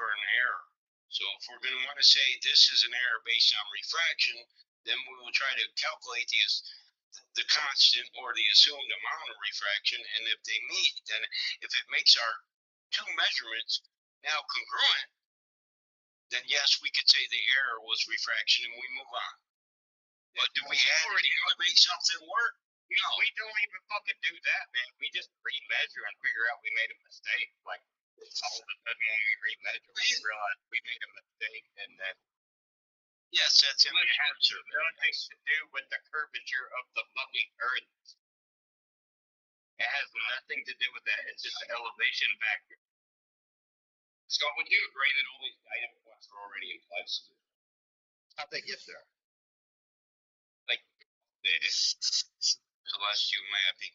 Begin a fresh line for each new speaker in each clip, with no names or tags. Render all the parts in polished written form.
for an error. So if we're going to want to say this is an error based on refraction, then we will try to calculate the constant or the assumed amount of refraction, and if they meet, then if it makes our two measurements now congruent, then yes, we could say the error was refraction and we move on. But do we already make something work?
No, we don't even fucking do that, man. We just remeasure and figure out we made a mistake. Like, all of a sudden when we remeasure, we realize we made a mistake, and then
yes, that's
it has nothing to do with the curvature of the fucking Earth. It has nothing to do with that. It's just an elevation factor.
Scott, would you agree that all these data points are already in place?
How'd they get there?
Like,
celestial mapping.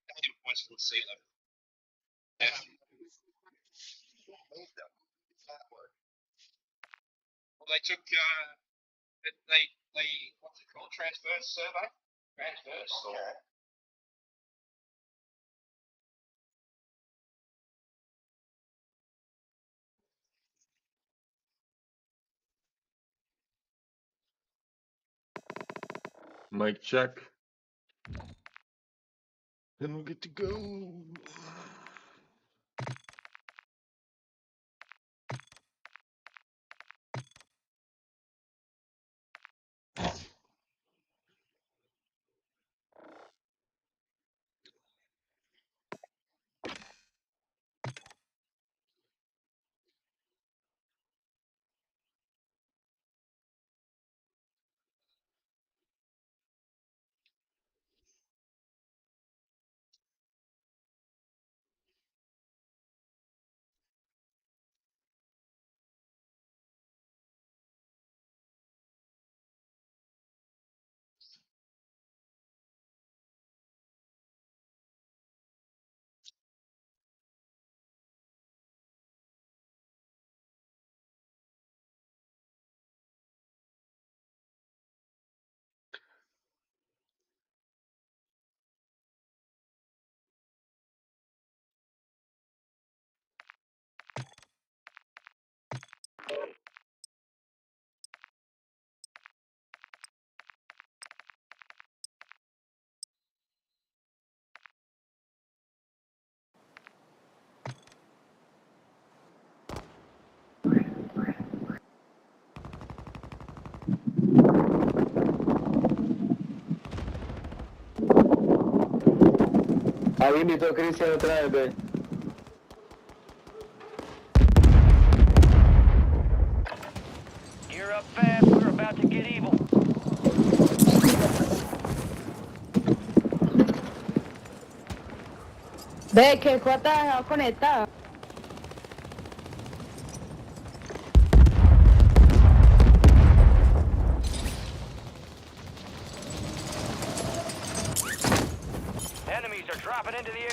Data points from sea level. Well, they took, what's it called? Transverse survey? Transverse.
Okay.
Mic check. Then we'll get to go.
Ahí invitó Cristian otra vez, ve.
Gear up fast, we're about to get evil.
Deken, ¿cuál está conectado?
Enemies are dropping into the air.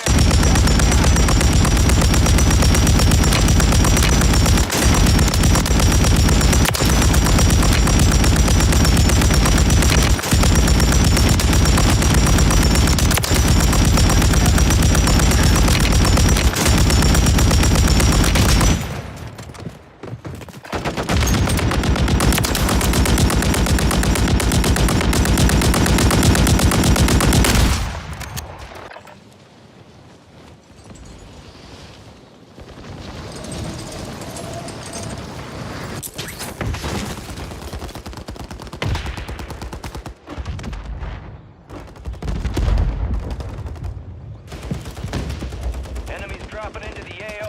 Enemies dropping into the AO.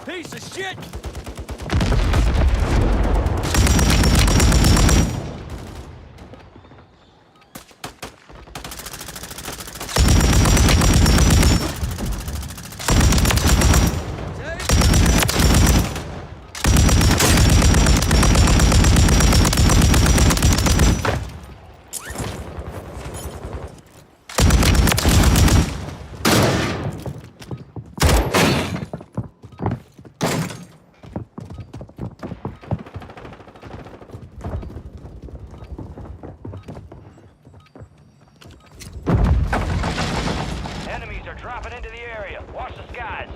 Piece of shit! area. Watch the skies.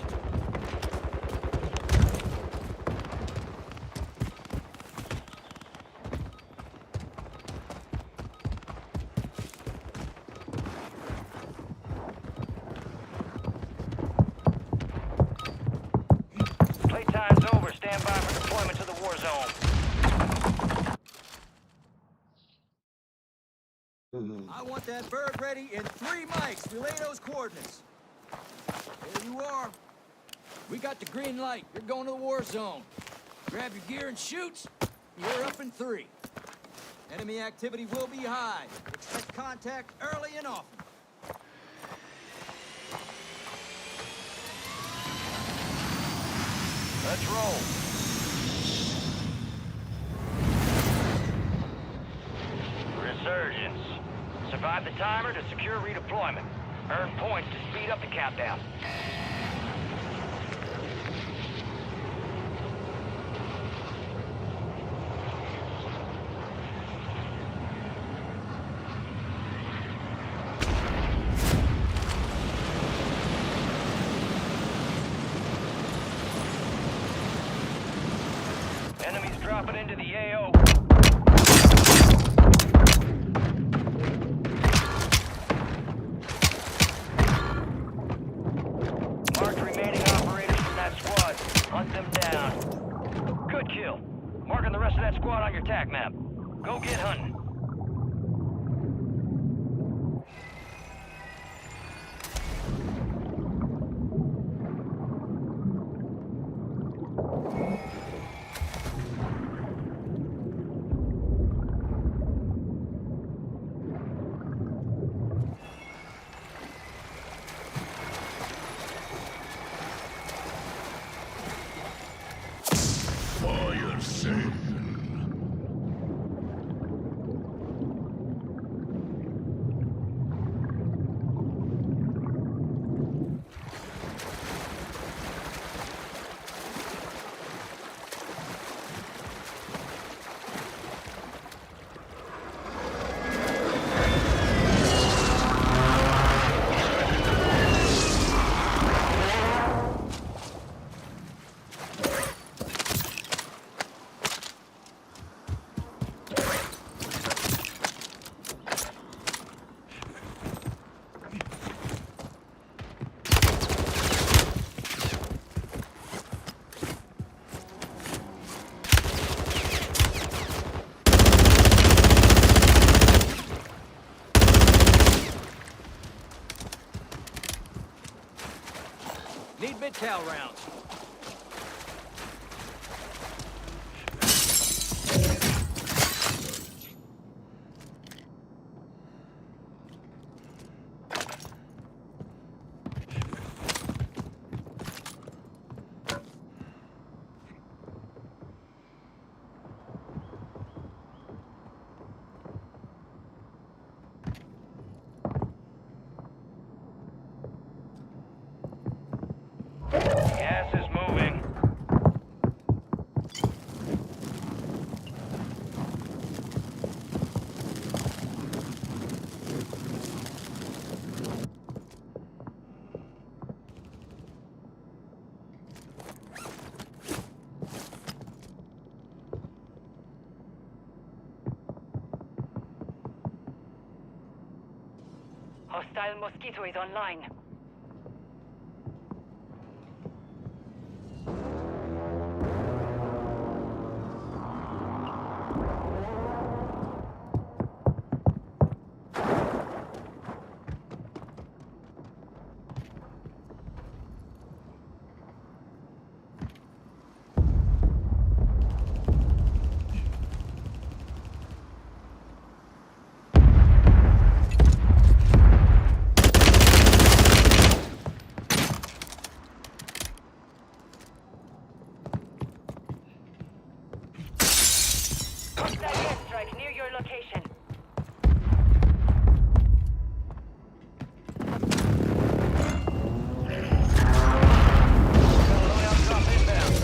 Playtime's over. Stand by for deployment to the war zone.
I want that bird ready in 3 mics. Relay those coordinates. There you are. We got the green light. You're going to the war zone. Grab your gear and shoot. You're up in 3. Enemy activity will be high. Expect contact early and often.
Let's roll. Resurgence. Survive the timer to secure redeployment. Earn points to speed up the countdown. Enemies dropping into the AO. Mark remaining operators from that squad. Hunt them down. Good kill. Marking the rest of that squad on your TAC map. Go get hunting.
Fire sale.
Need mid-cal rounds.
Gas is moving.
Hostile Mosquito is online. Hostile airstrike near your location.
Loadout drop inbound.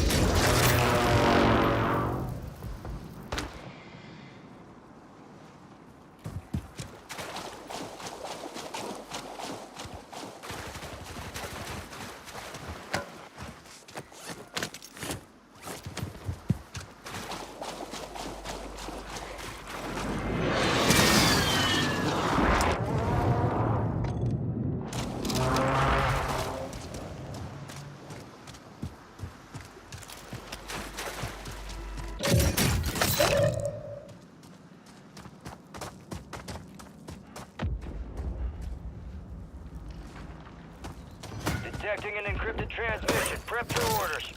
Detecting an encrypted transmission. Prep for orders.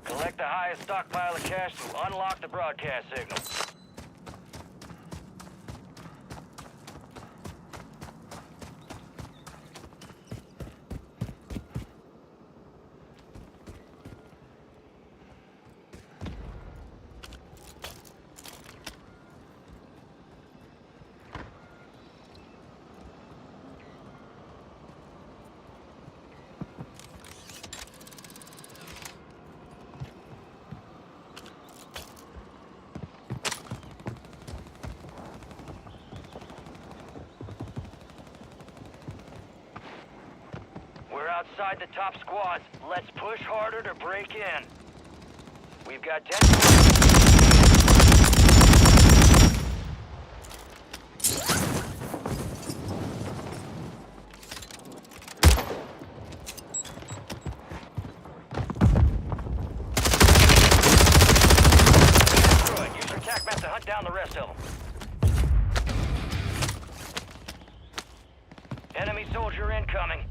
Collect the highest stockpile of cash to unlock the broadcast signal. We're outside the top squads. Let's push harder to break in. We've got 10... Good. Use your TAC map to hunt down the rest of them. Enemy soldier incoming.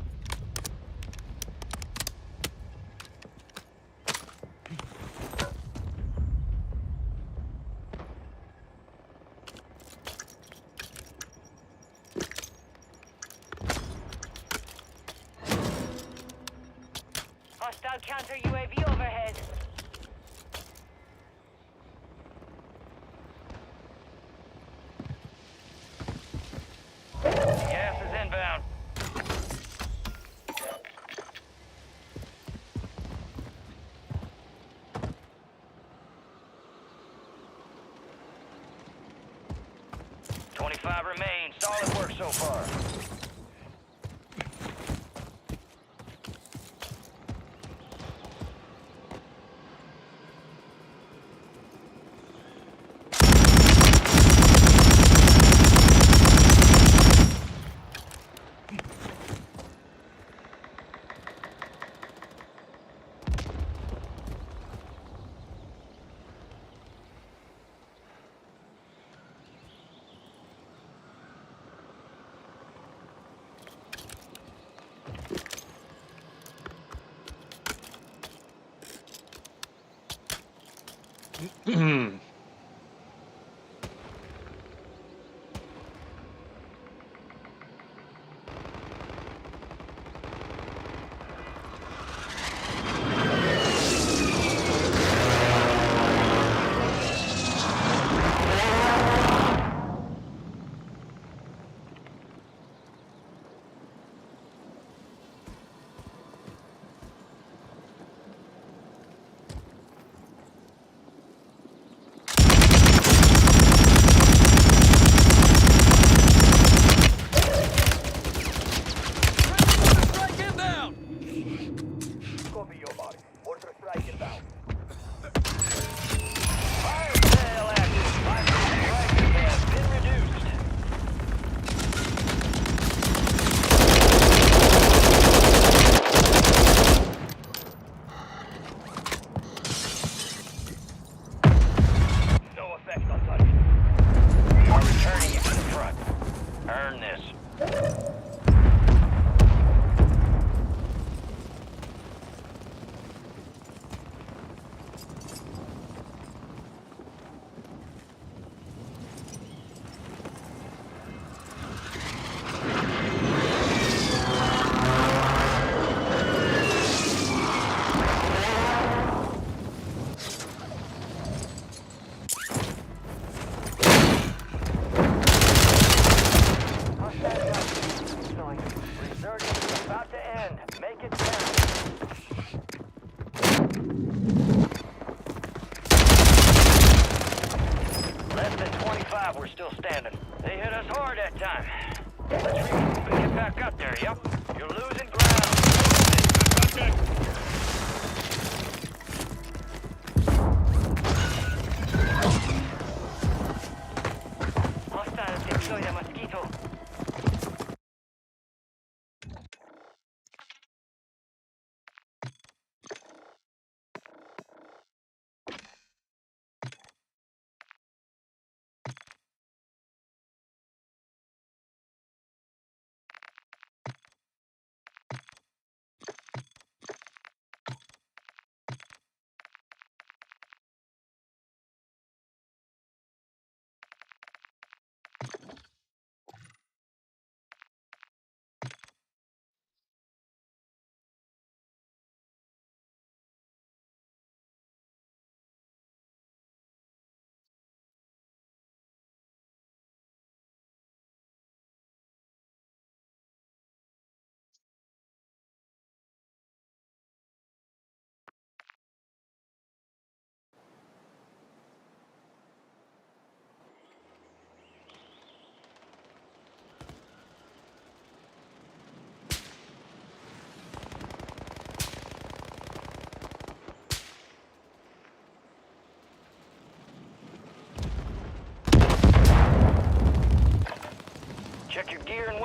Hostile counter UAV overhead.
Gas is inbound. $25 remain. Solid work so far.
Strike inbound!
Copy your mark. Order strike inbound. Fire sale active. Fire strike has been reduced. No effect on target. You are returning it to the front. Earn this. Resurgence is about to end. Make it count. Less than 25, we're still standing. They hit us hard that time. Let's regroup and get back up there, yep. You're losing ground.
Hostiles deploy the mosquito.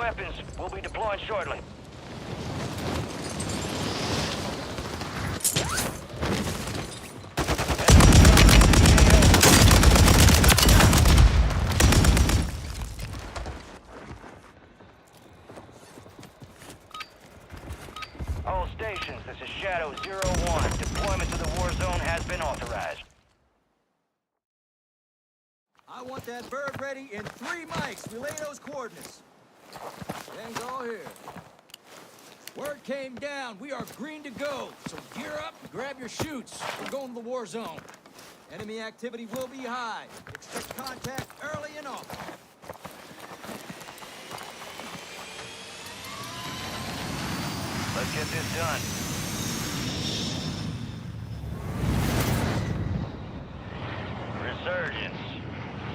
weapons. We'll be deploying shortly. All stations, this is Shadow 01. Deployment to the war zone has been authorized.
I want that bird ready in 3 mics. Relay those coordinates. Gang's all here. Word came down. We are green to go. So gear up and grab your chutes. We're going to the war zone. Enemy activity will be high. Expect contact early and often.
Let's get this done. Resurgence.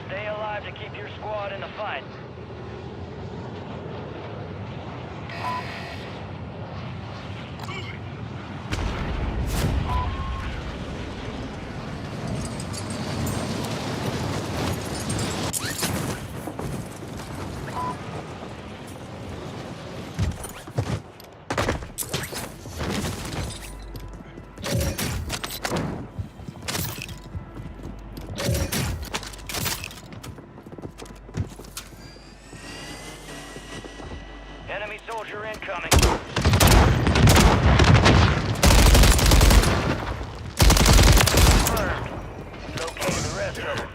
Stay alive to keep your squad in the fight. Enemy soldier incoming. Confirmed. Located the rest of them.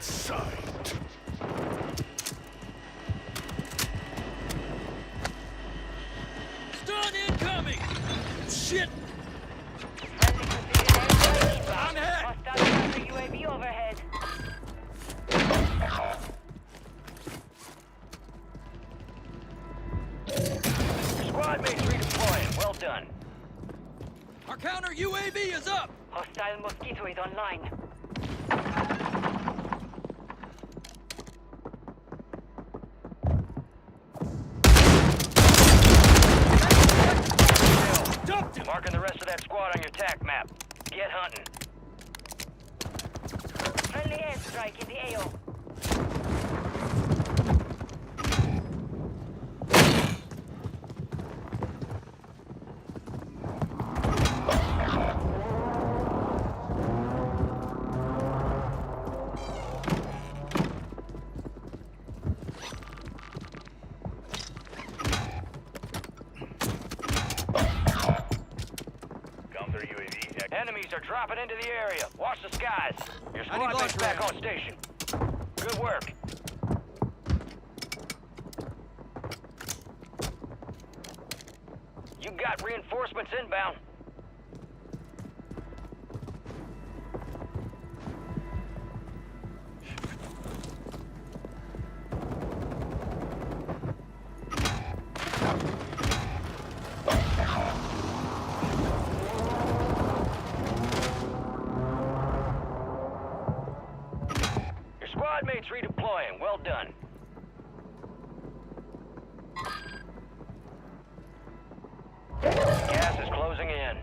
Stun incoming! Shit!
Friendly precision airstrike inbound.
I'm hit!
Hostile counter UAV overhead.
Squad mates redeploying. Well done.
Our counter UAV is up!
Hostile Mosquito is online.
Dumped him!
Marking the rest of that squad on your TAC map. Get hunting.
Friendly airstrike in the AO.
Enemies are dropping into the area. Watch the skies. Your
I need
squad mates
launch
back
rounds.
on station. Good work. You got reinforcements inbound. Your squad mates redeploying. Well done. Gas is closing in.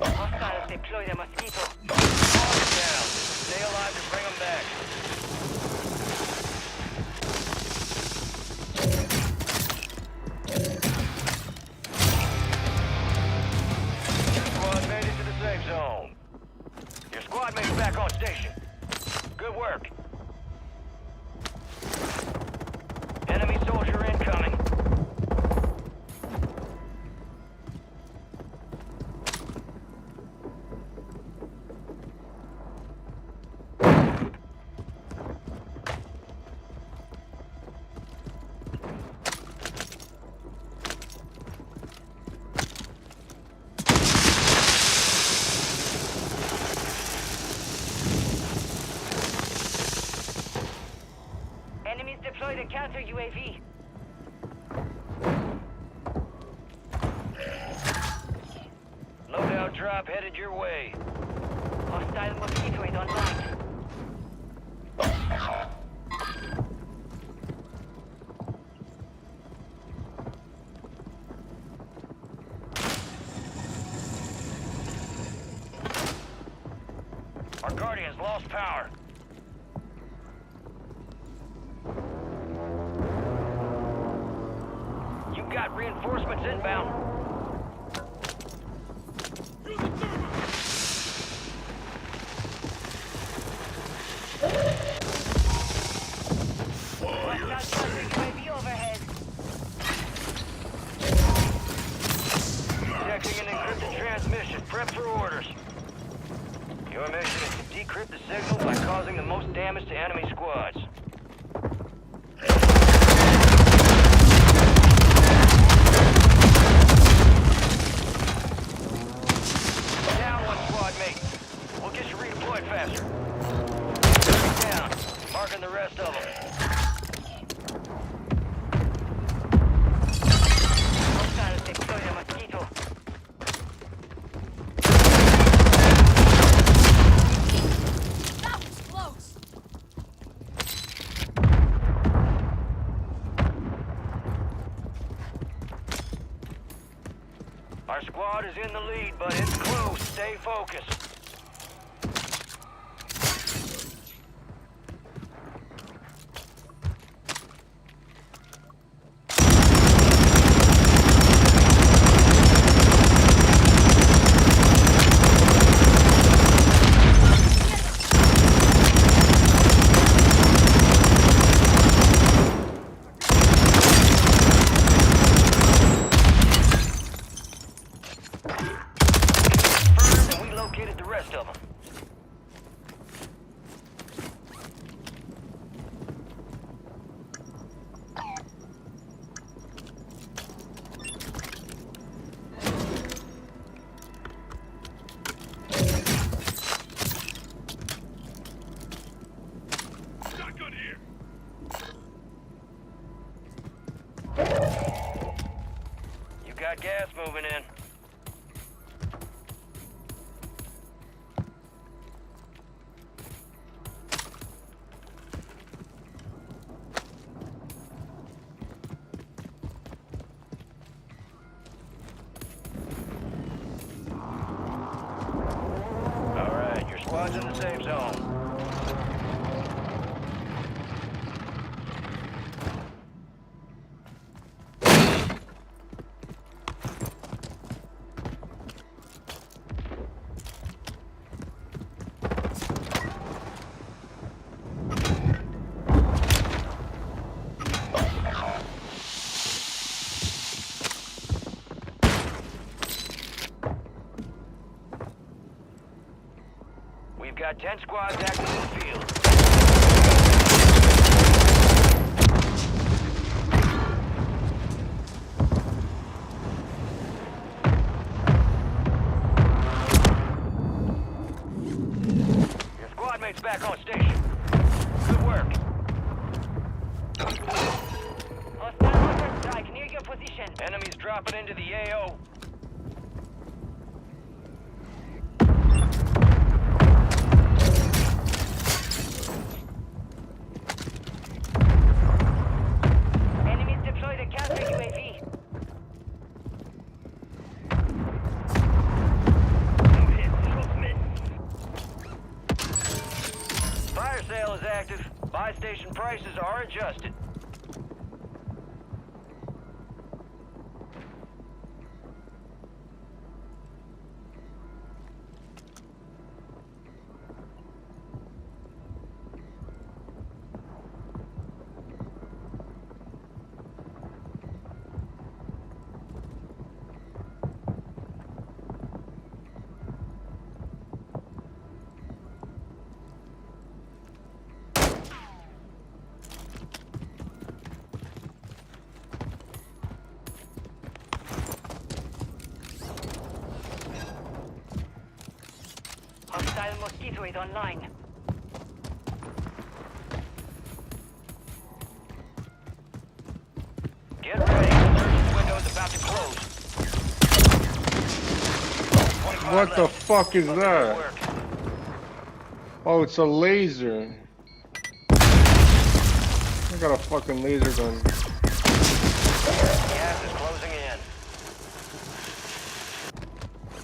Hostiles deploy the Mosquito.
Hog down. Stay alive to bring them back. Your squad made it to the safe zone. Your squad mates back on station. Good work. Enemy soldier incoming.
Enemies deploy the counter UAV.
Loadout drop headed your way.
Hostile Mosquito is online.
Guardians lost power. You got reinforcements inbound.
Hostile UAV overhead.
Detecting an encrypted transmission. Prep for orders. Your mission is to decrypt the signal by causing the most damage to enemy squads. Down one squad mate. We'll get you redeployed faster. Target down. Marking the rest of them.
Hostiles deploy the mosquito.
That was close.
Our squad is in the lead, but it's close. Stay focused. Confirmed, and we located the rest of them. You got gas moving in. All right, your squad's in the safe zone. We've got 10 squads active in the field. Your squad mate's back on station. Good work.
Hostile hunter strike near your position.
Enemies dropping into the AO.
Enemies deploy the counter UAV.
Fire sale is active. Buy station prices are adjusted.
Hostile mosquito is online.
Get ready. Search window is about to close. 25
What the
left.
fuck is
Look at
that?
your work.
Oh, it's a laser. I got a fucking laser gun.
Gas is closing in.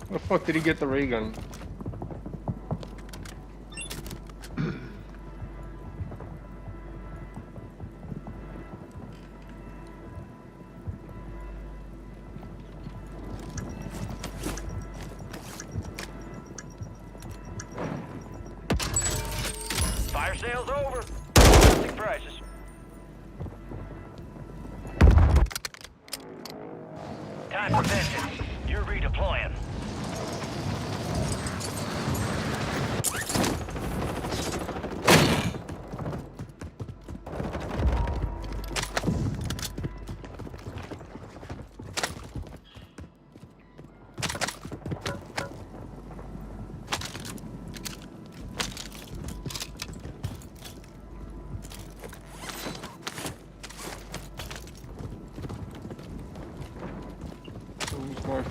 Where the fuck did he get the ray gun?
Fire sale's over. Adjusting prices. Time for vengeance. You're redeploying.
Who's going?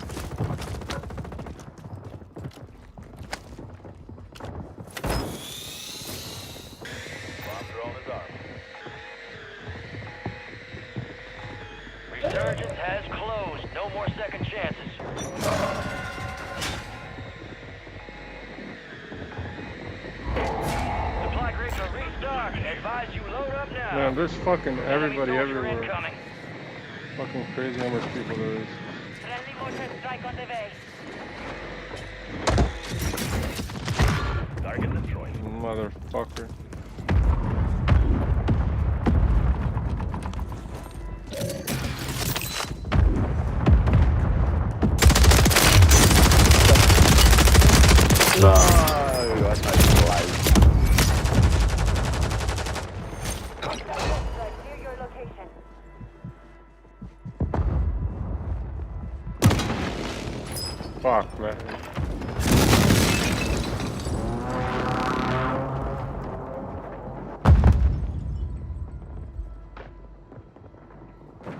Resurgence has closed. No more second chances. Supply crates are restocked. Advise you load up now.
Man, there's fucking everybody
Enemy soldier
everywhere.
incoming.
Fucking crazy how much people there is.
Friendly mortar strike on the way.
Target destroyed.
Motherfucker.
No, I tried live.
Strike near your location.
Fuck, man.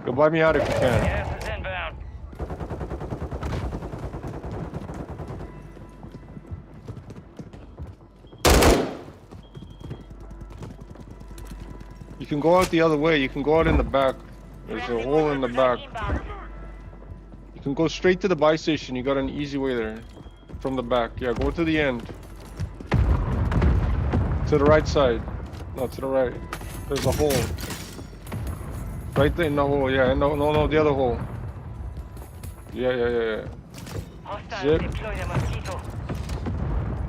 Go buy me out if you can.
Gas is inbound.
You can go out the other way. You can go out in the back. There's a hole in the back. You can go straight to the buy station. You got an easy way there. From the back. Yeah, go to the end. To the right side. No, to the right. There's a hole. Right there in the hole. Yeah, no, the other hole. Yeah.
Hostile
Zip.
deploy the mosquito.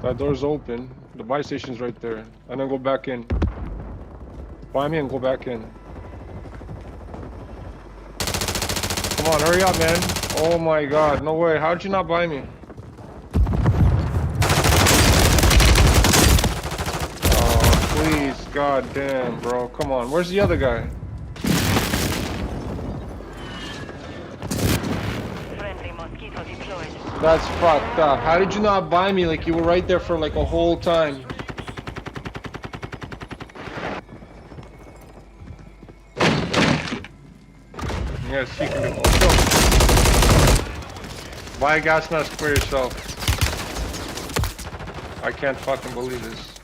That door's open. The buy station's right there. And then go back in. Buy me and go back in. Come on, hurry up, man. Oh my god, no way. How'd you not buy me? Oh, please. God damn, bro. Come on. Where's the other guy?
Friendly mosquito deployed.
That's fucked up. How did you not buy me? Like, you were right there for like a whole time. Yes, you can do it. Buy a gas mask for yourself. I can't fucking believe this.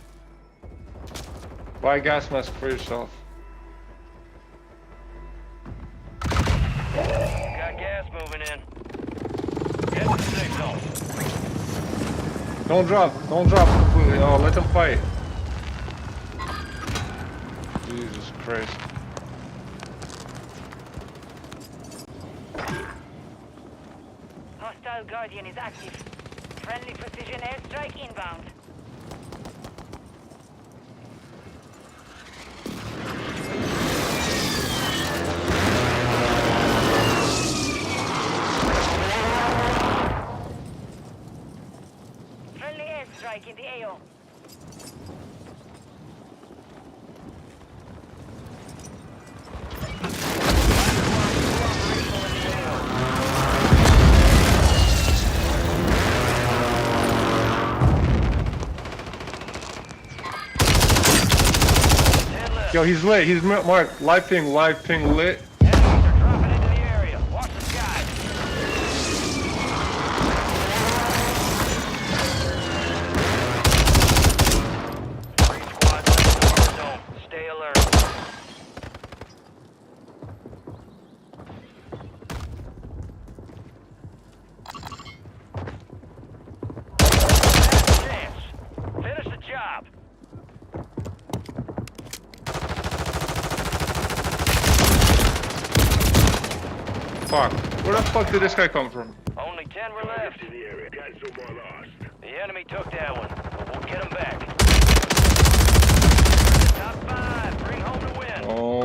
Buy a gas mask for yourself.
Got gas moving in. Get to the safe zone.
Don't drop completely. Oh, let them fight. Jesus Christ.
Hostile Guardian is active. Friendly precision airstrike inbound. Friendly airstrike in the AO.
Yo, he's lit. He's marked. Live ping lit.
Enemies are dropping into the area. Watch the skies. Three squads on the war zone. Stay alert. Last chance. Finish the job.
Fuck. Where the fuck did this guy come from?
Only 10 were left. The enemy took that one, but we'll get him back. Top 5. Bring home the win.
Oh.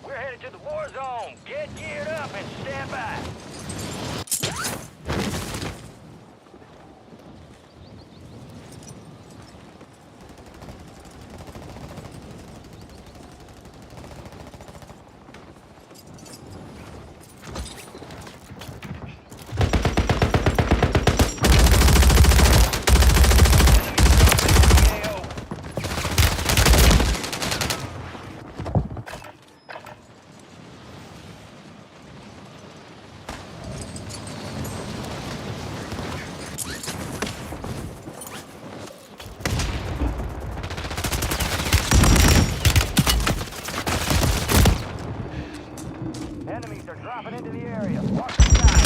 We're headed to the war zone. Get geared up and stand by. Enemies are dropping into the area. Watch the side.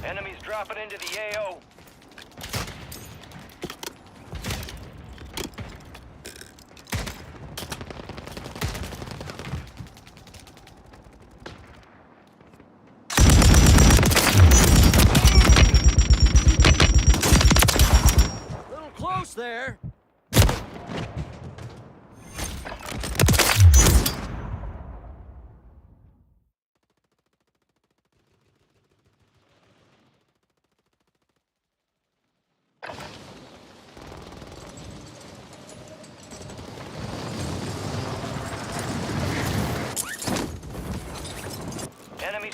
Enemies dropping into the AO.
A little close there.
Enemies.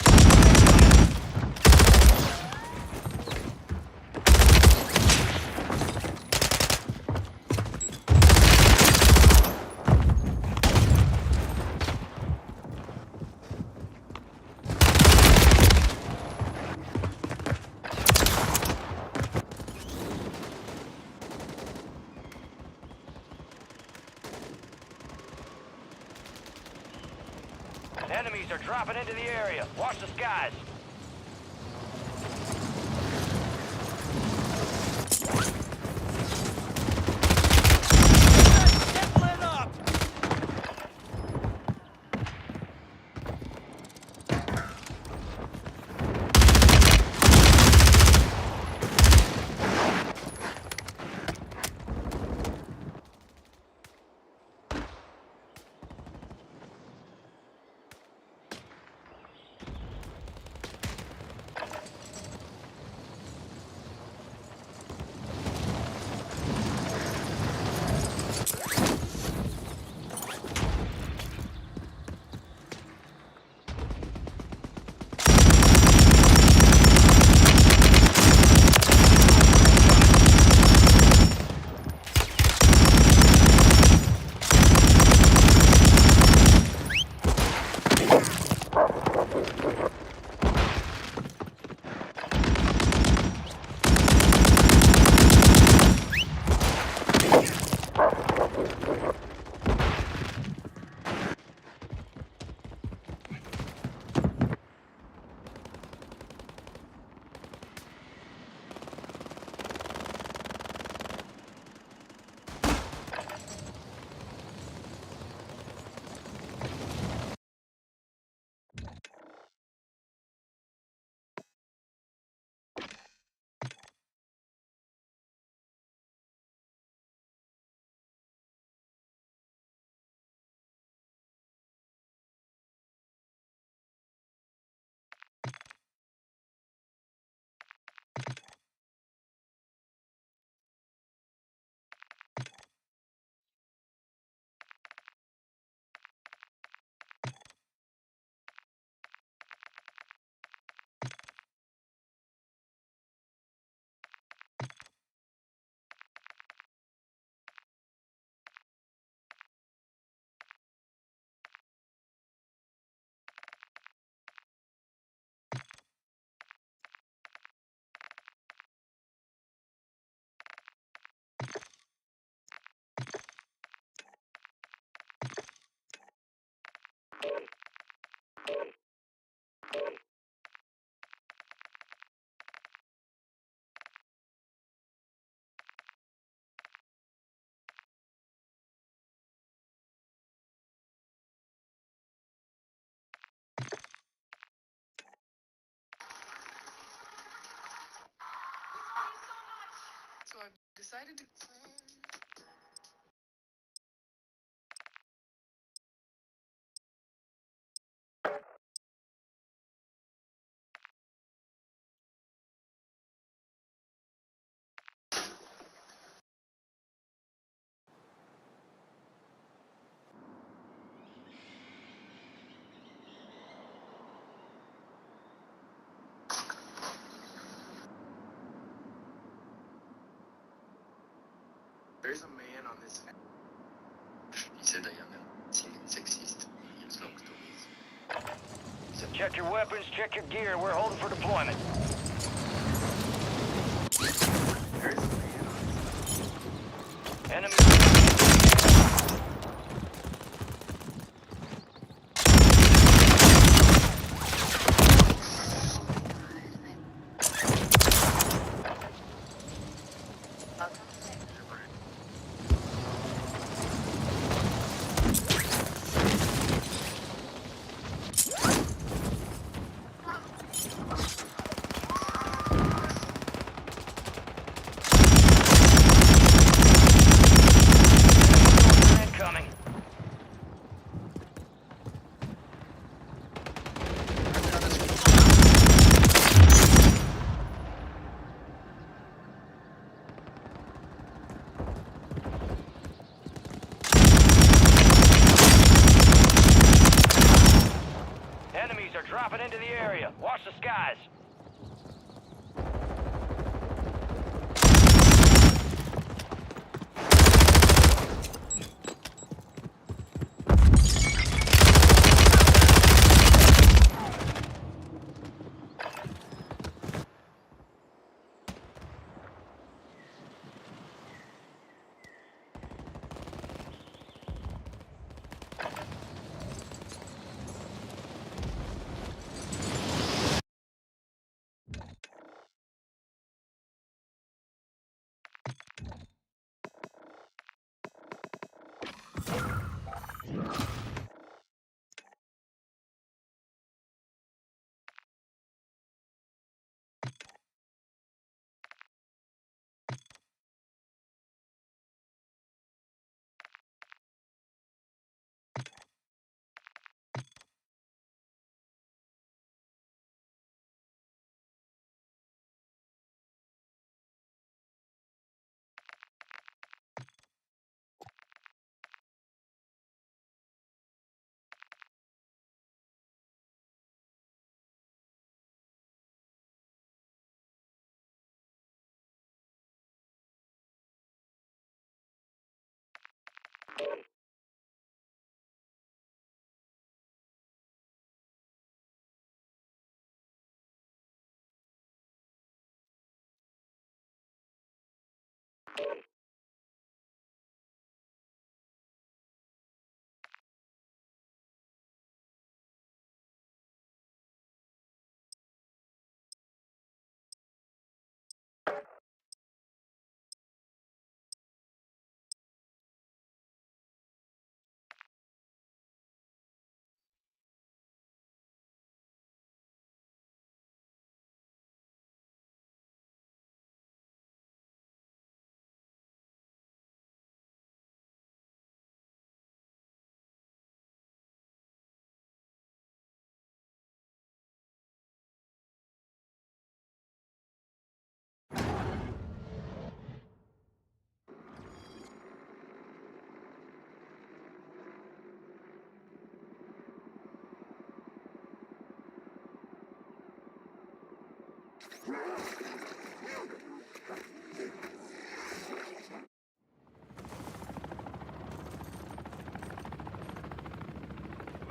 Enemies are dropping into the area. Watch the skies.
Get lit up!
So I've decided to. There's a man on this. He said that young sexist. He was long stories.
Check your weapons, check your gear. We're holding for deployment.
There's a man on this.
Enemy. Incoming. Enemies are dropping into the area. Watch the skies.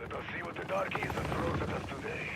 Let us see what the darkies have thrown at us today.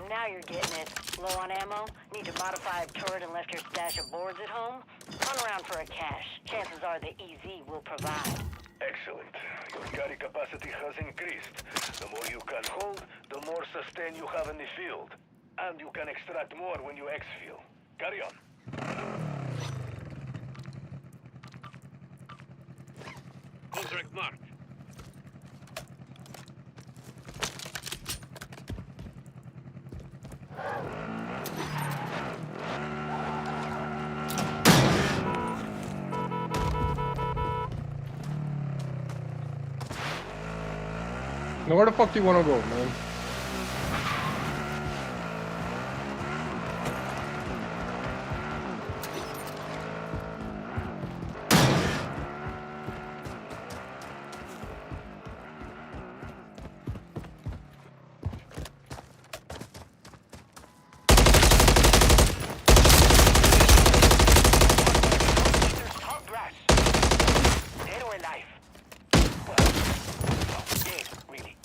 Now you're getting it. Low on ammo? Need to modify a turret and left your stash of boards at home? Run around for a cache. Chances are the EZ will provide.
Excellent. Your carry capacity has increased. The more you can hold, the more sustain you have in the field. And you can extract more when you exfil. Carry on.
Contract marked.
Now where the fuck do you wanna go, man?
Top brass. Dead or alive? Well, yes, really.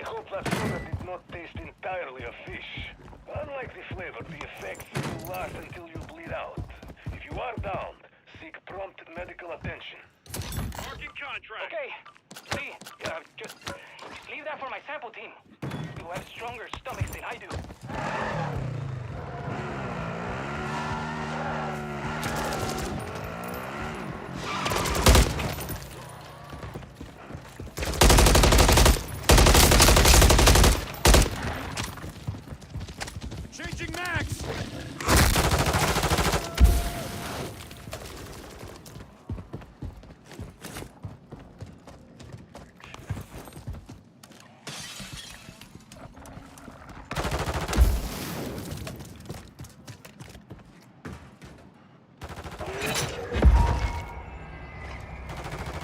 hope that soda did not taste entirely of fish. Unlike the flavor, the effects will last until you bleed out. If you are downed, seek prompt medical attention.
Marking contract.
Okay. See, just leave that for my sample team. You have stronger stomachs than I do.
Changing max.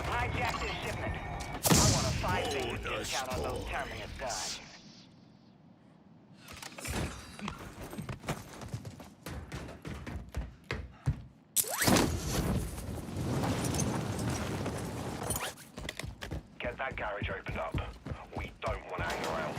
Hijack this shipment. I want a 5-figure discount on those terminus guns.
Get that garage opened up. We don't want to hang around.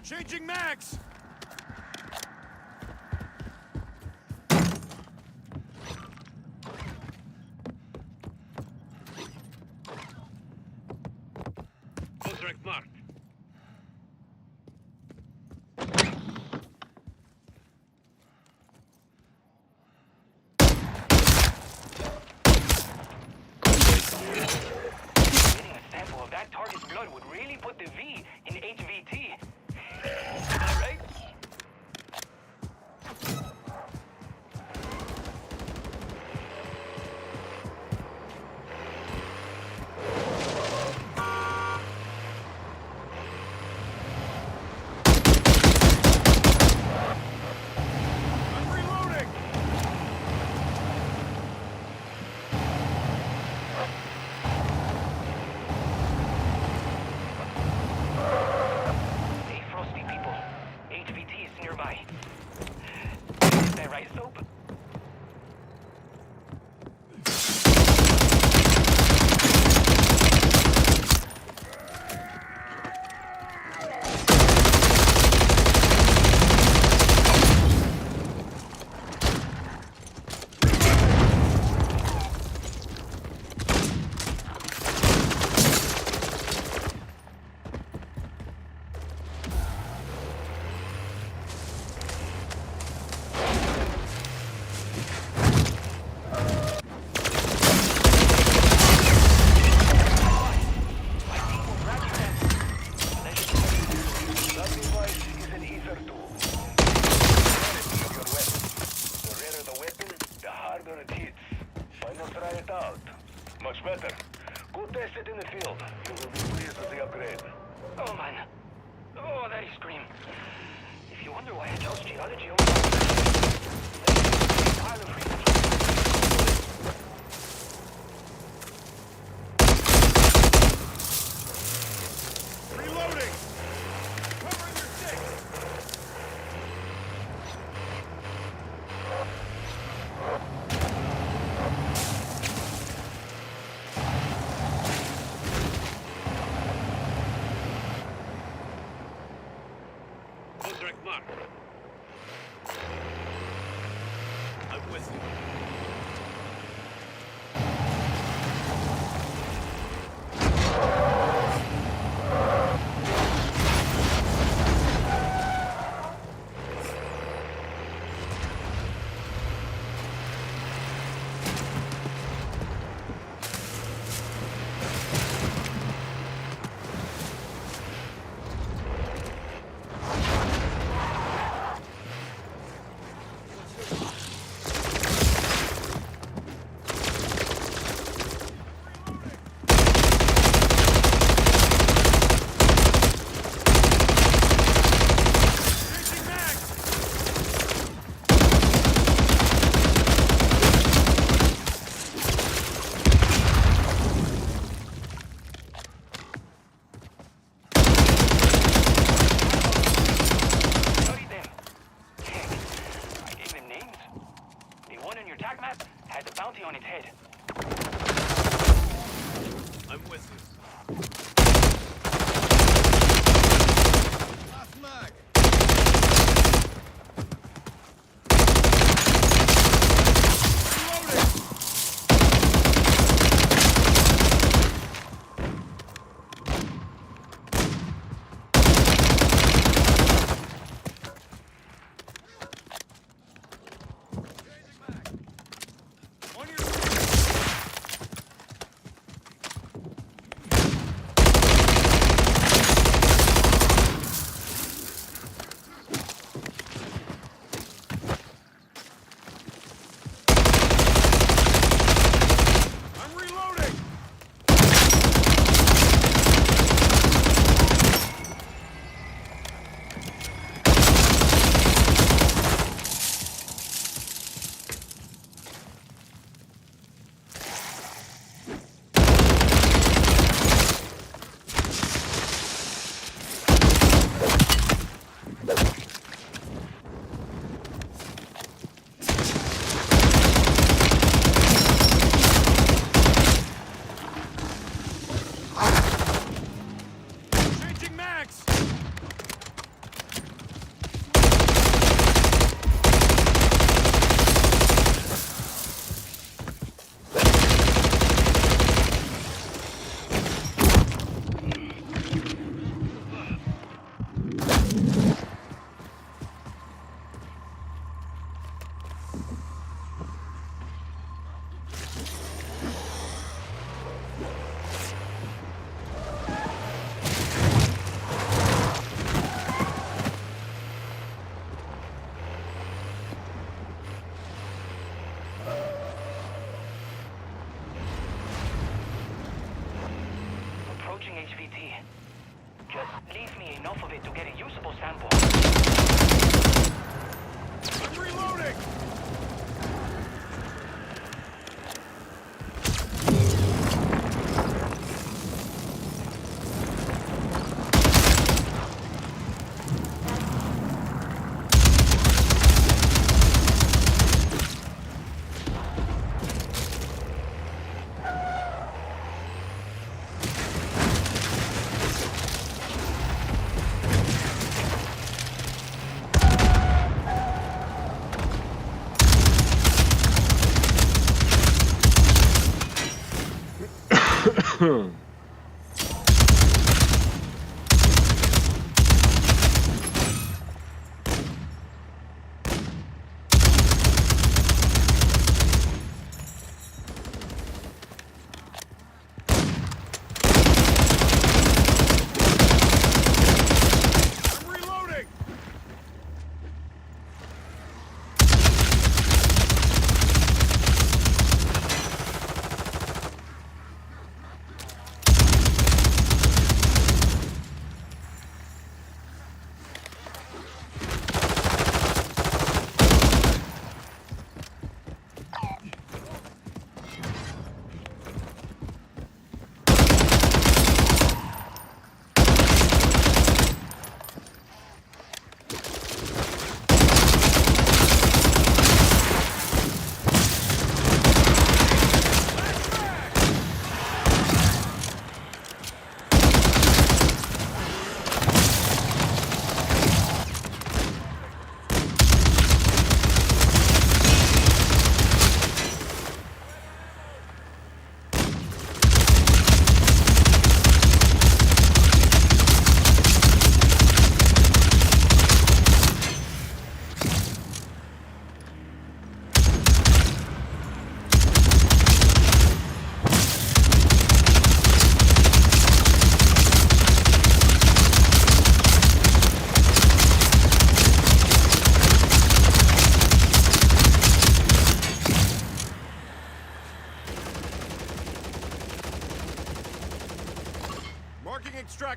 Changing max!
Contract marked.
Getting a sample of that target's blood would really put the V in HVT. All right?
Contact marked. I'm with you. I'm with you.
Last mag.
HVT. Just leave me enough of it to get a usable sample.
I'm reloading!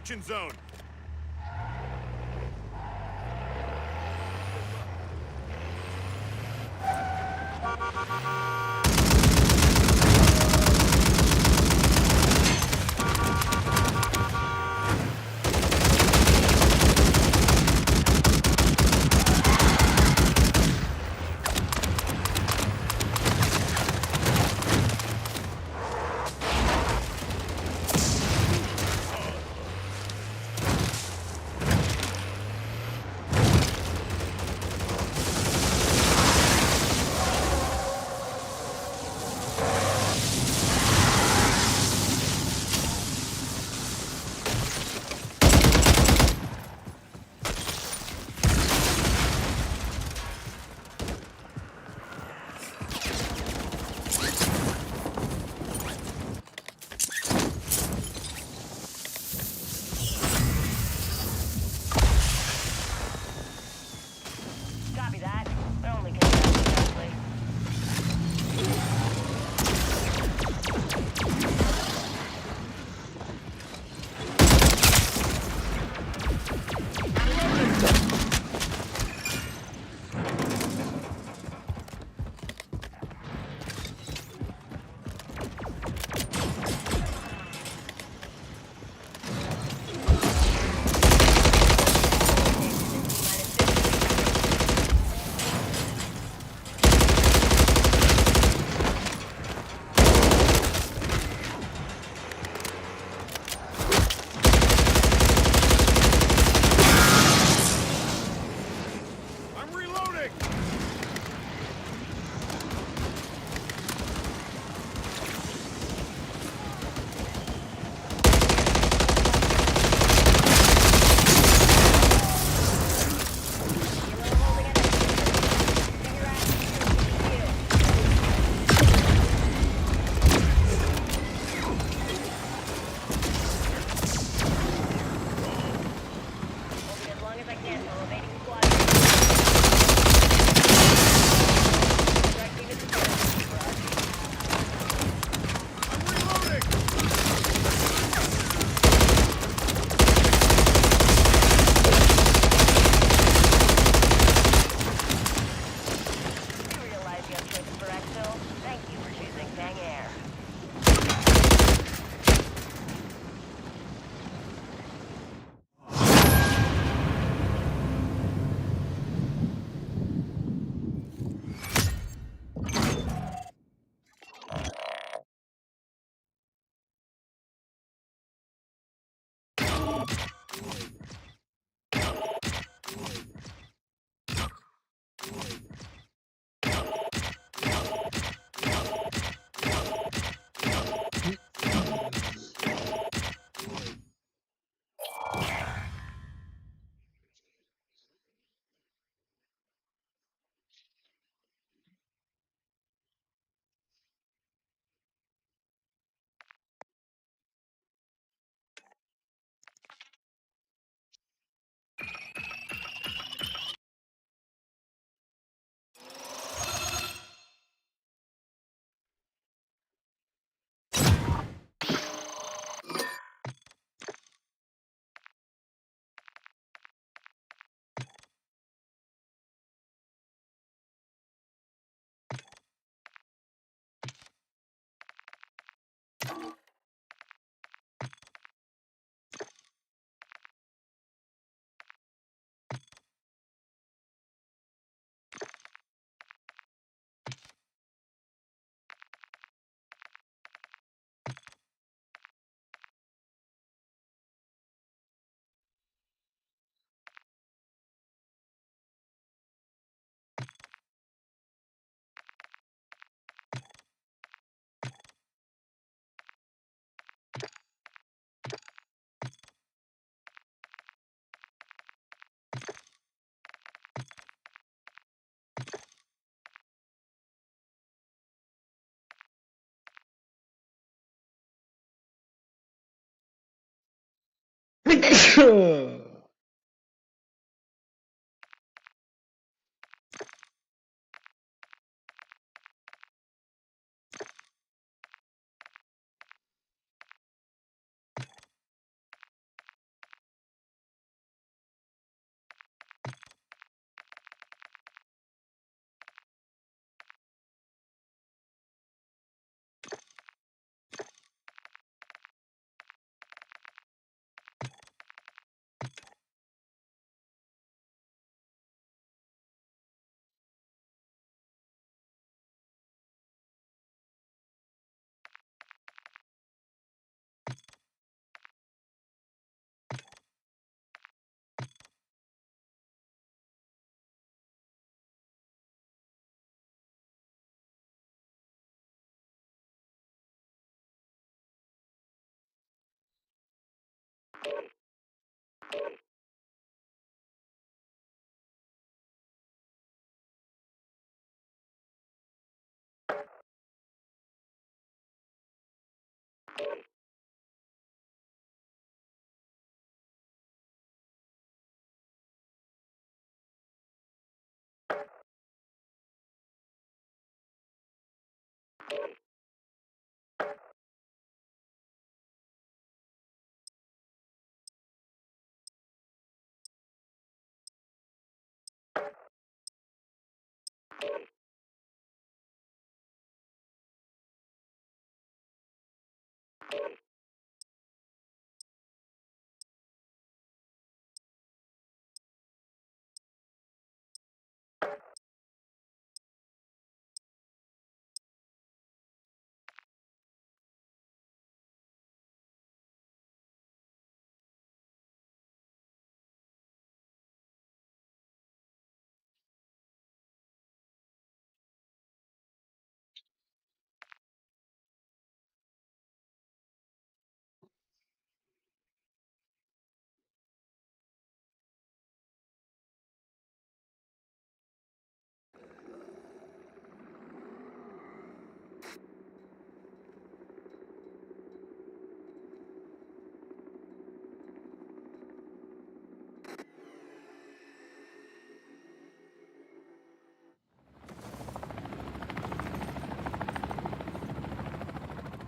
extraction zone.
Copy that. They're only getting directly.
I'm reloading.
As long as I can, elevating squad. Direct unit to
I'm reloading.
We realize you have choices for Exfil. Thank you for choosing Bang Air.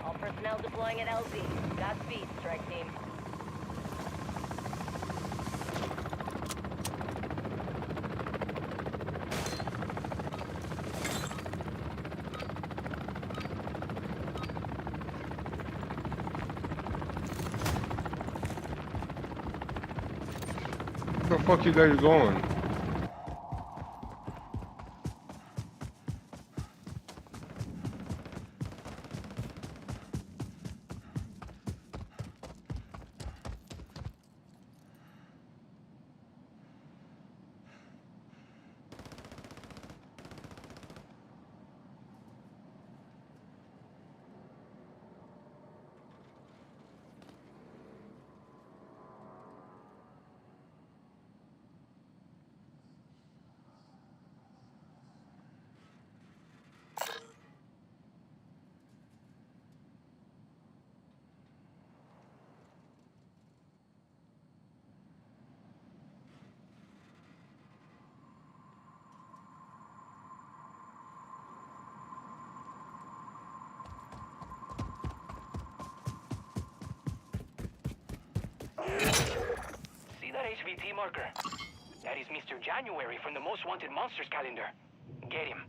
All personnel deploying at LZ. Godspeed, strike team.
Where the fuck you guys going?
See that HVT marker? That is Mr. January from the Most Wanted Monsters calendar. Get him.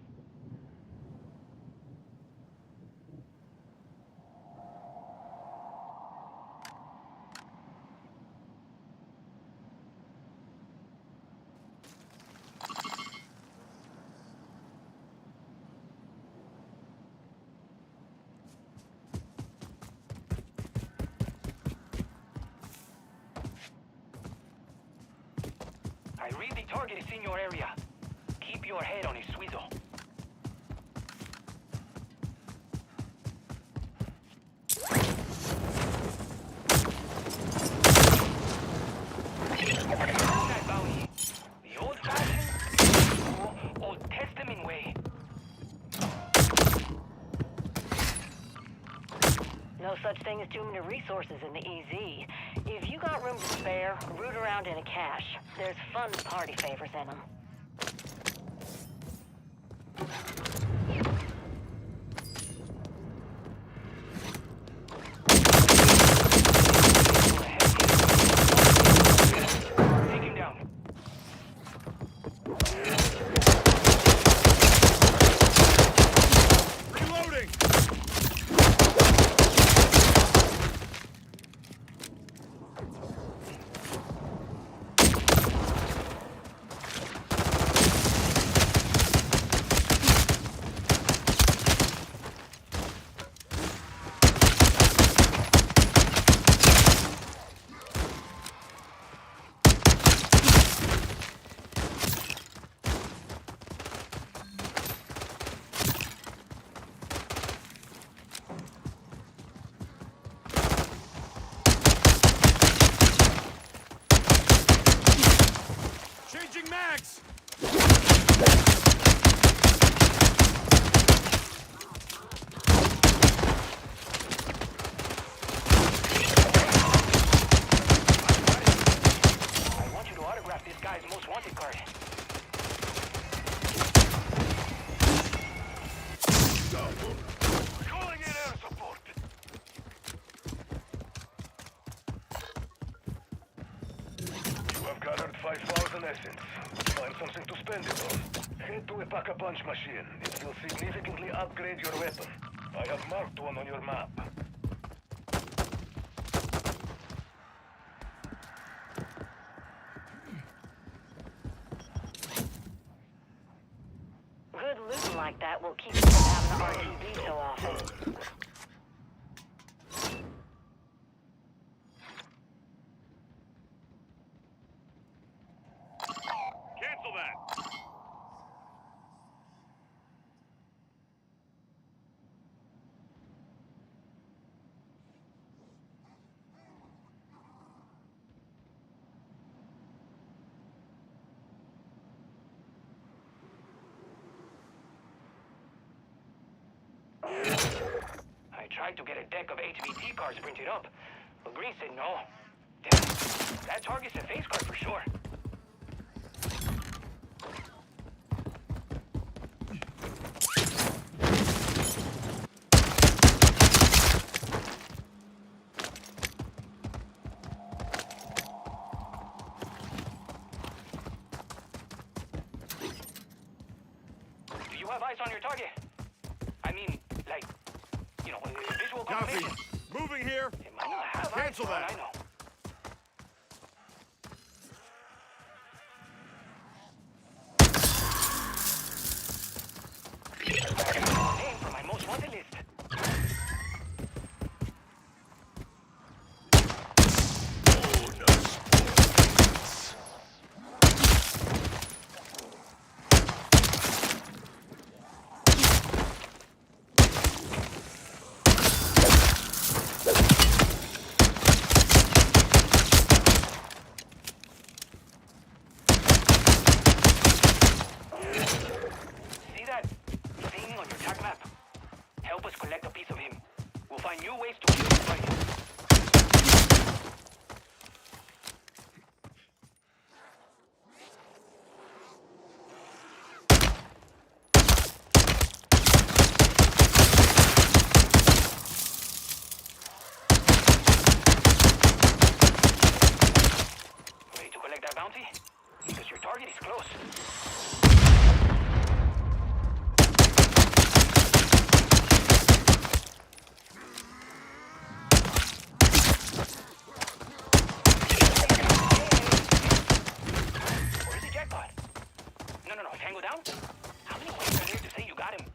I read the target is in your area. Keep your head on his swivel. That bounty. The old-fashioned, Old Testament way.
No such thing as too many resources in the EZ. If you got room to spare, root around in a cache. There's fun party favors in them.
Take him down.
Reloading!
mags!
I want you to autograph this guy's most wanted card.
Calling in air support. You have gathered 5,000 essence. Find something to spend it on. Head to a pack-a-punch machine. It will significantly upgrade your weapon. I have marked one on your map.
Good looting like that will keep you from having the RTV so often.
Cancel that.
I tried to get a deck of HVT cards printed up, but Green said no. Damn, that target's a face card for sure. Do you have eyes on your target? I mean, like, you know, visual confirmation.
Moving here.
It might not have
Cancel
eyes,
that.
I know. Name for my most wanted list. See that thing on your tag map? Help us collect a piece of him. We'll find new ways to kill his target. Ready to collect that bounty? Because your target is close. Where's the jackpot? No, Tango down? How many ways are there to say you got him?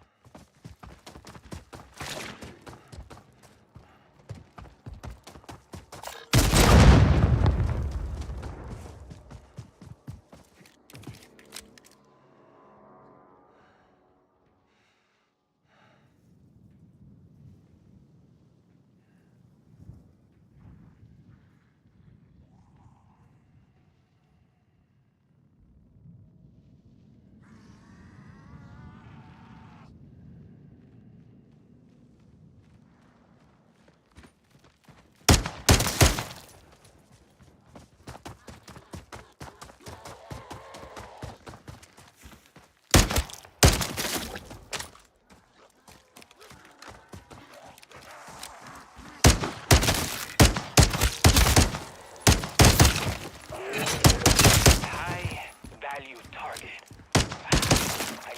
High value target. I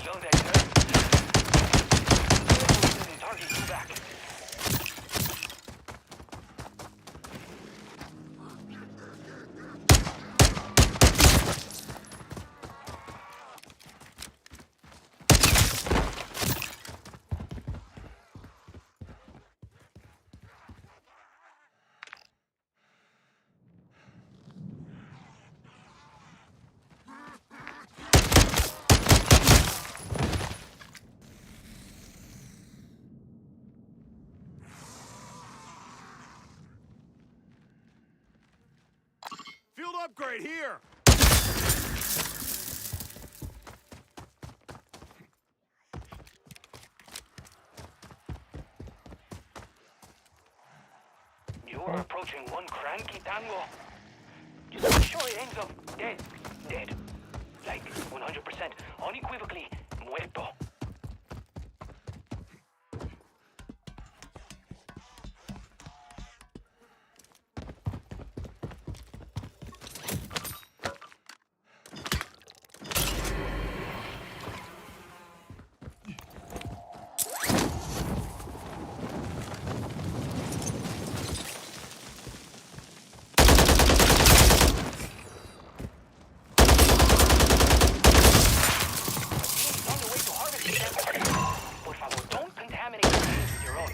love that term. Target you back.
Field upgrade here.
You're approaching one cranky tango. Just make sure it ends up dead. Dead. Like 100%, unequivocally muerto. On the way to harvest the sample. Por favor, don't contaminate the beans with your own.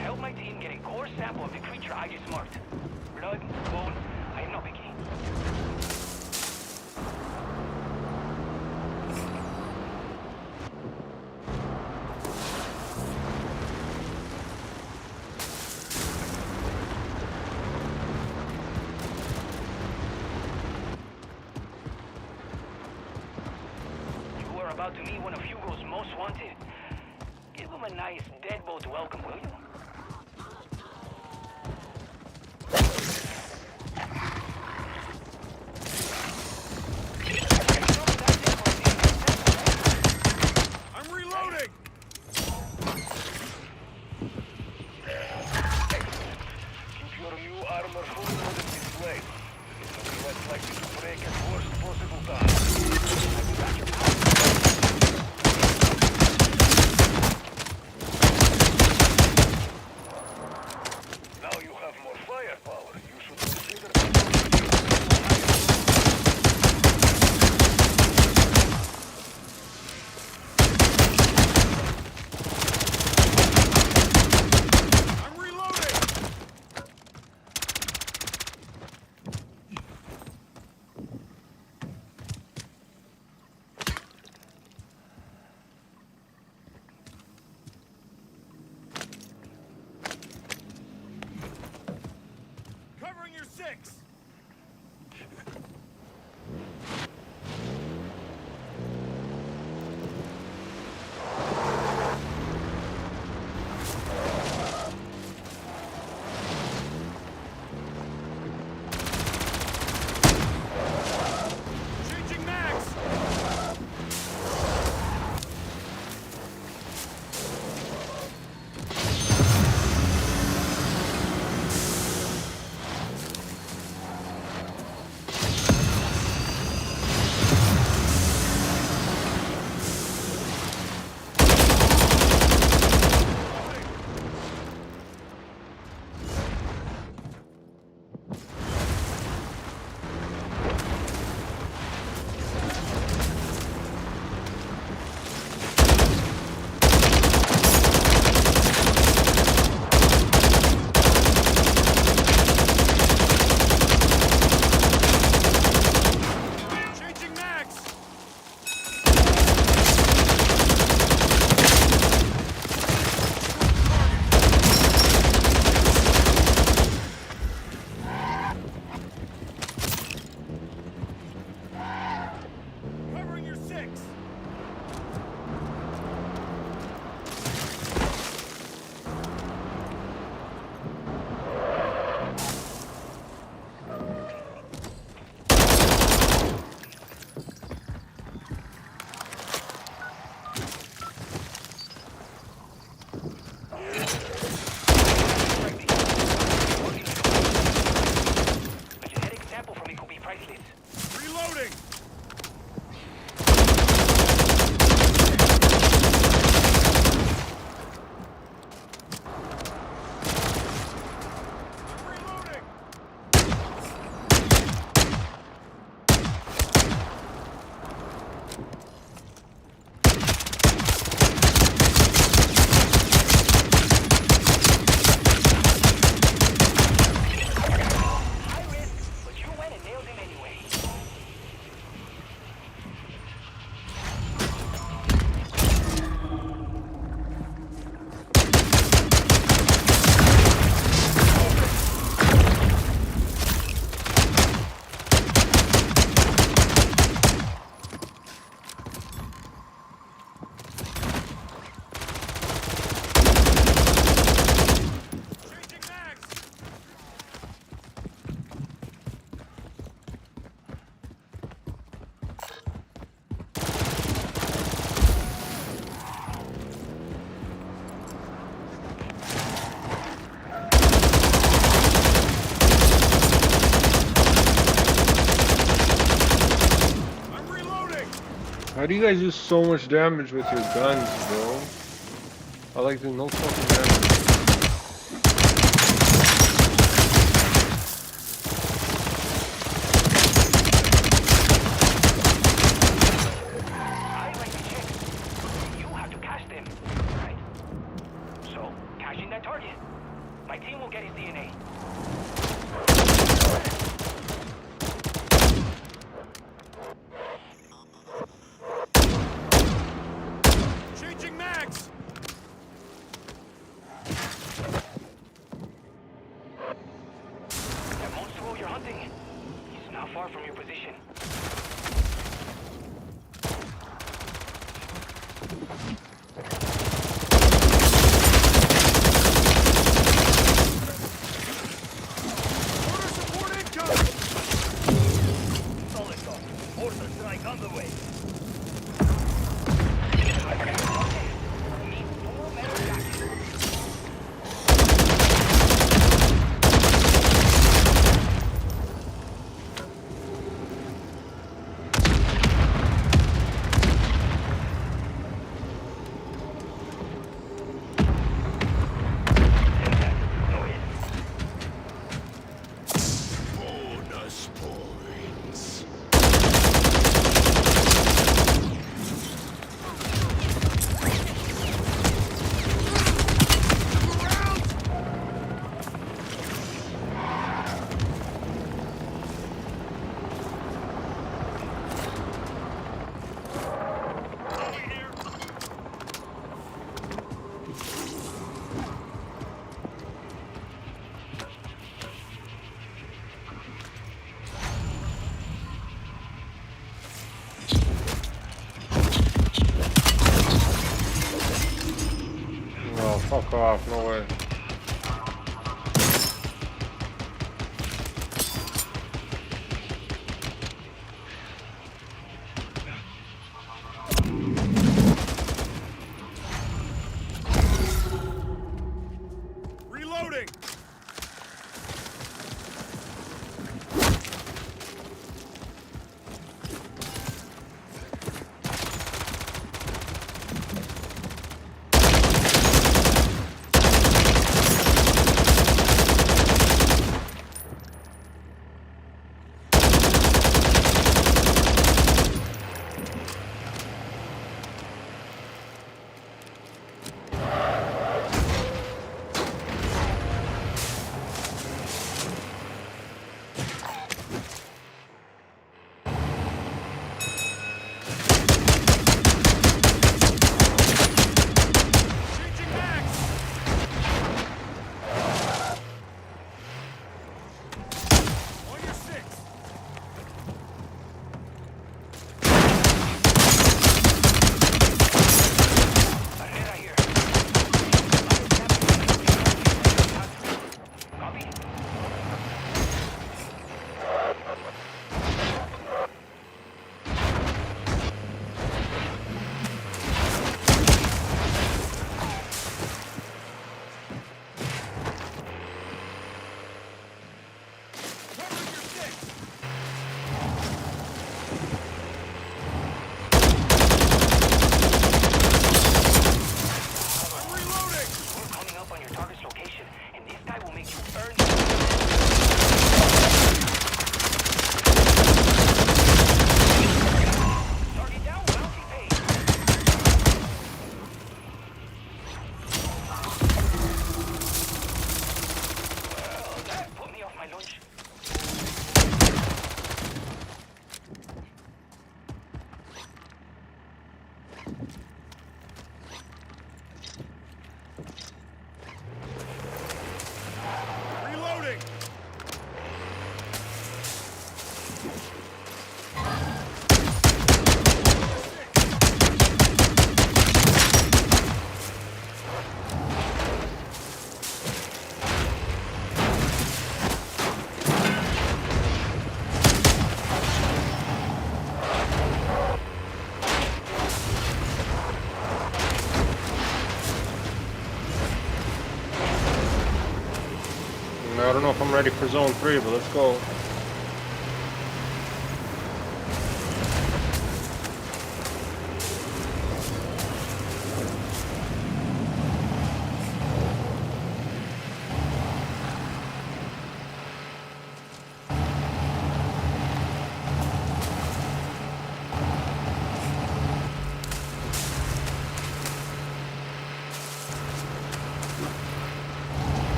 Help my team get a core sample of the creature I just marked. Blood, bones, I am not picky. You are about to meet one of Hugo's most wanted. Give him a nice deadbolt welcome, will you?
I'm reloading!
Keep your new armor fully loaded this way. It will be less likely to break at worst possible time. I got your Now you have more firepower. You should consider
I'm reloading! Covering your six! Changing mags!
do you guys do so much damage with your guns, bro? I like doing no fucking damage.
I like to check. You have to cache them. Right. So, caching that target. My team will get his DNA.
Changing mags!
That monster you're hunting, he's not far from your position.
Order support incoming!
Solid call. Order strike on the way. Need full metal jacket. No hit.
Bonus points.
No, fuck off, no way.
Reloading! Changing mags! On your six!
Barrera here. Copy?
Covering your six! I'm reloading!
We're coming up on your target's location, and this guy will make you earn Target down, bounty paid. Well, that put me off my lunch.
Reloading!
I don't know if I'm ready for zone 3, but let's go.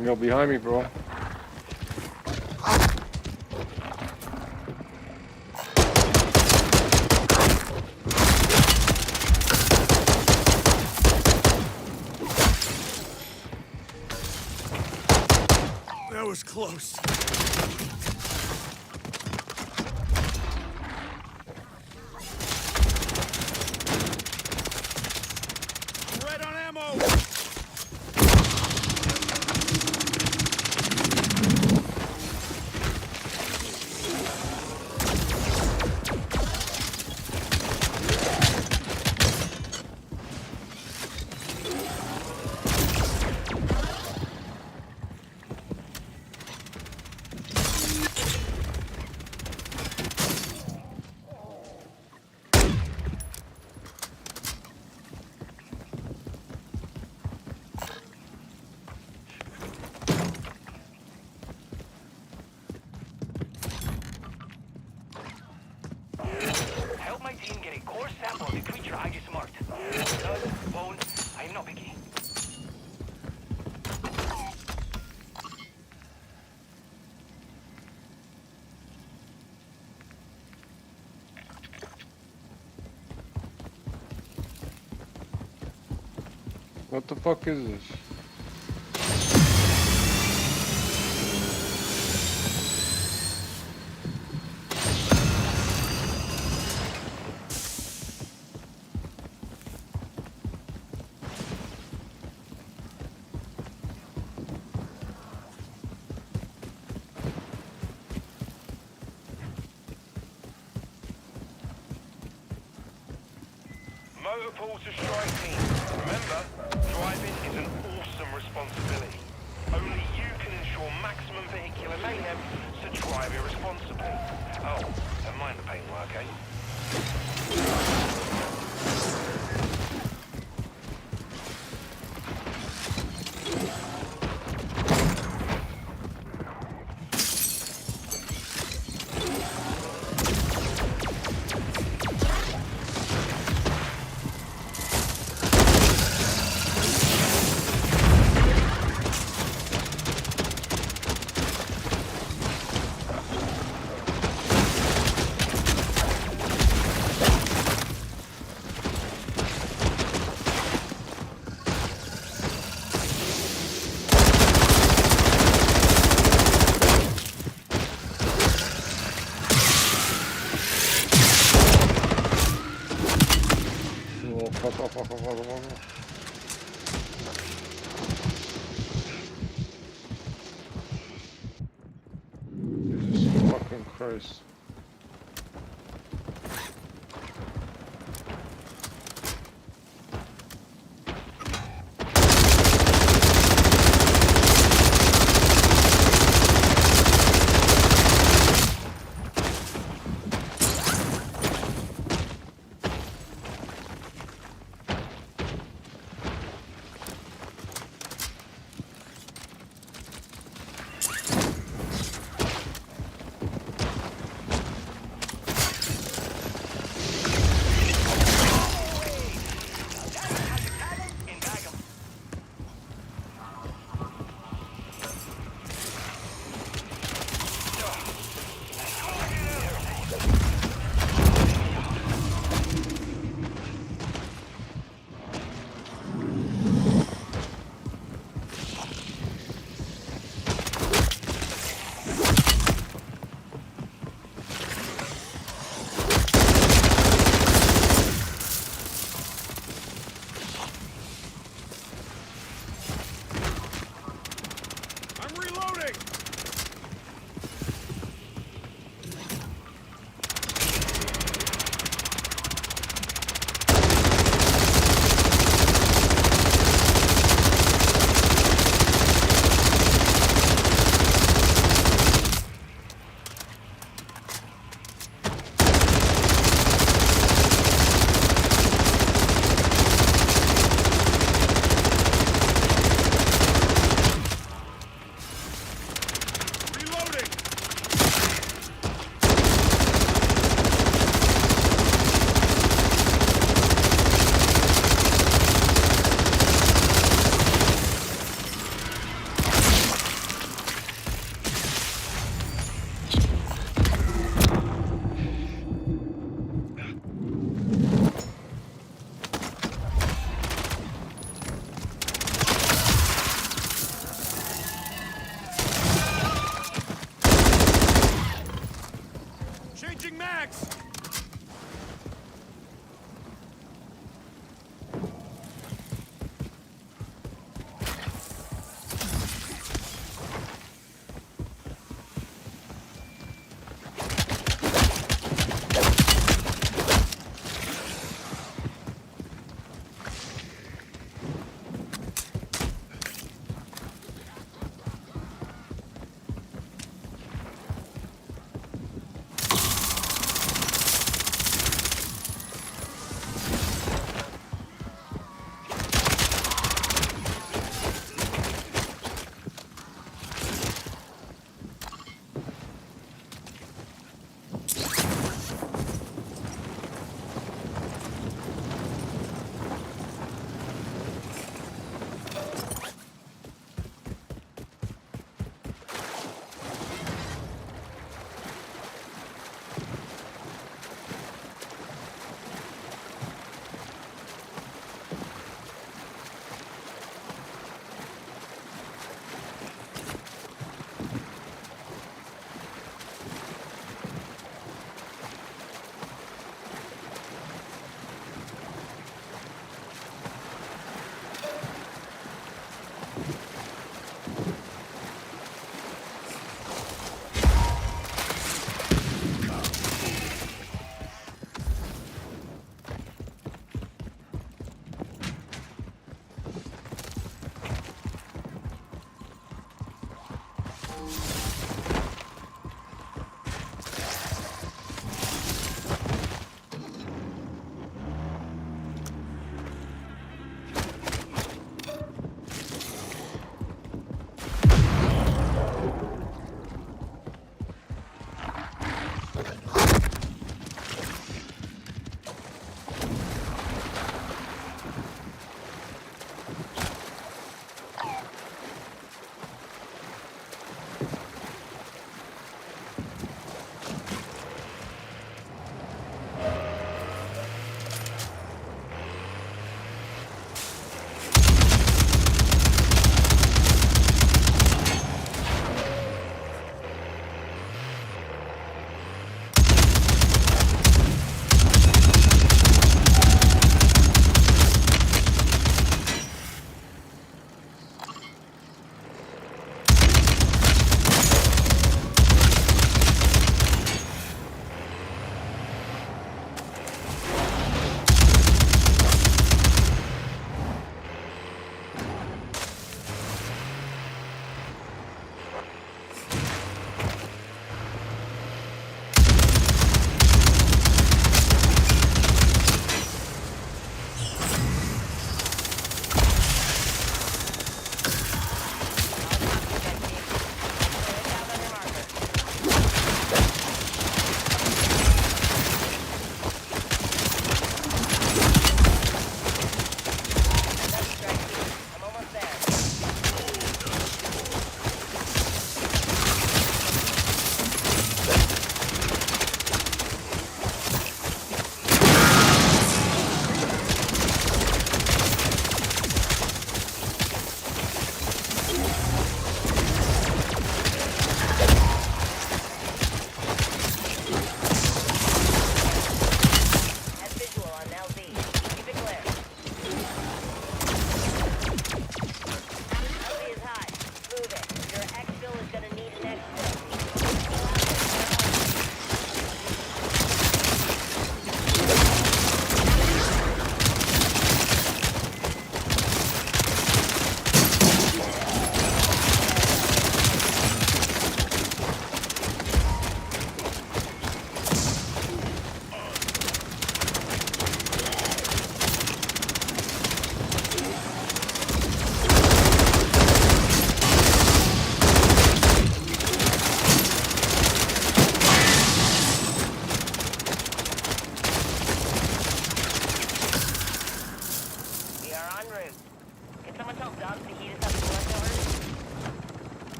Yo, behind me, bro.
That was close. Right on ammo!
Help my team get a core sample of the creature I just marked. Blood, bones, I am not picky.
What the fuck is this?
Motor pool to strike team. Remember, driving is an awesome responsibility. Only you can ensure maximum vehicular mayhem, so drive irresponsibly. Oh, and mind the paintwork, eh? Jesus fucking Christ.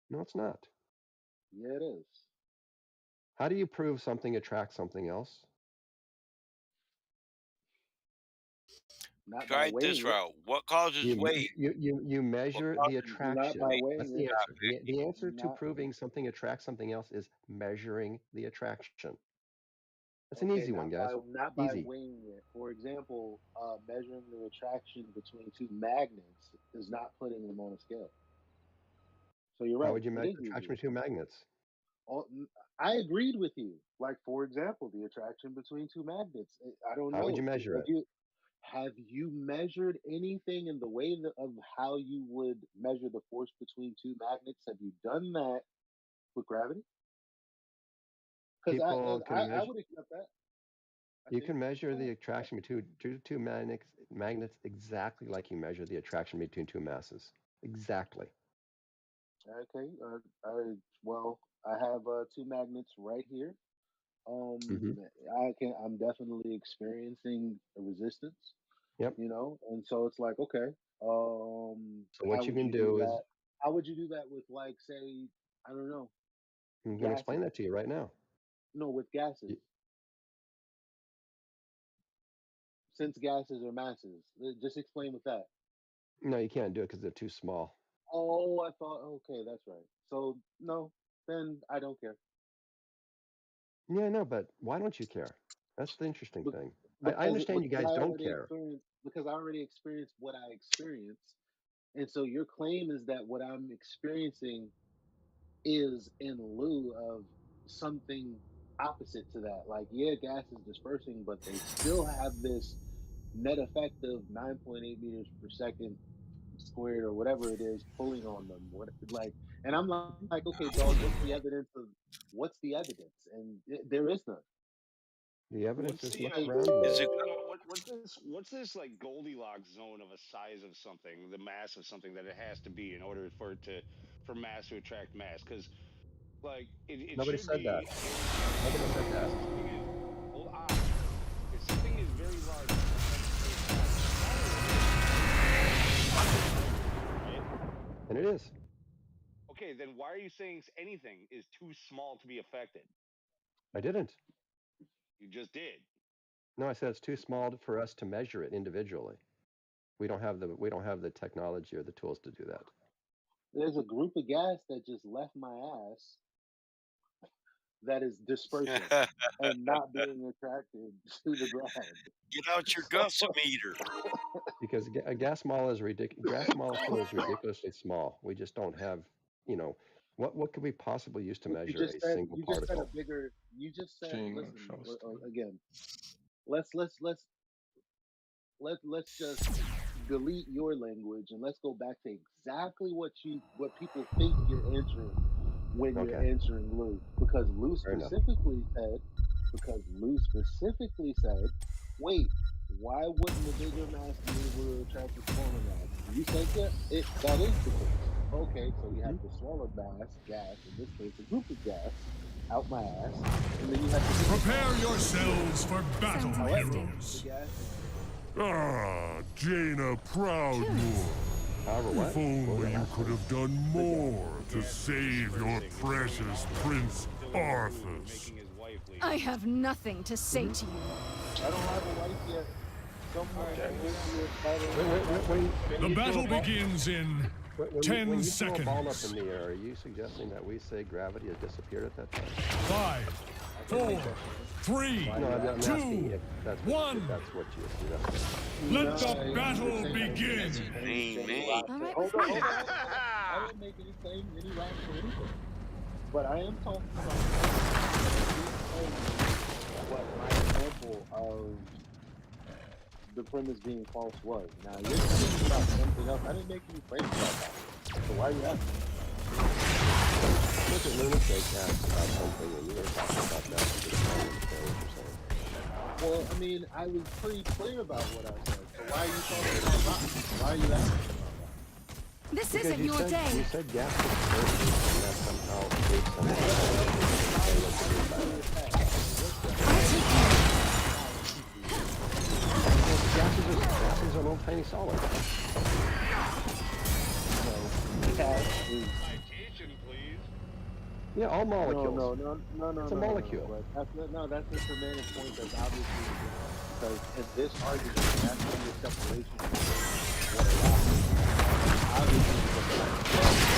No, it's not.
Yeah, it is.
How do you prove something attracts something else?
Not by
Try it this
weighing it.
route. What causes weight?
You
What
measure the
causes
Not
attraction.
by
weight?
That's
weighing
the
it.
Stop,
answer. The
Becky.
answer to
Not
proving something attracts something else is measuring the attraction. That's an
okay.
easy one, guys.
Not by
Easy.
weighing it. For example, measuring the attraction between two magnets is not putting them on a scale. So you're
How
right.
would you
It
measure
is
attraction
easy.
between magnets?
I agreed with you. Like for example, the attraction between two magnets. I don't
How would you
know.
measure it?
Have you measured anything in the way of how you would measure the force between two magnets? Have you done that with gravity? Because
People
I,
can
I
measure.
would accept that. I
You
think
can measure the
yeah.
attraction between two magnets exactly like you measure the attraction between two masses. Exactly.
Okay. Well, I have two magnets right here.
Hmm.
I'm definitely experiencing a resistance,
Yep.
and so it's like, okay,
So
how
what you
would
can
you do
do is
that? How would you do that with, like, say, I don't know,
I'm going to explain
gases?
that to you right now.
No, with gases, since gases are masses. Just explain with that.
No, you can't do it because they're too small.
Oh, I thought, okay, that's right. So no, then I don't care.
Yeah, no, but why don't you care? That's the interesting
Bec-
thing. I
because
understand you
because I
guys don't
already
care.
experienced because I already experienced what I experienced, and so your claim is that what I'm experiencing is in lieu of something opposite to that. Like, yeah, gas is dispersing, but they still have this net effect of 9.8 meters per second squared or whatever it is pulling on them. What like, and I'm like, okay, dog, what's the evidence? And there is none.
The evidence
What's
is
the
look around you.
Is it
what's this like Goldilocks zone of a size of something, the mass of something that it has to be in order for it to for mass to attract mass? Because like it
Nobody
should
said that.
be if
Nobody said
if
that.
something is hold on, if something is very large in the sense that it's not smaller than right?
And it is.
Okay, then why are you saying anything is too small to be affected?
I didn't.
You just did.
No, I said it's too small for us to measure it individually. We don't have the technology or the tools to do that.
There's a group of gas that just left my ass that is dispersing and not being attracted to the ground.
Get out your
So,
gussimeter.
Because a gas molecule is gas molecule is ridiculously small. We just don't have, you know, what could we possibly use to measure a single
you just said a
particle?
bigger. You just said,
King of
listen,
Shasta.
again. Let's just delete your language and let's go back to exactly what people think you're answering when you're
Okay,
answering Lou, because
fair enough.
Lou specifically said, wait, why wouldn't the bigger mass be able to attract the smaller mass? You said that is the case. Okay, so we have the smaller mass gas, in this case a group of gas, out my ass, and then you have the bigger
Prepare
mass.
yourselves for battle,
However,
heroes.
the gas is
Ah, Jaina Proudmoore.
However,
If
what? What
only
was
you
that
could have done more to save your precious Prince Arthas.
I have nothing to say to you.
I don't have a wife yet.
Wait.
The battle begins in
When
10
you throw a ball up
seconds.
in the air, are you suggesting that we say gravity has disappeared at that time?
5, 4, 3,
No, I'm asking
2,
if that's
1.
if that's what you suggested.
Let the battle begin.
All right,
Hold on. I didn't make any claim, any rocks or anything. But I am talking about what my example of the premise being false was. Now you're talking about something else. I didn't make any claims about that. So why are you asking?
Look at Lunatic asked about something and you were talking about that. I just don't understand what you're saying.
Well, I mean, I was pretty clear about what I said. So why are you talking about rocks? Why are you asking about that?
This
Because
isn't your day.
You said gas was dispersing and that somehow creates something. Gas is a little tiny solid.
Gas is
Yeah, all molecules.
No.
It's a molecule.
But that's a semantic point that's obviously because in this argument, that's when the separation between what a rock is. Obviously,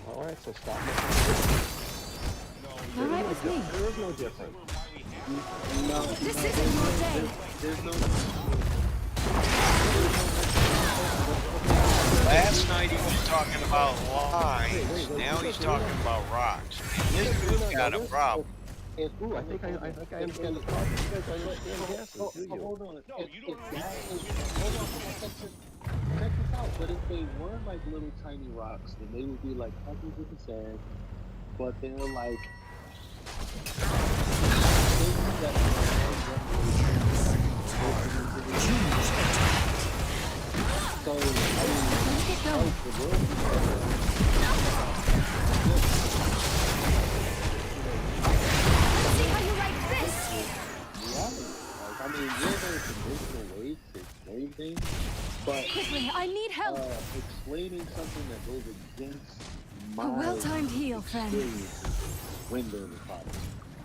All right, so stop.
All right with me.
There is no difference.
This isn't your day.
there's no.
Last night he was talking about lines. Now he's talking about rocks. And this dude's got a problem.
Ooh, I think I understand the problem. I understand gases, do you?
Hold on.
No, you don't
Hold on. Check this out. But if they were like little tiny rocks, then they would be like pebbles in the sand. But they're like things that so I mean,
Let's get going.
the world
See how you like this?
reality. Like, I mean, yeah, there's traditional ways to explain things, but
Quickly, I need help.
explaining something that goes against my
A well-timed heel, friend.
experience is windowing the problem.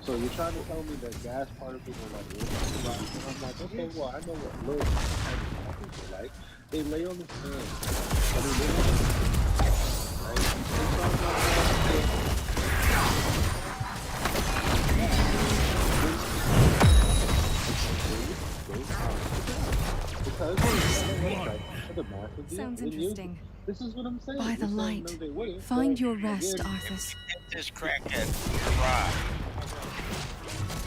So you're trying to tell me that gas particles are like little tiny rocks, and I'm like, okay, well, I know what little tiny particles are like. They lay on the sand. I mean, they lay on the sand, right? They talk about
Sounds interesting.
This is what I'm saying.
By the
You're saying
light,
no, they wouldn't,
find
but
your rest,
again,
Arthas.
Hit this crackhead rock.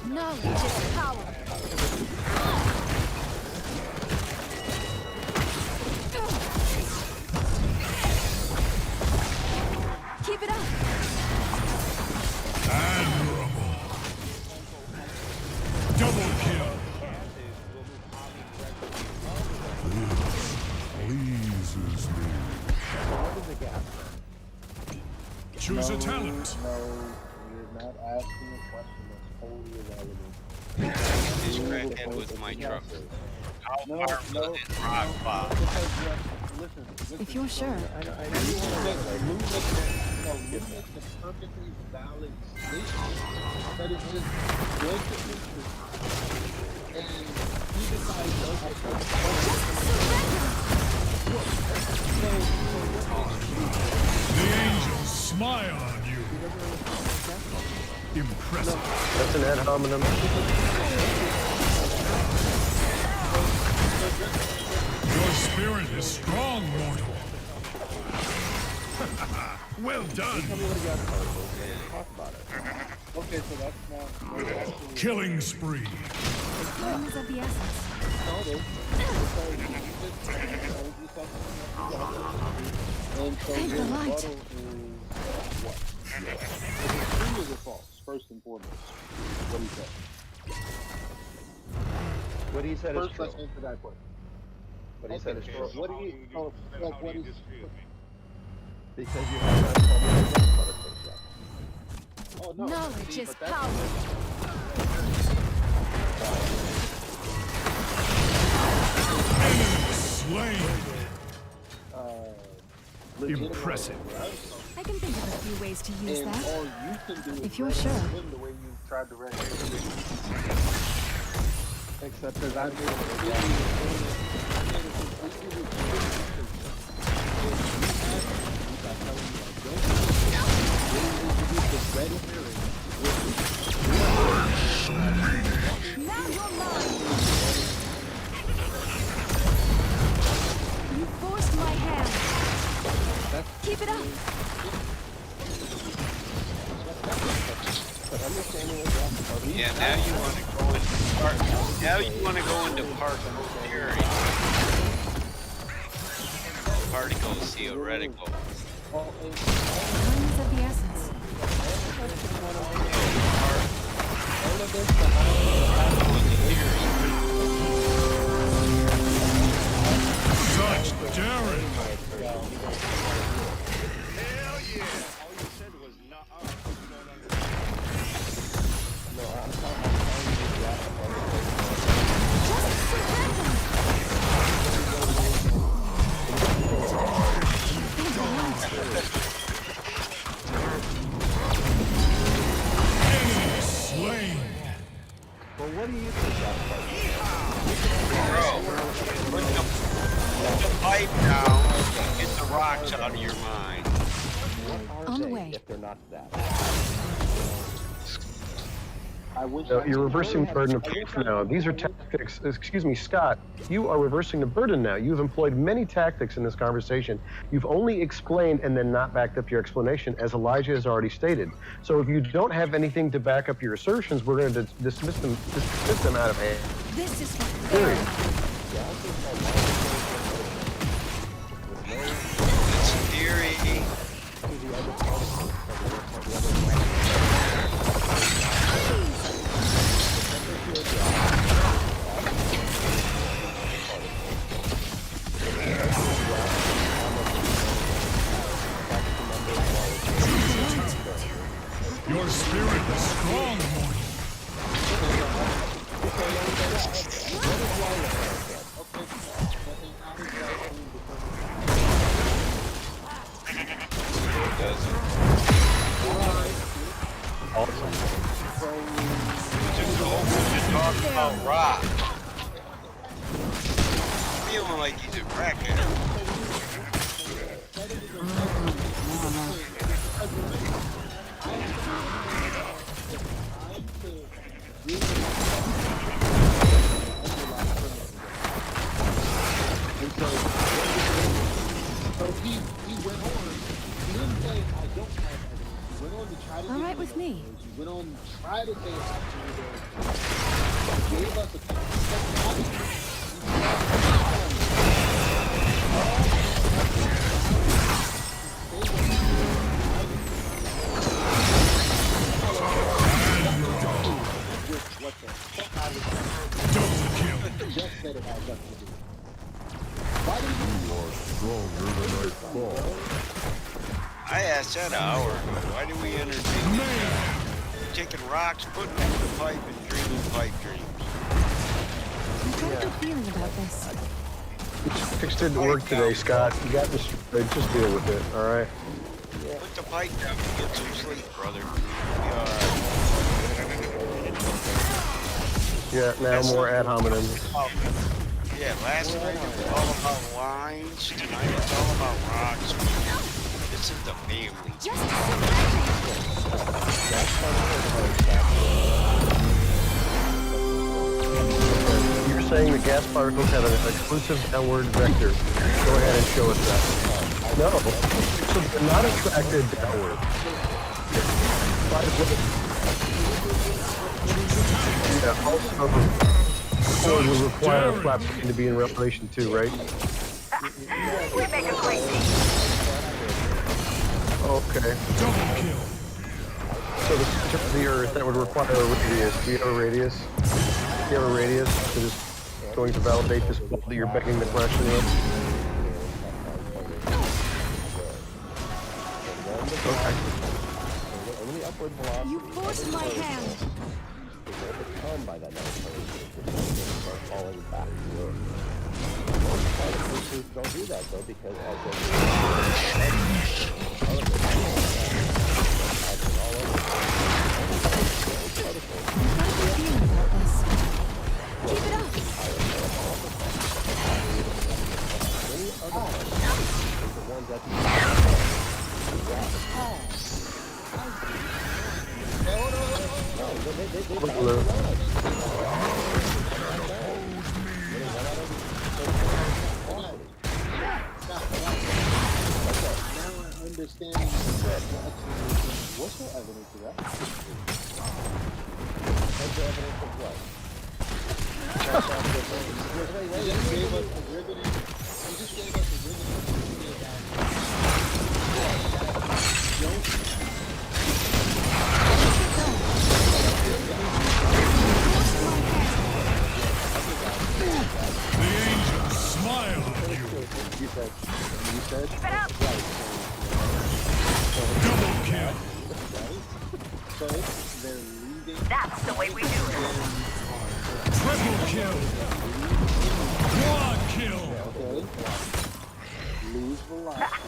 Knowledge is power. Keep it up.
Admirable. Double kill. Pleases me. Choose a talent.
No, you're not asking a question that's totally irrelevant.
Hit this crackhead with my truck. How far will this rock fall?
Listen.
If you're sure.
Lou makes perfectly valid statement that is his blanket interest, and he decides, okay,
The angels smile on you. Impressive.
That's an ad hominem.
Your spirit is strong, mortal. Well done.
Tell me what he got for us. Talk about it.
okay, so that's not actually
Killing spree.
Time is of the essence.
started because you just told you something that you got and so
Thank
your
the light.
rebuttal is what? Is it true or is it false? First and foremost, what he said.
What he said is
First,
true.
let's answer that question.
What he said is
Okay,
true.
so what do you? So, like, what is?
Because you have not told me the rest of it yet.
Oh no!
Knowledge
see,
is
but that's
power.
Slain.
legitimate
Impressive.
I can think of a few ways to use
and
that.
all you can do is
If you're
recognize
sure.
him the way you tried to recognize him.
Except
Because I made a completely
Now you're mine. You forced my hand. Keep it up.
Yeah, now you want to go into park. Now you want to go into particle theory. Particle theoretical.
Time is of the essence.
Such daring.
Hell yeah! All you said was not. You don't understand.
no, I'm telling you
Enemy slain.
well, what do you think that
Bro, put the pipe down and get the rocks out of your mind.
What
On
are
the
they
way.
if they're not that?
I wish
No,
I
you're
could
reversing the
have-
burden of
I wish
proof
I
now.
could
These are
have-
tactics. Excuse me, Scott. You are reversing the burden now. You've employed many tactics in this conversation. You've only explained and then not backed up your explanation, as Elijah has already stated. So if you don't have anything to back up your assertions, we're going to dismiss them out of hand.
This is what
Period.
It's theory.
Your spirit is strong, mortal.
Just talking about rock. Feeling like he's a crackhead.
So he went on. He didn't say I don't have evidence. He went on to try to
All
give
right
us
with me.
evidence. He went on to try to say it's actually there. Gave us a what the fuck I was just said it had nothing to do. Why did you
I asked that an hour ago. Why do we entertain this? Taking rocks, putting them in the pipe, and dreaming pipe dreams.
I've got a good feeling about this.
Tactics didn't work today, Scott. You got this. Just deal with it, all right?
Put the pipe down and get some sleep, brother.
Yeah, now more ad hominem.
Yeah, last night it was all about lines. Tonight it's all about rocks. This is the family.
You're saying the gas particles have an exclusive downward vector. Go ahead and show us that. No, so they're not attracted downward. Yeah, also, it would require a flap to be in relation to, right?
We make a great team.
Okay. So the center of the Earth, that would require a radius. Do you have a radius? Do you have a radius that is going to validate this point that you're begging the question with? Okay.
You forced my hand.
Don't do that though, because
Keep it up.
Understanding what's the evidence of that?
what's the evidence of what?
You just gave us the riveting. You just gave us the riveting
The angels smile at you.
You said.
Keep it up.
Double kill.
So they're leaving.
That's the way we do it.
Triple kill. Quad kill.
Okay. Lose velocity.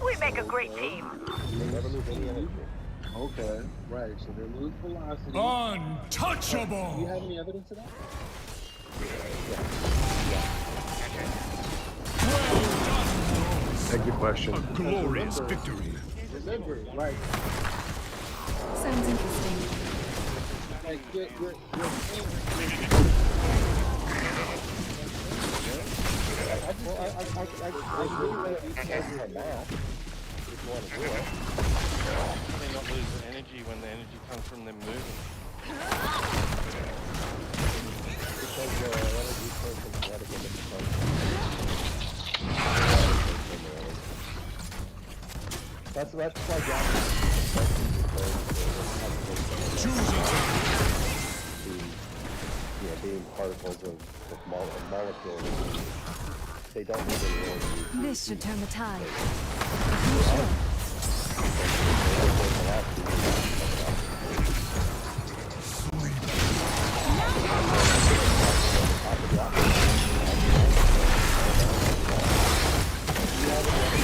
We make a great team.
They never lose any energy.
Okay, right. So they lose velocity.
Untouchable.
Do you have any evidence of that?
Thank you, question.
A glorious victory.
Remember, right?
Sounds interesting.
Like you're
I agree that you can't do a math if you want to do it.
They not lose energy when the energy comes from them moving.
Because the energy comes from kinetic and it's That's why gas being particles of molecules, they don't need any energy.
This should turn the tide.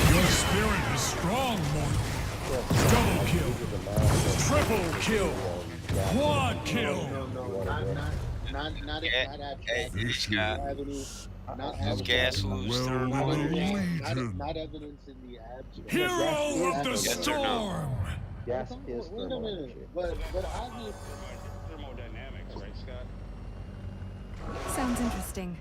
Your spirit is strong, mortal. Double kill. Triple kill. Quad kill.
not
Hey, Scott. Does gas lose thermal energy?
not evidence in the abstract.
Hero of the
Yes or no?
storm.
Gas is
Wait a
thermal
minute,
energy.
but obviously.
Thermodynamics, right, Scott?
Sounds interesting.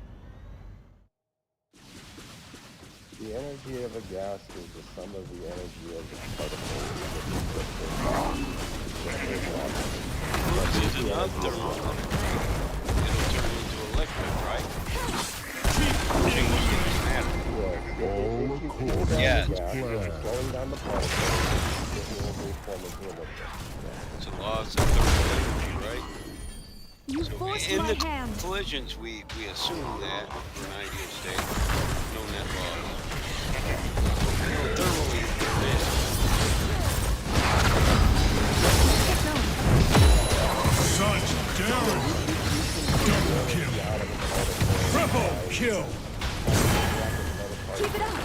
The energy of a gas is the sum of the energy of the particles.
This is another thermal energy. It'll turn into a liquid, right?
Yes.
Yes.
Slowing down the particles, it will reform into a liquid.
It's the laws of thermal energy, right?
You forced
In
my
the
hand.
collisions, we assume that for an ideal state, no net loss. Thermally, this.
Such daring. Double kill. Triple kill.
Keep it up.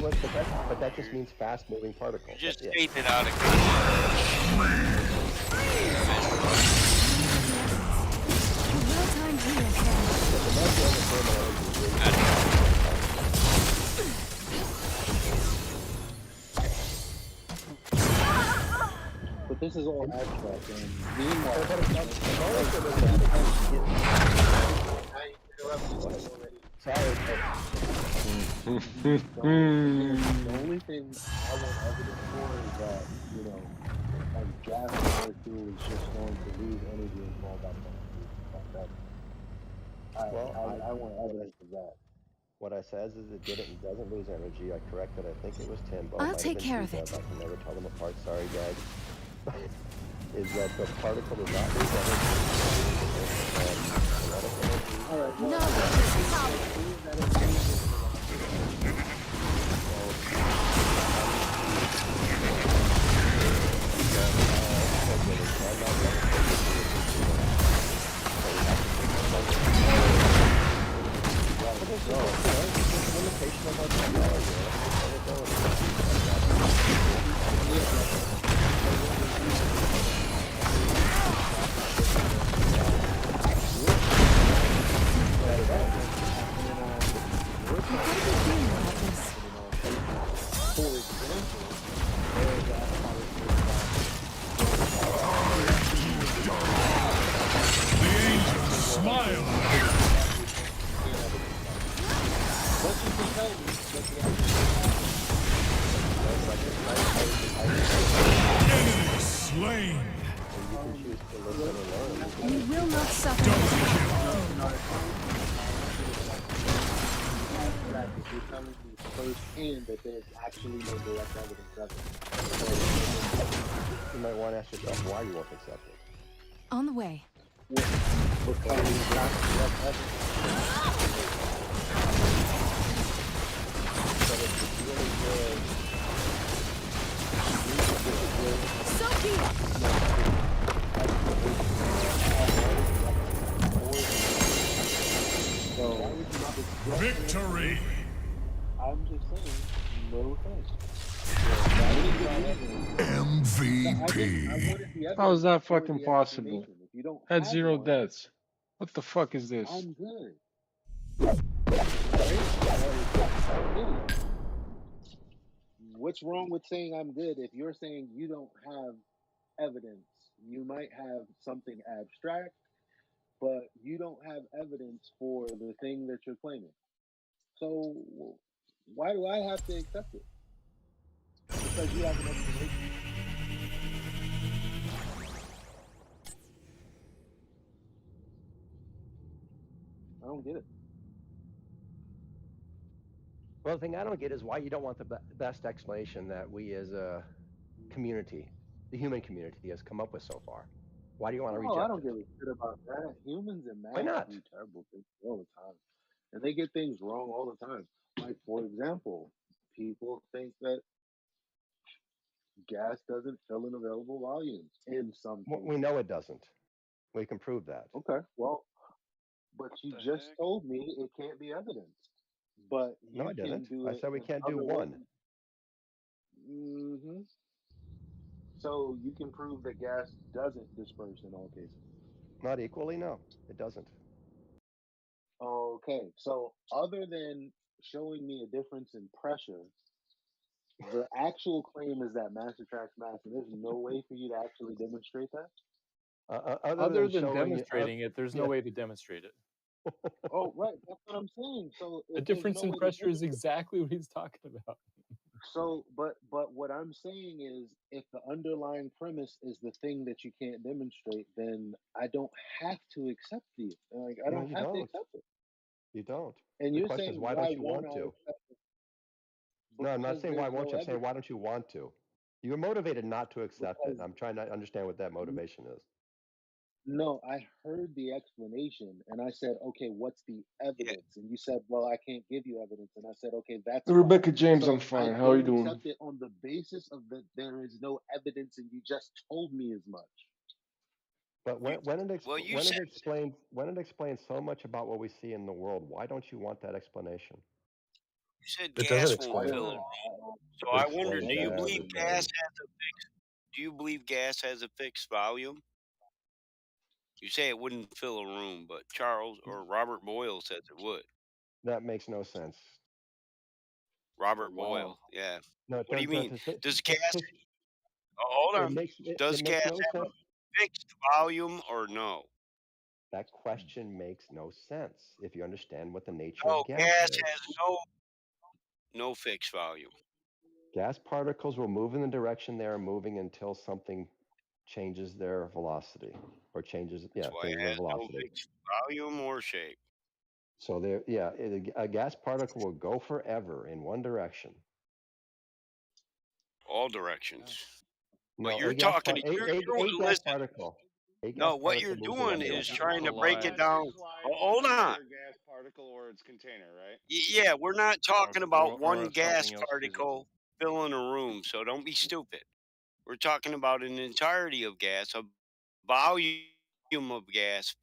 Well,
because
but that just means fast-moving particles.
you're just
That's it.
stating it out of context.
Well-timed reaction.
But the most of the thermal energy is
But this is all abstract, and meanwhile,
but it's not, the molecule doesn't have Sorry,
the only thing I want evidence for is that, you know, a gas molecule is just going to lose energy and fall back down. I want evidence of that.
What I says is it doesn't lose energy. I corrected. I think it was 10. Well, it
I'll
might have
take
been
care
2
of it.
devs. I can never tell them apart. Sorry, guys. Is that the particle does not lose energy. Kinetic energy.
All right, well,
No,
Limitation of our technology.
Smile! Enemy slain!
You will not suffer.
You're telling me firsthand that there's actually no direct evidence of it.
You might want to ask yourself why you won't accept it.
On the way.
Because it's not direct evidence.
But it's really good.
Sophie!
So,
Victory!
I'm just saying, no thanks.
MVP.
How is that fucking possible?
If you don't
Had
have
0
one,
deaths. What the fuck is this?
I'm good. What's wrong with saying I'm good if you're saying you don't have evidence? You might have something abstract, but you don't have evidence for the thing that you're claiming. So why do I have to accept it? Because you have an explanation. I don't get it.
Well, the thing I don't get is why you don't want the best explanation that we as a community, the human community, has come up with so far. Why do you want to
Oh, I
reject
don't
it?
give a shit about that. Humans and
Why
math
not?
do terrible things all the time. And they get things wrong all the time. Like, for example, people think that gas doesn't fill in available volumes in some
We
cases.
know it doesn't. We can prove that.
Okay, well, but you just told me it can't be evidenced. But
No, I
you can
didn't.
do
I
it
said we
in
can't do
other
one.
ways. So you can prove that gas doesn't disperse in all cases.
Not equally, no, it doesn't.
Okay, so other than showing me a difference in pressure, the actual claim is that mass attracts mass, and there's no way for you to actually demonstrate that.
Other
than
showing
demonstrating it, there's no
yeah.
way to demonstrate it.
Oh, right, that's what I'm saying. So
The
if there's
difference
no
in
way to
pressure is
demonstrate,
exactly what he's talking about.
so but what I'm saying is, if the underlying premise is the thing that you can't demonstrate, then I don't have to accept it. Like I
No,
don't
you
have to
don't.
accept it.
You don't.
And
The
you're
question is,
saying
why
why
don't you
won't
want
I
to?
accept it?
No, I'm not
Because
saying why
there's
won't
no
you. I'm saying
evidence.
why don't you want to? You're motivated not to accept it.
Because
I'm trying to understand what that motivation is.
no, I heard the explanation and I said, okay, what's the
Yeah.
evidence? And you said, well, I can't give you evidence. And I said, okay, that's fine.
Rebecca James, I'm
So I
fine. How are you
don't
doing?
accept it on the basis of that there is no evidence and you just told me as much.
But
Well, you said
when it explains so much about what we see in the world, why don't you want that explanation?
You said
It doesn't
gas won't
explain it.
fill a
Oh,
room. So
It
I wonder,
explains
do you believe gas
everything.
has a fixed? Do you believe gas has a fixed volume? You say it wouldn't fill a room, but Charles or Robert Boyle says it would.
That makes no sense.
Robert
wow.
Boyle, yeah.
No, it
What do you mean?
does.
Does gas? Oh, hold on.
It
Does
makes
gas
no
have a
sense.
fixed volume or no?
That question makes no sense if you understand what the nature
No,
of gas
gas
is.
has no fixed volume.
Gas particles will move in the direction they are moving until something changes their velocity or changes
That's why
changes
it
their
has no
velocity.
fixed volume or shape.
So a gas particle will go forever in one direction.
All directions. But
No,
you're talking.
a gas
Listen.
particle. A gas
No, what you're
particle moves in
doing
one
is
direction.
trying to break it
Has to
down.
collide
Oh,
with
hold on.
another gas particle or its container, right?
Yeah, we're not talking about one gas
something else
particle filling a room, so don't be stupid. We're talking about an entirety of gas, a volume of gas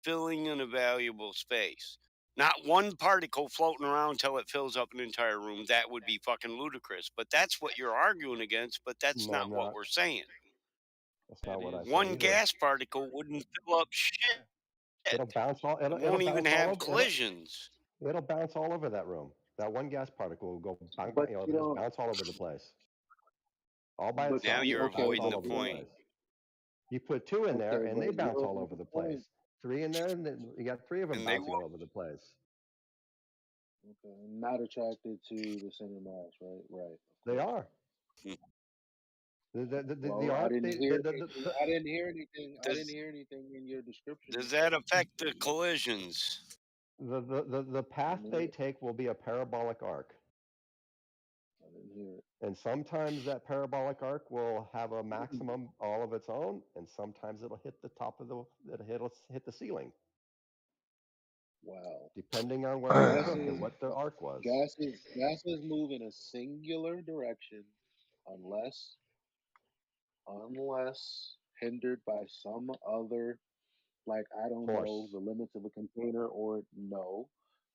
filling an valuable space. Not one particle floating around till it fills up an entire room. That would be fucking ludicrous. But that's what you're arguing against, but that's
No, I'm
not what
not.
we're saying.
That's not what I said
One
either.
gas particle wouldn't fill up shit.
It'll bounce all.
It
It'll
won't even
bounce all
have
over.
collisions.
It'll bounce all over that room. That one gas particle will go bang,
But
it'll
you
just
don't.
bounce all over the place. All by
But
Now
itself.
you're
It'll bounce
avoiding
all
the
over the
point.
place. You put two in there,
Okay,
and
but
they
you
bounce
don't
all
get
over
the
the
point.
place. Three in there, and then you got three of them
And they
bouncing all over the place.
Okay, not attracted to the center mass, right? Right.
They
Of course.
are. The
Well, I
arc.
didn't hear anything. I didn't hear anything. I didn't
Does
hear anything in your description
does
that
that
said.
affect the collisions?
The
I
path
didn't hear
they
it.
take will be a parabolic arc.
I didn't hear it.
And sometimes that parabolic arc will have a maximum all of its own, and sometimes it'll hit the top of it'll hit the ceiling,
Wow.
depending on where it took and
Gases,
what the arc was.
gases move in a singular direction, unless unless hindered by some other, like I don't know,
Force
the limits of a container, or no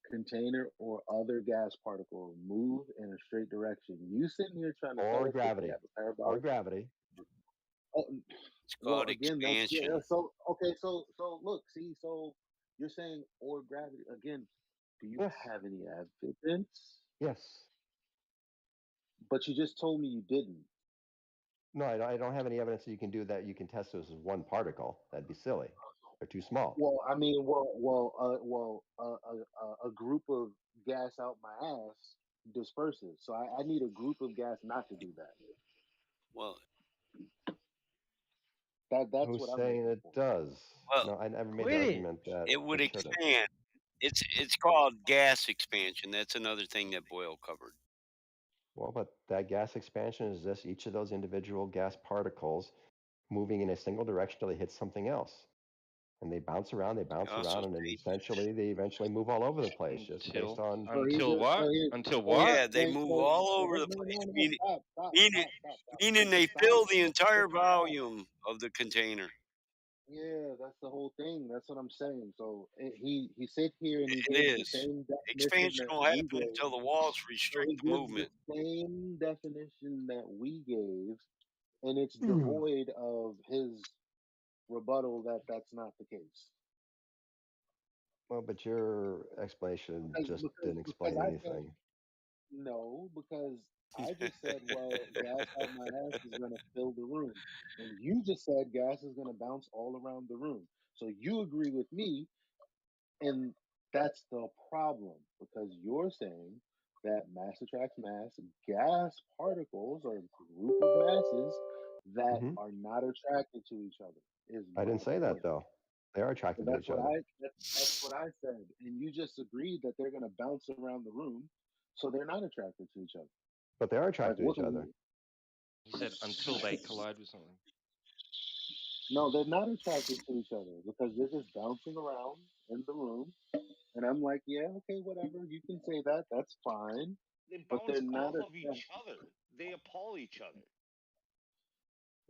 container or other gas particle move in a straight direction. You sitting here trying to tell
or
us that they
gravity
have a
or
parabolic.
gravity.
Oh,
It's
well,
called
again, that's
expansion.
so okay. So look, see, so you're saying or gravity again. Do you
Yes.
have any evidence?
Yes.
But you just told me you didn't.
No, I don't have any evidence that you can do that. You can test those as one particle. That'd be silly. They're too small.
Well, I mean, a group of gas out my ass disperses. So I need a group of gas not to do that.
Well,
That's
Who's
what I'm
saying
looking
it
for.
does?
well,
No, I never made the
Quit it.
argument that
it would
it shouldn't.
expand. It's called gas expansion. That's another thing that Boyle covered.
Well, but that gas expansion is this: each of those individual gas particles moving in a single direction till they hit something else. And they bounce around,
Also,
and then essentially they eventually move all over the place just based on.
So he
Until
just
what?
so he
Until
so
what?
yeah, they
wait
move
so
all over
wait
the
no
place.
no no
Meaning, meaning,
stop
meaning they
stop
fill the entire
stop.
volume of the container.
Yeah, that's the whole thing. That's what I'm saying. So he sit here and he
It
gives the
is.
same definition
Expansion
that
will
we
happen
gave.
until the walls
So
restrict
he
the
gives the
movement.
same definition that we gave, and it's devoid of his rebuttal that that's not the case.
Well, but your explanation just didn't
Because
explain
I said
anything.
no, because I just said, well, gas out my ass is gonna fill the room, and you just said gas is gonna bounce all around the room. So you agree with me, and that's the problem because you're saying that mass attracts mass. Gas particles are a group of masses that
Hmm.
are not attracted to each other. Is
I
my
didn't say that
point.
though. They are
So
attracted to
that's
each
what
other.
that's what I said, and you just agreed that they're gonna bounce around the room, so they're not attracted to each other.
But they are
Like
attracted to
what?
each other.
He said until they collide with something.
No, they're not attracted to each other because they're just bouncing around in the room. And I'm like, yeah, okay, whatever. You can say that. That's fine.
They
But
bounce
they're not
off
a.
of each other. They appall each other.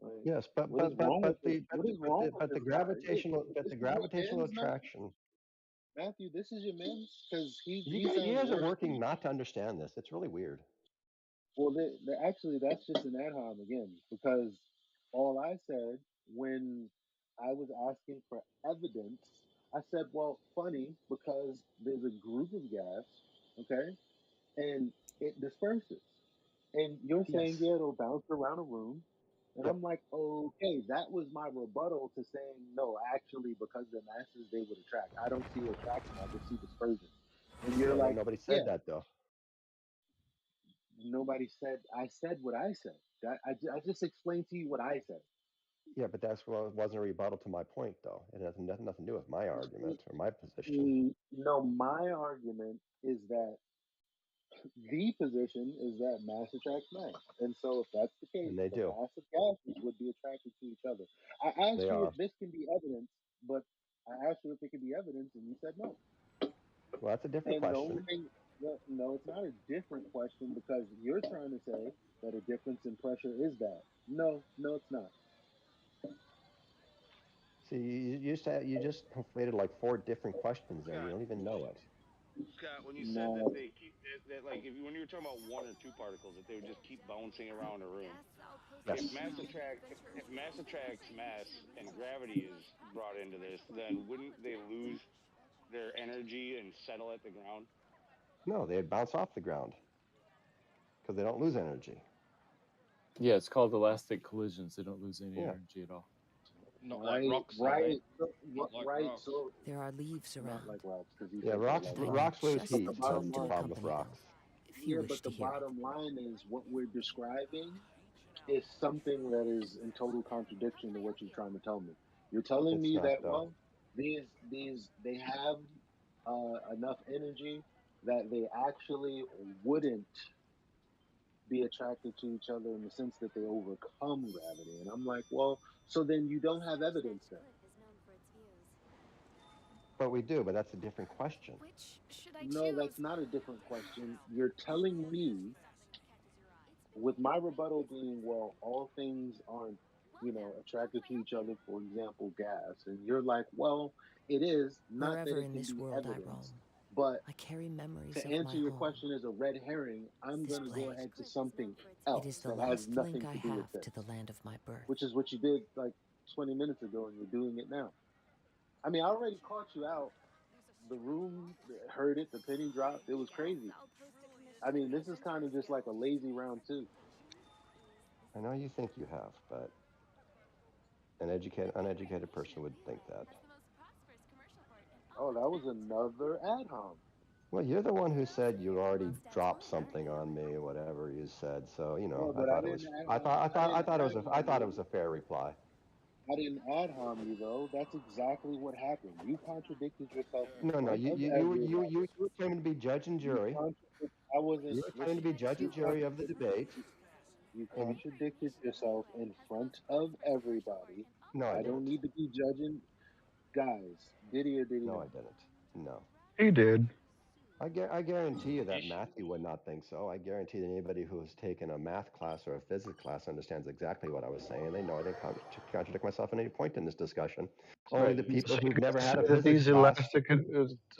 Like,
Yes, but
what is wrong with this?
the
What is wrong with this guy?
gravitational
This is what
attraction.
Ben's not. Matthew, this is your man because
You guys are working not to understand this. It's really weird.
Well, actually, that's just an ad hom again because all I said when I was asking for evidence, I said, well, funny because there's a group of gas, okay, and it disperses. And you're saying,
Yes.
yeah, it'll bounce around a room. And
Yep.
I'm like, okay, that was my rebuttal to saying, no, actually, because the masses they would attract. I don't see attraction, I just see dispersion. And you're
Yeah, but
like,
nobody said
yeah,
that though.
nobody said, I said what I said. I just explained to you what I said.
Yeah, but that's what wasn't a rebuttal to my point though. It has nothing to do with my argument or my position.
No, my argument is that the position is that mass attracts mass. And so if that's the case,
And they
the
do.
mass of gases would be attracted to each other. I asked
They
you
are.
if this can be evidence, but I asked you if it can be evidence, and you said no.
Well, that's a different
And the only
question.
thing, well, no, it's not a different question because you're trying to say that a difference in pressure is bad. No, no, it's not.
See, you just conflated like 4 different questions there. You
Scott,
don't even know it.
Scott, when you said that
No,
they keep that like if when you were talking about 1 or 2 particles, that they would just keep bouncing around a room.
Yes.
If mass attracts mass and gravity is brought into this, then wouldn't they lose their energy and settle at the ground?
No, they bounce off the ground because they don't lose energy.
Yeah, it's called elastic collisions. They don't lose any
Yeah.
energy at all.
Not like
right,
rocks, though, eh?
right,
Not like
right.
rocks.
So
There are leaves
not
around.
like rocks because he
Yeah,
said they're
rocks
like
I
rocks.
know
rocks lose
just
But
the
the
heat. That's
bottom
tune
the
to
line,
problem with
accompany them,
rocks.
if you
yeah,
wish
but
to
the
hear it.
bottom line is what we're describing is something that is in total contradiction to what you're trying to tell me. You're telling
It's
me
not
that
though.
well, these they have enough energy that they actually wouldn't be attracted to each other in the sense that they overcome gravity. And I'm like, well, so then you don't have evidence then.
But we do, but that's a different question.
Which should I
No,
choose?
that's not a different question. You're telling me with my rebuttal being, well, all things aren't, attracted to each other, for example, gas. And you're like, well, it is, not that
Wherever
it
in
can
this
be
world I roam,
evidence. But
I carry memories
to
of my
answer your
home.
question as a red herring, I'm
This
going to go
blade.
ahead to something
It is
else
the
that has
last link
nothing
I
to do with
have
this,
to the land of my birth.
which is what you did like 20 minutes ago, and you're doing it now. I mean, I already caught you out. The room heard it, the penny dropped. It was crazy. I mean, this is kind of just like a lazy round two.
I know you think you have, but an uneducated person would think that.
Oh, that was another ad hom.
Well, you're the one who said you already dropped something on me or whatever you said. So,
Yeah,
I
but I
thought it was
didn't ad
I
hom.
thought I
I
thought I
didn't
thought it was
ad hom you.
a fair reply.
I didn't ad hom you though. That's exactly what happened. You contradicted yourself in
No, no,
front of
you
everybody.
were claiming to be judge and
You
jury.
contradict. I wasn't.
You were claiming
Listen.
to be judge
You
and jury of the
contradict.
debate,
You
and
contradicted yourself in front of everybody.
no, I
I don't
didn't.
need to be judging, guys. Diddy or diddy
No, I
not?
didn't. No.
He did.
I guarantee you
You
that Matthew would not think so. I guarantee that anybody who has taken a math class or a physics class understands exactly what I was saying. They know I didn't contradict myself at any point in this discussion. Only
Right.
the
So
people
you
who've never
guys
had
say
a
that
physics
these
class,
elastic,
only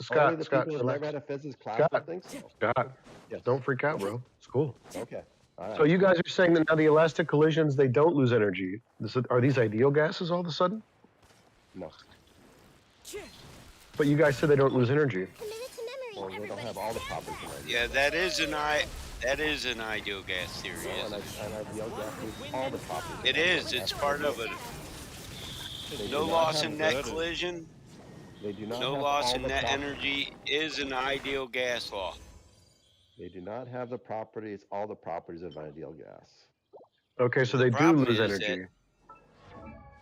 Scott,
the
Scott,
people who've never
relax.
had a physics class
Scott,
would think so.
Scott,
Yes.
don't freak out, bro. It's cool.
Okay. All
So
right.
you guys are saying that now the elastic collisions, they don't lose energy. Are these ideal gases all of a sudden?
No.
But you guys said they don't lose energy.
Well, they don't have all the properties of an ideal
Yeah,
gas.
that is an ideal gas theory,
No,
isn't it?
an ideal gas loses all the properties of
It
an ideal
is.
gas.
It's part of it.
They
No
do not
loss
have
in net collision,
they do not
no
have
loss
all
in
the
net energy is an ideal gas law.
They do not have all the properties of an ideal gas.
Okay, so
The
they do
problem
lose
is that
energy.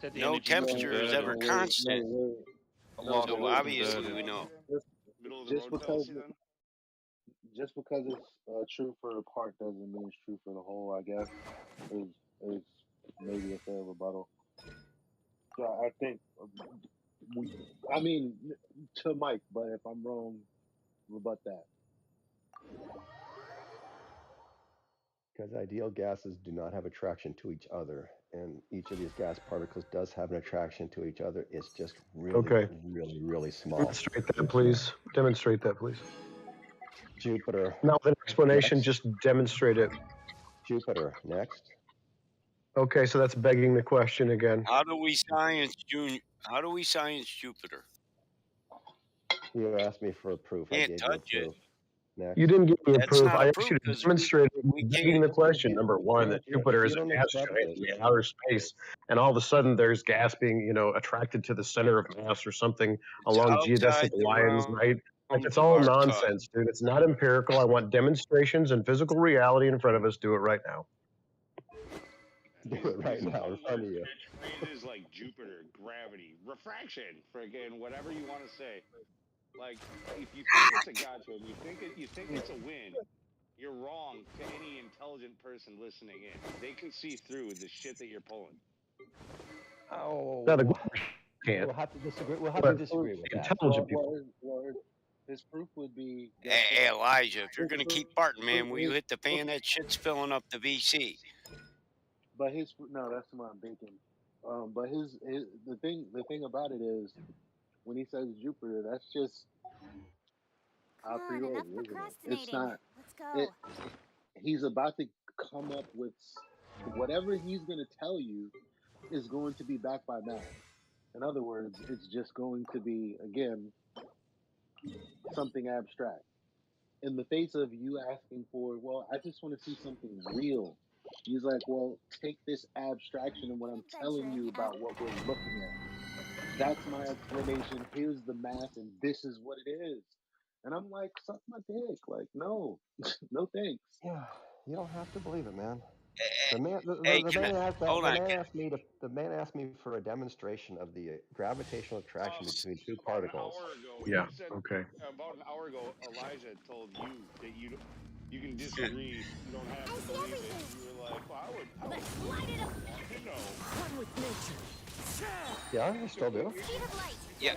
said the
no
energy was
temperature is
No,
ever
converted.
wait, no,
constant.
wait,
A
no,
lot
but
of
So
it was
wait.
obviously
converted.
we know.
Just,
Middle of the
just
road
because
fallacy then?
just because it's true for a part doesn't mean it's true for the whole. I guess is maybe a fair rebuttal. So I think we. I mean, to Mike, but if I'm wrong, rebut that.
Because ideal gases do not have attraction to each other, and each of these gas particles does have an attraction to each other. It's just really,
Okay.
really, really small.
Demonstrate that, please. Demonstrate that, please.
Jupiter.
Not with an explanation,
Next.
just demonstrate it.
Jupiter. Next.
Okay, so that's begging the question again.
How do we science Jupiter?
You asked me for a proof. I
Can't
gave you a
touch it.
proof. Next.
You didn't give me a
That's
proof.
not
I
a
asked
proof
you to
because
demonstrate it,
we
begging
can't.
the question. Number one, that Jupiter
If
is
you
a
don't
gas
accept
giant
it,
in the outer space, and all of a sudden there's gas being, attracted to the center of mass or something
It's
along
outside
geodesic
the
lines, right? Like,
realms
it's
of
all
our thought.
nonsense, dude. It's not empirical. I want demonstrations and physical reality in front of us. Do it right now.
Do it right
These
now in front of you.
catchphrases like Jupiter, gravity, refraction, friggin' whatever you want to say. Like, if you think it's a gotcha and you think it's a win, you're wrong to any intelligent person listening in. They can see through the shit that you're pulling.
Oh,
Now, the can't.
we'll have to disagree. We'll have
But
to disagree with
the
that.
intelligent people.
His proof would be.
Hey, Elijah, if you're
His
gonna
proof-
keep farting, man,
proof
will you
is-
hit the fan? That shit's filling up the VC.
But no, that's my bacon. But the thing about it is, when he says Jupiter, that's just a priori, isn't it? It's not.
Let's go.
He's about to come up with whatever he's going to tell you is going to be backed by math. In other words, it's just going to be, again, something abstract. In the face of you asking for, well, I just want to see something real. He's like, well, take this abstraction and what I'm telling you about what we're looking at. That's my explanation. Here's the math, and this is what it is. And I'm like, suck my dick. Like, no, no thanks.
Yeah, you don't have to believe it, man. The man,
Hey,
the
can
man
I,
asked
hold on.
the man asked me for a demonstration of the gravitational attraction between two particles.
Yeah. Okay.
About an hour ago, Elijah told you that you can disagree. You don't have to believe it. You were like, well, I would
Light it up.
want to know.
One with nature.
Yeah, I still do.
Speed of light.
Yeah,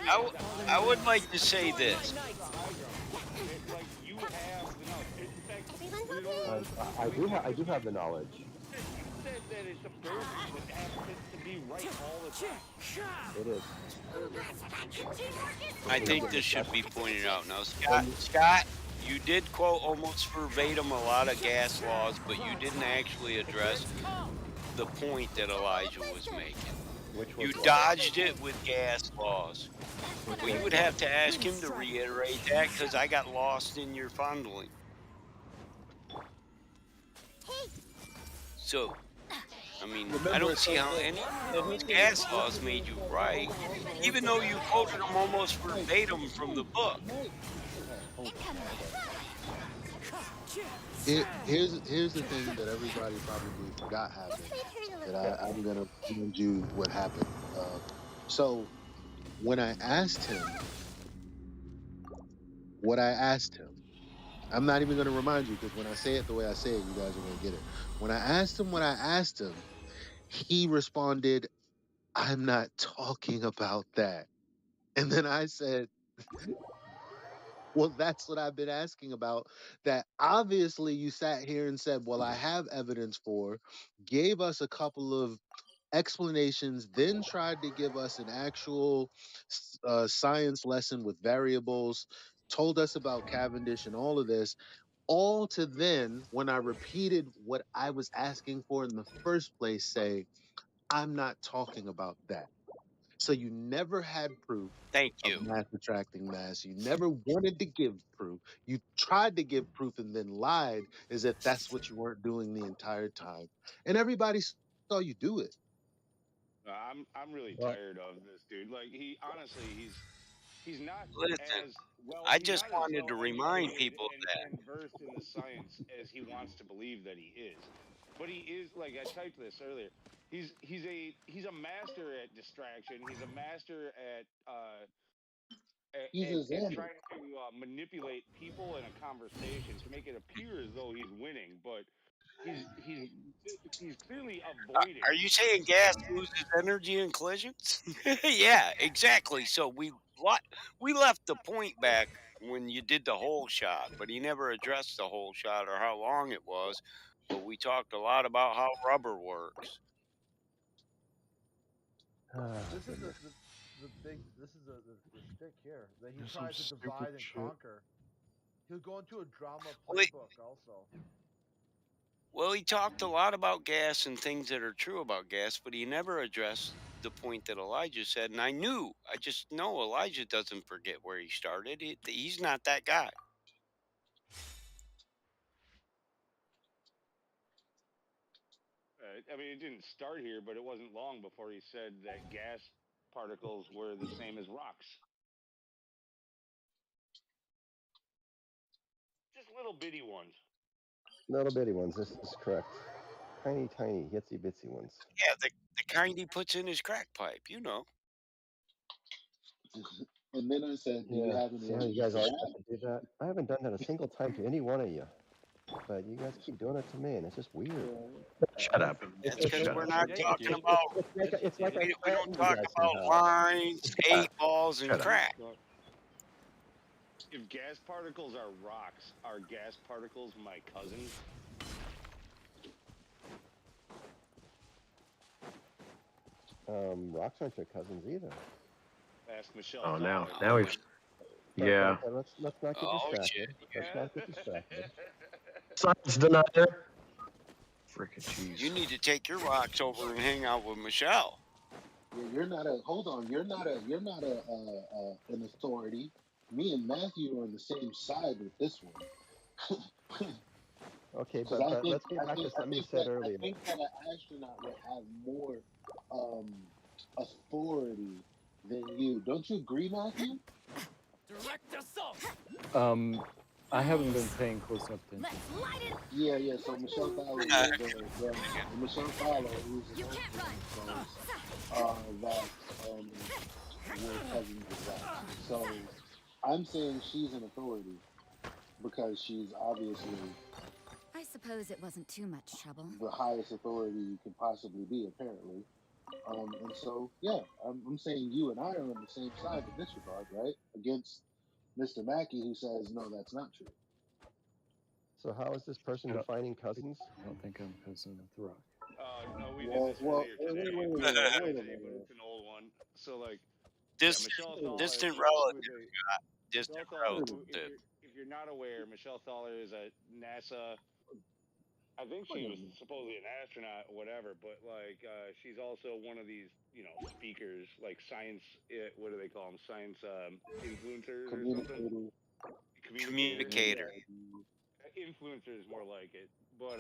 I would like to say this.
Like, you have the knowledge. In fact,
Everyone's okay.
I do have the knowledge.
You said that it's a burden that has to be right all the time.
It is.
I think this should be pointed out now. Scott, you did quote almost verbatim a lot of gas laws, but you didn't actually address the point that Elijah was making. You dodged it with gas laws. Well, you would have to ask him to reiterate that because I got lost in your fondling. So, I mean, I don't see how any of these gas laws made you right, even though you quoted them almost verbatim from the book.
Here's the thing that everybody probably forgot happened. That I'm gonna remind you what happened. So when I asked him what I asked him, I'm not even gonna remind you because when I say it the way I say it, you guys are gonna get it. When I asked him what I asked him, he responded, "I'm not talking about that." And then I said, well, that's what I've been asking about. That obviously you sat here and said, well, I have evidence for, gave us a couple of explanations, then tried to give us an actual science lesson with variables, told us about Cavendish and all of this, all to then, when I repeated what I was asking for in the first place, say, I'm not talking about that. So you never had proof
Thank
of
you.
mass attracting mass. You never wanted to give proof. You tried to give proof and then lied as if that's what you weren't doing the entire time. And everybody saw you do it.
I'm really tired of this dude. Like, he honestly, he's not
Listen,
as well.
I
He's
just
not as
wanted
well
to remind
educated
people that.
and versed in the science as he wants to believe that he is. But he is, like I typed this earlier. He's a master at distraction. He's a master
He's a
at
Xander.
trying to manipulate people in a conversation to make it appear as though he's winning, but he's clearly avoiding.
Are you saying gas loses energy in collisions? Yeah, exactly. So we left the point back when you did the whole shot, but he never addressed the whole shot or how long it was. But we talked a lot about how rubber works.
This is
Goodness.
the big. This is the stick here that he
There's some
tries to
stupid
divide and
shit.
conquer. He'll go into a drama
Well,
playbook also.
Well, he talked a lot about gas and things that are true about gas, but he never addressed the point that Elijah said. And I just know Elijah doesn't forget where he started. He's not that guy.
I mean, it didn't start here, but it wasn't long before he said that gas particles were the same as rocks. Just little bitty ones.
Little bitty ones. This is correct. Tiny, tiny, itsy bitsy ones.
Yeah, the kind he puts in his crack pipe, you know.
And then I said, "Do you
Yeah.
have any
See how you
evidence
guys
of
always
that?"
have to do that? I haven't done that a single time to any one of you. But you guys keep doing it to me, and it's just weird.
Shut up.
That's
Just
because
shut
we're
up.
not
It's,
talking
it's,
about.
it's like I
We don't
threatened you
talk
guys
about
somehow.
lines,
Shut up.
8 balls, and
Shut up.
crack.
If gas particles are rocks, are gas particles my cousins?
Rocks aren't your cousins either.
Ask Michelle.
Oh, now
Dollar.
he's. Yeah.
Let's not get
Oh,
distracted.
shit.
Let's not get distracted.
Science denier. Freaking jeez.
You need to take your rocks over and hang out with Michelle.
Yeah, you're not a. Hold on, you're not an authority. Me and Matthew are on the same side with this one.
Okay,
Because
but let's get back to something you said earlier.
I think that an astronaut would have more authority than you. Don't you agree, Matthew?
Direct assault.
I haven't been paying close enough attention.
Yeah. So Michelle Fowler, Michelle Fowler, who's an influence, that we're cousins with that. So I'm saying she's an authority because she's obviously
I suppose it wasn't too much trouble.
the highest authority you can possibly be, apparently. And so, yeah, I'm saying you and I are on the same side in this regard, right? Against Mr. Mackey, who says, no, that's not true.
So how is this person defining cousins?
I don't think I'm cousin with the Rock.
No, we did this earlier today.
Wait a
But
minute.
it's an old one. So, like,
Distant
Michelle Thaler,
relative. Distant relative.
if you're not aware, Michelle Thaler is a NASA. I think she was supposedly an astronaut or whatever, but like she's also one of these, speakers, like science. What do they call them? Science influencers or something.
Communicator.
Influencers, more like it. But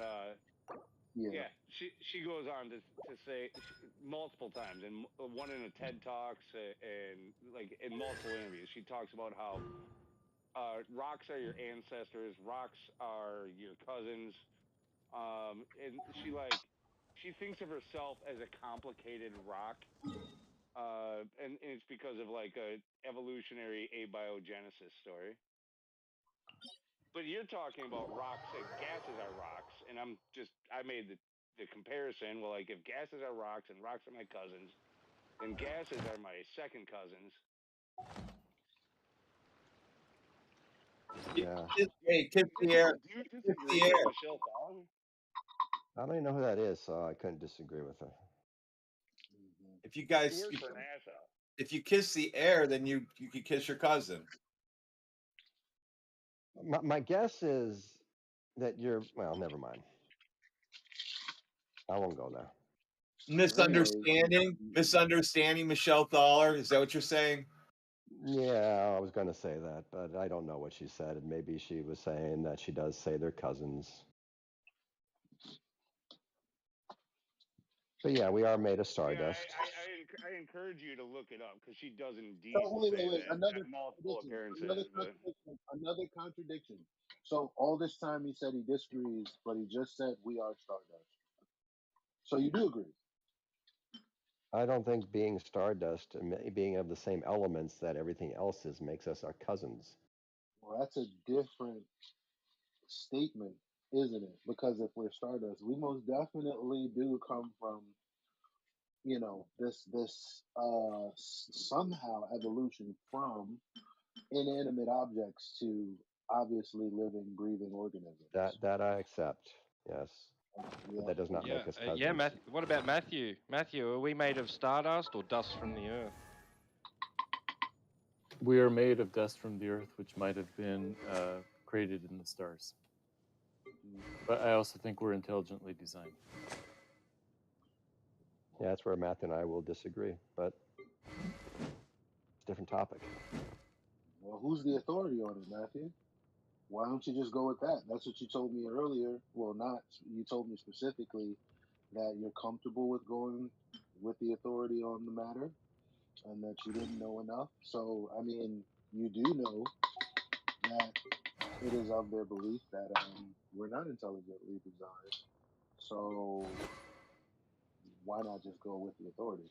yeah, she goes on to say multiple times, and one in a TED Talks and like in multiple interviews, she talks about how rocks are your ancestors, rocks are your cousins. And she thinks of herself as a complicated rock, and it's because of like a evolutionary abiogenesis story. But you're talking about rocks, gases are rocks, and I made the comparison. Well, like if gases are rocks and rocks are my cousins, then gases are my second cousins.
Yeah.
Hey, kiss the air.
Do you disagree with Michelle Fowler?
I don't even know who that is, so I couldn't disagree with her.
If you guys,
She works for NASA.
If you kiss the air, then you could kiss your cousin.
My guess is that well, never mind. I won't go there.
Misunderstanding Michelle Thaler. Is that what you're saying?
Yeah, I was going to say that, but I don't know what she said. Maybe she was saying that she does say they're cousins. But yeah, we are made of stardust.
Yeah, I encourage you to look it up because she does indeed
Wait.
say that
Another
at multiple appearances.
Another contradiction. So all this time he said he disagrees, but he just said we are stardust. So you do agree?
I don't think being stardust and being of the same elements that everything else is makes us our cousins.
Well, that's a different statement, isn't it? Because if we're stardust, we most definitely do come from, this somehow evolution from inanimate objects to obviously living, breathing organisms.
That I accept. Yes.
but that does not make us cousins.
Yeah, Matthew. What about Matthew? Matthew, are we made of stardust or dust from the earth?
We are made of dust from the earth, which might have been created in the stars. But I also think we're intelligently designed.
Yeah, that's where Matthew and I will disagree, but it's a different topic.
Well, who's the authority on it, Matthew? Why don't you just go with that? That's what you told me earlier. Well, not you told me specifically that you're comfortable with going with the authority on the matter, and that you didn't know enough. So, I mean, you do know that it is of their belief that we're not intelligently designed. So, why not just go with the authority?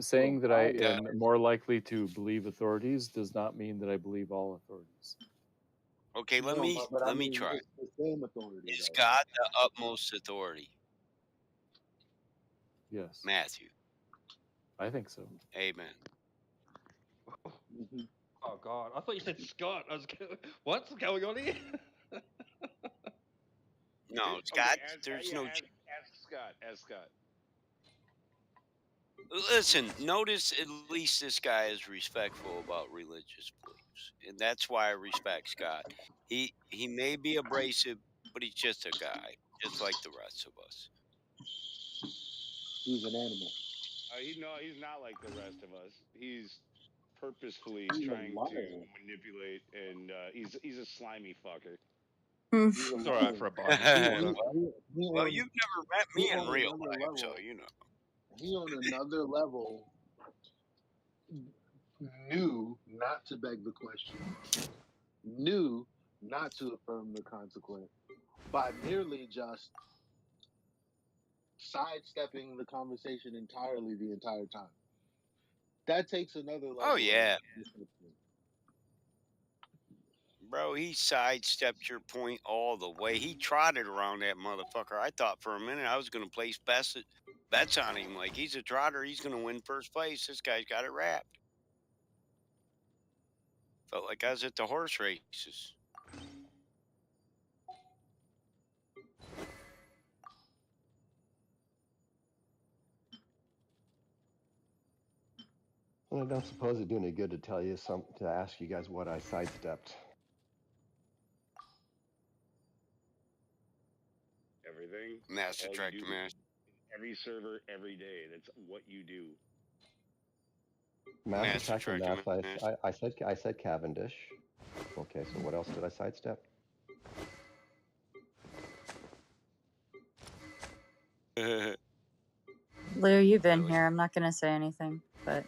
Saying that I am more likely to believe authorities does not mean that I believe all authorities.
Okay, let me try.
It's the same authority.
Is
though.
God the utmost authority?
Yes.
Matthew.
I think so.
Amen.
Oh God! I thought you said Scott. I was what's going on here?
No, Scott. There's no.
Ask Scott. Ask Scott.
Listen, notice at least this guy is respectful about religious beliefs, and that's why I respect Scott. He may be abrasive, but he's just a guy, just like the rest of us.
He's an animal.
He's not like the rest of us. He's purposefully
He's a
trying
liar.
to manipulate, and he's a slimy fucker.
He's
It's all right for a Bible.
Well, you've never met me in real life, so you know.
He on another level knew not to beg the question, knew not to affirm the consequence by merely just sidestepping the conversation entirely the entire time. That takes another level.
Oh yeah. Bro, he sidestepped your point all the way. He trotted around that motherfucker. I thought for a minute I was going to place bets on him. Like, he's a trotter. He's going to win first place. This guy's got it wrapped. Felt like I was at the horse races.
Well, I don't suppose it'd do any good to tell you to ask you guys what I sidestepped.
Everything.
Master Tractor Master.
Every server, every day. That's what you do.
Master Tractor Master. I said Cavendish. Okay, so what else did I sidestep?
Lou, you've been here. I'm not going to say anything, but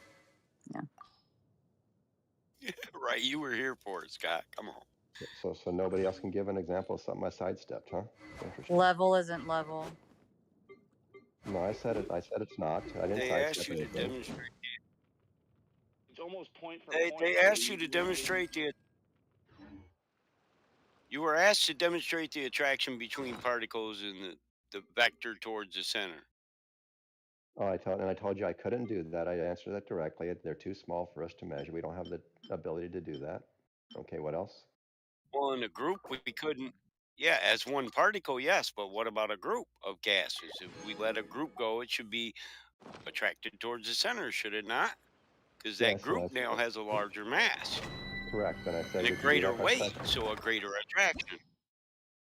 yeah.
Right, you were here for it, Scott. Come on.
So nobody else can give an example of something I sidestepped, huh? Interesting.
Level isn't level.
No, I said it. I said it's not. I didn't sidestep anything.
To demonstrate.
It's almost point for
point. They asked you to demonstrate the. You were asked to demonstrate the attraction between particles and the vector towards the center.
Oh, I told you I couldn't do that. I answered that directly. They're too small for us to measure. We don't have the ability to do that. Okay, what else?
Well, in a group, we couldn't. Yeah, as one particle, yes, but what about a group of gases? If we let a group go, it should be attracted towards the center, should it not? Because that group now has a larger mass.
Correct, and I said
and a greater weight, so a greater attraction.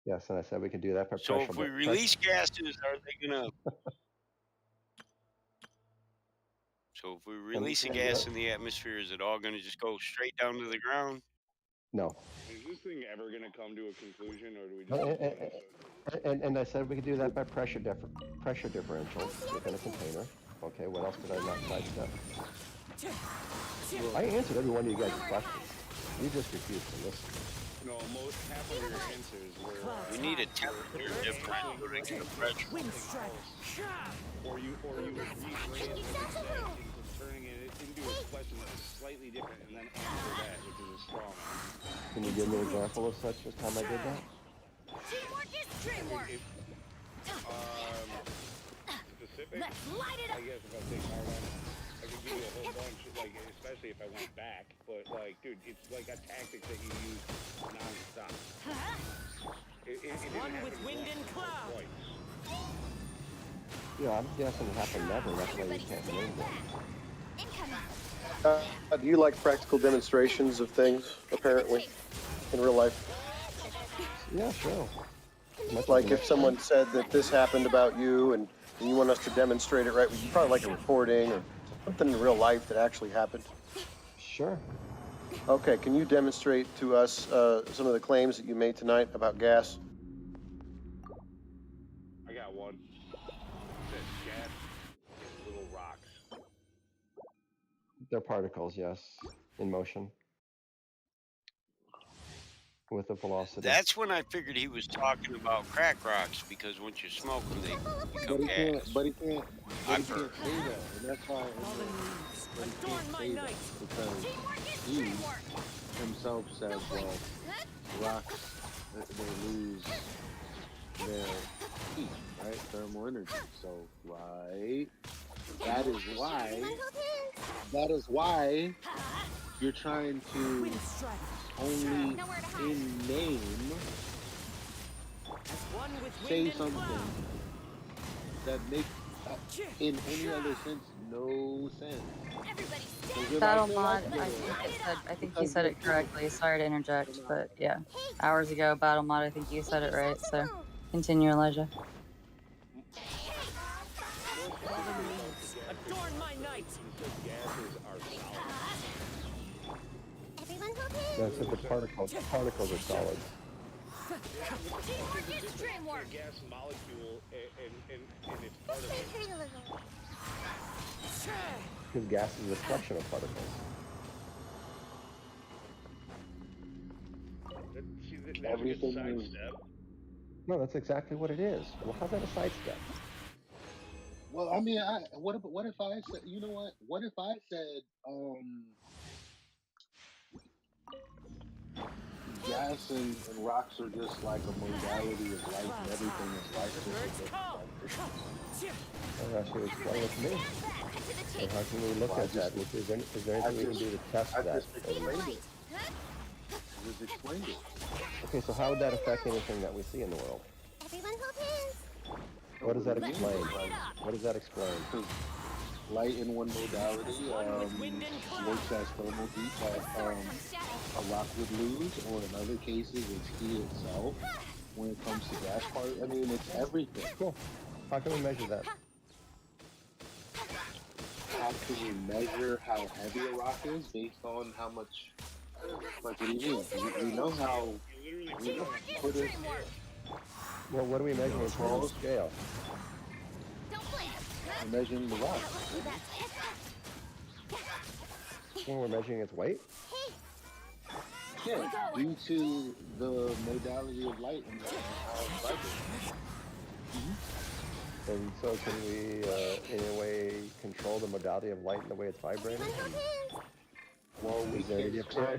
Yes, and I said we can do that by
pressure. So if we release gases, are they gonna? So if we release a gas in the atmosphere, is it all gonna just go straight down to the ground?
No.
Is this thing ever gonna come to a conclusion, or do we just?
And I said we could do that by pressure differentials within a container. Okay, what else did I not sidestep? I answered every one of you guys' questions. You just refused to listen.
No, half of your answers were.
We need a temperature differential to get a pressure.
Or you rephrase what you said into turning it into a question that's slightly different, and then answer that, which is a strong one.
Can you give me an example of such as time I did that?
Teamwork is dreamwork. Specific?
Let's light it up.
I guess if I take hard on it, I could give you a whole bunch, like, especially if I went back. But, like, dude, it's like a tactic that you use non-stop. It didn't happen twice.
Yeah, I'm guessing it happened never. That's why you can't name them.
Do you like practical demonstrations of things, apparently, in real life?
Yeah, sure.
Like if someone said that this happened about you and you want us to demonstrate it, right? You probably like a recording or something in real life that actually happened.
Sure.
Okay, can you demonstrate to us some of the claims that you made tonight about gas?
I got one. It said gas is little rocks.
They're particles, yes, in motion with a velocity.
That's when I figured he was talking about crack rocks because once you smoke them, they become gas.
But he can't
I've
say
heard.
that, and that's why. But he can't say that because he himself said, "Well, rocks they lose their heat, right? Thermal energy. So, right, that is why you're trying to only in name say something that makes in any other sense no sense.
Battle mod, I think you said it correctly. Sorry to interject, but yeah. Hours ago, Battle mod, I think you said it right, so continue, Elijah.
Adorn my night. He said gases are solid.
That's what the particles are solid.
The gas molecule and its particles.
Because gas is a collection of particles.
See, that's a good sidestep.
No, that's exactly what it is. Well, how's that a sidestep?
Well, I mean, what if I said, you know what? What if I said, gas and rocks are just like a modality of life, and everything is life, just a different vibration.
I'll ask you to explain it to me. And how can we look at that? Is there anything we can do to test that?
Just explained it.
Okay, so how would that affect anything that we see in the world? What does that explain? What does that explain?
Light in one modality works as thermal heat that a rock would lose, or in other cases, it's heat itself. When it comes to gas part, I mean, it's everything.
Cool. How can we measure that?
How can we measure how heavy a rock is based on how much? Like, what do you mean? We know how. Put it.
Well, what are we measuring in terms of scale?
We're measuring the rock.
Well, we're measuring its weight?
Yeah, due to the modality of light and how it's vibrating.
And so can we in a way control the modality of light and the way it's vibrating?
Well, we can kind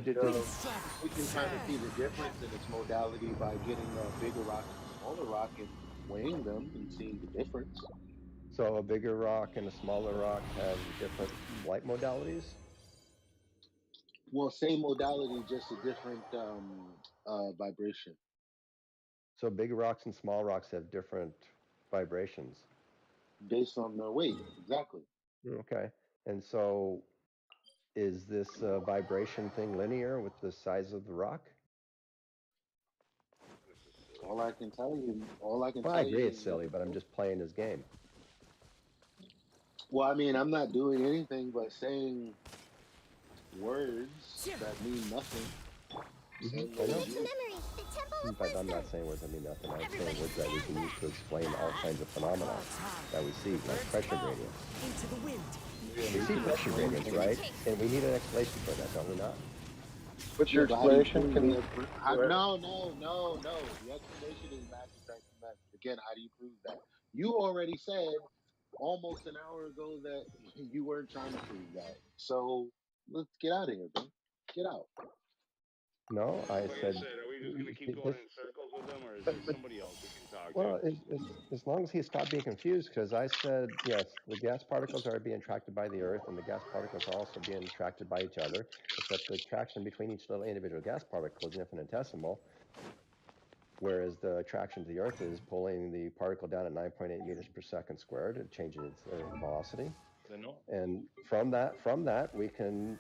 of see the difference in its modality by getting a bigger rock and a smaller rock and weighing them and seeing the difference.
So a bigger rock and a smaller rock have different light modalities?
Well, same modality, just a different vibration.
So big rocks and small rocks have different vibrations?
Based on their weight, exactly.
Okay. And so is this vibration thing linear with the size of the rock?
All I can tell you,
I agree it's silly, but I'm just playing his game.
Well, I mean, I'm not doing anything but saying words that mean nothing.
In fact, I'm not saying words that mean nothing. I'm saying words that we can use to explain all kinds of phenomena that we see, like pressure gradients. We see pressure gradients, right? And we need an explanation for that, don't we not?
What's your explanation?
No. The explanation is math. Again, how do you prove that? You already said almost an hour ago that you weren't trying to prove that. So let's get out of here, bro. Get out.
No, I said.
Are we just going to keep going in circles with him, or is there somebody else we can talk to?
Well, as long as he stopped being confused, because I said, yes, the gas particles are being attracted by the Earth, and the gas particles are also being attracted by each other, except the attraction between each little individual gas particle is infinitesimal. whereas the attraction to the Earth is pulling the particle down at 9.8 meters per second squared and changing its velocity.
They're not.
And from that, we can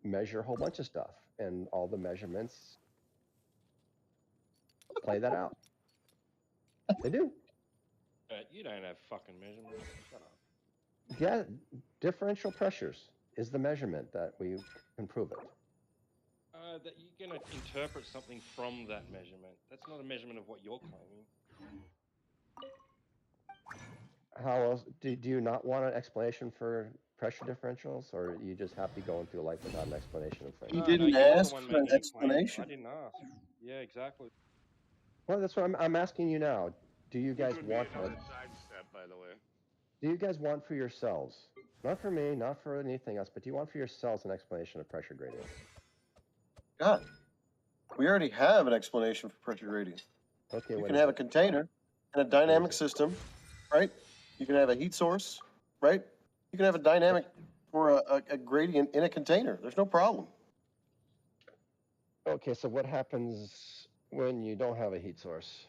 measure a whole bunch of stuff, and all the measurements play that out. They do.
You don't have fucking measurements. Shut up.
Yeah, differential pressures is the measurement that we can prove it.
That you're going to interpret something from that measurement. That's not a measurement of what you're claiming.
How else do you not want an explanation for pressure differentials, or are you just happy going through life without an explanation of things?
You didn't
you're the
ask
one
for an
making claims. I
explanation.
didn't ask. Yeah, exactly.
Well, that's what I'm asking you now. Do you guys
Which would be
want
another sidestep, by the way.
Do you guys want for yourselves, not for me, not for anything else, but do you want for yourselves an explanation of pressure gradients?
God, we already have an explanation for pressure gradient.
Okay,
You
what
can
is
have
it?
a container and a dynamic system, right? You can have a heat source, right? You can have a dynamic for a gradient in a container. There's no problem.
Okay, so what happens when you don't have a heat source?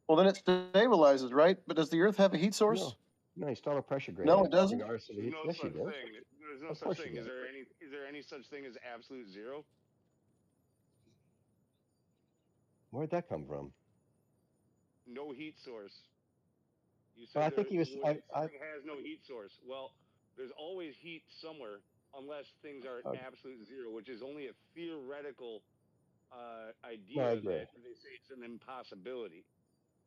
Well, then it stabilizes, right? But does the Earth have a heat source?
No, you still have a pressure gradient.
No, it doesn't.
regardless of the
There's
heat.
no
Yes, you
such
do.
thing. There's no
Of
such
course you
thing.
do.
Is there any such thing as absolute zero?
Where'd that come from?
No heat source. You
Well,
said
I think he was.
something has no heat source. Well, there's always heat somewhere, unless things are at absolute zero, which is only a theoretical idea
No, I agree.
that they say it's an impossibility.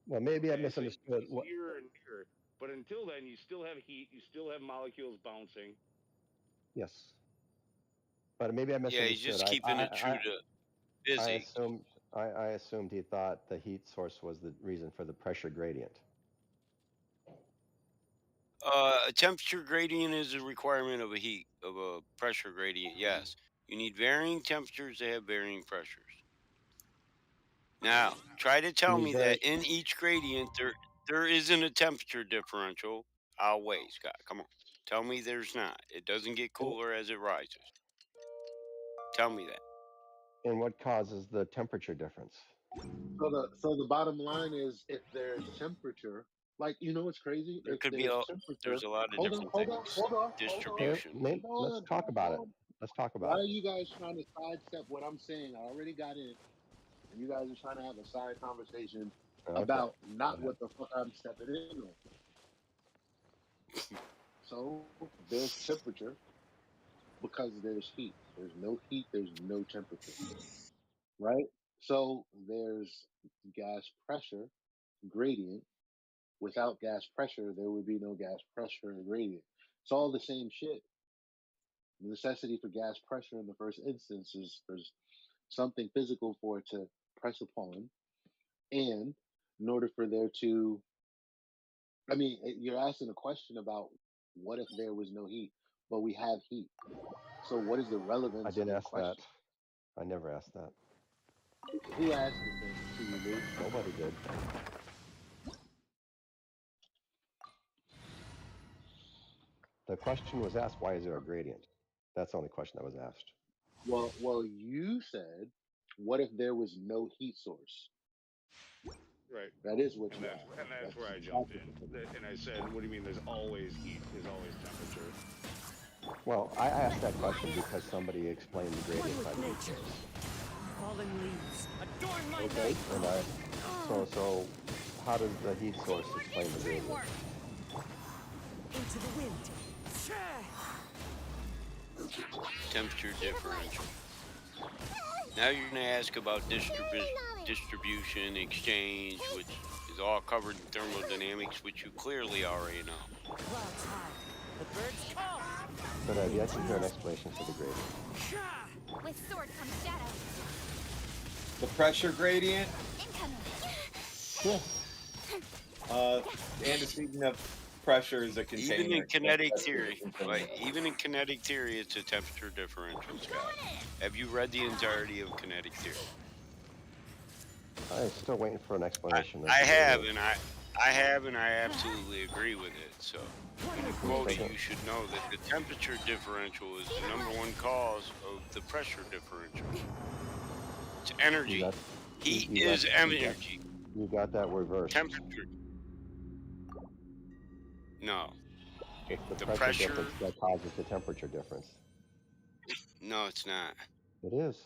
Well, maybe I
Okay, so
misunderstood.
it's nearer and nearer. But until then, you still have heat. You still have molecules bouncing.
Yes. But maybe I misunderstood.
Yeah, he's just keeping it true to physics.
I assumed he thought the heat source was the reason for the pressure gradient.
A temperature gradient is a requirement of a pressure gradient. Yes, you need varying temperatures to have varying pressures. Now, try to tell me that in each gradient there isn't a temperature differential. I'll wait, Scott. Come on, tell me there's not. It doesn't get cooler as it rises. Tell me that.
And what causes the temperature difference?
So the bottom line is, if there's temperature, like, you know what's crazy?
There
If
could be
there's temperature,
there's a lot of
hold on,
different
hold on,
things.
hold on,
Distribution.
Let's talk about it. Let's talk
Why
about
are
it.
you guys trying to sidestep what I'm saying? I already got in, and you guys are trying to have a side conversation about not what the fuck I'm stepping in on. So there's temperature because there's heat. There's no heat, there's no temperature, right? So there's gas pressure gradient. Without gas pressure, there would be no gas pressure gradient. It's all the same shit. The necessity for gas pressure in the first instance is there's something physical for it to press upon, and in order for there to, I mean, you're asking a question about what if there was no heat, but we have heat. So what is the relevance
I didn't
of the
ask
question?
that. I never asked that.
Who asked it then to you, Lou?
Nobody did. The question was asked, why is there a gradient? That's the only question that was asked.
Well, you said, what if there was no heat source?
Right.
That is what
and
you
that's,
asked.
And that's where I jumped in. And I said, what do you mean there's always heat? There's always temperature.
Well, I asked that question because somebody explained the gradient by the heat source.
Fallen leaves. Adorn my
Okay, and so how does the heat source explain the gradient?
Into the wind.
Temperature differential. Now you're going to ask about distribution, exchange, which is all covered in thermodynamics, which you clearly already know.
Clouds high. The birds call.
But I've yet to hear an explanation for the gradient.
With sword comes shadow.
The pressure gradient?
Yeah.
Antecedent of pressure is a container.
Even in kinetic theory, it's a temperature differential, Scott. Have you read the entirety of kinetic theory?
I'm still waiting for an explanation.
I have, and I absolutely agree with it. So, when you quote it, you should know that the temperature differential is the #1 cause of the pressure differential. It's energy. Heat
You
is
got
energy.
you got that reversed.
Temperature. No.
It's the
The
pressure
pressure.
difference that causes the temperature difference.
No, it's not.
It is.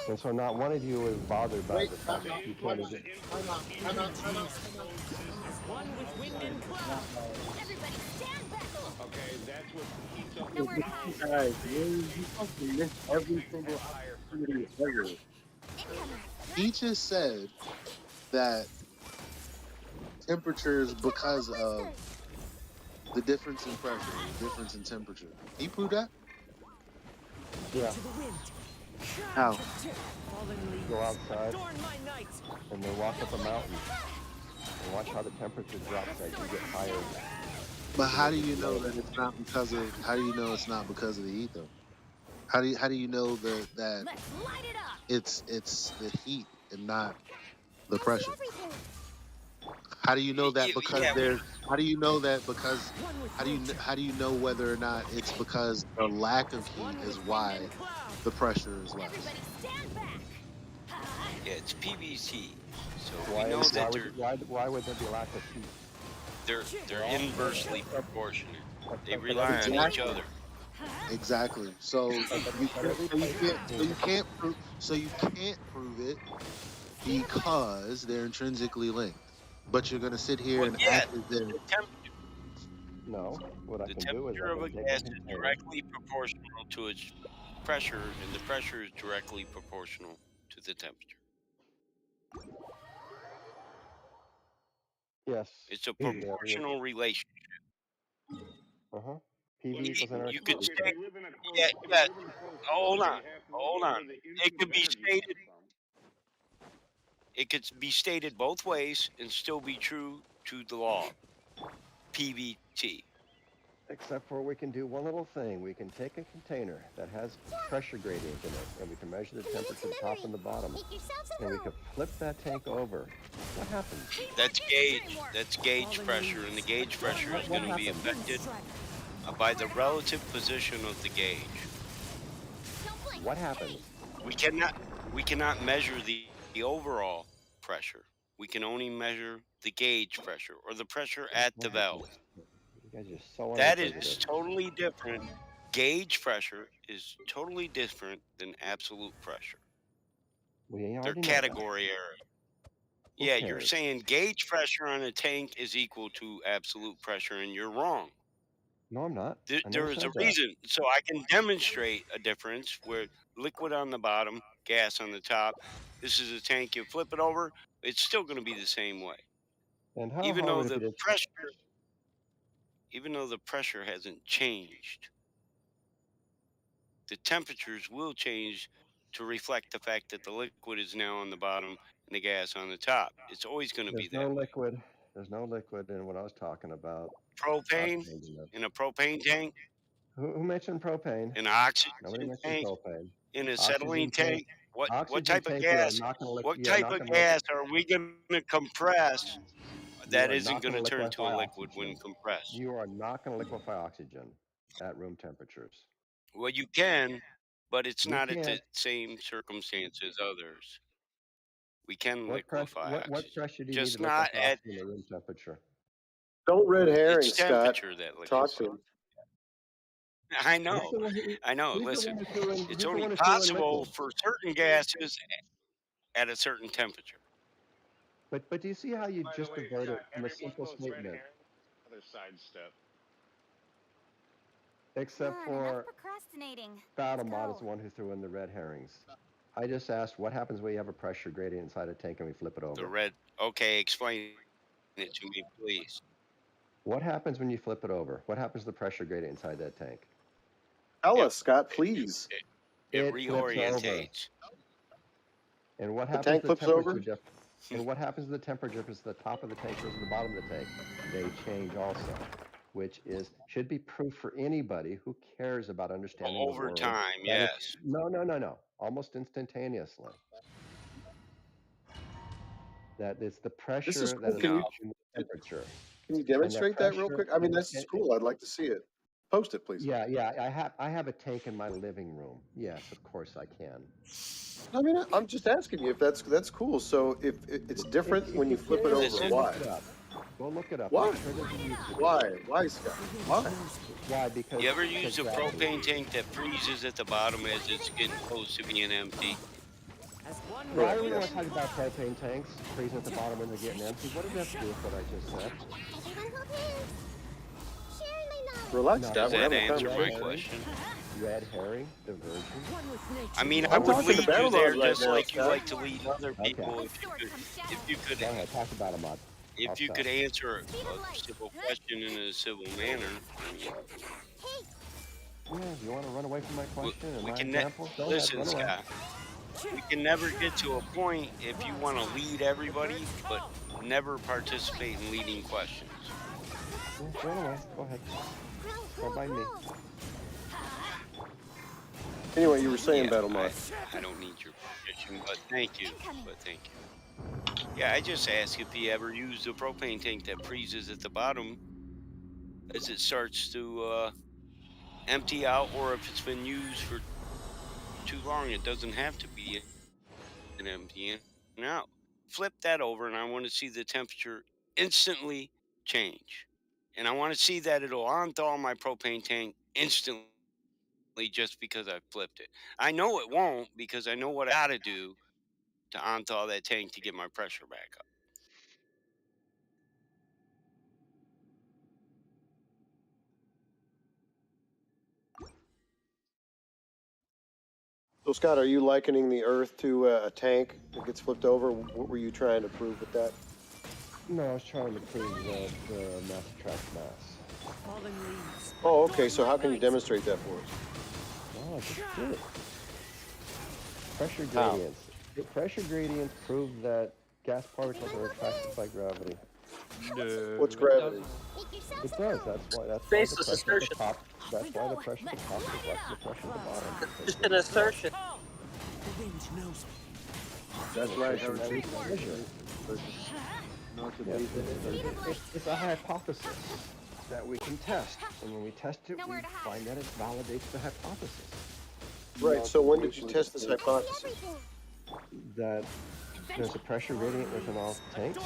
And so not one of you is bothered by
Wait,
the fact
time
that
out,
you
time
can't
out,
even.
time out, time out, time out, time out.
One with wind and cloud. Everybody stand back.
Okay, that's what heats up
Nowhere
the
to hide.
ground.
Guys, you fucking miss every single opportunity ever. He just said that temperatures because of the difference in pressure, the difference in temperature. He proved that?
Yeah.
How?
Go outside and then walk up a mountain and watch how the temperature drops as you get higher.
But how do you know that it's not because of? How do you know it's not because of the heat though? How do you know that it's the heat and not the pressure? How do you know that because
Yeah.
there's? How do you know that because? How do you know whether or not it's because the lack of heat is why the pressure is less?
Yeah, it's PVC. So
Why,
we know that
why would there be lack of heat?
they're inversely proportionate. They
But
rely on each
Exactly.
other.
Exactly. So you can't prove it because they're intrinsically linked. But you're gonna sit here
Well,
and
yeah,
act as if
No, what I
the
can do is I
temperature of
can
a
take a
gas is
container.
directly proportional to its pressure, and the pressure is directly proportional to the temperature.
Yes.
It's a proportional relationship.
Uh-huh. PV equals nRT.
You could
Look, if
say,
you live in a close,
yeah,
if
yeah.
you live in a closed
Hold
system,
on,
you have to look
hold
at
on.
where the
It
input
could be
energy
stated.
comes from.
It could be stated both ways and still be true to the law. PVT.
Except for we can do one little thing. We can take a container that has pressure gradient in it, and we can measure the temperature at the top and the bottom. And we could flip that tank over. What happens?
That's gauge. That's gauge pressure, and the gauge pressure is going to be affected by the relative position of the gauge.
What happens?
We cannot measure the overall pressure. We can only measure the gauge pressure or the pressure at the valve.
You guys are so
That
uninquisitive.
is totally different. Gauge pressure is totally different than absolute pressure.
We
They're
already know that.
category area.
Who
Yeah, you're
cares?
saying gauge pressure on a tank is equal to absolute pressure, and you're wrong.
No, I'm not. I
There
never
is a
said that.
reason. So I can demonstrate a difference where liquid on the bottom, gas on the top. This is a tank. You flip it over, it's still going to be the same way.
And how
Even
hard
though
would it be to
the pressure hasn't changed, the temperatures will change to reflect the fact that the liquid is now on the bottom and the gas on the top. It's always going to be
There's no
that way.
liquid. There's no liquid in what I was talking about.
Propane in a propane tank,
Who mentioned propane?
in an oxygen
Nobody mentioned
tank,
propane.
in a
Oxygen
acetylene
tank.
tank. What
Oxygen
type of
tank.
gas? What type of gas are we going to compress
You
that
are
isn't
not
going
going
to
to
turn to
liquefy
a liquid when
oxygen.
compressed?
You are not going to liquefy oxygen at room temperatures.
Well, you can, but it's
You
not at the
can't.
same circumstance as others. We can
What
liquefy
what
oxygen,
pressure do you need
just
to
not
liquefy
at
oxygen at room temperature?
Don't red herring,
its
Scott.
temperature that
Talk
liquefies.
to him.
I
He's
know,
the one who,
I know.
he's the
Listen,
one who's doing,
it's
he's the
only
one who's doing
possible
liquid.
for certain gases at a certain temperature.
But do you see how you
By the
just
way,
diverted
Scott,
from a
every one
simple
of those red
statement?
herrings, other sidestep.
Except
Come on, enough
for
procrastinating.
Battle
Let's
Mod
go.
is the one who threw in the red herrings. I just asked what happens when you have a pressure gradient inside a tank and we flip it over.
The red. Okay, explain it to me, please.
What happens when you flip it over? What happens to the pressure gradient inside that tank?
Tell
It,
us, Scott,
it,
please.
it
Flips over.
reorientates.
And what
The
happens
tank
to the
flips over?
temperature difference? And what happens to the temperature difference at the top of the tank versus the bottom of the tank? They change also, which should be proof for anybody who cares about understanding the
Over
world.
time, yes.
No. Almost instantaneously. That it's the pressure that is
No.
the temperature.
Can you demonstrate that real
pressure-
quick? I mean, that's
and-
cool. I'd like to see it. Post it, please.
Yeah, I have a tank in my living room. Yes, of course I can.
I mean, I'm just asking you if that's cool. So if it's different when you flip it over,
Listen.
why?
Go look it up.
Why?
I'm sure there's a YouTube
Why?
video.
Why, Scott? Why?
Why? Because
You ever use a
gravity.
propane tank that freezes at the bottom as it's getting close to being empty?
No, I don't even want to talk about propane tanks freezing at the bottom when they're getting empty. What does that have to do with what I just said?
Relax,
No,
Scott.
Does
We're
that
having a
answer my
conversation.
question?
Red herring, diversion.
I mean, I
I'm
would
talking to
lead you
Battle
there
Mod right
just
now,
like you
Scott.
like to lead other
Okay.
people. If you could,
Go ahead, talk about a mod.
if you could answer a civil question in a civil manner.
Yeah, you want to run away from my question and
We
my
can
example? Go
listen,
ahead, run away.
Scott. We can never get to a point if you want to lead everybody, but never participate in leading questions.
Yeah, run away. Go ahead. Don't mind me.
Anyway, you were saying
Yeah,
Battle Mod.
I don't need your permission, but thank you. Yeah, I just asked if you ever used a propane tank that freezes at the bottom as it starts to empty out, or if it's been used for too long. It doesn't have to be an empty and out. Flip that over, and I want to see the temperature instantly change. And I want to see that it'll unthaw my propane tank instantly just because I flipped it. I know it won't because I know what I gotta do to unthaw that tank to get my pressure back up.
So, Scott, are you likening the Earth to a tank that gets flipped over? What were you trying to prove with that?
No, I was trying to prove that mass attracts mass.
Oh, okay. So how can you demonstrate that for us?
Oh, just do it. Pressure
How?
gradients. Pressure gradients prove that gas particles are attracted by gravity.
No.
What's gravity?
It does. That's why the
Baseless
pressure at the
assertion.
top. That's why the pressure at the top is less than the pressure at the bottom.
Just an assertion.
That's right.
Pressure that we can measure. It's a hypothesis that we can test, and when we test it, we find that it validates the hypothesis.
Right. So when did you test this hypothesis?
That there's a pressure gradient within all tanks.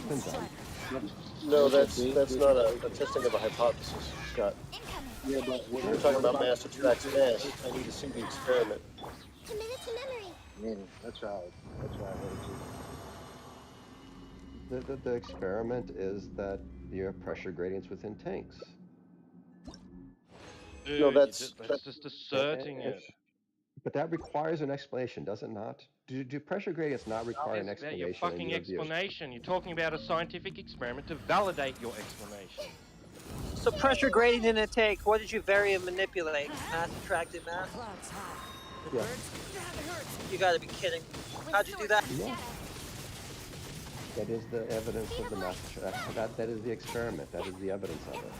Been done.
No, that's not a testing of a hypothesis, Scott.
Yeah, but
We're talking about mass attracts mass. I need to see the experiment.
Yeah, that's right. That's right.
The experiment is that you have pressure gradients within tanks.
No, that's
just asserting it.
But that requires an explanation, does it not? Do pressure gradients not require an
It's about your
explanation in
fucking
your view?
explanation. You're talking about a scientific experiment to validate your explanation.
So pressure gradient in a tank, what did you vary and manipulate? Mass attracted mass?
Yeah.
You gotta be kidding. How'd you do that?
Yeah. That is the evidence of the mass attraction. That is the experiment. That is the evidence of it.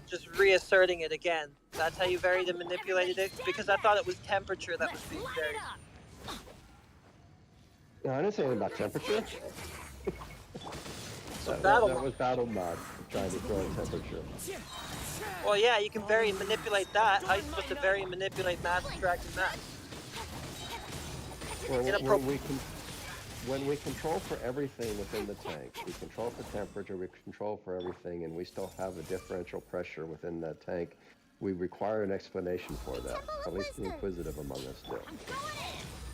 Just reasserting it again. That's how you varied and manipulated it? Because I thought it was temperature that was being varied.
No, I didn't say anything about temperature.
So
that
battle
was battle mod trying to throw in temperature.
Well, yeah, you can vary and manipulate that. How are you supposed to vary and manipulate mass attracted mass?
Well, when we control for everything within the tank, we control for temperature, we control for everything, and we still have a differential pressure within that tank, we require an explanation for that. At least the inquisitive among us do.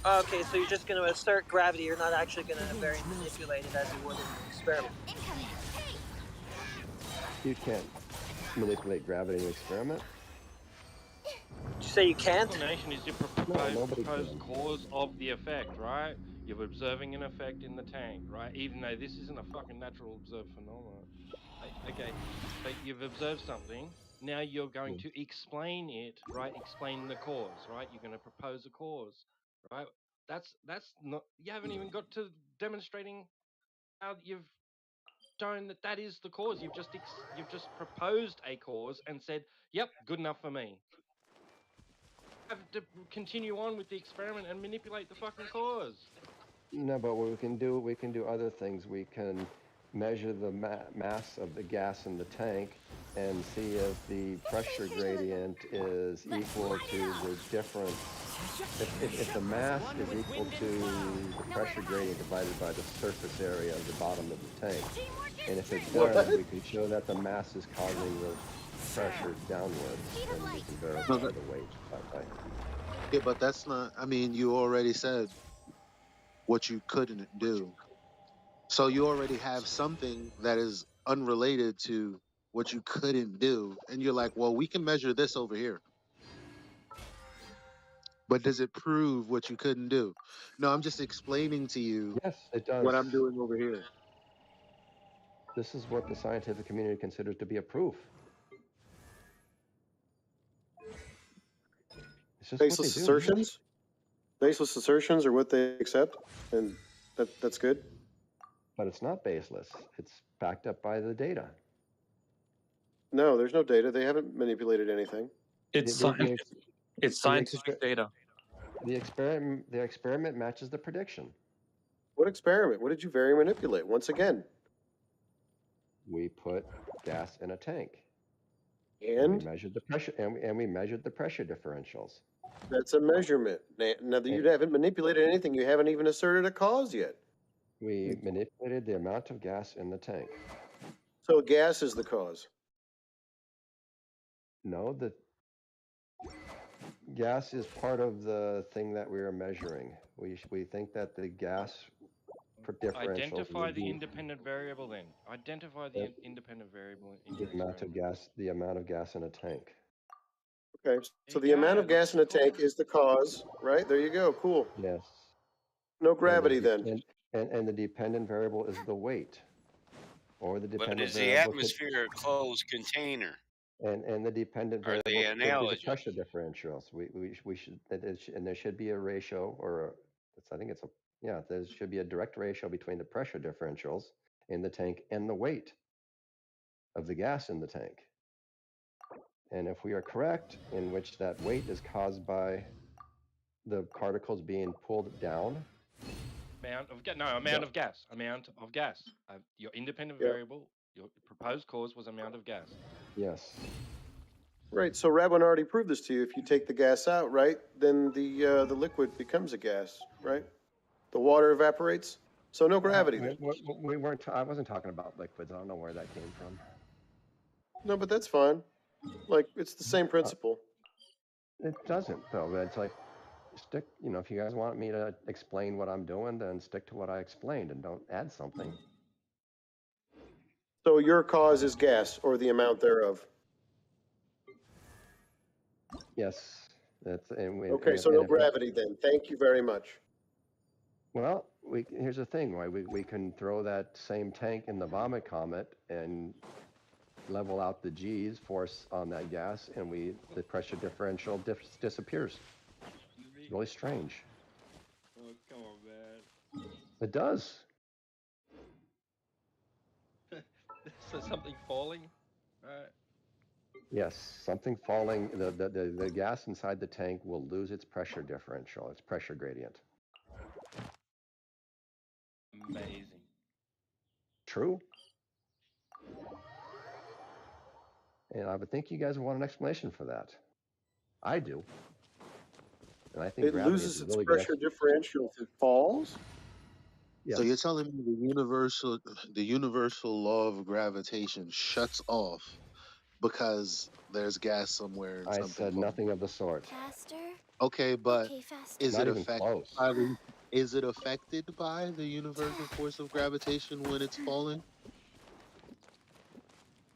Okay, so you're just going to assert gravity. You're not actually going to vary and manipulate it as you would in an experiment.
You can't manipulate gravity in an experiment.
Did you say you can't?
Explanation is your proposed cause of the effect, right? You're observing an effect in the tank, right? Even though this isn't a fucking natural observed phenomenon. Okay, but you've observed something. Now you're going to explain it, right? Explain the cause, right? You're going to propose a cause, right? That's not. You haven't even got to demonstrating how you've shown that that is the cause. You've just proposed a cause and said, "Yep, good enough for me." Have to continue on with the experiment and manipulate the fucking cause.
No, but what we can do other things. We can measure the mass of the gas in the tank and see if the pressure gradient is equal to the difference. If the mass is equal to the pressure gradient divided by the surface area of the bottom of the tank, and if it does, we can show that the mass is causing the pressure downwards, and we can verify
No,
the weight that way.
yeah, but that's not. I mean, you already said what you couldn't do. So you already have something that is unrelated to what you couldn't do. And you're like, well, we can measure this over here. But does it prove what you couldn't do? No, I'm just explaining to you
Yes, it does.
what I'm doing over here.
This is what the scientific community considers to be a proof. It's just
Baseless
what they do.
assertions? Baseless assertions are what they accept, and that's good.
But it's not baseless. It's backed up by the data.
No, there's no data. They haven't manipulated anything.
It's scientific data.
The experiment matches the prediction.
What experiment? What did you vary manipulate? Once again.
We put gas in a tank.
And
we measured the pressure, and we measured the pressure differentials.
That's a measurement. Now that you haven't manipulated anything, you haven't even asserted a cause yet.
We manipulated the amount of gas in the tank.
So gas is the cause.
No, the gas is part of the thing that we are measuring. We think that the gas differentials
Identify the independent variable then. Identify the independent variable in your
the amount of gas in a tank.
Okay, so the amount of gas in a tank is the cause, right? There you go. Cool.
Yes.
No gravity then.
And the dependent variable is the weight, or the
But
dependent
is the
variable.
atmosphere a closed container?
And the dependent
Are
variable
they
should be
analogous?
the pressure differentials. We should, and there should be a ratio, or I think it's a, yeah, there should be a direct ratio between the pressure differentials in the tank and the weight of the gas in the tank. And if we are correct, in which that weight is caused by the particles being pulled down.
Amount of gas. Amount of gas. Your independent variable, your proposed cause was amount of gas.
Yes.
Right. So Radwin already proved this to you. If you take the gas out, right, then the liquid becomes a gas, right? The water evaporates. So no gravity then.
We weren't. I wasn't talking about liquids. I don't know where that came from.
No, but that's fine. Like it's the same principle.
It doesn't though. It's like stick. You know, if you guys want me to explain what I'm doing, then stick to what I explained and don't add something.
So your cause is gas or the amount thereof.
Yes. That's
okay. So no gravity then. Thank you very much.
Well, here's the thing, right? We can throw that same tank in the vomit comet and level out the G's force on that gas, and the pressure differential disappears. It's really strange.
Oh, come on, man.
It does.
So something falling, right?
Yes, something falling. The gas inside the tank will lose its pressure differential, its pressure gradient.
Amazing.
True. And I would think you guys want an explanation for that. I do. And I think
it loses its pressure differential if it falls.
Yes.
So you're telling me the universal law of gravitation shuts off because there's gas somewhere and
I
something
said
falls.
nothing of the sort.
Faster?
Okay, but
Okay, faster.
is
Not
it
even close.
is it affected by the universal force of gravitation when it's falling?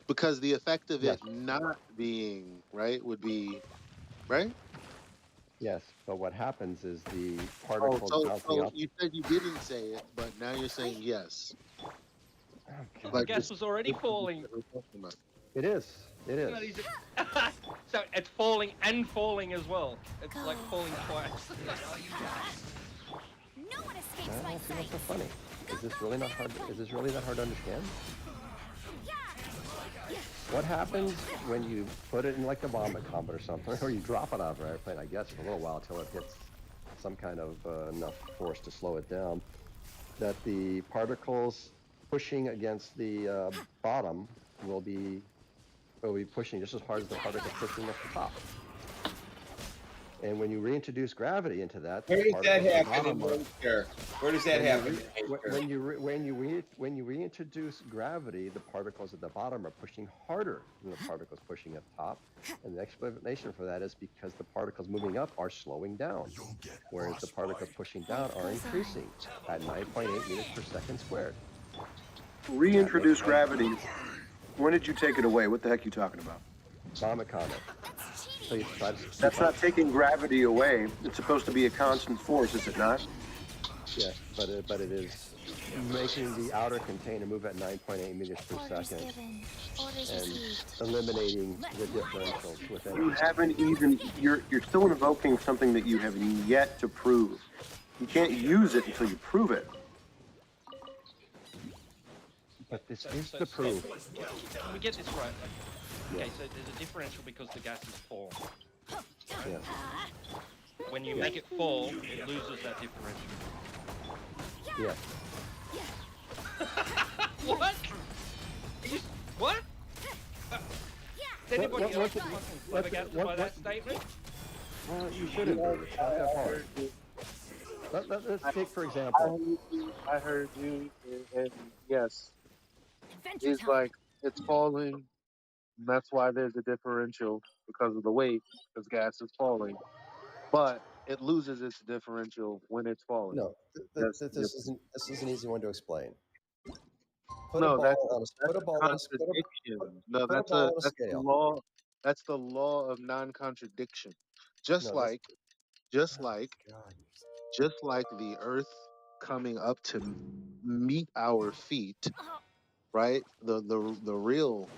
Because the effect of it not being right would be right.
Yes, but what happens is the particles bouncing
so
up.
you said you didn't say it, but now you're saying yes.
Okay. The gas was already falling.
It is. It is.
So it's falling and falling as well. It's like falling twice.
No one escapes
I
my
don't see what's
sight.
so funny. Is this really not hard? Is this really that hard to understand? What happens when you put it in like a vomit comet or something, or you drop it out of an airplane, I guess, for a little while until it hits some kind of enough force to slow it down, that the particles pushing against the bottom will be pushing just as hard as the particles pushing at the top. And when you reintroduce gravity into that,
Where
the
does that
particles at the
happen
bottom
in
are.
nature? Where does that happen in nature?
When you reintroduce gravity, the particles at the bottom are pushing harder than the particles pushing at the top. And the explanation for that is because the particles moving up are slowing down, whereas the particles pushing down are increasing at 9.8 meters per second squared.
Reintroduce gravity. When did you take it away? What the heck are you talking about?
Vomit comment. So you try to
That's not taking gravity away. It's supposed to be a constant force, is it not?
Yes, but it is making the outer container move at 9.8 meters per second and eliminating the differentials within
You
it.
haven't even. You're still invoking something that you have yet to prove. You can't use it until you prove it.
But this is the proof.
Can we get this right? Okay, so there's a differential because the gas is falling.
Yeah.
When you make it fall, it loses that differential.
Yeah.
What? What? Is anybody else flabbergasted by that statement?
Well, you shouldn't be. It's not that hard. Let's take, for example.
I heard you, and yes, it's like it's falling. And that's why there's a differential because of the weight, because gas is falling. But it loses its differential when it's falling.
No,
That's
this is an easy one to explain. Put
no,
a ball
that's a contradiction. No, that's the
scale.
law. That's the law of non-contradiction. Just like the Earth coming up to meet our feet, right? The real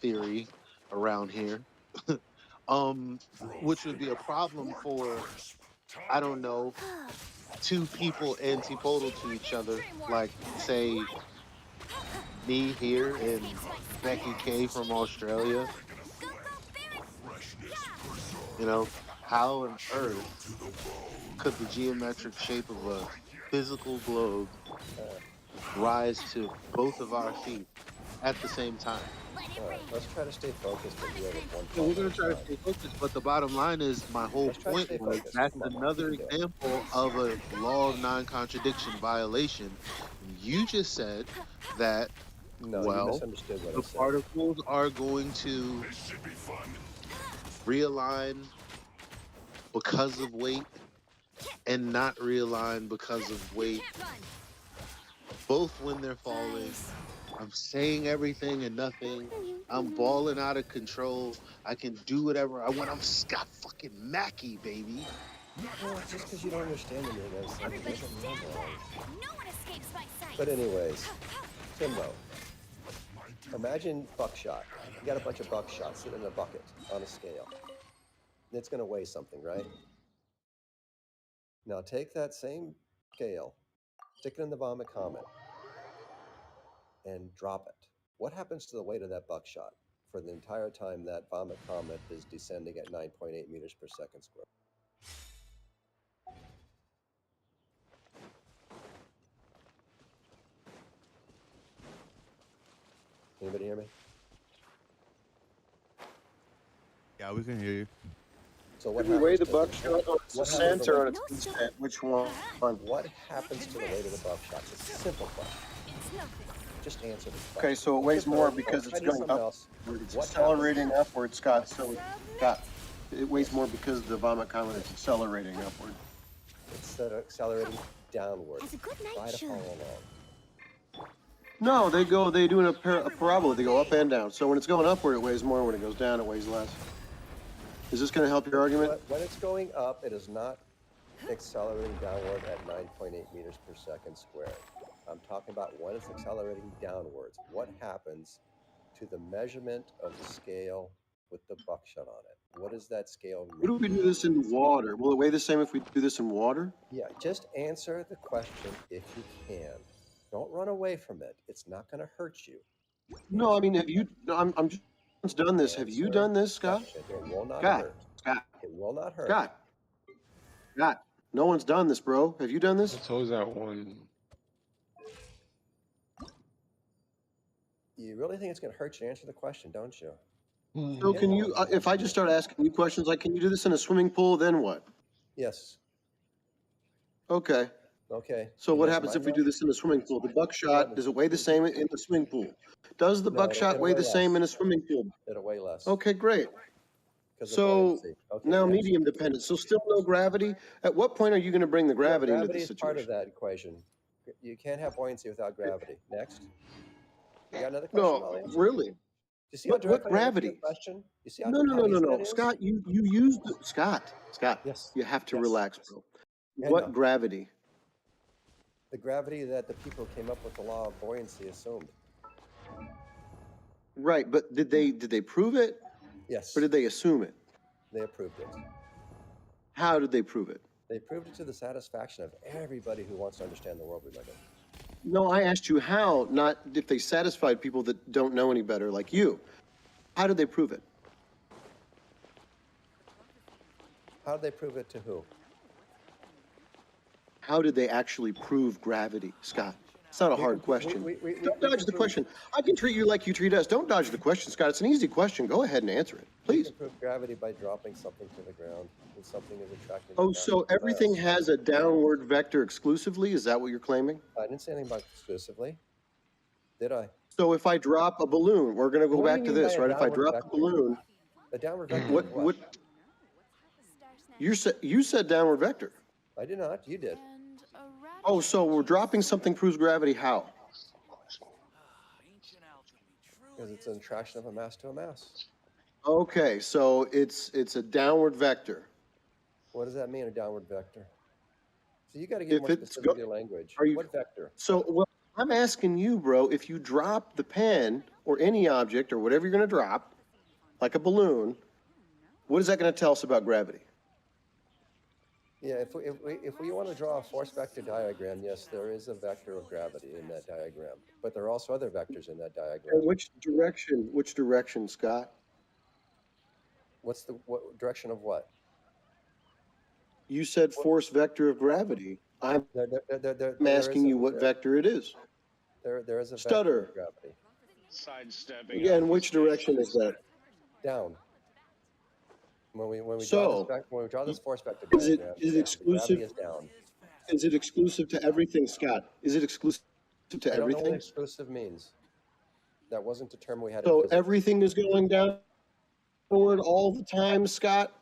theory around here, which would be a problem for, I don't know, two people antipodal to each other, like say me here and Becky K from Australia. You know, how on earth could the geometric shape of a physical globe rise to both of our feet at the same time?
All right, let's try to stay focused and deal with one
Yeah, we're
problem
gonna
at a
try to
time.
stay focused, but the bottom line is my whole
Let's try to
point
stay
was
focused.
that's
Come on,
another
we can do it.
example of a law of non-contradiction violation. You just said that,
No, you
well,
misunderstood what I
the
said.
particles are going to realign because of weight and not realign because of weight, both when they're falling. I'm saying everything and nothing. I'm balling out of control. I can do whatever I want. I'm Scott fucking Mackey, baby.
Well, just because you don't understand anything I'm saying doesn't mean I'm wrong. But anyways, Timbo, imagine buckshot. You got a bunch of buckshot sitting in a bucket on a scale. And it's going to weigh something, right? Now take that same scale, stick it in the vomit comet, and drop it. What happens to the weight of that buckshot for the entire time that vomit comet is descending at 9.8 meters per second squared? Anybody hear me?
Yeah, we can hear you.
So what
Did we weigh
happens
the
to
buckshot on its
what happens
ascent
to
or
the
on its descent? Which one?
What happens to the weight of the buckshot? It's a simple question. Just answer the question.
Okay, so it weighs more because it's going up. It's accelerating upward, Scott. So it weighs more because the vomit comet is accelerating upward.
Instead of accelerating downward. Try to follow along.
No, they do a parabola. They go up and down. So when it's going upward, it weighs more. When it goes down, it weighs less. Is this going to help your argument?
When it's going up, it is not accelerating downward at 9.8 meters per second squared. I'm talking about when it's accelerating downwards. What happens to the measurement of the scale with the buckshot on it? What is that scale read?
What if we do this in water? Will it weigh the same if we do this in water?
Yeah, just answer the question if you can. Don't run away from it. It's not going to hurt you.
No, I mean, have you? No, I'm just done this. Have you done this, Scott?
It will not
Scott,
hurt.
Scott,
It will not hurt.
Scott. No one's done this, bro. Have you done this?
Let's hold that one.
You really think it's going to hurt you to answer the question, don't you?
So can you, if I just start asking you questions like, can you do this in a swimming pool, then what?
Yes.
Okay.
Okay.
So
Can
what
you answer
happens if
mine
we
now?
do this in the swimming pool? The buckshot, does it weigh the same in the swimming pool? Does the
No,
buckshot
it'll
weigh
weigh
the same
less.
in a swimming pool?
It'll weigh less.
Okay, great.
Because of
So
buoyancy. Okay,
now
next.
medium dependent. So still no gravity. At what point are you going to bring the gravity into
Gravity
this
is part of
situation?
that equation. You can't have buoyancy without gravity. Next. You got another question?
No,
I'll answer.
really.
Do you see how
What
directly I answered
gravity?
your question? You see how,
No,
easy that is?
Scott, you used Scott.
Yes.
You have to
Yes.
relax, bro.
I
What
know.
gravity?
The gravity that the people who came up with the law of buoyancy assumed.
Right, but did they prove it?
Yes.
Or did they assume it?
They approved it.
How did they prove it?
They proved it to the satisfaction of everybody who wants to understand the world we live in.
No, I asked you how, not if they satisfied people that don't know any better like you. How did they prove it?
How did they prove it to who?
How did they actually prove gravity, Scott? It's not a hard question. Don't dodge the question. I can treat you like you treat us. Don't dodge the question, Scott. It's an easy question. Go ahead and answer it,
We
please.
can prove gravity by dropping something to the ground, and something is attracted.
Oh, so everything has a downward vector exclusively? Is that what you're claiming?
I didn't say anything about exclusively. Did I?
So if I drop a balloon, we're going to go
What do
back
you
to
mean by
this,
a
right? If I
downward
drop
vector?
a balloon,
A downward vector
what?
of what?
You said downward vector.
I did not. You did.
Oh, so we're dropping something proves gravity. How?
Because it's an attraction of a mass to a mass.
Okay, so it's a downward vector.
What does that mean, a downward vector? So you got to get
If
more
it's
specific with your language.
are you-
What vector?
So, well, I'm asking you, bro, if you drop the pen or any object or whatever you're going to drop, like a balloon, what is that going to tell us about gravity?
Yeah, if we want to draw a force vector diagram, yes, there is a vector of gravity in that diagram, but there are also other vectors in that diagram.
And which direction, Scott?
What direction of what?
You said force vector of gravity. I'm asking you what vector it is.
There is a
Stutter.
vector of gravity.
Sidestepping.
Yeah, and which direction is that?
Down. When we
So,
draw this force vector
Is it
diagram,
exclusive?
gravity is down.
Is it exclusive to everything, Scott? Is it exclusive to
I don't know what
everything?
exclusive means. That wasn't a term we had.
So
in physics.
everything is going downward all the time, Scott?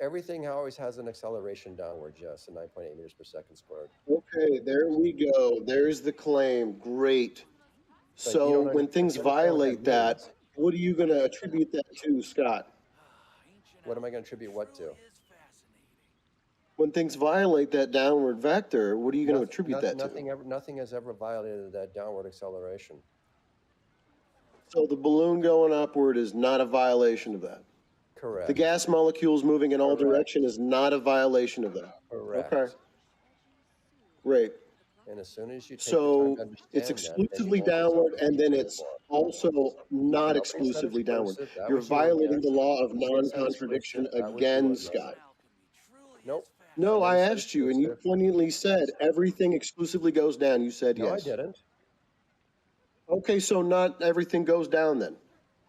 Everything always has an acceleration downward, yes, at 9.8 meters per second squared.
Okay, there we go. There's the claim. Great.
But you
So
don't
when things
understand what
violate that,
means.
what are you going to attribute that to, Scott?
What am I going to attribute what to?
When things violate that downward vector, what are you going to attribute that to?
Nothing has ever violated that downward acceleration.
So the balloon going upward is not a violation of that.
Correct.
The gas molecules moving in all direction is not a violation of that.
Correct.
Okay. Great.
And as soon as you take
So
the time to understand
it's
that,
exclusively
then you won't
downward, and then it's also not
Nobody said
exclusively downward.
exclusive. That
You're
was you
violating
again.
the law of
Nobody said
non-contradiction
exclusive. That was
again,
you again.
Scott.
Nope.
No,
I
I
never said
asked you, and you
exclusive.
poignantly said everything exclusively goes down. You said
No,
yes.
I didn't.
Okay, so not everything goes down then.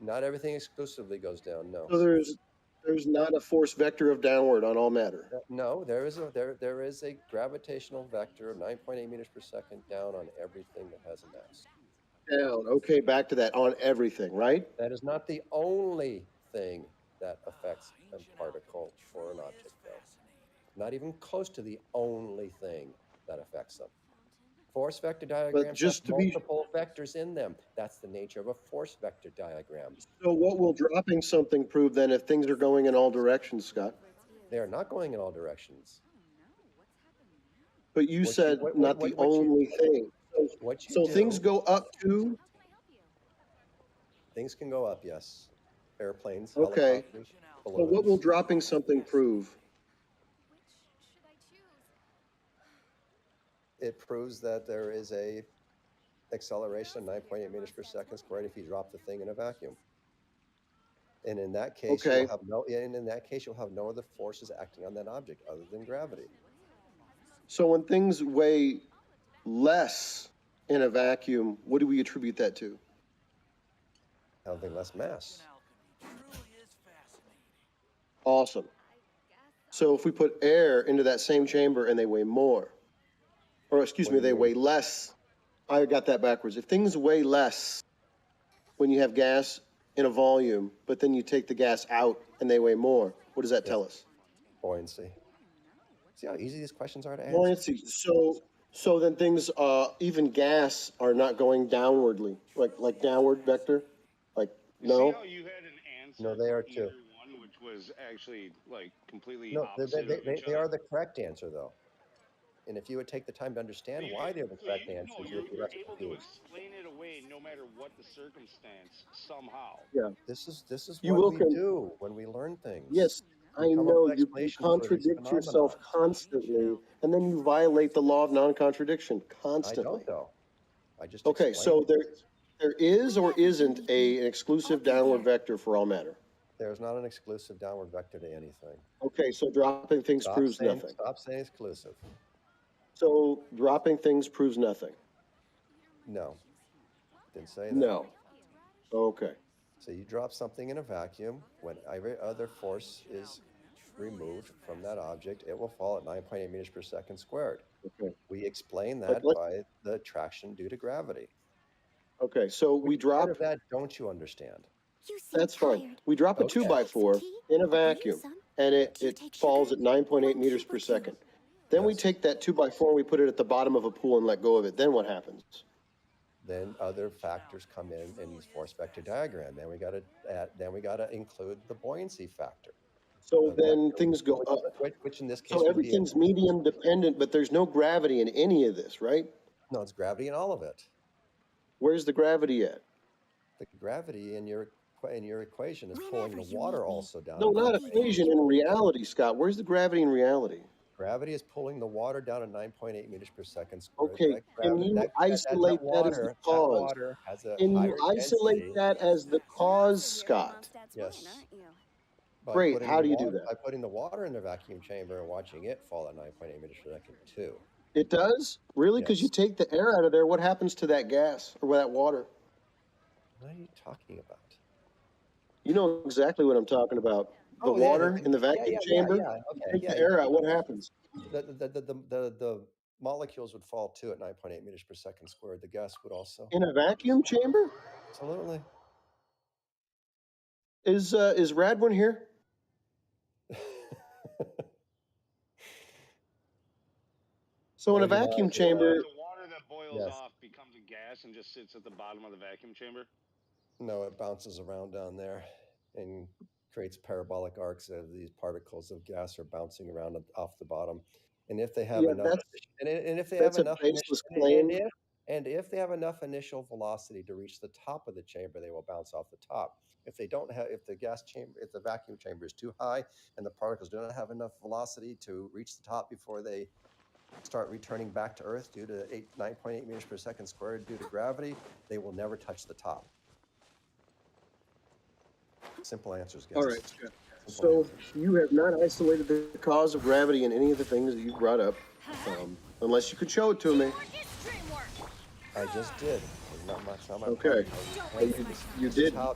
Not everything exclusively goes down. No.
So there's not a force vector of downward on all matter.
No, there is a gravitational vector of 9.8 meters per second down on everything that has a mass.
Down. Okay, back to that on everything, right?
That is not the only thing that affects a particle or an object, though. Not even close to the only thing that affects them. Force vector diagrams
just
have
to be-
multiple vectors in them. That's the nature of a force vector diagram.
So what will dropping something prove then if things are going in all directions, Scott?
They are not going in all directions.
But you said not the only thing. So things go up too?
Things can go up, yes. Airplanes,
Okay.
helicopters,
So what will
balloons.
dropping something prove?
It proves that there is a acceleration of 9.8 meters per second squared if you drop the thing in a vacuum. And in that case,
Okay.
you'll have no other forces acting on that object other than gravity.
So when things weigh less in a vacuum, what do we attribute that to?
having less mass.
Awesome. So if we put air into that same chamber and they weigh more, or excuse
What
me,
do you
they
mean?
weigh less. I got that backwards. If things weigh less when you have gas in a volume, but then you take the gas out and they weigh more, what does that tell us?
Buoyancy. See how easy these questions are to answer?
Buoyancy. So then things, even gas, are not going downwardly, like downward vector, like
You see
no.
how you had an answer
No, they are
for
too.
either one, which was actually like completely
No,
opposite of each
they
other?
are the correct answer, though. And if you would take the time to understand why they're the correct answers,
No,
you would be
you're
less
able to
confused.
explain it away no matter what the circumstance somehow.
Yeah.
This is
You
what
will
we
con-
do when we learn things.
Yes,
We
I
come up
know
with
you
explanations for these
contradict
phenomena.
yourself constantly, and then you violate the law of non-contradiction
I
constantly.
don't, though. I just
Okay,
explained
so
it.
there is or isn't an exclusive downward vector for all matter.
There's not an exclusive downward vector to anything.
Okay, so dropping things proves nothing.
Stop saying exclusive.
So dropping things proves nothing.
No. Didn't say that.
No. Okay.
So you drop something in a vacuum, when every other force is removed from that object, it will fall at 9.8 meters per second squared.
Okay.
We explain
But
that by the attraction due to gravity.
Okay, so we
Which
drop.
part of that don't you understand?
That's fine. We drop a
Okay.
2x4 in a vacuum, and it falls at 9.8 meters per second. Then we take that 2x4 and we put it at the bottom of a pool and let go of it. Then what happens?
Then other factors come in this force vector diagram. Then we got to include the buoyancy factor.
So then things go up.
Which in this case
So
would be
everything's medium dependent, but there's no gravity in any of this, right?
no, it's gravity in all of it.
Where's the gravity at?
The gravity in your equation is pulling the water also down.
No,
at
not
9.8
equation. In reality, Scott. Where's the gravity in reality?
Gravity is pulling the water down at 9.8 meters per second squared.
Okay, can you isolate that as the cause?
That water has a
Can you
higher
isolate
density.
that as the cause, Scott?
Yes.
Great. How do you do that?
By putting the water in the vacuum chamber and watching it fall at 9.8 meters per second too.
It does? Really? Because you
Yes.
take the air out of there, what happens to that gas or that water?
What are you talking about?
You know exactly what I'm talking about. The water in the vacuum chamber, you take the air out, what happens?
The molecules would fall too at 9.8 meters per second squared. The gas would also.
In a vacuum chamber?
Absolutely.
Is Radwin here? So in a vacuum chamber.
The water that boils off becomes a gas and just sits at the bottom of the vacuum chamber?
No, it bounces around down there and creates parabolic arcs of these particles of gas are bouncing around off the bottom. And if they have enough, if they have enough, and if they have enough initial velocity to reach the top of the chamber, they will bounce off the top. If they don't have, if the vacuum chamber is too high and the particles do not have enough velocity to reach the top before they start returning back to Earth due to 9.8 meters per second squared due to gravity, they will never touch the top. Simple answers, guys.
All right. So you have not isolated the cause of gravity in any of the things that you brought up, unless you could show it to me.
I just did. Not much. Not my
okay. You did
how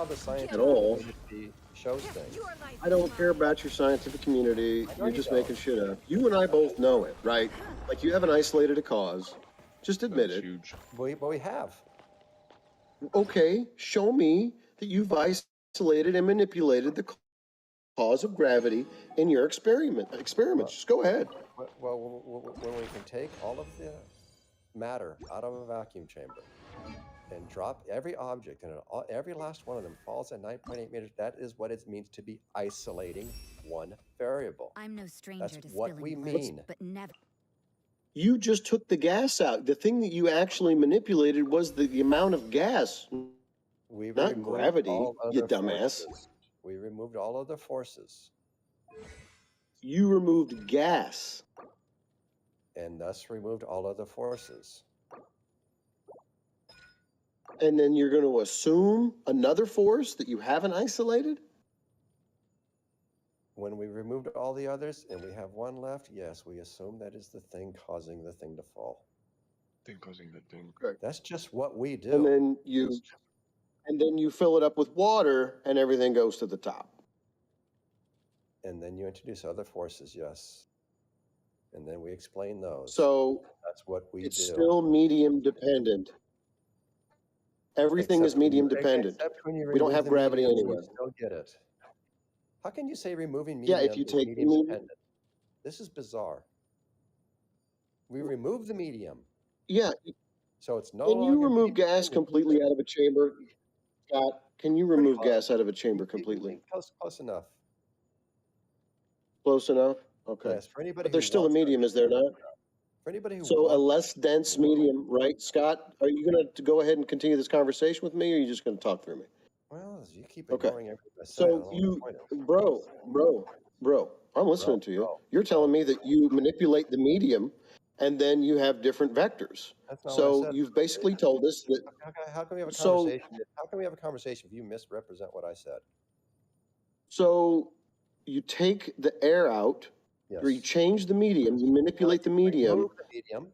the scientific
at all
community shows things.
I don't care about your scientific community. You're just making shit up. You and I both know it, right? Like you haven't isolated a cause. Just admit it.
Huge. But we have.
Okay, show me that you've isolated and manipulated the cause of gravity in your experiments. Just go ahead.
Well, when we can take all of the matter out of a vacuum chamber and drop every object, and every last one of them falls at 9.8 meters, that is what it means to be isolating one variable.
I'm no stranger
That's
to
what we mean.
But never.
You just took the gas out. The thing that you actually manipulated was the amount of gas, not gravity, you dumbass.
Forces. We removed all other forces.
You removed gas.
And thus removed all other forces.
And then you're going to assume another force that you haven't isolated?
When we removed all the others and we have one left, yes, we assume that is the thing causing the thing to fall.
Thing causing the thing.
Okay.
That's just what we do.
And then and then you fill it up with water, and everything goes to the top.
And then you introduce other forces, yes. And then we explain those.
So
that's what we
it's
do.
still medium dependent. Everything is medium dependent.
Except when you
We don't
remove
have
the
gravity
medium,
anywhere.
you still get it. How can you say removing
Yeah,
medium
if you
is
take the
medium
medium.
dependent? This is bizarre. We remove the medium.
Yeah.
So it's no
Can you
longer
remove
medium
gas
dependent, is
completely
it?
out of a chamber? Scott, can you
Pretty
remove
close.
gas out of a chamber completely?
Close enough.
Close enough? Okay.
Yes, for anybody
But
who
there's still a
wants to
medium, is there not?
For anybody who
So a
wants
less dense medium, right? Scott, are you going to go ahead and continue this conversation with me, or are you just going to talk through me?
Well, you keep
Okay.
ignoring everything I say. I don't
So
know
you,
what the point is.
bro, I'm listening to you. You're telling me that you manipulate the medium, and then you have different vectors.
That's not what I
So
said.
you've basically told us that.
How can we have a
So,
conversation? How can we have a conversation if you misrepresent what I said?
so you take the air out, or you
Yes.
change the medium, you manipulate the medium.
Remove the medium.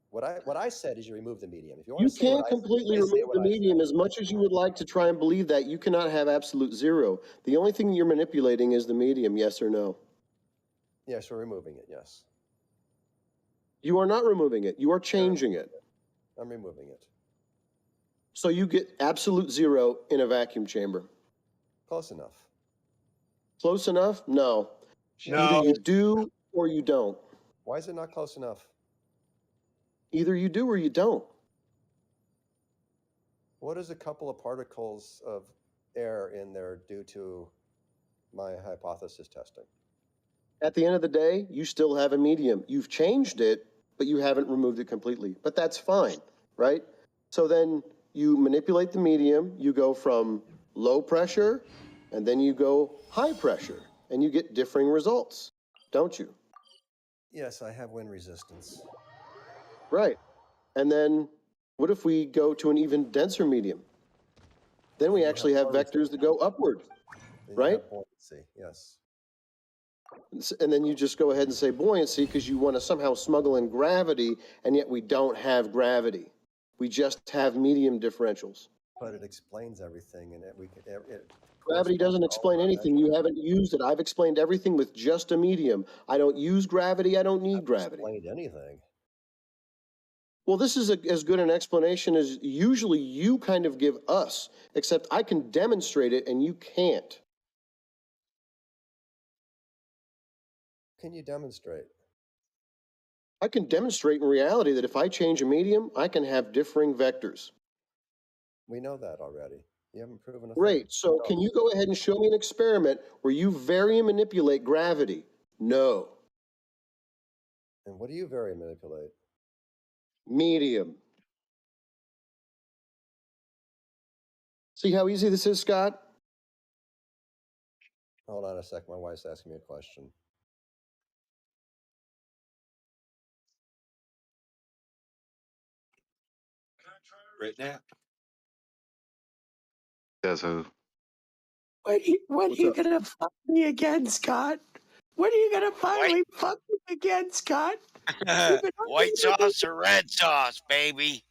What I said is you remove the medium. If you want
You
to say what
can't
I
completely
said, say
remove
what
the
I said.
medium as much as you would like to try and believe that. You cannot have absolute zero. The only thing you're manipulating is the medium, yes or no?
Yes, we're removing it, yes.
You are not removing it. You are changing it.
I'm removing it.
So you get absolute zero in a vacuum chamber.
Close enough.
Close enough? No.
No.
Either you do or you don't.
Why is it not close enough?
Either you do or you don't.
What is a couple of particles of air in there due to my hypothesis testing?
At the end of the day, you still have a medium. You've changed it, but you haven't removed it completely. But that's fine, right? So then you manipulate the medium, you go from low pressure, and then you go high pressure, and you get differing results, don't you?
Yes, I have wind resistance.
Right. And then what if we go to an even denser medium? Then we actually have vectors that go upward, right?
Buoyancy, yes.
And then you just go ahead and say buoyancy because you want to somehow smuggle in gravity, and yet we don't have gravity. We just have medium differentials.
But it explains everything, and
Gravity doesn't explain anything. You haven't used it. I've explained everything with just a medium. I don't use gravity. I don't need gravity.
Explained anything.
Well, this is as good an explanation as usually you kind of give us, except I can demonstrate it and you can't.
Can you demonstrate?
I can demonstrate in reality that if I change a medium, I can have differing vectors.
We know that already. You haven't proven a thing.
Great. So can you go ahead and show me an experiment where you vary and manipulate gravity? No.
And what do you vary and manipulate?
Medium. See how easy this is, Scott?
Hold on a sec. My wife's asking me a question.
Right now.
Says who?
When are you gonna fuck me again, Scott? When are you gonna finally fuck me again, Scott?
White sauce or red sauce, baby?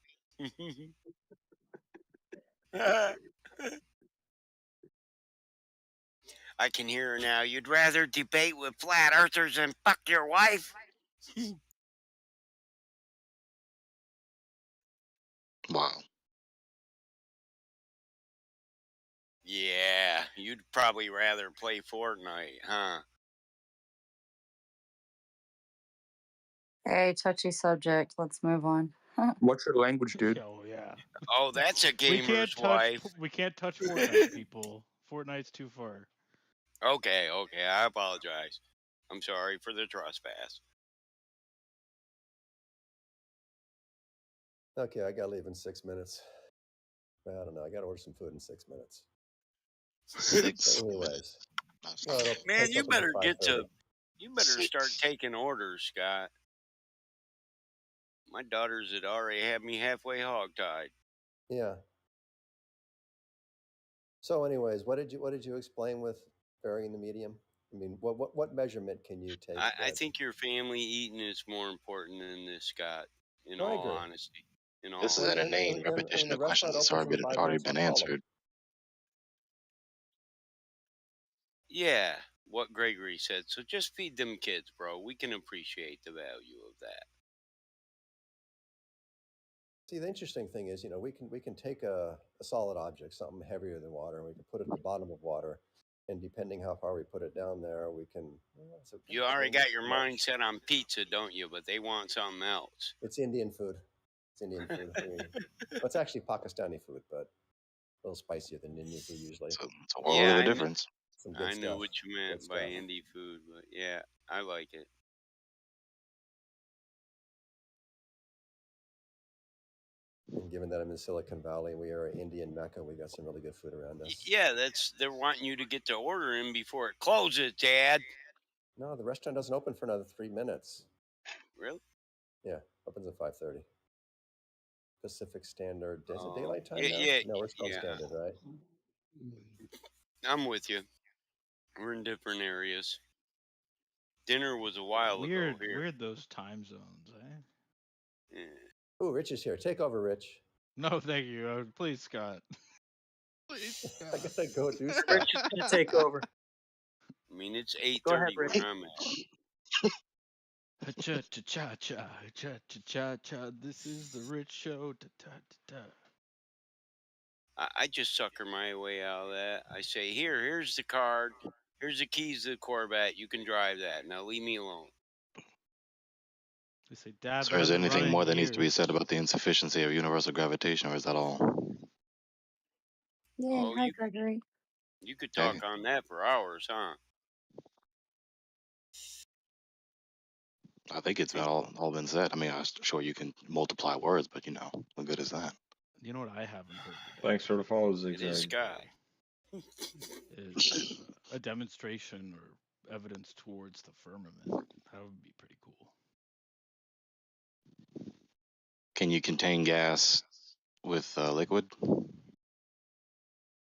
I can hear her now. You'd rather debate with flat earthers than fuck your wife?
Wow.
Yeah, you'd probably rather play Fortnite, huh?
Hey, touchy subject. Let's move on.
What's your language, dude?
Oh yeah.
Oh, that's a gamer's wife.
We can't touch Fortnite, people. Fortnite's too far.
Okay, I apologize. I'm sorry for the trespass.
Okay, I gotta leave in 6 minutes. I don't know. I gotta order some food in 6 minutes.
6.
Anyways.
Man, you better start taking orders, Scott. My daughters had already had me halfway hogtied.
Yeah. So anyways, what did you explain with varying the medium? I mean, what measurement can you take?
I think your family eating is more important than this, Scott, in all honesty.
This is an inane repetition of questions that's already been answered.
Yeah, what Gregory said. So just feed them kids, bro. We can appreciate the value of that.
See, the interesting thing is, we can take a solid object, something heavier than water, and we can put it at the bottom of water, and depending how far we put it down there, we can.
You already got your mindset on pizza, don't you? But they want something else.
It's Indian food. It's Indian food. Well, it's actually Pakistani food, but a little spicier than Indian food usually.
It's a world of a difference.
Some good
I knew
stuff.
what you meant by indie food, but yeah, I like it.
And given that I'm in Silicon Valley, we are Indian Mecca. We got some really good food around us.
Yeah, they're wanting you to get the order in before it closes, Dad.
No, the restaurant doesn't open for another 3 minutes.
Really?
Yeah, opens at 5:30. Pacific Standard. Is it daylight time now?
Yeah.
No, we're still
yeah.
standard, right?
I'm with you. We're in different areas. Dinner was a while ago here.
Weird those time zones, eh?
Yeah.
Ooh, Rich is here. Take over, Rich.
No, thank you. Please, Scott. Please, Scott.
I gotta go do stuff.
Rich is gonna take over.
I mean, it's
Go ahead,
8:30
Rich.
where I'm at.
Cha cha cha cha cha cha cha cha. This is the Rich Show. Da, da, da, da.
I just sucker my way out of that. I say, here's the card. Here's the keys to the Corvette. You can drive that. Now leave me alone.
They say, Dad,
So is there anything more that needs to be
gears.
said about the insufficiency of universal gravitation, or is that all?
Yeah, hi, Gregory.
You could talk on that for hours, huh?
I think it's all been said. I mean, I'm sure you can multiply words, but what good is that?
You know what I haven't heard today?
Thanks for the follow,
It
Zigzag.
is Scott.
Is a demonstration or evidence towards the firmament. That would be pretty cool.
Can you contain gas with liquid?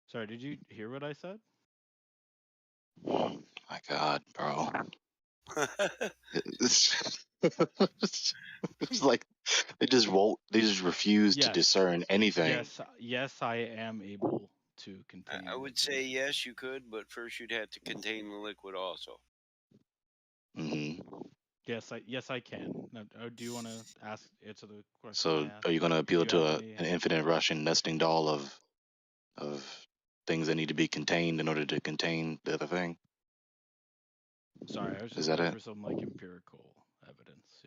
Sorry, did you hear what I said?
My God, bro. It's like they just won't. They just refuse to discern anything.
Yes, I am able to contain.
I would say yes, you could, but first you'd have to contain the liquid also.
Mm-hmm.
Yes, I can. Now, do you want to answer the question?
So, are you going to appeal to an infinite Russian nesting doll of things that need to be contained in order to contain the other thing?
Sorry, I was just
Is that
looking
it?
for some like empirical evidence,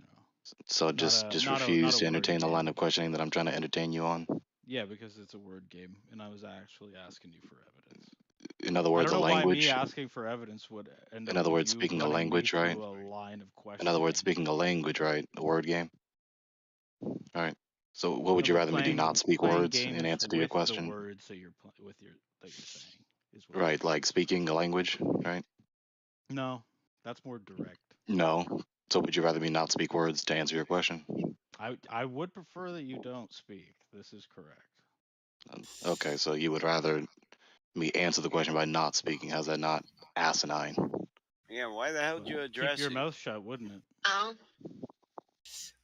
So just refuse to entertain the line of questioning that I'm trying to entertain you on.
Yeah, because it's a word game, and I was actually asking you for evidence.
In other words,
I don't know
a language.
Why me asking for evidence would end up.
In other words,
you
speaking a
running
language,
me
right?
through a line of
In other words, speaking a language, right? A word game. All right. So, what would you rather me do? Not speak words in answer to your question?
The words that you're saying is what
right, like speaking a language, right?
No, that's more direct.
No. So, would you rather me not speak words to answer your question?
I would prefer that you don't speak. This is correct.
Okay, so you would rather me answer the question by not speaking. How's that not asinine?
Yeah, why the hell did you address
Keep your
it?
mouth shut, wouldn't it?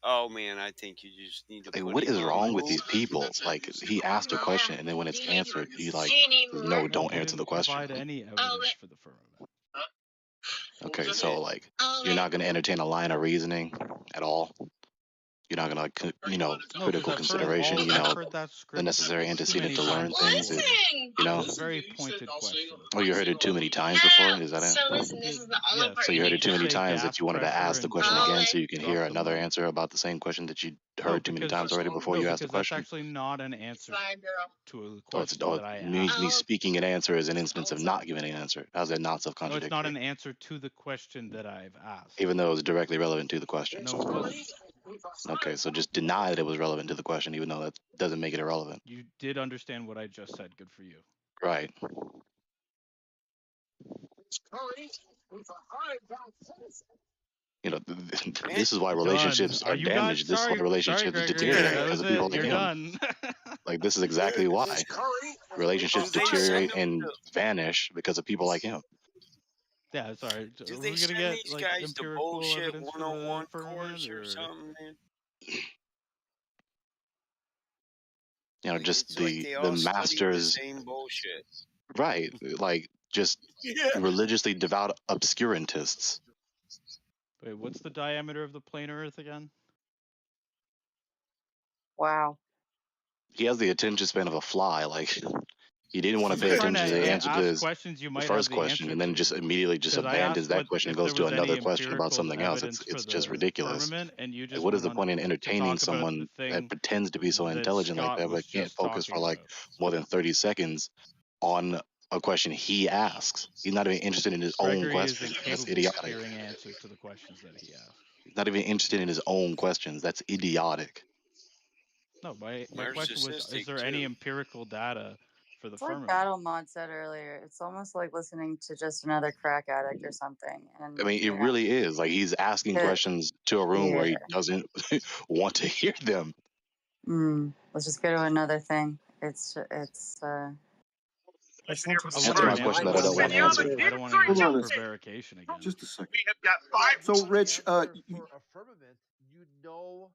Oh man, I think you just need to.
Like,
put
what
him
is
on
wrong with
hold.
these people? Like, he asked a question, and then when it's answered, he no, don't answer the question.
Provide any evidence for the firmament.
Okay, so like, you're not going to entertain a line of reasoning at all. You're not going to, critical consideration. The necessary antecedent to learn things.
It's a very pointed question.
Oh, you heard it too many times before. Is that it? So you heard it too many times that you wanted to ask the question again, so you can hear another answer about the same question that you heard too many times already before you asked the question.
That's actually not an answer to a question that I asked.
Me speaking an answer is an instance of not giving an answer. How's that not self-contradictory?
No, it's not an answer to the question that I've asked.
Even though it was directly relevant to the question.
No, it wasn't.
Okay, so just deny that it was relevant to the question, even though that doesn't make it irrelevant.
You did understand what I just said. Good for you.
Right. This is why relationships are damaged. This is why relationships deteriorate because of people like him. Like, this is exactly why relationships deteriorate and vanish because of people like him.
Yeah, sorry.
Do they send these guys the bullshit 101 course or something, man?
Just
like
the masters.
The same bullshit.
Right. Like, just religiously devout obscurantists.
Wait, what's the diameter of the plain Earth again?
Wow.
He has the attention span of a fly. Like, he didn't want to pay
Trying
attention to the answer to
ask
his
questions you might have
first
the
question,
answer
and then
to.
just immediately just
'Cause I
abandons
asked
that question and
if
goes
there
to
was any
another question about
empirical
something else.
evidence for
It's just
the
ridiculous.
firmament, and you
Like,
just
what is
went
the
on
point in
to
entertaining
talk about the
someone
thing
that pretends to be so
that
intelligent like
Scott
that,
was
but can't
just
focus for
talking
like
about.
more than 30 seconds on a question he asks? He's not even interested in his own
Gregory is
questions. That's
incapable of
idiotic.
hearing answers to the questions that he asks.
He's not even interested in his own questions. That's idiotic.
No, my question was: is there any empirical data for the
It's like
firmament?
Battle Mod said earlier. It's almost like listening to just another crack addict or something. And
I mean, it
you know,
really is. Like, he's asking questions to a room where he doesn't want to hear them.
Let's just go to another thing. It's
Answer my question that I don't want answered.
I don't want to use
Hold
it
on
for prevarication again.
just a second.
We have got 5.
So, Rich,
for a firmament, you know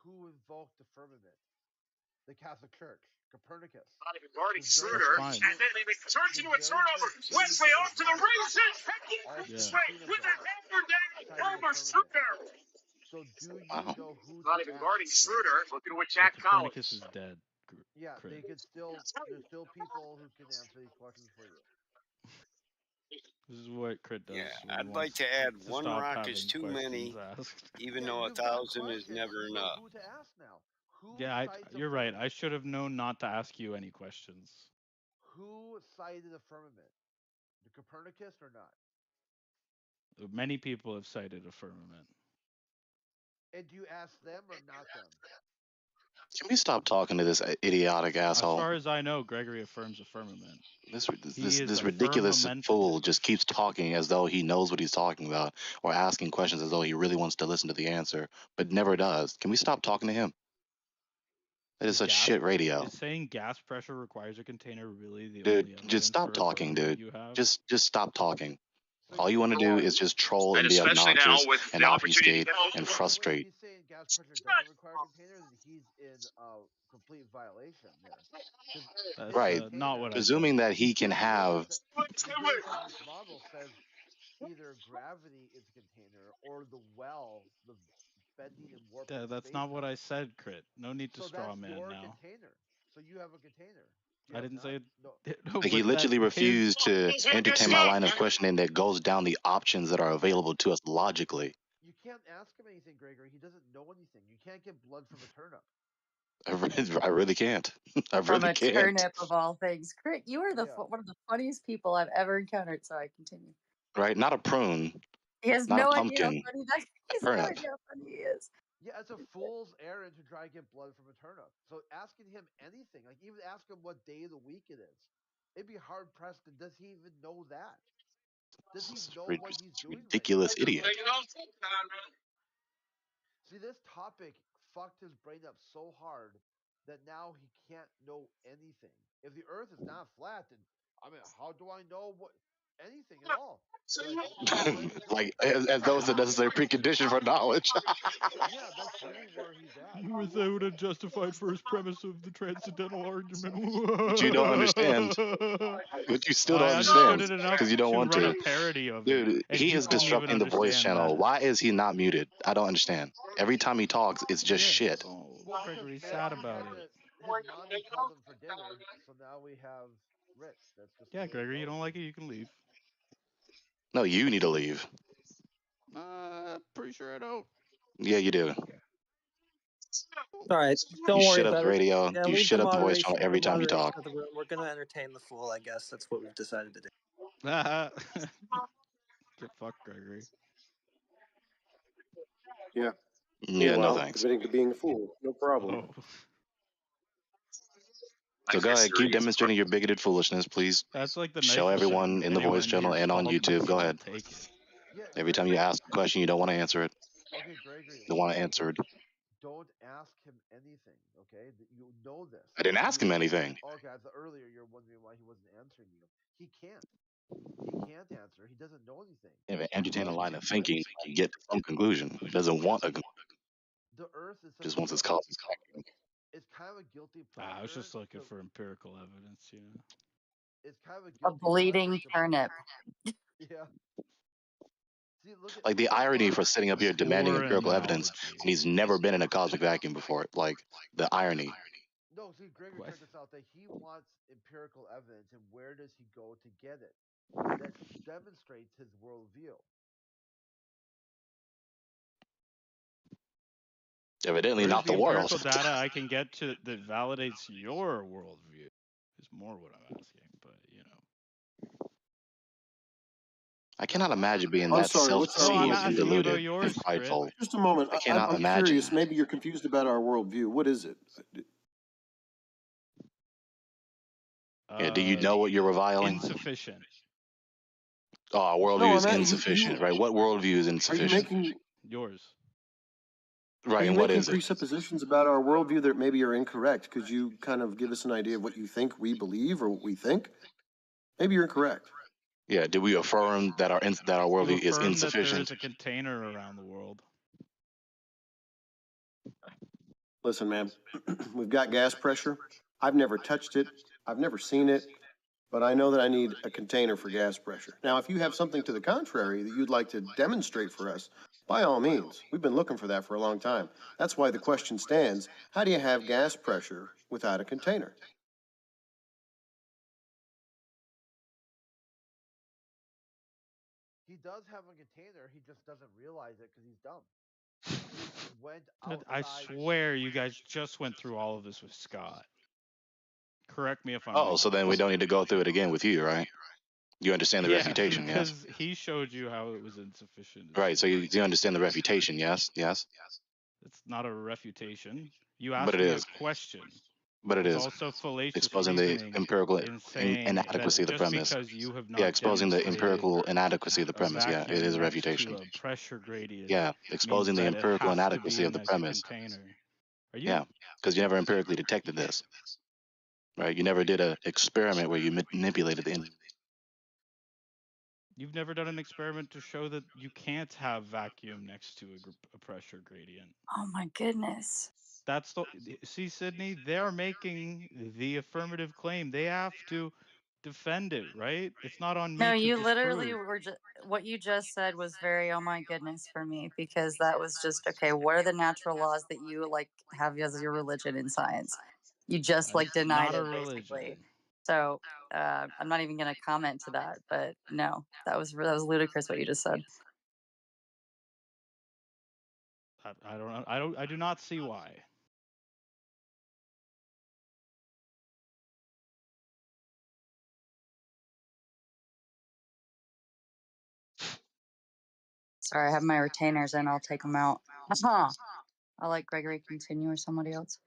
who invoked the firmament. The Catholic Church, Copernicus.
Not even guarding Schroeder, and then he returns into a turnover. Wesley off to the races. With a hammer down over Schroeder.
So do you
Wow.
know who?
Not even guarding Schroeder. Looking with Jack
Copernicus
Collins.
is dead.
Yeah, they could still. There's still people who can answer these questions for you.
This is what Crit does.
Yeah, I'd like to add one rock is too many, even though 1,000 is never enough.
Who to ask now?
Yeah, you're right. I should have known not to ask you any questions.
Who cited the firmament? The Copernicus or not?
Many people have cited a firmament.
And do you ask them or not them?
Can we stop talking to this idiotic asshole?
As far as I know, Gregory affirms a firmament.
This ridiculous fool just keeps talking as though he knows what he's talking about, or asking questions as though he really wants to listen to the answer, but never does. Can we stop talking to him? That is such shit radio.
Is saying gas pressure requires a container really the
Dude,
only evidence
just stop
for a
talking,
firmament
dude.
you have?
Just stop talking. All you want to do is just troll and be obnoxious and obfuscate and frustrate.
He's saying gas pressure doesn't require a container, then he's in complete violation there.
That's
Right.
not what
Presuming that he can have.
This model says either gravity is a container or the well, the bending and warping.
That's not what I said, Crit. No need to straw man
your
now.
Container. So you have a container.
I didn't say.
Like, he literally refused to entertain my line of questioning that goes down the options that are available to us logically.
You can't ask him anything, Gregory. He doesn't know anything. You can't get blood from a turnip.
I really can't. I
from
really
a
can't.
turnip of all things. Crit, you are one of the funniest people I've ever encountered. So I continue.
Right? Not a prune.
He has
not
no
a
idea how
pumpkin.
funny that. He has no idea how funny he is.
Yeah, it's a fool's errand to try to get blood from a turnip. So asking him anything, like even ask him what day of the week it is, it'd be hard pressed. Does he even know that? Does he know what he's doing?
Ridiculous idiot.
See, this topic fucked his brain up so hard that now he can't know anything. If the Earth is not flat, then I mean, how do I know what anything at all?
Like as though it's a necessary precondition for knowledge.
Yeah, that's really where he's at.
He was able to justify first premise of the transcendental argument.
But you don't understand. But you still don't understand because you don't want
run
to.
a parody of
Dude,
it, and
he is
couldn't even
disrupting the voice
understand
channel.
that.
Why is he not muted? I don't understand. Every time he talks, it's just shit.
Well, Gregory's sad about it.
His mommy called him for dinner, so now we have Rich. That's just
Gregory, you don't like it, you can leave.
No, you need to leave.
Pretty sure I don't.
Yeah, you do.
All right, don't
you
worry
shut up
about
the
it.
radio.
Yeah,
You
leave
shut
the
up the voice
moderation,
channel every time you talk.
of the room. We're gonna entertain the fool, I guess. That's what we've decided to do.
Get fucked, Gregory.
Yeah.
Yeah,
well,
no thanks.
Admitting to being a fool, no problem.
Oh.
So go ahead, keep demonstrating your bigoted foolishness, please.
That's like the
show everyone in the voice channel and on YouTube. Go ahead.
Take it.
Yeah,
every time you ask a question, you don't want to answer it.
Okay, Gregory.
You don't want to answer it.
Don't ask him anything, okay? You know this.
I didn't ask him anything.
Okay, I thought earlier you're wondering why he wasn't answering you. He can't. He can't answer. He doesn't know anything.
If an entertain a line of thinking, you get to some conclusion. He doesn't want a conclusion.
The Earth is
just wants his cause.
It's kind of a guilty pleasure.
I was just looking for empirical evidence, you know.
it's kind of a
A
guilty
bleeding
pleasure to-
turnip.
Yeah. See, look at
Like the irony for sitting up here demanding
Foreign
empirical evidence
knowledge.
when he's never been in a cosmic vacuum before. Like the irony.
no. See, Gregory,
What?
check this out. That he wants empirical evidence, and where does he go to get it? That demonstrates his worldview.
Evidently
Where's
not
the
the
empirical
world.
data I can get to that validates your worldview? Is more what I'm asking, but you know.
I cannot imagine being
I'm
that
sorry. What's our
No, I'm
self-deceived and
asking
worldview?
about
deluded and
yours, Crit.
prideful.
Just a moment.
I cannot
I'm
imagine.
curious. Maybe you're confused about our worldview. What is it?
Yeah, do you know what you're reviling?
Insufficient.
Oh, our worldview
No,
is
I'm at
insufficient, right? What worldview is
Are you
insufficient?
making
Yours.
Right,
Are you
and what
making
is it?
presuppositions about our worldview that maybe are incorrect? Could you kind of give us an idea of what you think we believe or what we think? Maybe you're incorrect.
Yeah, do we affirm that our
You
worldview is
affirm that there
insufficient?
is a container around the world.
Listen, man, we've got gas pressure. I've never touched it. I've never seen it, but I know that I need a container for gas pressure. Now, if you have something to the contrary that you'd like to demonstrate for us, by all means, we've been looking for that for a long time. That's why the question stands, how do you have gas pressure without a container?
He does have a container. He just doesn't realize it because he's dumb. He went
Dude,
outside.
I swear you guys just went through all of this with Scott. Correct me if I'm
Oh,
wrong.
so then we don't need to go through it again with you, right? You understand the
Yeah,
refutation, yes?
because he showed you how it was insufficient.
Right, so you understand the refutation, yes? Yes?
It's not a refutation. You
But
asked
it
me a
is.
question.
But it
It's
is.
also fallacious
Exposing the
reasoning
empirical
in saying that
inadequacy of the
just
premise.
because you have
Yeah,
not
exposing the
demonstrated
empirical inadequacy of the
a
premise. Yeah, it
vacuum
is a
next
refutation.
to a pressure gradient
Yeah,
means
exposing the
that it
empirical
has to be
inadequacy of
in
the
a
premise.
container. Are you?
Yeah, because you never empirically detected this. Right, you never did an experiment where you manipulated the.
You've never done an experiment to show that you can't have vacuum next to a pressure gradient.
Oh my goodness.
That's the see, Sydney. They're making the affirmative claim. They have to defend it, right? It's not on
No,
me to
you literally
disprove.
were just what you just said was very oh my goodness for me because that was just okay. What are the natural laws that you like have as your religion in science? You just like
It's
denied
not a
it basically.
religion.
So I'm not even going to comment to that, but no, that was ludicrous what you just said.
I don't know. I do not see why.
Sorry, I have my retainers in. I'll take them out. I'll let Gregory continue or somebody else.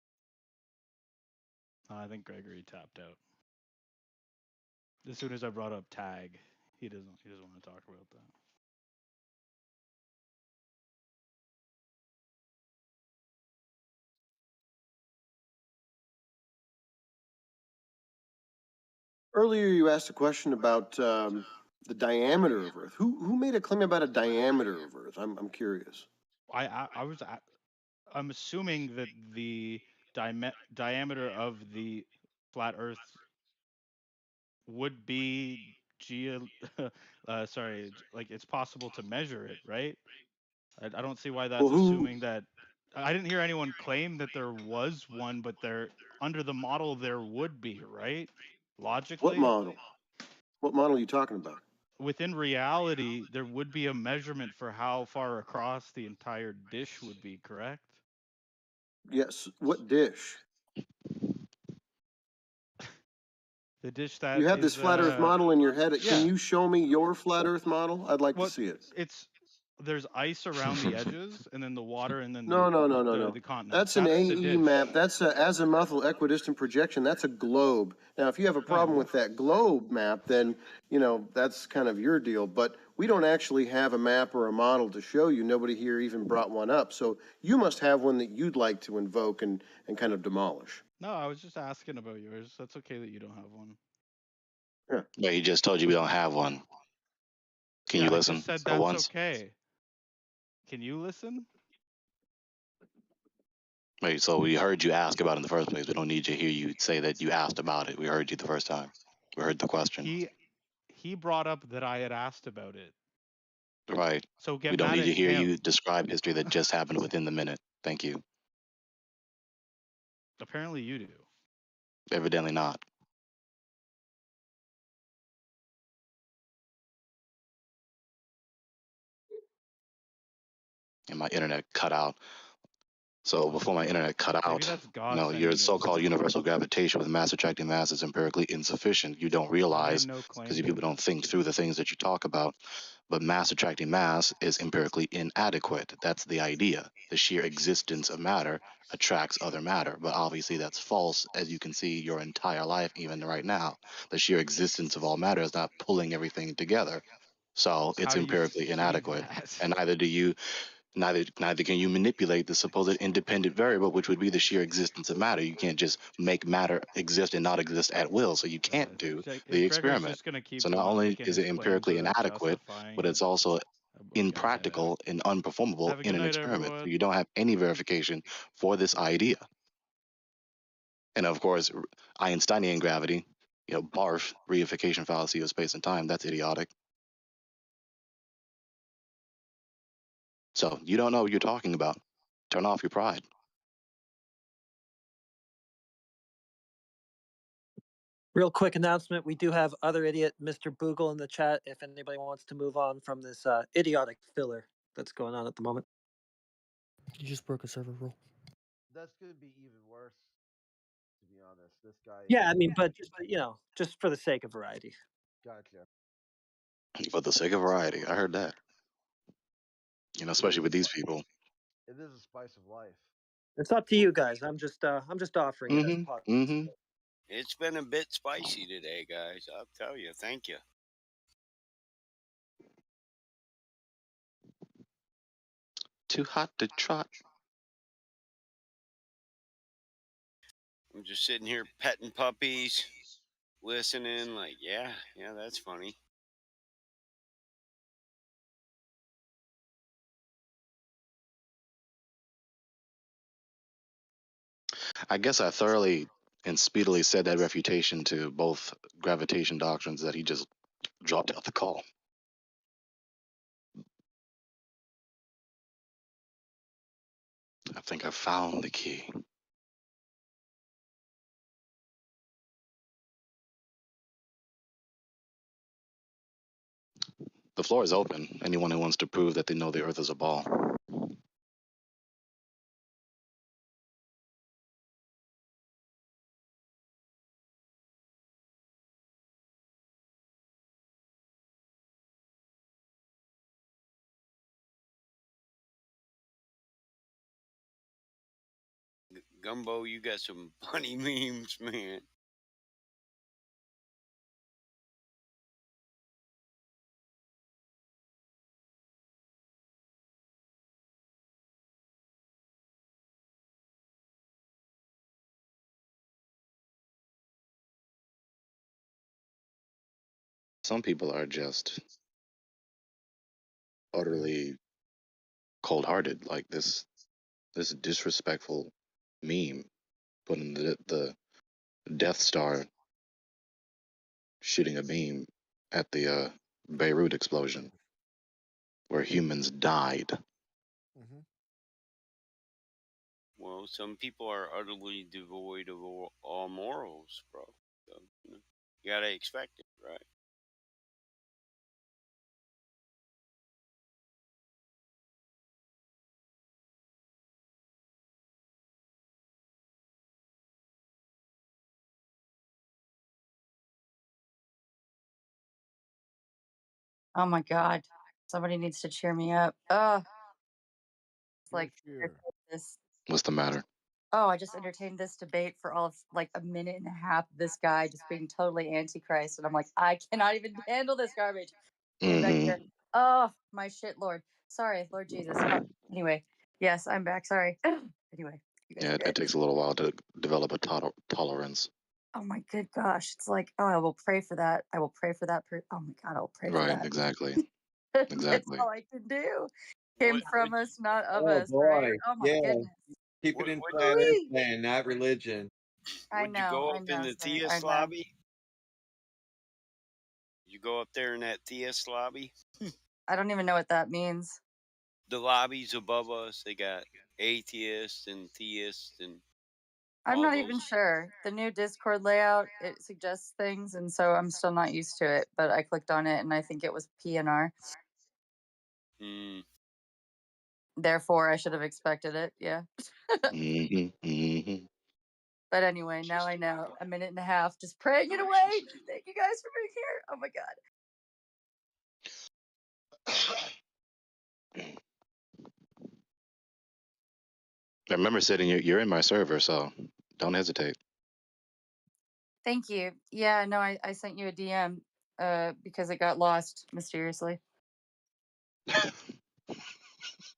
I think Gregory tapped out. As soon as I brought up tag, he doesn't want to talk about that.
Earlier, you asked a question about the diameter of Earth. Who made a claim about a diameter of Earth? I'm curious.
I'm assuming that the diameter of the flat Earth would be like it's possible to measure it, right? I don't see why that's assuming that. I didn't hear anyone claim that there was one, but there under the model there would be, right? Logically.
What model? What model are you talking about?
Within reality, there would be a measurement for how far across the entire dish would be, correct?
Yes. What dish?
The dish that
you have this flat Earth model in your head.
Yeah.
Can you show me your flat Earth model? I'd like to see it.
There's ice around the edges, and then the water, and then
No.
the continent.
That's an AE map. That's an azimuthal equidistant projection. That's a globe. Now, if you have a problem with that globe map, then, that's kind of your deal. But we don't actually have a map or a model to show you. Nobody here even brought one up. So you must have one that you'd like to invoke and kind of demolish.
No, I was just asking about yours. That's okay that you don't have one.
Yeah.
But he just told you we don't have one. Can you listen?
I just said
for
that's
once?
okay. Can you listen?
Wait, so we heard you ask about it in the first place. We don't need to hear you say that you asked about it. We heard you the first time. We heard the question.
He brought up that I had asked about it.
Right.
So get
We don't
mad
need
at
to hear
him.
you describe history that just happened within the minute. Thank you.
Apparently you do.
Evidently not. And my internet cut out. So before my internet cut
Maybe
out,
that's God
no, your
sending you a
so-called
signal.
universal gravitation with mass attracting mass is empirically insufficient. You don't
I made
realize,
no
because
claim
you
to
people
that.
don't think through the things that you talk about, but mass attracting mass is empirically inadequate. That's the idea. The sheer existence of matter attracts other matter, but obviously that's false, as you can see your entire life, even right now. The sheer existence of all matter is not pulling everything together. So it's
How do you
empirically
see
inadequate.
that?
And neither can you manipulate the supposed independent variable, which would be the sheer existence of matter. You can't just make matter exist and not exist at will, so you can't do the
If Gregory's
experiment.
just gonna keep
So not only
making
is
his
it
claims
empirically
without
inadequate, but
justifying it,
it's also
okay, I get it.
impractical and unperformable
Have a
in
good
an
night,
experiment. So
everyone.
you don't have any verification for this idea. And of course, Einsteinian gravity, barf, reification fallacy of space and time, that's idiotic. So you don't know what you're talking about. Turn off your pride.
Real quick announcement: we do have other idiot Mr. Boogle in the chat. If anybody wants to move on from this idiotic filler that's going on at the moment.
You just broke a server rule.
That's gonna be even worse. To be honest, this guy.
Yeah, I mean, but just just for the sake of variety.
Gotcha.
For the sake of variety, I heard that. Especially with these people.
It is a spice of life.
It's up to you guys. I'm just offering it as
Mm-hmm.
It's been a bit spicy today, guys. I'll tell you. Thank you.
Too hot to trot.
I'm just sitting here petting puppies, listening. Like, yeah, that's funny.
I guess I thoroughly and speedily said that refutation to both gravitation doctrines that he just dropped out the call. I think I found the key. The floor is open. Anyone who wants to prove that they know the Earth is a ball.
Gumbo, you got some funny memes, man.
Some people are just utterly cold-hearted. Like this disrespectful meme putting the Death Star shooting a beam at the Beirut explosion where humans died.
Well, some people are utterly devoid of all morals, bro. So, you gotta expect it, right?
Oh my God. Somebody needs to cheer me up. It's like this.
What's the matter?
Oh, I just entertained this debate for all of like a minute and a half. This guy just being totally antichrist, and I'm like, I cannot even handle this garbage. Get me back here. Oh, my shit, Lord. Sorry, Lord Jesus. Anyway, yes, I'm back. Sorry. Anyway, you guys
Yeah,
are
it
good.
takes a little while to develop a tolerance.
Oh my good gosh. It's like, oh, I will pray for that. I will pray for that. Oh my God, I will pray for
Right,
that.
exactly.
That's
Exactly.
all I can do. Came from us, not of
Oh
us, right?
boy,
Oh my
yeah.
goodness.
Keep it in
What
flat
do
Earth
we?
land, not religion.
I
Would you
know,
go
I
up in
know,
the
sir. I
theist
know.
lobby? You go up there in that theist lobby.
I don't even know what that means.
The lobbies above us, they got atheists and theists and.
I'm not even sure. The new Discord layout, it suggests things, and so I'm still not used to it. But I clicked on it, and I think it was PNR. Therefore, I should have expected it. Yeah. But anyway, now I know. A minute and a half, just praying it away. Thank you guys for being here. Oh my god.
I remember saying you're in my server, so don't hesitate.
Thank you. Yeah, no, I sent you a DM because it got lost mysteriously.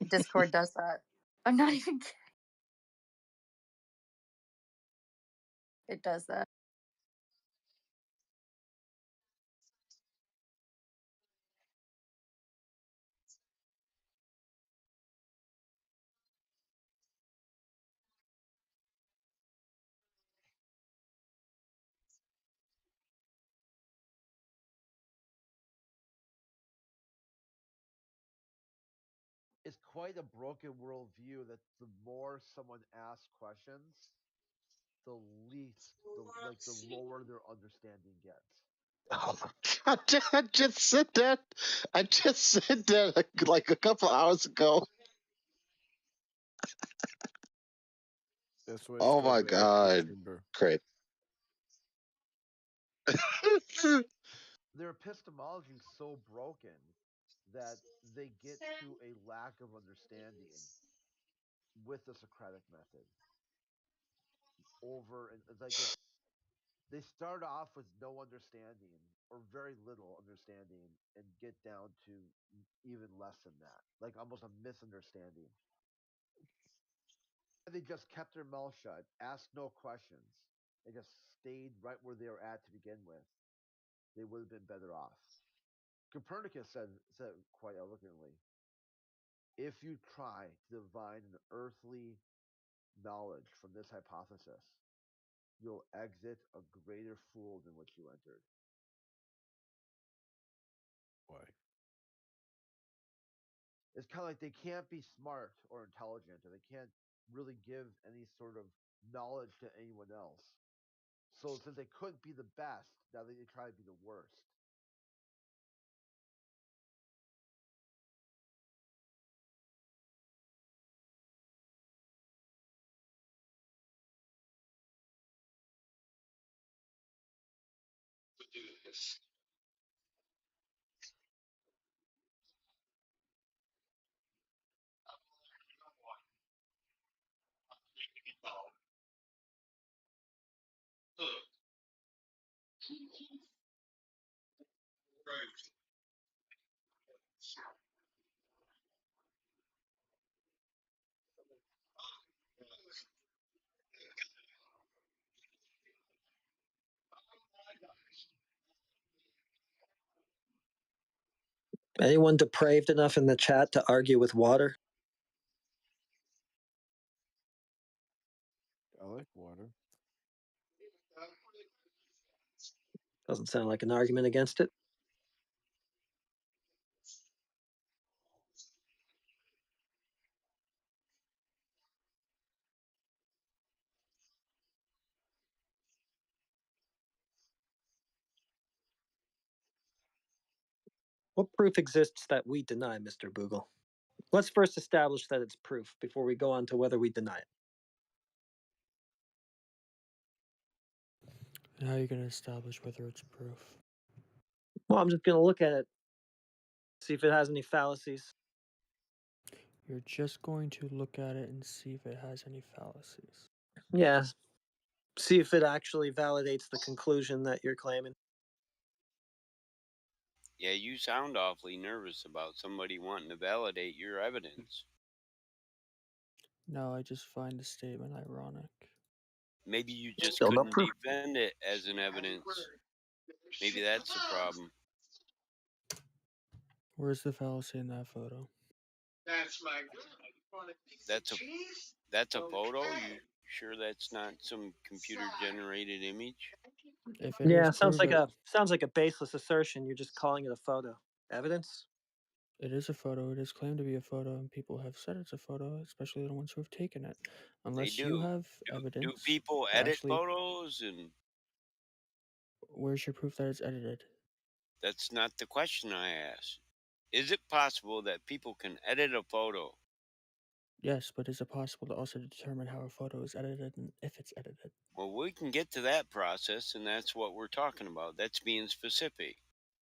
Discord does that. I'm not even kidding. It does that.
It's quite a broken worldview that the more someone asks questions, the lower their understanding gets.
Oh my God, I just said that. I just said that like a couple hours ago.
That's why it's
Oh
called
my
the echo
God,
chamber.
great.
Their epistemology is so broken that they get to a lack of understanding with the Socratic method. They start off with no understanding or very little understanding and get down to even less than that, like almost a misunderstanding. They just kept their mouth shut, asked no questions, and just stayed right where they were at to begin with, they would have been better off. Copernicus said quite eloquently, if you try to divine an earthly knowledge from this hypothesis, you'll exit a greater fool than what you entered.
Why?
It's kind of like they can't be smart or intelligent, or they can't really give any sort of knowledge to anyone else. So since they couldn't be the best, now they try to be the worst.
Anyone depraved enough in the chat to argue with water?
I like water.
Doesn't sound like an argument against it. What proof exists that we deny, Mr. Boogle? Let's first establish that it's proof before we go on to whether we deny it.
How are you going to establish whether it's proof?
Well, I'm just going to look at it, see if it has any fallacies.
You're just going to look at it and see if it has any fallacies.
Yeah. See if it actually validates the conclusion that you're claiming.
Yeah, you sound awfully nervous about somebody wanting to validate your evidence.
No, I just find the statement ironic.
Maybe you just
Still no
couldn't
proof.
defend it as an evidence. Maybe that's the problem.
Where's the fallacy in that photo?
That's my girl.
That's a photo? You sure that's not some computer generated image?
If it
Yeah,
is,
sounds
prove
like
it.
a baseless assertion. You're just calling it a photo. Evidence?
It is a photo. It is claimed to be a photo, and people have said it's a photo, especially the ones who have taken it.
They
Unless you
do.
have
Do
evidence
people
that
edit
actually,
photos? And
where's your proof that it's edited?
that's not the question I asked. Is it possible that people can edit a photo?
Yes, but is it possible to also determine how a photo is edited and if it's edited?
Well, we can get to that process, and that's what we're talking about. That's being specific.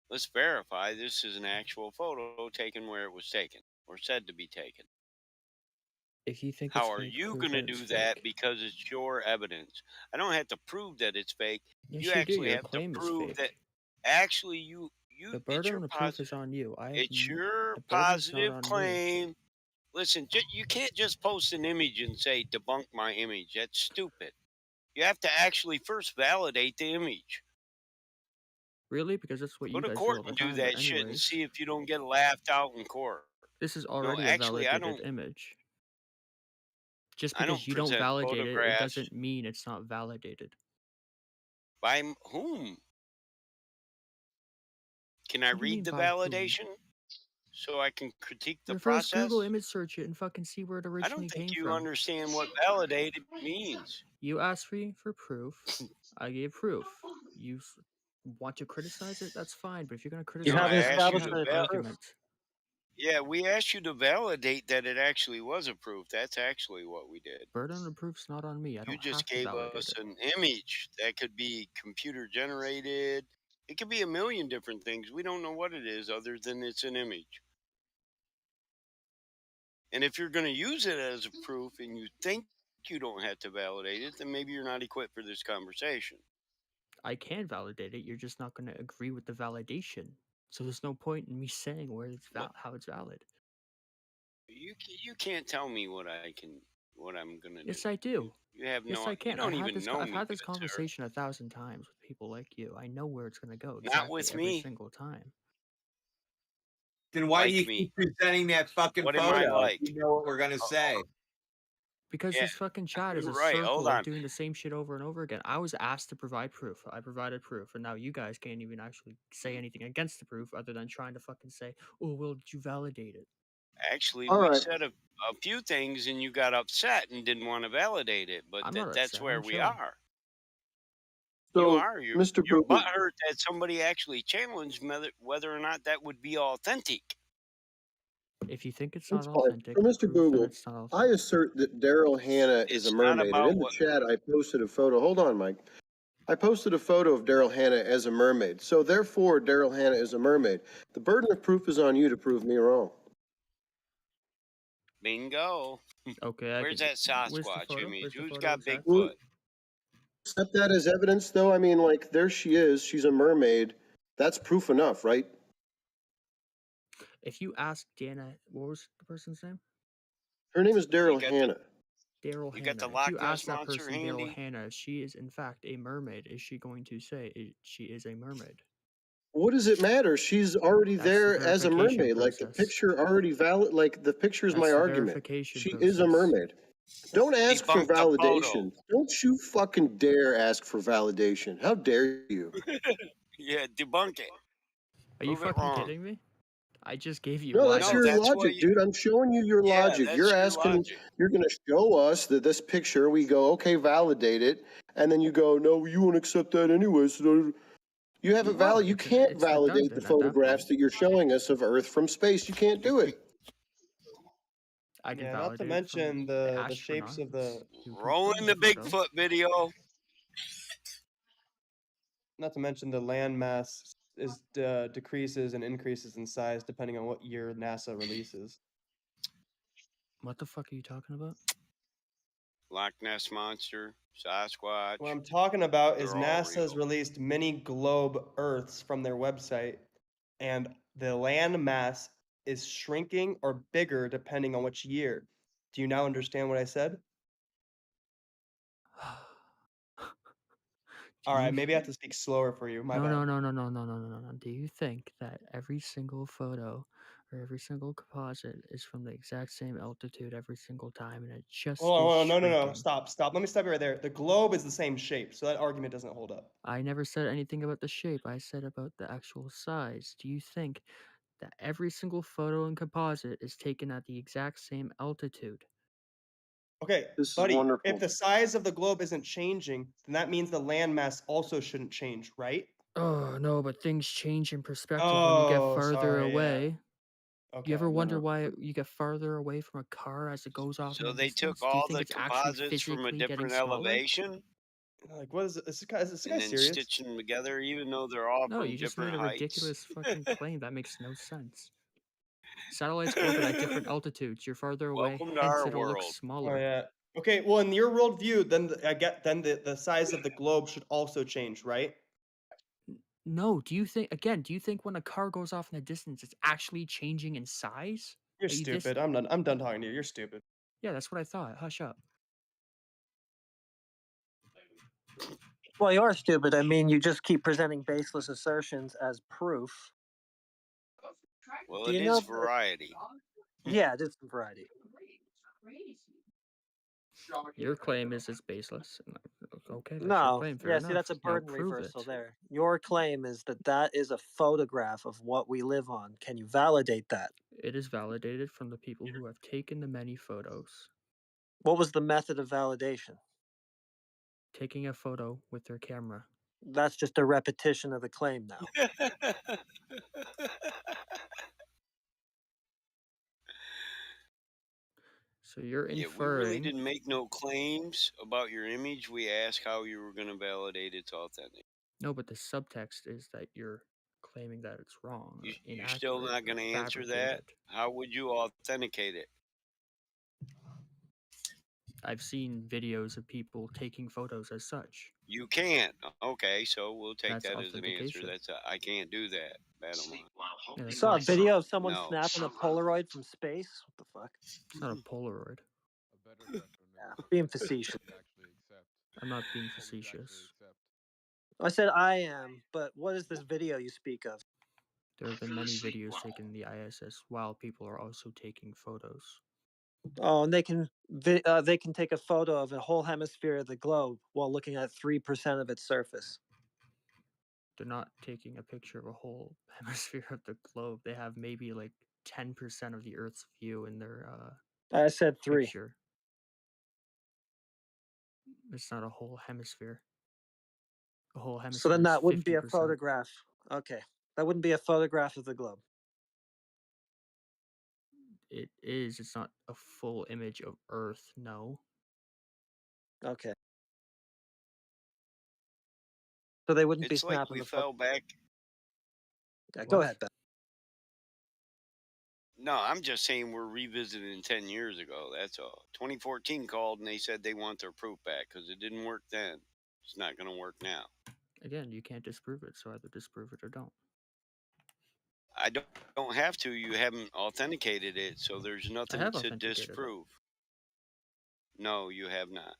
Let's verify this is an actual photo taken where it was taken or said to be taken.
If you think it's
How are
fake,
you
prove
going to
that it's
do that
fake.
because it's your evidence? I don't have to prove that it's fake.
Yes,
You
you do.
actually
Your
have to
claim is
prove that
fake.
actually
The
it's
burden
your
of proof is
positive.
on you.
It's your
The burden's not
positive
on me.
claim. Listen, you can't just post an image and say debunk my image. That's stupid. You have to actually first validate the image.
Really? Because that's what
Go
you
to
guys do
court
all the
and do
time. But
that shit and
anyways,
see if you don't get laughed out in court.
this is
No,
already a
actually,
validated image. Just
I
because
don't
you don't
present
validate it, it
photographs.
doesn't mean it's not validated.
By whom? Can I
What do you
read
mean
the
by whom?
validation so I can critique the
First Google
process?
image search it and fucking see where it
I don't
originally
think
came
you
from.
understand what validated means.
You asked me for proof. I gave proof. You want to criticize it? That's fine. But if you're going to
You
No,
criticize
I
it,
haven't
you
asked you
actually
established
have
to
an
that it's proof.
argument.
Yeah, we asked you to validate that it actually was a proof. That's actually what we did.
Burden of proof's not on me. I
You
don't
just
have to
gave
validate
us
it.
an image that could be computer generated. It could be a million different things. We don't know what it is other than it's an image. And if you're going to use it as a proof and you think you don't have to validate it, then maybe you're not equipped for this conversation.
I can validate it. You're just not going to agree with the validation. So there's no point in me saying where it's how it's valid.
You can't tell me what I'm gonna do.
Yes, I do.
You have
Yes,
no.
I
You
can.
don't even know
I've
me,
had this
good sir.
conversation 1,000 times with people like you. I know where it's going to go
Not
exactly
with
every
me.
single time.
Then why do
Like
you
me.
keep presenting that fucking
What am I
photo?
like?
You know what we're gonna say.
Because
Yeah,
this fucking chat is a
right. Hold
circle of
on.
doing the same shit over and over again. I was asked to provide proof. I provided proof, and now you guys can't even actually say anything against the proof other than trying to fucking say, "Oh, well, did you validate it?"
Actually,
All
we
right.
said a few things, and you got upset and didn't want to validate it. But
I'm not
that's
upset.
where
I'm
we
chilling.
are. You
So,
are.
Mr.
You're
Boogle,
butthurt that somebody actually challenged whether or not that would be authentic.
If you think it's not
that's fine.
authentic,
So, Mr.
prove that
Boogle,
it's not
I
authentic.
assert that Daryl Hannah is a
It's not
mermaid. And
about
in the
what.
chat, I posted a photo. Hold on, Mike. I posted a photo of Daryl Hannah as a mermaid. So, therefore, Daryl Hannah is a mermaid. The burden of proof is on you to prove me wrong.
Bingo.
Okay,
Where's that Sasquatch image?
Where's the
Who's
photo
got
exactly?
Will
Bigfoot?
accept that as evidence, though? I mean, like, there she is. She's a mermaid. That's proof enough, right?
If you ask Dana, what was the person's name?
Her name is
You
Daryl
got
Hannah.
Daryl
You got the
Hannah. If
Loch
you
Ness
ask that
monster
person, Daryl
handy?
Hannah, if she is in fact a mermaid, is she going to say she is a mermaid?
What does it matter? She's already
That's the
there as a
verification
mermaid. Like, the
process.
picture already valid. Like, the picture is my
That's the
argument.
verification
She is a
process.
mermaid. Don't ask for
Debunk the photo.
validation. Don't you fucking dare ask for validation. How dare you?
Yeah, debunk it.
Are you
Prove it
fucking
wrong.
kidding me? I just gave you
No,
why
that's
No,
your
that's
that's what
logic, dude. I'm showing you your
Yeah,
logic.
that's
You're
your
asking,
logic.
you're going to show us that this picture, we go, okay, validate it. And then you go, no, you won't accept that anyway. So you haven't
well,
valid. You can't
it's
validate the
redundant at that
photographs
point.
that you're showing us of Earth from space. You can't do it.
I can
Yeah, not to
validate it from
mention
the
the shapes of
astronauts
the
who
Rolling
confirmed
the
the photo.
Bigfoot video.
not to mention the landmass is decreases and increases in size depending on what year NASA releases.
What the fuck are you talking about?
Loch Ness monster, Sasquatch.
What I'm talking about is
They're all
NASA's
real.
released mini globe Earths from their website, and the land mass is shrinking or bigger depending on which year. Do you now understand what I said? All right, maybe I have to speak slower for you. My
No,
bad.
no, no, no, no, no, no, no, no, no. Do you think that every single photo Every single composite is from the exact same altitude every single time, and it just
Hold on,
is
hold on. No, no, no.
shrinking.
Stop. Let me stop you right there. The globe is the same shape, so that argument doesn't hold up.
I never said anything about the shape. I said about the actual size. Do you think that every single photo in composite is taken at the exact same altitude?
Okay,
This is
buddy, if
wonderful.
the size of the globe isn't changing, then that means the landmass also shouldn't change, right?
Oh, no, but things change in perspective when you get
Oh,
farther
sorry, yeah.
away.
Okay.
You ever wonder
No.
why you get farther away from a car as it goes off in
So
the
they took
distance? Do you
all
think
the
it's actually
composites from a
physically getting
different
smaller?
elevation
Like, what is it? Is this guy
and then
serious?
stitched them together, even though they're all
No,
from
you just made
different
a
heights.
ridiculous fucking claim that makes no sense. Satellites orbit at different altitudes. You're farther away,
Welcome to
hence
our
it'll look
world.
Oh
smaller.
yeah. Okay, well, in your worldview, then the size of the globe should also change, right?
No, do you think when a car goes off in the distance, it's actually changing in size?
You're
Are you this?
stupid. I'm done talking to you. You're stupid.
Yeah, that's what I thought. Hush up.
Well, you are stupid. I mean, you just keep presenting baseless assertions as proof.
Well,
Do
it
you know?
is variety.
Yeah, it is some variety.
Your claim is it's baseless. Okay, that's your
No,
claim. Fair
yeah, see,
enough.
that's a
Now
burden
prove
reversal
it.
there. Your claim is that that is a photograph of what we live on. Can you validate that?
It is validated from the people who have taken the many photos.
What was the method of validation?
Taking a photo with their camera.
That's just a repetition of the claim now.
So you're
Yeah, we really
inferring.
didn't make no claims about your image. We asked how you were going to validate its authentic.
No, but the subtext is that you're claiming that it's wrong, or
You're still
inaccurate,
not
or
going to answer that?
fabricated.
How would you authenticate it?
I've seen videos of people taking photos as such.
You can't. Okay, so we'll take
That's
that as an answer.
authentication.
I can't do that. Battle line.
Yeah,
You
that's
saw a
not.
video of someone
No.
snapping a Polaroid from space? What the fuck?
It's not a Polaroid.
Yeah, being facetious.
I'm not being facetious.
I said I am, but what is this video you speak of?
There have been many videos taken in the ISS while people are also taking photos.
Oh, and they can take a photo of a whole hemisphere of the globe while looking at 3% of its surface.
They're not taking a picture of a whole hemisphere of the globe. They have maybe like 10% of the Earth's view in their
I said 3.
picture. It's not a whole hemisphere. A whole hemisphere.
So then that wouldn't
50%.
be a photograph. Okay, that wouldn't be a photograph of the globe.
It is. It's not a full image of Earth. No.
Okay. So they wouldn't be
It's like
snapping
we
the
fell back.
Yeah, go ahead, Ben.
No, I'm just saying we're revisiting 10 years ago. That's all. 2014 called and they said they want their proof back because it didn't work then. It's not going to work now.
Again, you can't disprove it, so either disprove it or don't.
I don't have to. You haven't authenticated it, so there's nothing to disprove. No, you have not.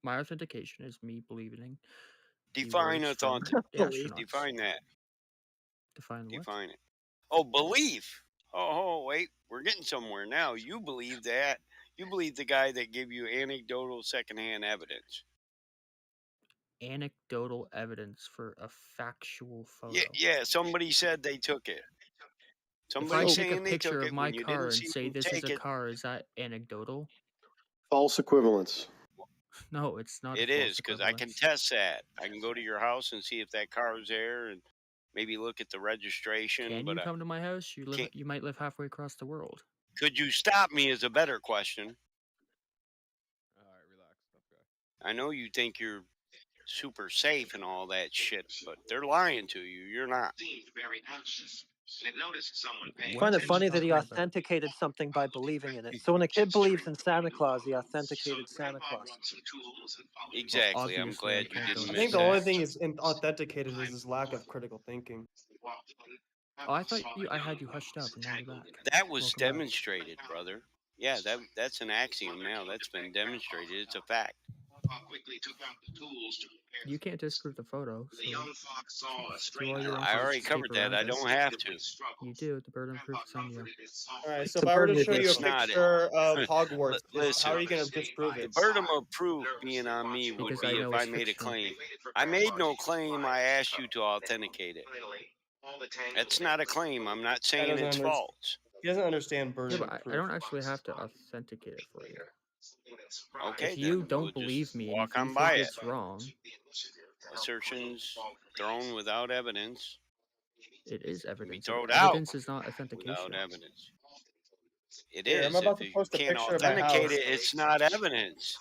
My authentication is me believing.
Define
authentic.
Define that.
Define what?
Define it. Oh, belief. Oh, wait. We're getting somewhere now. You believe that. You believe the guy that gave you anecdotal secondhand evidence.
Anecdotal evidence for a factual photo.
Yeah. Somebody said they took it. Somebody
if I take a
saying they
picture
took
of
it
my
when you
car
didn't
and
see
say
them
this is
take
a
it.
car, is that anecdotal?
False equivalence.
No, it's not.
It is, because I can test that. I can go to your house and see if that car is there and maybe look at the registration.
Can
but
you come to my house? You might live halfway across the world.
Could you stop me is a better question.
All right, relax, tough
I know you think you're super safe and all that shit, but they're lying to you. You're not.
I find it funny that he authenticated something by believing in it. So when a kid believes in Santa Claus, he authenticated Santa Claus.
Exactly. I'm glad you didn't
I
miss
think the
that.
only thing is authenticated is his lack of critical thinking.
Oh, I thought I had you hushed up, and now you're back.
That was
Welcome back.
demonstrated, brother. Yeah, that's an axiom now. That's been demonstrated. It's a fact.
quickly took out the tools to prepare.
You can't disprove the photo.
The young fox saw a
Do
strange.
all your own
I already
escape
covered that.
around
I
it.
don't have to.
You do. The burden of proof is on you.
All right. So
It's
if
a
I were to
burden
show you a
It's not.
picture of Hogwarts, how
Listen,
are you going to disprove
the
it?
burden of proof being on me would
Because
be
I know
if I
it's
made a
fictional.
claim. I made no claim. I asked you to authenticate it. That's not a claim. I'm not saying it's false.
He doesn't understand burden
Yeah,
of
but
proof.
I don't actually have to authenticate it for you.
Okay,
If you
then
don't
we'll
believe
just
me and
walk
if you
on by
think
it.
it's wrong,
Assertions thrown without evidence.
it is
Can be
evidence.
thrown out
Evidence is not authentication.
without evidence. It
Here,
is.
I'm about
If
to
you
post a
can't
picture of my
authenticate
house.
it, it's not evidence.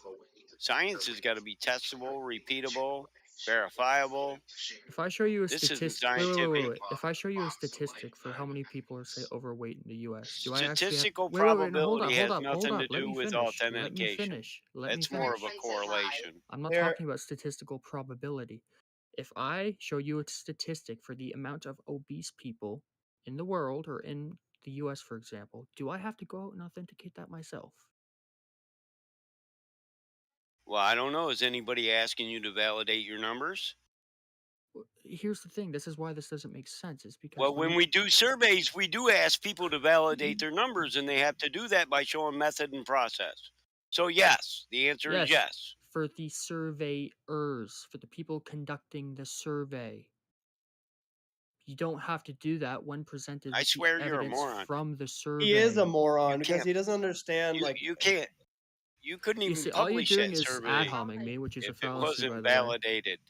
Science has got to be testable, repeatable, verifiable.
If I show you a
This isn't
statistic,
scientific.
wait. If I show you a statistic for how many people are say overweight in the U.S., do I actually have?
Statistical
Wait. No, hold
probability
up.
has nothing to
Let
do
me
with
finish.
authentication. That's more of a correlation.
I'm not
There-
talking about statistical probability. If I show you a statistic for the amount of obese people in the world or in the U.S., for example, do I have to go out and authenticate that myself?
Well, I don't know. Is anybody asking you to validate your numbers?
Here's the thing. This is why this doesn't make sense. Is because
Well, when we do surveys, we do ask people to validate their numbers, and they have to do that by showing method and process. So, yes, the answer is yes.
For the surveyors, for the people conducting the survey. You don't have to do that when presented
I
with
swear
the
you're a
evidence
moron.
from the survey.
He is a moron
You
because
can't-
he doesn't understand.
You can't. You couldn't
You
even
see, all you're
publish
doing
that
is
survey
ad homing me, which is a
if it
fallacy, by
wasn't
the way.
validated.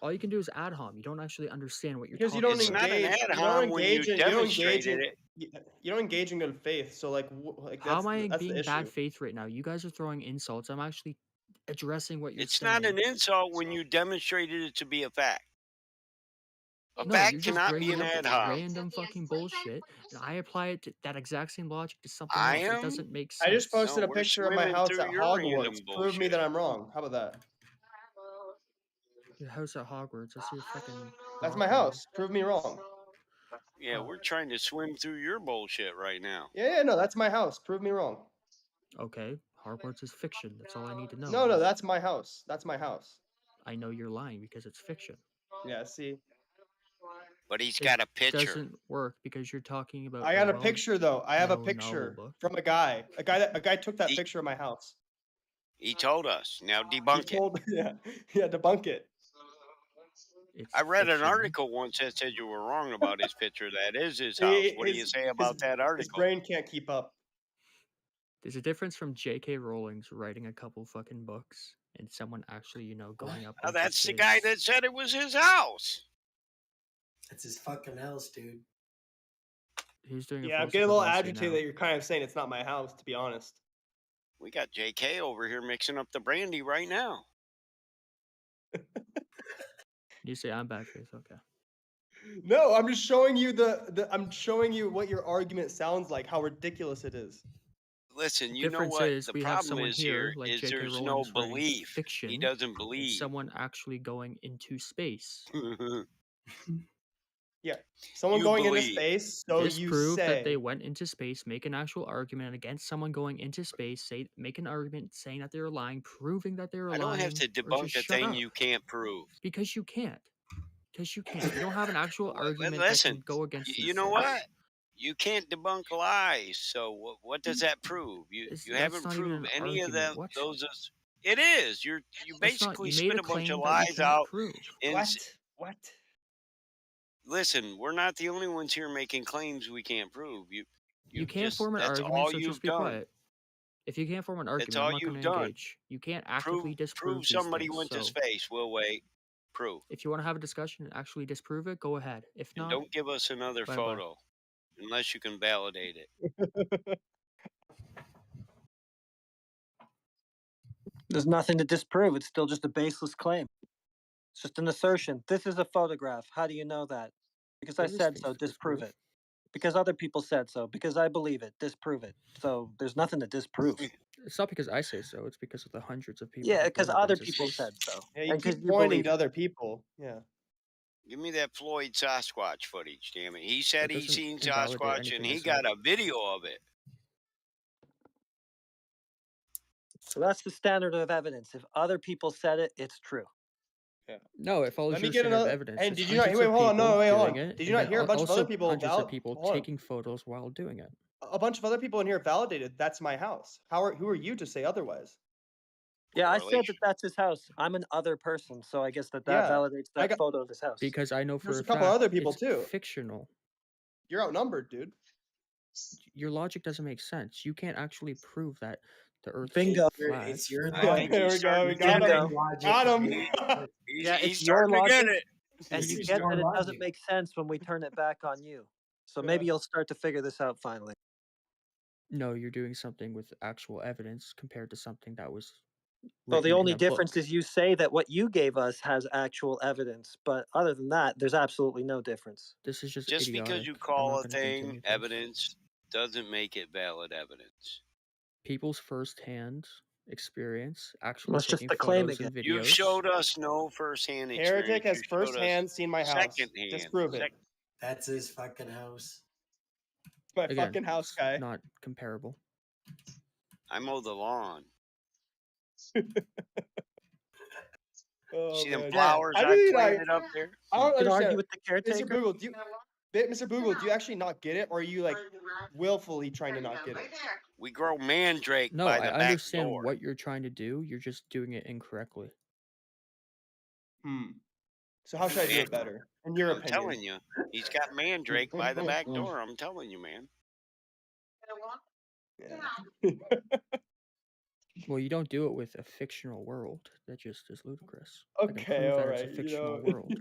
All you can do is ad hom. You don't actually understand what you're
Because
talking
you don't
about.
engage.
It's not an ad
You don't
hom when you
engage in. You don't engage
demonstrated
in.
it.
You don't engage in good faith. So like
How
that's
am I
that's the
being
issue.
bad faith right now? You guys are throwing insults. I'm actually addressing what you're
It's
saying.
not an insult when you demonstrated it to be a fact. A
No, you're
fact
just
cannot be
bringing
an
up
ad hom.
random fucking bullshit, and I apply it to that exact same logic to something
I
else. It
am?
doesn't make sense.
I just posted
No,
a
we're
picture of my
swimming
house
through
at
your
Hogwarts.
random
Prove me
bullshit.
that I'm wrong. How about that?
Your house at Hogwarts. That's your fucking.
That's my
balcony.
house. Prove me wrong.
Yeah, we're trying to swim through your bullshit right now.
Yeah, no, that's my house. Prove me wrong.
Okay, Hogwarts is fiction. That's all I need to know.
No, that's my house. That's my house.
I know you're lying because it's fiction.
Yeah, see.
But he's got a picture.
Doesn't work because you're talking about.
I got a picture though. I have a picture
book.
from a guy. A guy took that picture of my house.
He told us. Now debunk it.
Yeah, debunk it.
It's
I read
fiction.
an article once that said you were wrong about his picture. That is his house. What do you say about that article?
His brain can't keep up.
There's a difference from J.K. Rowling's writing a couple fucking books and someone actually, going up.
Now,
into
that's the
space.
guy that said it was his house.
That's his fucking house, dude.
Who's doing?
Yeah, I'm getting a little agitated that you're kind of saying it's not my house. To be honest.
We got JK over here mixing up the brandy right now.
You say I'm bad faith, okay?
No, I'm just showing you I'm showing you what your argument sounds like, how ridiculous it is.
Listen, you know what? The problem is here
like
is
J.K.
there's
Rowling's
no
writing
belief.
Fiction,
He doesn't
and
believe.
someone actually going into space.
Yeah, someone
You
going into
believe.
space. So you
Disprove
say
that they went into space, make an actual argument against someone going into space, make an argument saying that they're lying, proving that they're
I
lying.
don't have to
or
debunk
just
a
shut
thing
up.
you can't prove.
Because you can't. Because you can't. You don't have an actual argument
Listen,
that can go against
you know what? You can't debunk lies. So what does that prove? You
That's
haven't
not even
proved
an
any of
argument.
them.
What?
Those. It is. You
That's not-
basically
you made
spit
a
a bunch
claim
of
that you
lies
can't
out.
prove.
And
What?
Listen, we're not the only ones here making claims we can't prove.
You can't
just,
form an
that's
argument,
all
so
you've
just be
done.
quiet. If you can't form an
That's
argument,
all
I'm not going
you've
to
done.
engage. You can't actively disprove
Prove
these
somebody
things,
went to
so
space. We'll wait. Prove.
if you want to have a discussion and actually disprove it, go ahead. If
And
not,
don't give us another
bye-bye.
photo unless you can validate it.
There's nothing to disprove. It's still just a baseless claim. It's just an assertion. This is a photograph. How do you know that? Because I
There is
said
things
so.
to
Disprove
disprove.
it. Because other people said so. Because I believe it. Disprove it. So there's nothing to disprove.
It's not because I say so. It's because of the hundreds of people.
Yeah,
who
because
brought up
other
into
people
space.
said so.
Yeah, you
And 'cause
keep
you
pointing
believe
to
it.
other people. Yeah.
Give me that Floyd Sasquatch footage, damn it. He said
That
he
doesn't
seen
invalidate
Sasquatch
anything
and
I
he
said.
got a video of it.
So that's the standard of evidence. If other people said it, it's true.
Yeah.
No, it follows
Let me
the
get
standard of
another.
evidence.
And
It's
did you not?
hundreds
Wait,
of
hold on. No,
people
wait, hold
doing
on.
it,
Did you
and
not
then
hear a bunch of other
also
people?
hundreds of people
Hold on.
taking photos while doing it.
A bunch of other people in here validated that's my house. Who are you to say otherwise?
Yeah, I said that that's his house. I'm an other person, so I guess that
Yeah,
validates
I
that
got-
photo of his house.
Because I know for
There's
a
a couple
fact
other people
it's
too.
fictional.
You're outnumbered, dude.
Your logic doesn't make sense. You can't actually prove that the Earth
Bingo.
is flat.
It's your
I
logic.
think he's starting
We
to get
got
it.
him. Got him.
Yeah,
He's
it's your
starting to
logic,
get it.
and
This
you
is
get
your
that it doesn't
logic.
make sense when we turn it back on you. So maybe you'll start to figure this out finally.
No, you're doing something with actual evidence compared to something that was
Well, the
written
only
in a
difference
book.
is you say that what you gave us has actual evidence, but other than that, there's absolutely no difference.
This is just
Just
idiotic.
because you
I'm
call
not
a
gonna
thing
continue this.
evidence doesn't make it valid evidence.
People's firsthand experience actually
That's just
taking
the claim
photos
again.
and videos.
You've showed us no firsthand experience.
Heretic has
You showed us
firsthand seen my house.
secondhand.
Disprove it.
That's his fucking house.
My
Again,
fucking house guy.
Not comparable.
I mow the lawn.
Oh,
See them
man.
flowers
I
I
mean,
planted up there?
I don't
You can
understand.
argue with the
Mr.
caretaker.
Boogle, Mr. Boogle, do you actually not get it, or are you like willfully trying to not get it?
We grow mandrake
No,
by
I
the back
understand
door.
what you're trying to do. You're just doing it incorrectly.
So how should I do it better, in your
I'm
opinion?
telling you, he's got mandrake by the back door. I'm telling you, man.
Yeah.
Well, you don't do it with a fictional world. That just is ludicrous.
Okay,
I can prove that
all
it's a
right.
fictional world.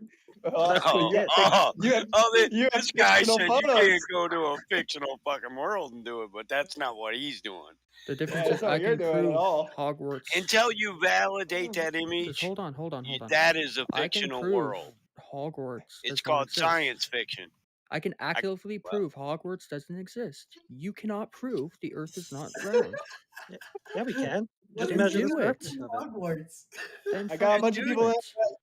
That's what you get.
This guy
fictional
said
photos.
you can't go to a fictional fucking world and do it, but that's not what he's doing.
The difference
that's
is
not
I
what you're
can
doing at
prove
all.
Hogwarts.
Until you validate that image,
Just hold on.
that is a
I can
fictional
prove
world.
Hogwarts
It's
does not
called
exist.
science fiction.
I can actively prove Hogwarts doesn't exist. You cannot prove the Earth is not round.
Yeah, we can. Just
Then
measure the
do it.
surface of it.
Hogwarts.
Then
I got a bunch
fucking
of
do
people.
it.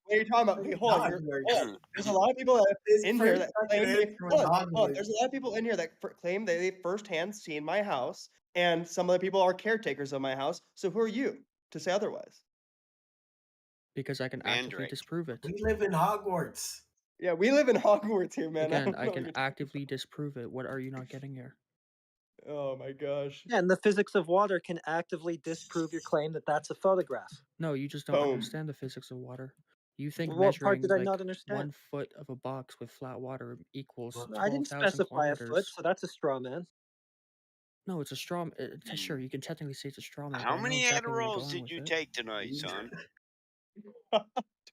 What are you talking about? Wait, hold on.
Hogwarts.
There's a lot of people in here that
first
claim
fucking
they.
answer was
Hold on, hold on.
Hogwarts.
There's a lot of people in here that claim they firsthand seen my house, and some of the people are caretakers of my house. So who are you to say otherwise?
Because I can actively disprove it.
We live in Hogwarts.
Yeah, we live in Hogwarts here, man.
Again, I
don't know
can
what
actively disprove it. What are you not getting here?
Oh my gosh.
Yeah, and the physics of water can actively disprove your claim that that's a photograph.
No, you just don't
Boom.
understand the physics of water. You think
What part
measuring
did I
like
not understand?
1 foot of a box with flat water equals
I didn't
12,000
specify a
kilometers.
foot, so that's a straw man.
No, it's a straw. Sure, you can technically say it's a straw man.
How
but I know
many
exactly where you're
Adderalls
going
did
with
you
it.
take tonight, son?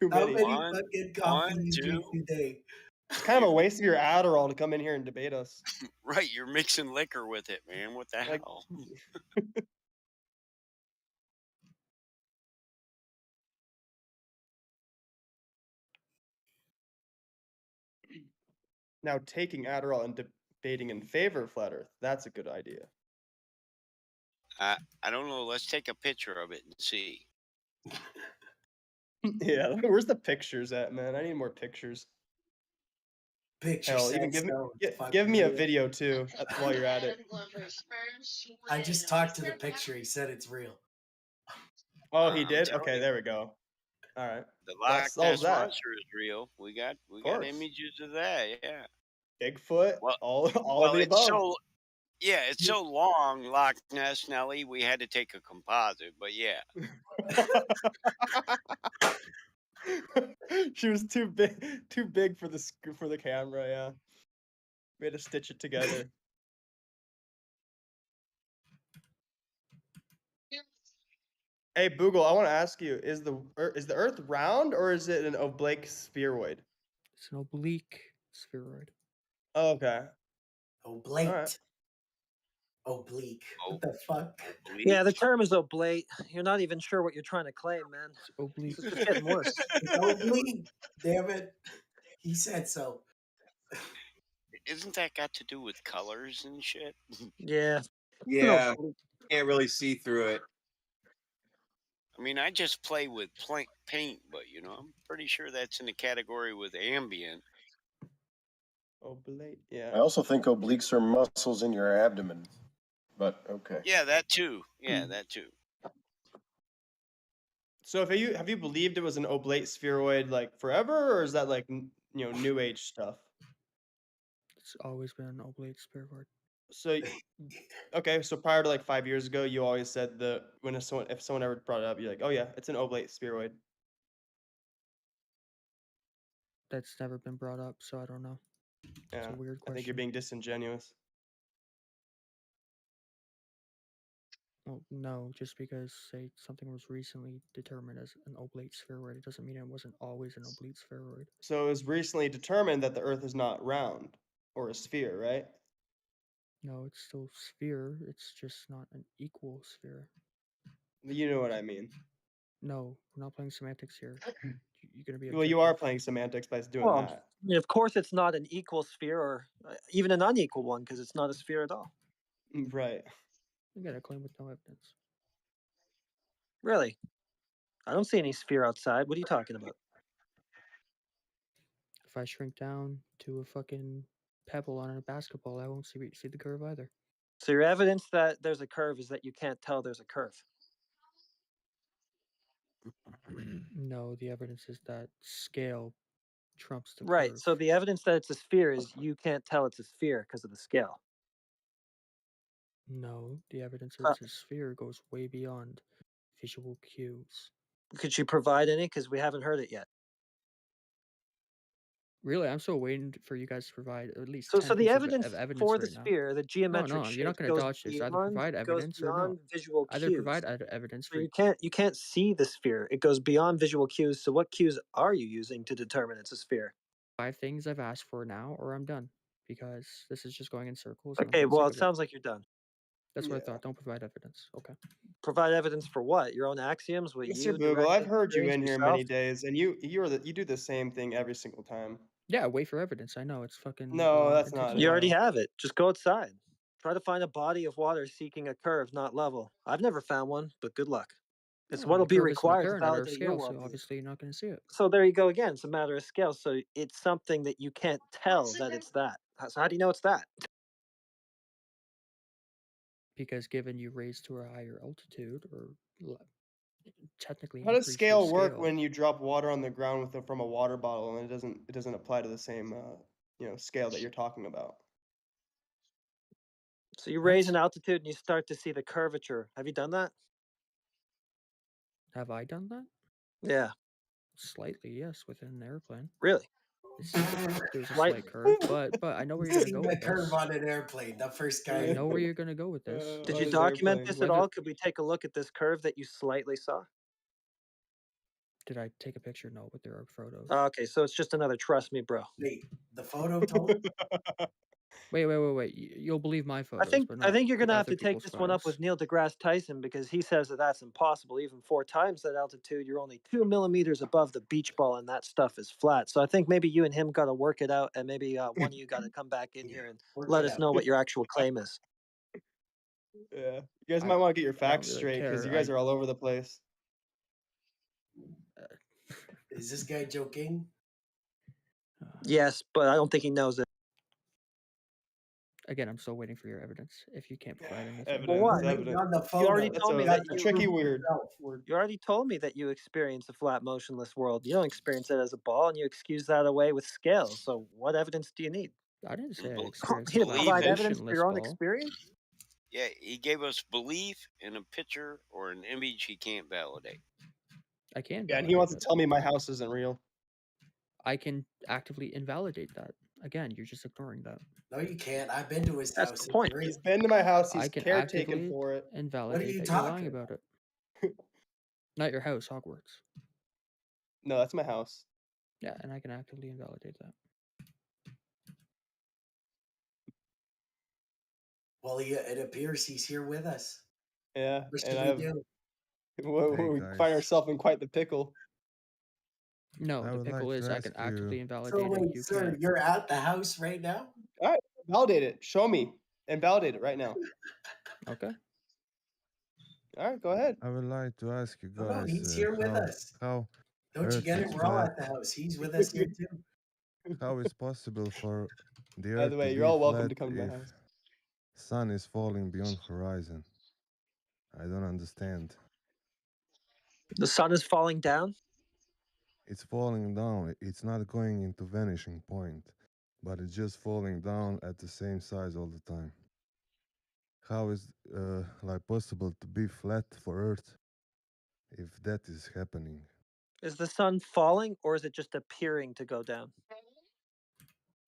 Too
How
many.
many fucking coffee
one,
you drink
two.
today?
It's kind of a waste of your Adderall to come in here and debate us.
Right, you're mixing liquor with it, man. What the hell?
Now taking Adderall and debating in favor of flat Earth, that's a good idea.
I don't know. Let's take a picture of it and see.
Yeah, where's the pictures at, man? I need more pictures. Hell, even give me a video too while you're at it.
I just talked to the picture. He said it's real.
Oh, he did? Okay, there we go. All right.
The Loch
That's
Ness
that.
monster is real. We got images of that. Yeah.
Bigfoot. All of the
it's
above.
it's so long, Loch Ness, Nelly. We had to take a composite, but yeah.
She was too big for the camera. Yeah, we had to stitch it together. Hey, Boogle, I want to ask you: is the Earth round or is it an oblique spheroid?
It's an oblique spheroid.
Oh, okay.
Oblate.
Right.
Oblique. What the fuck?
Yeah, the term is oblate. You're not even sure what you're trying to claim, man.
It's oblique.
It's just getting worse.
It's oblique. Damn it. He said so.
Isn't that got to do with colors and shit?
Yeah.
Yeah. Can't really see through it.
I mean, I just play with paint, but I'm pretty sure that's in the category with ambient.
Oblate, yeah.
I also think obliques are muscles in your abdomen, but okay.
Yeah, that too. Yeah, that too.
So have you believed it was an oblate spheroid like forever, or is that like new age stuff?
It's always been an oblate spheroid.
So okay, so prior to like 5 years ago, you always said if someone ever brought it up, you're like, oh yeah, it's an oblate spheroid.
That's never been brought up, so I don't know.
Yeah,
it's a weird question.
I think you're being disingenuous.
Well, no, just because say something was recently determined as an oblate spheroid, it doesn't mean it wasn't always an oblate spheroid.
So it was recently determined that the Earth is not round or a sphere, right?
No, it's still sphere. It's just not an equal sphere.
You know what I mean.
No, we're not playing semantics here. You're gonna be.
Well, you are playing semantics by doing
Well,
that.
I mean, of course, it's not an equal sphere or even an unequal one because it's not a sphere at all.
Right.
You got a claim with no evidence.
Really? I don't see any sphere outside. What are you talking about?
If I shrink down to a fucking pebble on a basketball, I won't see the curve either.
So your evidence that there's a curve is that you can't tell there's a curve.
No, the evidence is that scale trumps the
Right.
curve.
So the evidence that it's a sphere is you can't tell it's a sphere because of the scale.
No, the evidence that it's a sphere goes way beyond visual cues.
Could you provide any? Because we haven't heard it yet.
Really, I'm still waiting for you guys to provide at least
So
10
the
pieces
evidence
of evidence
for
right
the
now.
sphere, the geometric
No,
shape,
you're not going to dodge this. Either provide evidence or no.
visual
Either
cues.
provide evidence
So
for
you can't see the sphere. It goes beyond visual cues. So what cues are you using to determine it's a sphere?
5 things I've asked for now, or I'm done. Because this is just going in circles.
Okay, well, it sounds like you're done.
That's what I thought. Don't provide evidence. Okay.
Provide evidence for what? Your own axioms? What
Mr.
you
Boogle,
directly
I've heard you in
experienced
here
yourself?
many days, and you do the same thing every single time.
Yeah, wait for evidence. I know it's fucking.
No, that's not.
You already have it. Just go outside. Try to find a body of water seeking a curve, not level. I've never found one, but good luck. It's
No,
what'll
the
be
curve isn't
required to
apparent at our
validate your
scale, so
worldview.
obviously you're not going to see it.
So there you go again. It's a matter of scale. So it's something that you can't tell that it's that. So how do you know it's that?
Because given you raise to a higher altitude, or technically
How does
increase
scale
your
work
scale,
when you drop water on the ground from a water bottle, and it doesn't apply to the same scale that you're talking about?
So you raise an altitude and you start to see the curvature. Have you done that?
Have I done that?
Yeah.
Slightly, yes, within an airplane.
Really?
There's a slight curve, but I know where you're gonna
Seen
go
the
with
curve
this.
on an airplane. The first guy.
I know where you're gonna go with this.
Did you document this at all? Could we take a look at this curve that you slightly saw?
Did I take a picture? No, but there are photos.
Okay, so it's just another trust me, bro.
Wait, the photo told him?
Wait. You'll believe my photos, but
I
not
think you're gonna have
other
to take
people's
this one up
photos.
with Neil deGrasse Tyson because he says that that's impossible. Even 4 times that altitude, you're only 2 millimeters above the beach ball, and that stuff is flat. So I think maybe you and him got to work it out, and maybe one of you got to come back in here and let us know what your actual claim is.
Yeah, you guys might want to get your facts
really
straight because
care.
you guys are all over the place.
Is this guy joking?
Yes, but I don't think he knows it.
Again, I'm still waiting for your evidence. If you can't provide anything,
Evidence.
On the
You already
photo.
told me
That's
that
a tricky word.
You already told me that you experience a flat, motionless world. You don't experience it as a ball, and you excuse that away with scales. So, what evidence do you need?
I didn't say I experienced
You
a flat,
provide evidence for
motionless
your own
ball.
experience.
Yeah, he gave us belief in a picture or an image he can't validate.
I can.
Yeah, and he wants to tell me my house isn't real.
I can actively invalidate that. Again, you're just ignoring that.
No, you can't. I've been to his
That's
house.
the point.
He's been to my house. He's
I can
caretaken
actively
for it.
invalidate
you
that you're lying
talking
about it. Not your house, Hogwarts.
No, that's my house.
Yeah, and I can actively invalidate that.
Well, it appears he's here with us.
Yeah,
What
and
should we do?
we find ourselves in quite the pickle.
No, the pickle is I can actively invalidate
So
it.
wait,
You
sir,
can't.
you're at the house right now?
All right, validate it. Show me and validate it right now.
Okay.
All right, go ahead.
I would like to ask you
No,
guys
he's here with us.
how
Don't you
Earth
get it?
is
We're all
flat.
at the house. He's with us here too.
How is possible for the
By
Earth
the way,
to
you're
be
all welcome
flat
to come to my
if
house.
sun is falling beyond horizon? I don't understand.
The sun is falling down?
It's falling down. It's not going into vanishing point, but it's just falling down at the same size all the time. How is like possible to be flat for Earth if that is happening?
Is the sun falling, or is it just appearing to go down?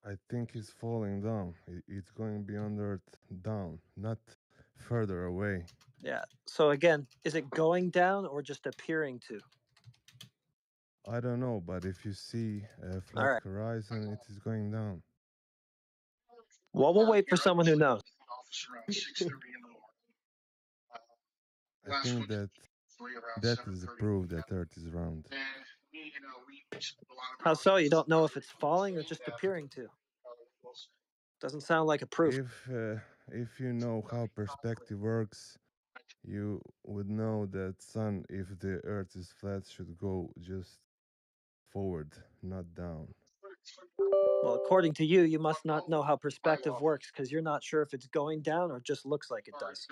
I think it's falling down. It's going beyond Earth down, not further away.
Yeah. So again, is it going down or just appearing to?
I don't know, but if you see a flat horizon, it is going down.
Well, we'll wait for someone who knows.
I think that is the proof that Earth is round.
How so? You don't know if it's falling or just appearing to? Doesn't sound like a proof.
If you know how perspective works, you would know that sun, if the Earth is flat, should go just forward, not down.
Well, according to you, you must not know how perspective works because you're not sure if it's going down or just looks like it does.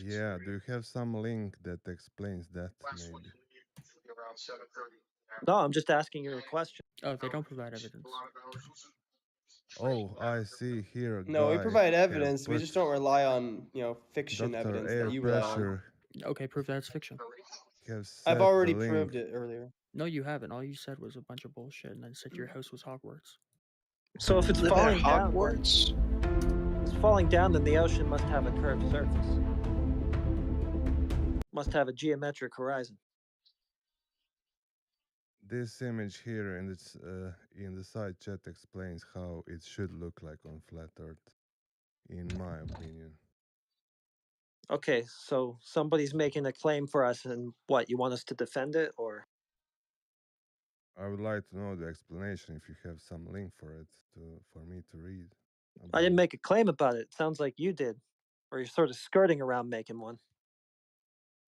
Yeah, do you have some link that explains that, maybe?
No, I'm just asking you a question.
Oh, they don't provide evidence.
Oh, I see here a
No, we
guy
provide
have
evidence. We
put
just don't rely on, fiction
Dr.
evidence
Air
that you rely on.
Pressure
Okay, prove that it's fiction.
have
I've
set
already
the link.
proved it earlier.
No, you haven't. All you said was a bunch of bullshit, and then said your house was Hogwarts.
So if it's
Live at
falling down,
Hogwarts?
it's falling down, then the ocean must have a curved surface. Must have a geometric horizon.
This image here in the side chat explains how it should look like on flat Earth, in my opinion.
Okay, so somebody's making a claim for us, and what, you want us to defend it, or?
I would like to know the explanation if you have some link for it for me to read.
I didn't make a claim about it. It sounds like you did, or you're sort of skirting around making one.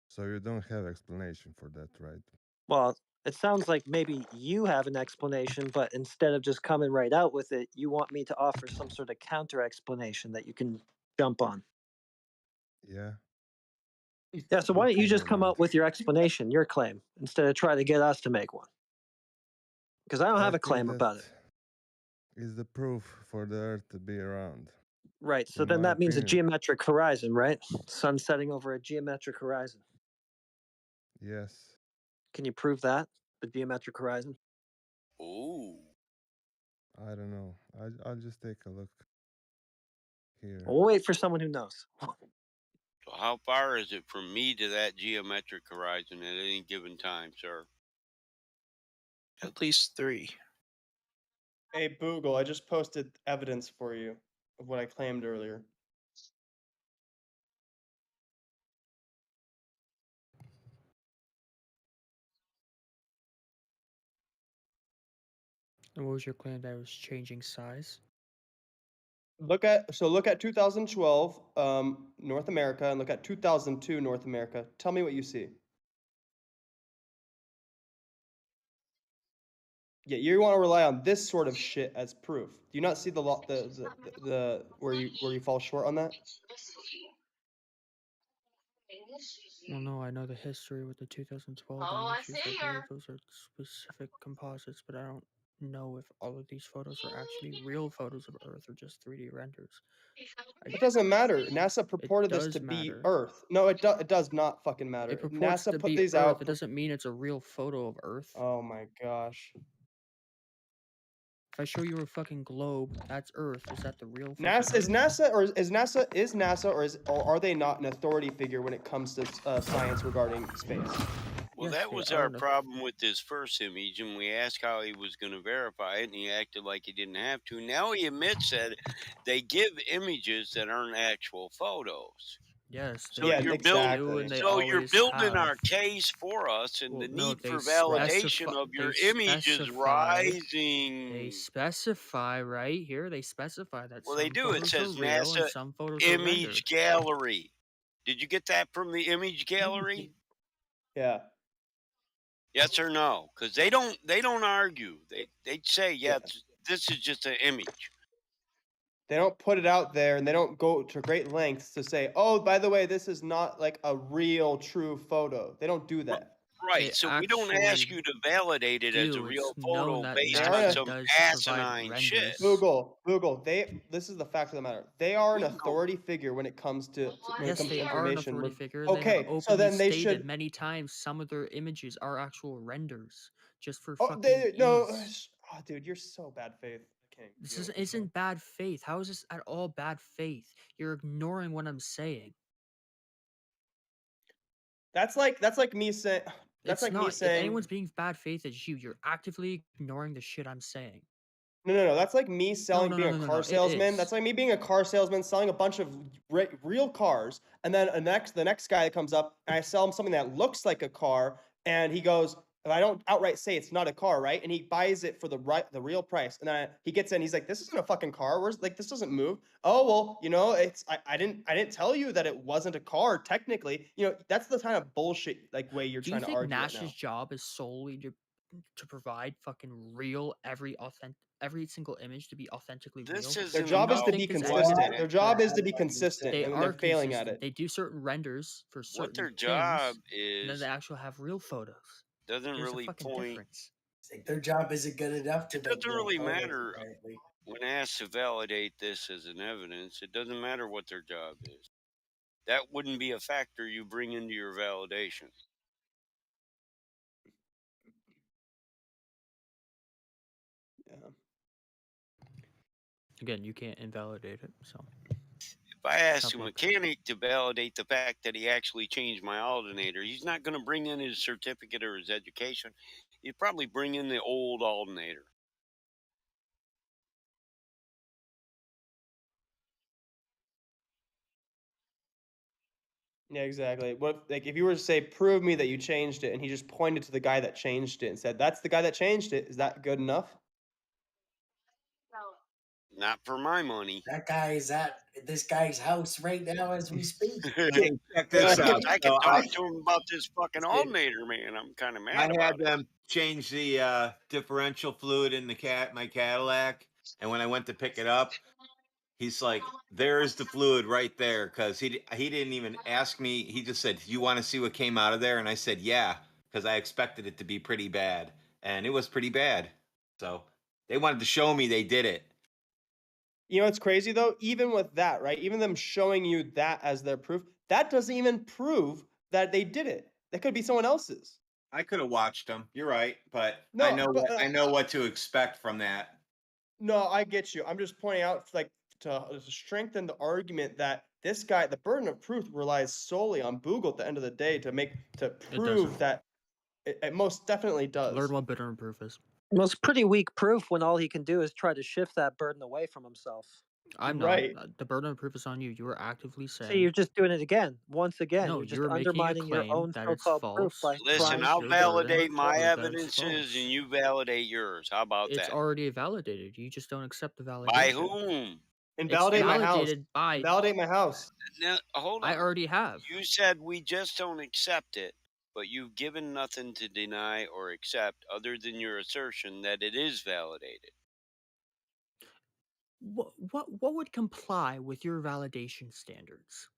So you don't have explanation for that, right?
Well, it sounds like maybe you have an explanation, but instead of just coming right out with it, you want me to offer some sort of counter explanation that you can jump on.
Yeah.
Yeah, so why don't you
Okay,
just
never
come
mind.
up with your explanation, your claim, instead of trying to get us to make one? Because I don't have a claim about it.
Is the proof for the Earth to be around.
Right, so
in
then
my
that means a
opinion.
geometric horizon, right? Sun setting over a geometric horizon.
Yes.
Can you prove that? The geometric horizon?
Ooh.
I don't know. I'll just take a look here.
We'll wait for someone who knows.
So how far is it from me to that geometric horizon at any given time, sir?
At least 3.
Hey, Boogle, I just posted evidence for you of what I claimed earlier.
And what was your claim that it was changing size?
Look at 2012 North America and look at 2002 North America. Tell me what you see. Yeah, you want to rely on this sort of shit as proof. Do you not see the where you fall short on that?
Well, no, I know the history with the 2012 images. I believe those are specific composites, but I don't know if all of these photos are actually real photos of Earth or just 3D renders.
It doesn't matter. NASA purported this
does
to be
matter.
Earth. No, it does not fucking matter.
It purports
NASA
to
put
be
these
Earth.
out.
It doesn't mean it's a real photo of Earth.
Oh my gosh.
If I show you a fucking globe, that's Earth. Is that the real fucking
NASA is NASA or are they not an authority figure when it comes to science regarding space?
Well,
Yes,
that
they
was
are
our
no-
problem with this first image, and we asked how he was going to verify it, and he acted like he didn't have to. Now he admits that they give images that aren't actual photos.
Yes,
So
they
you're
do,
building.
and they
So you're
always
building
have.
our case for us, and the
No,
need
they
for validation
specify.
of your
They
image is
specify.
rising.
They specify right here. They specify that
Well,
some
they do. It
photos
says
are real
NASA
and some photos are rendered.
Image Gallery. Did you get that from the Image Gallery?
Yeah.
Yes or no? Because they don't argue. They say, yeah, this is just an image.
They don't put it out there, and they don't go to great lengths to say, "Oh, by the way, this is not like a real, true photo." They don't do that.
Right. So we don't ask you to validate it as a real photo based on some asinine shit.
Google. This is the fact of the matter. They are an authority figure when it comes to
Yes, they are an authority figure. And
Okay,
they have
so
openly
then they
stated
should.
many times some of their images are actual renders, just for
Oh,
fucking ease.
Oh, dude, you're so bad faith. I can't
This
deal with
isn't bad faith. How is this at all bad faith? You're ignoring what I'm saying.
That's like me saying. That's
It's
like
not.
me saying.
If anyone's being bad faith, it's you. You're actively ignoring the shit I'm saying.
No. That's like me selling, being a car salesman.
It
That's like me being a car salesman, selling a bunch of real cars, and then the next guy that comes up, and I sell him something that looks like a car, and he goes, and I don't outright say it's not a car, right? And he buys it for the real price, and then he gets in, he's like, "This isn't a fucking car. Where's like this doesn't move." Oh well, it's I didn't tell you that it wasn't a car technically. That's the kind of bullshit like way you're
Do
trying
you
to
think
argue
Nash's
right now.
job is solely to provide fucking real every single image to be authentically
This
real?
isn't
Their job is
about
to be consistent. Their job is to be consistent,
They
and
are
they're failing
consistent.
at it.
They do certain renders for certain
what their
things,
job
and then
is
they actually have real photos.
doesn't
There's
really
a fucking
point.
difference.
It's like their job isn't good enough to
It
make
doesn't
real
really
photos,
matter
apparently.
when asked to validate this as an evidence. It doesn't matter what their job is. That wouldn't be a factor you bring into your validation.
Yeah.
Again, you can't invalidate it. So
if I ask a mechanic to validate the fact that he actually changed my alternator, he's not going to bring in his certificate or his education. He'd probably bring in the old alternator.
Yeah, exactly. What if you were to say, "Prove me that you changed it," and he just pointed to the guy that changed it and said, "That's the guy that changed it." Is that good enough?
Not for my money.
That guy is at this guy's house right now as we speak.
Check this out.
I can talk to him about this fucking alternator, man. I'm kind of mad
I had
about it.
them change the differential fluid in my Cadillac, and when I went to pick it up, he's like, "There's the fluid right there," because he didn't even ask me. He just said, "You want to see what came out of there?" And I said, "Yeah," because I expected it to be pretty bad, and it was pretty bad. So they wanted to show me they did it.
You know what's crazy though? Even with that, right? Even them showing you that as their proof, that doesn't even prove that they did it. That could be someone else's.
I could have watched them. You're right, but
No,
I know what to expect from that.
No, I get you. I'm just pointing out, like, to strengthen the argument that this guy, the burden of proof relies solely on Boogle at the end of the day to prove that it most definitely does.
Learn what burden of proof is.
Well, it's pretty weak proof when all he can do is try to shift that burden away from himself.
I'm
Right.
not. The burden of proof is on you. You are actively saying.
See, you're just doing it again. Once again,
No,
you're just
you're making a
undermining your
claim
own
that it's
so-called proof
false.
by
Listen,
trying
I'll
to
validate my
prove that it's
evidences
false.
and you validate yours. How about
It's
that?
already validated. You just don't accept the validation.
By whom?
Invalidate my house.
Validated by.
Validate my house.
Now, hold on.
I already have.
You said we just don't accept it, but you've given nothing to deny or accept other than your assertion that it is validated.
What would comply with your validation standards?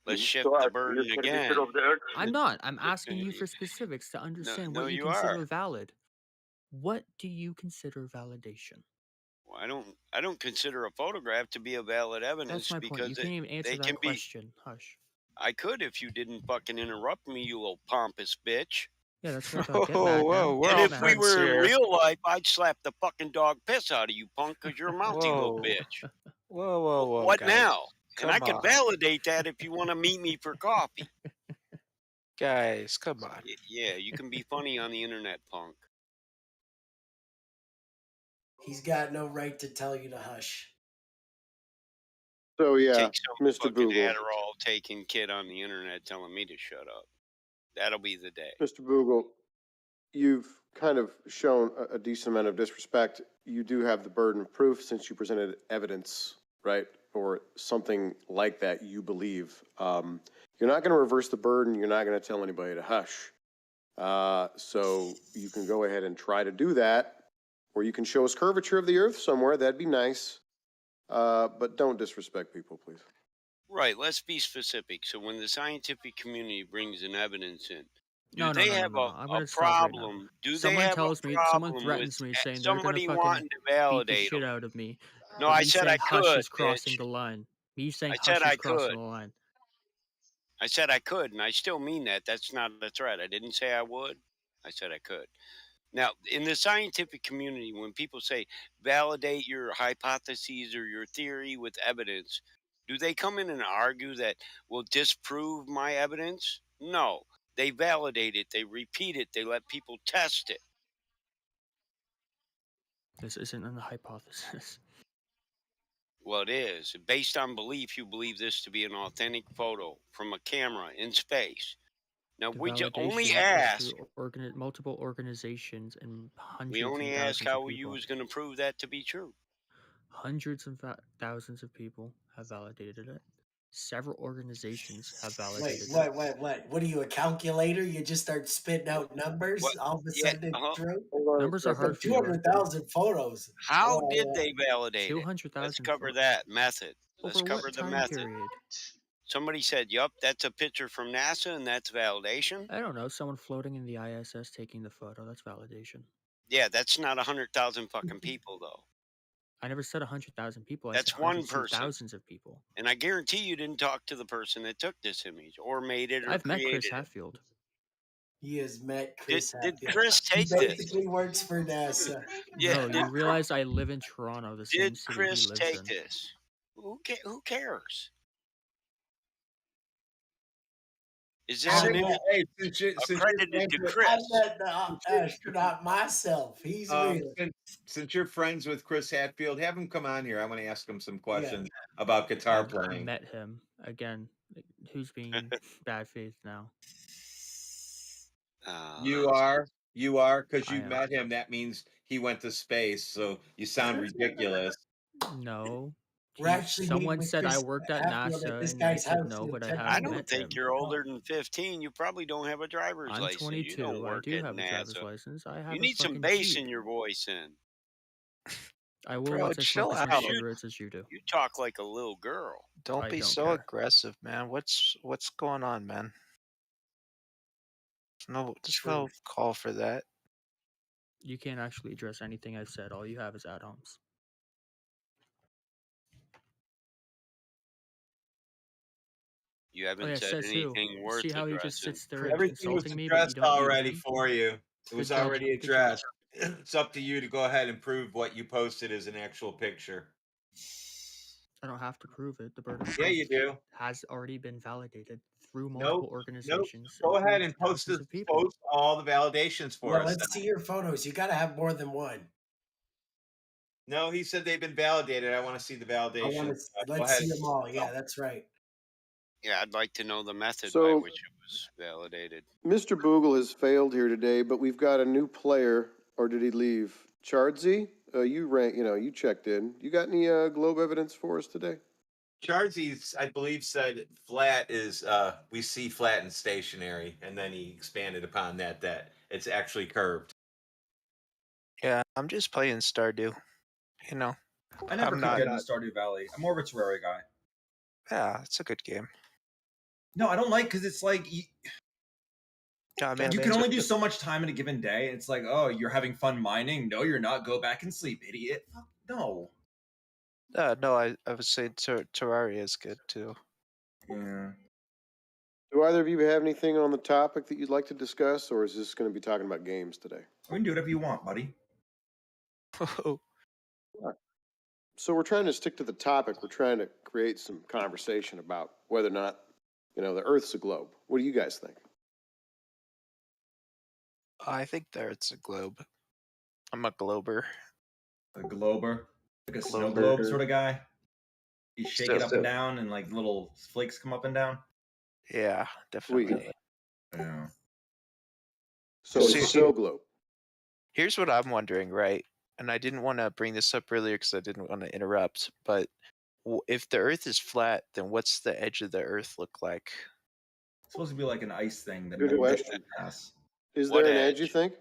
Let's shift the burden again.
I'm not. I'm asking you for specifics to understand
no,
what you
you
consider
are.
valid. What do you consider validation?
Well, I don't consider a photograph to be a valid evidence.
That's my point. You can't even answer that question. Hush.
I could if you didn't fucking interrupt me, you little pompous bitch.
Yeah, that's what I get mad now.
And if we were in real life, I'd slap the fucking dog piss out of you, punk, because you're a mouthy little bitch.
Whoa,
what
guys.
now?
Come
and I can
on.
validate that if you want to meet me for coffee.
Guys, come on.
Yeah, you can be funny on the internet, punk.
He's got no right to tell you to hush.
So yeah,
Take some
Mr.
fucking
Boogle.
Adderall taking kid on the internet telling me to shut up. That'll be the day.
Mr. Boogle, you've kind of shown a decent amount of disrespect. You do have the burden of proof since you presented evidence, right? Or something like that you believe. You're not going to reverse the burden. You're not going to tell anybody to hush. So you can go ahead and try to do that, or you can show us curvature of the Earth somewhere. That'd be nice. But don't disrespect people, please.
Right. Let's be specific. So when the scientific community brings an evidence in, do
No,
they have
I'm
a
gonna stop right now.
problem? Do they
Someone
have
tells
a
me, someone
problem with
threatens me, saying they're gonna
somebody
fucking
wanting to
beat the
validate
shit
them?
out of me.
No,
For
I
me
said I
saying hush
could,
is crossing
bitch.
the line. Me saying
I
hush
said I
is crossing
could.
the line.
I said I could, and I still mean that. That's not a threat. I didn't say I would. I said I could. Now, in the scientific community, when people say validate your hypotheses or your theory with evidence, do they come in and argue that will disprove my evidence? No. They validate it, they repeat it, they let people test it.
This isn't a hypothesis.
Well, it is. Based on belief, you believe this to be an authentic photo from a camera in space. Now,
The
we only
validation is
ask.
through multiple organizations and hundreds
We only
and
ask
thousands of
how you
people.
was going to prove that to be true.
Hundreds and thousands of people have validated it. Several organizations have validated it.
Wait. What are you, a calculator? You just start spitting out numbers?
What?
All of a
Yeah,
sudden it's true?
Numbers are hard for you.
200,000 photos.
How did they validate it?
200,000
Let's cover that method. Let's
Over
cover
what
the
time
method.
period?
Somebody said, yup, that's a picture from NASA and that's validation.
I don't know. Someone floating in the ISS taking the photo. That's validation.
Yeah, that's not 100,000 fucking people, though.
I never said 100,000 people. I
That's
said
one
hundreds
person.
thousands of people.
And I guarantee you didn't talk to the person that took this image or made it or
I've met
created
Chris
it.
Hatfield.
He has met Chris
Did
Hatfield.
Chris take
He
this?
basically works for NASA.
No, you realize I live in Toronto, the same
Did
city
Chris
he lives
take
in.
this? Who cares? Is this an image accredited to Chris?
I met the astronaut myself. He's real.
Since you're friends with Chris Hatfield, have him come on here. I want to ask him some questions about guitar playing.
I met him again. Who's being in bad faith now?
You are, because you met him. That means he went to space. So you sound ridiculous.
No.
We're actually
Someone said I worked at NASA,
this
and I
guy's
said
house
no,
in
but I
Texas.
haven't
I don't
met
think
him.
you're older than 15. You probably don't have a driver's
I'm
license.
22.
You don't work
I do
at
have a driver's
NASA.
license. I have
You
a
need some
fucking
bass
Jeep.
in your voice, then.
I will
Bro,
once I
chill
smoke as much
out.
cigarettes as you do.
You talk like a little girl.
Don't be so aggressive, man. What's going on, man? There's no call for that.
You can't actually address anything I've said. All you have is ad-homs.
You haven't said anything worth
See how he just
addressing.
sits there
Everything was
insulting me, but you
addressed
don't use
already
him?
for you. It was
Good job.
already
Good job.
addressed. It's up to you to go ahead and prove what you posted as an actual picture.
I don't have to prove it. The burden of
Yeah,
proof
you do.
has already been validated through multiple organizations.
Go ahead and
post
all the validations for us.
Let's see your photos. You got to have more than one.
No, he said they've been validated. I want to see the validation.
Let's see them all. Yeah, that's right.
Yeah, I'd like to know the method by
So-
which it was validated.
Mr. Boogle has failed here today, but we've got a new player, or did he leave? Chardsy, you checked in. You got any globe evidence for us today?
Chardsy, I believe, said flat is we see flat and stationary, and then he expanded upon that it's actually curved.
Yeah, I'm just playing Stardew. You know,
I never could get into Stardew Valley. I'm more of a Terraria guy.
Yeah, it's a good game.
No, I don't like because it's like you can only do
the-
so much time in a given day. It's like, oh, you're having fun mining. No, you're not. Go back and sleep, idiot. Fuck, no.
No, I would say Terraria is good too.
Yeah.
Do either of you have anything on the topic that you'd like to discuss, or is this going to be talking about games today?
We can do whatever you want, buddy.
So we're trying to stick to the topic. We're trying to create some conversation about whether or not, the Earth's a globe. What do you guys think?
I think there it's a globe. I'm a glober.
A glober? Like a snow
Glober.
globe sort of guy? You shake it up
So-
and down and like little flakes come up and down?
Yeah, definitely.
Yeah.
So it's a snow globe.
Here's what I'm wondering, right? And I didn't want to bring this up earlier because I didn't want to interrupt, but if the Earth is flat, then what's the edge of the Earth look like?
It's supposed to be like an ice thing that
Good
never
question.
pass.
Is
What
there an edge,
edge?
you think?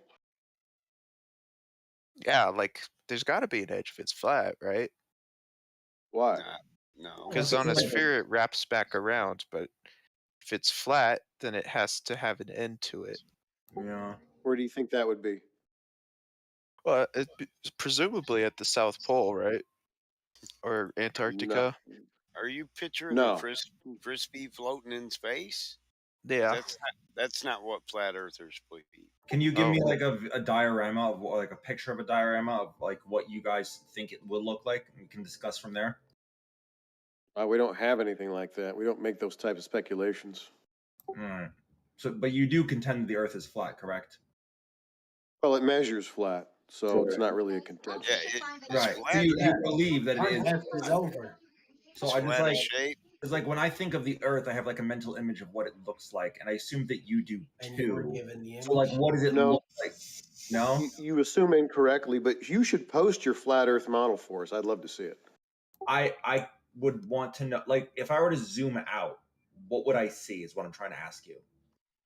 Yeah, like there's got to be an edge if it's flat, right?
Why?
No.
Because
Well,
on a
like-
sphere it wraps back around, but if it's flat, then it has to have an end to it.
Yeah.
Where do you think that would be?
Well, presumably at the South Pole, right? Or Antarctica.
Are you picturing
No.
a frisbee floating in space?
Yeah.
That's not what flat earthers believe.
Can you give me like a diorama of like a picture of a diorama of like what you guys think it will look like, and we can discuss from there?
We don't have anything like that. We don't make those types of speculations.
All right. So, but you do contend the Earth is flat, correct?
Well, it measures flat, so it's not really a contention.
Yeah,
Right. So you believe that it is.
It's over.
So I just
flat
like
shape.
it's like when I think of the Earth, I have like a mental image of what it looks like, and I assume that you do
And you were
too.
given the
So like, what does it
No.
look like? No.
You assume incorrectly, but you should post your flat Earth model for us. I'd love to see it.
I would want to know, like, if I were to zoom out, what would I see? Is what I'm trying to ask you.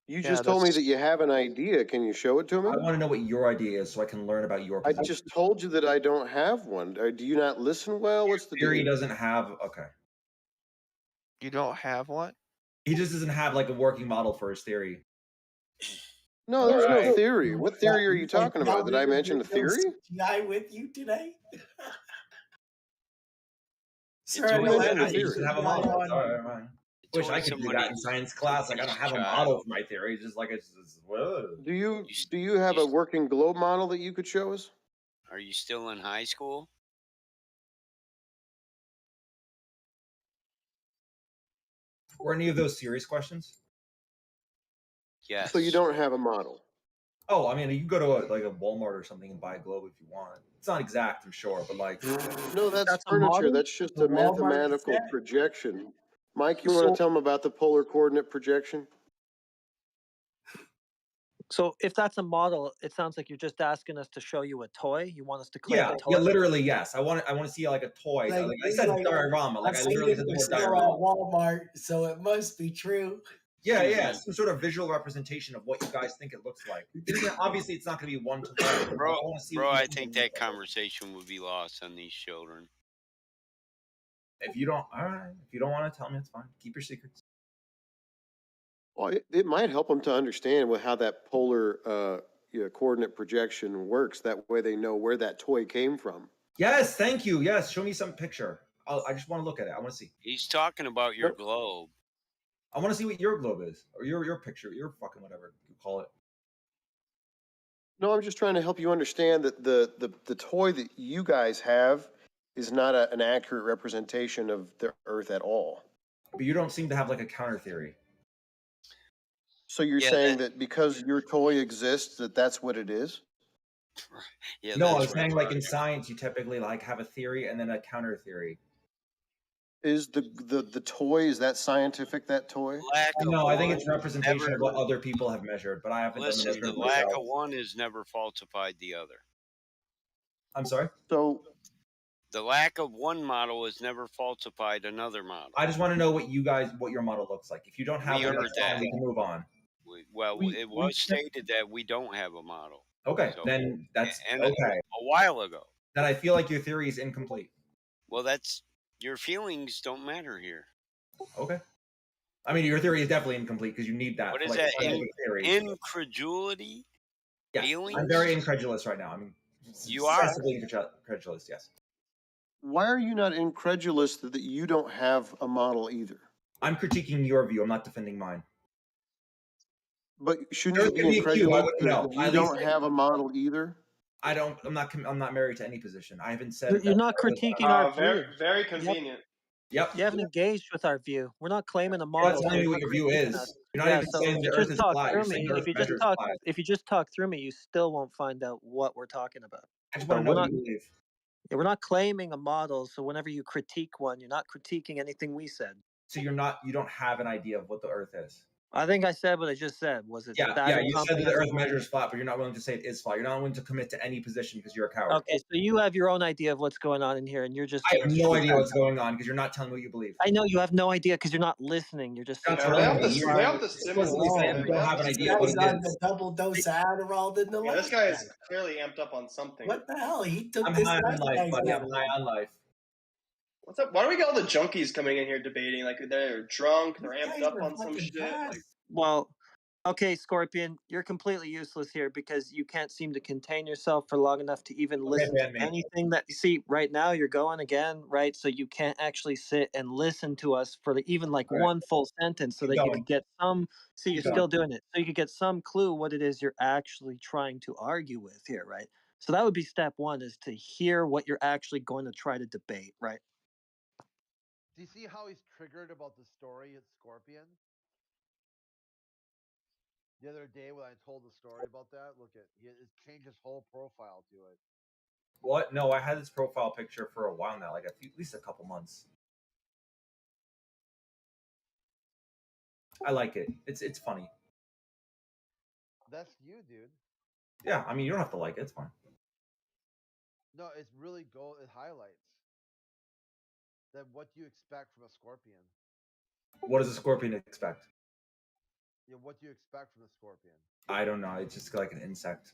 You just told me that you have an idea. Can you show it to me?
I want to know what your idea is so I can learn about your
I
position.
just told you that I don't have one. Do you not listen well? What's the
Theory
deal?
doesn't have. Okay.
You don't have one?
He just doesn't have like a working model for his theory.
No, there's no theory. What theory are you talking about? Did I mention a theory?
CGI with you today?
Sir, I mentioned a theory. Have a model. All right. Wish I could do that in science class. Like I don't have a model for my theory. It's just like it's whoa.
Do you have a working globe model that you could show us?
Are you still in high school?
Were any of those serious questions?
Yes.
So you don't have a model?
Oh, I mean, you can go to a Walmart or something and buy a globe if you want. It's not exact, I'm sure, but like.
No, that's furniture. That's just a mathematical projection. Mike, you want to tell them about the polar coordinate projection?
So if that's a model, it sounds like you're just asking us to show you a toy. You want us to claim
Yeah,
a toy?
yeah, literally, yes. I want to see like a toy. Like I said, diorama. Like I literally said the word diorama.
At Walmart, so it must be true.
Yeah, some sort of visual representation of what you guys think it looks like. Obviously, it's not going to be one to one.
Bro, I think that conversation would be lost on these children.
If you don't, all right. If you don't want to tell me, it's fine. Keep your secrets.
Well, it might help them to understand how that polar coordinate projection works. That way they know where that toy came from.
Yes, thank you. Yes, show me some picture. I just want to look at it. I want to see.
He's talking about your globe.
I want to see what your globe is, or your picture, your fucking whatever you call it.
No, I'm just trying to help you understand that the toy that you guys have is not an accurate representation of the Earth at all.
But you don't seem to have like a counter theory.
So you're saying that because your toy exists, that's what it is?
Yeah.
No, I was saying like in science, you typically like have a theory and then a counter theory.
Is the toy, is that scientific, that toy?
No, I think it's representation of what other people have measured, but I haven't done the
Listen, the
measurement
lack
myself.
of one has never falsified the other.
I'm sorry?
So
the lack of one model has never falsified another model.
I just want to know what your model looks like. If you don't have
We
one,
heard
that's fine,
that.
we can move on.
It was stated that we don't have a model.
Okay,
So-
then that's
and
okay.
A while ago.
Then I feel like your theory is incomplete.
Well, that's your feelings don't matter here.
Okay. I mean, your theory is definitely incomplete because you need that.
What
for,
is
like,
that?
scientific theory.
Incredulity?
Yeah,
Feelings?
I'm very incredulous right now. I mean,
You are?
excessively incredulous, yes.
Why are you not incredulous that you don't have a model either?
I'm critiquing your view. I'm not defending mine.
But shouldn't
There
you be
could be a queue, I
incredulous
wouldn't
that
know.
you
At
don't
least-
have a model either?
I'm not married to any position. I haven't said
You're
that
not
I was-
critiquing our
Very,
view.
very convenient.
Yep.
You haven't engaged with our view. We're not claiming a
You're
model.
not telling me
so
what your view
you're
is.
critiquing us.
You're not
Yeah,
even
so
saying
if
the
you
Earth
just
is
talk
flat.
through
You're saying
me,
the
if
Earth
you just
measures
talk,
flat.
if you just talk through me, you still won't find out what we're talking about.
I just
So
want to know
we're
what
not,
you believe.
yeah, we're not claiming a model. So whenever you critique one, you're not critiquing anything we said.
So you don't have an idea of what the Earth is.
I think I said what I just said. Was it
Yeah,
that
yeah. You said that the Earth
incomprehensible?
measures flat, but you're not willing to say it is flat. You're not willing to commit to any position because you're a coward.
Okay, so you have your own idea of what's going on in here, and you're just.
I have no idea what's going on because you're not telling me what you believe.
I know you have no idea because you're not listening. You're just.
That's
sitting
what
there
I'm saying.
They have the
explicitly
symbols.
saying you don't have an idea what
He's
it
on
is.
the double dose of Adderall in the
Yeah, this
last
guy is
guy.
clearly amped up on something.
What the hell? He took
I'm
this
high on
last
life,
guy's
buddy. I'm
Adderall.
high on life.
What's up? Why do we get all the junkies coming in here debating? Like they're drunk, they're amped
guys
up
are
on some
fucking
shit.
fast.
Like,
Well, okay, Scorpion, you're completely useless here because you can't seem to contain yourself for long enough to even listen to anything that you see. Right now, you're going again, right? So you can't actually sit and listen to us for even like
Right.
one full sentence so
Keep
that you
going.
could get some. See, you're
Keep
still doing it. So you could get some clue what it is you're actually trying to argue with here, right? So that would be step one, is to hear what you're actually going to try to debate, right?
Do you see how he's triggered about the story at Scorpion? The other day when I told the story about that, look at it changed his whole profile to it.
What? No, I had this profile picture for a while now, like at least a couple months. I like it. It's funny.
That's you, dude.
Yeah, I mean you don't have to like it. It's fine.
No, it's really it highlights. Then what do you expect from a scorpion?
What does a scorpion expect?
Yeah, what do you expect from a scorpion?
I don't know. It's just like an insect.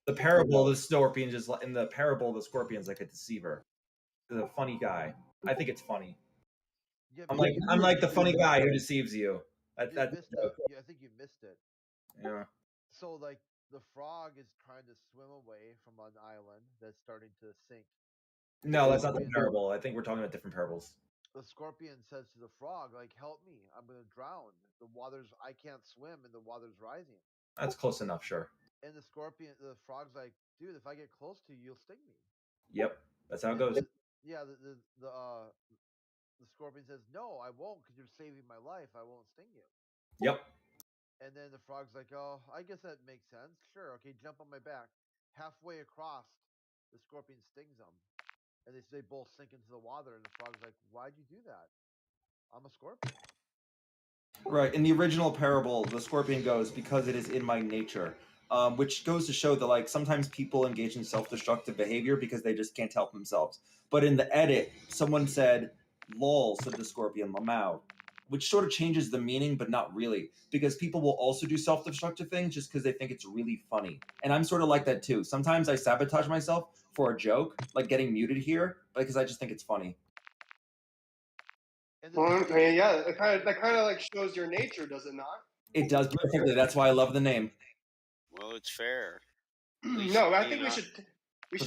The parable, the scorpion, just in the parable, the scorpion's like a deceiver. The funny guy. I think it's funny.
Yeah,
I'm like the funny guy who deceives you. That's
yeah, I think you missed it.
Yeah.
So like the frog is trying to swim away from an island that's starting to sink.
No, that's not the parable. I think we're talking about different parables.
The scorpion says to the frog, like, help me, I'm gonna drown. I can't swim and the water's rising.
That's close enough, sure.
And the frog's like, dude, if I get close to you, you'll sting me.
Yep, that's how it goes.
The scorpion says, no, I won't, because you're saving my life. I won't sting you.
Yep.
And then the frog's like, oh, I guess that makes sense. Sure, okay, jump on my back. Halfway across, the scorpion stings him. And they both sink into the water, and the frog's like, why'd you do that? I'm a scorpion.
Right. In the original parable, the scorpion goes, because it is in my nature. Which goes to show that like sometimes people engage in self-destructive behavior because they just can't help themselves. But in the edit, someone said, lol, said the scorpion, lamau, which sort of changes the meaning, but not really. Because people will also do self-destructive things just because they think it's really funny. And I'm sort of like that too. Sometimes I sabotage myself for a joke, like getting muted here, because I just think it's funny.
well, I mean, yeah, that kind of like shows your nature, does it not?
It does perfectly. That's why I love the name.
Well, it's fair.
No, I think we should take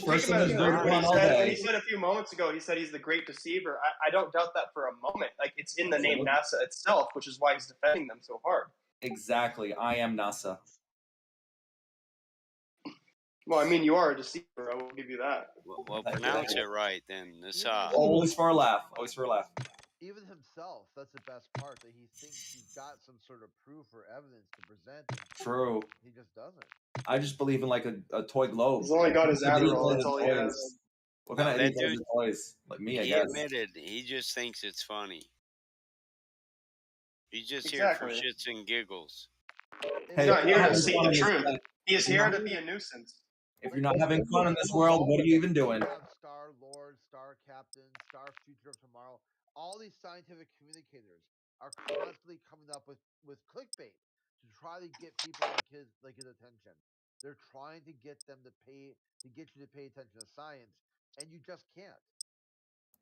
him as he said a few moments ago. He said he's the great deceiver. I don't doubt that for a moment. Like it's in the name NASA itself, which is why he's defending them so hard.
Exactly. I am NASA.
Well, I mean, you are a deceiver. I will give you that.
Well, pronounce it right then. Nasa.
Always for a laugh. Always for a laugh.
Even himself, that's the best part, that he thinks he's got some sort of proof or evidence to present.
True.
He just doesn't.
I just believe in like a toy globe.
He's only got his Adderall. That's all he has.
What kind of idiots are toys? Like me, I guess.
He admitted he just thinks it's funny. He's just here for shits and giggles.
He's not here to see the truth. He is here to be a nuisance.
If you're not having fun in this world, what are you even doing?
Star Lord, Star Captain, Star Future of Tomorrow. All these scientific communicators are constantly coming up with clickbait to try to get people like his attention. They're trying to get you to pay attention to science, and you just can't.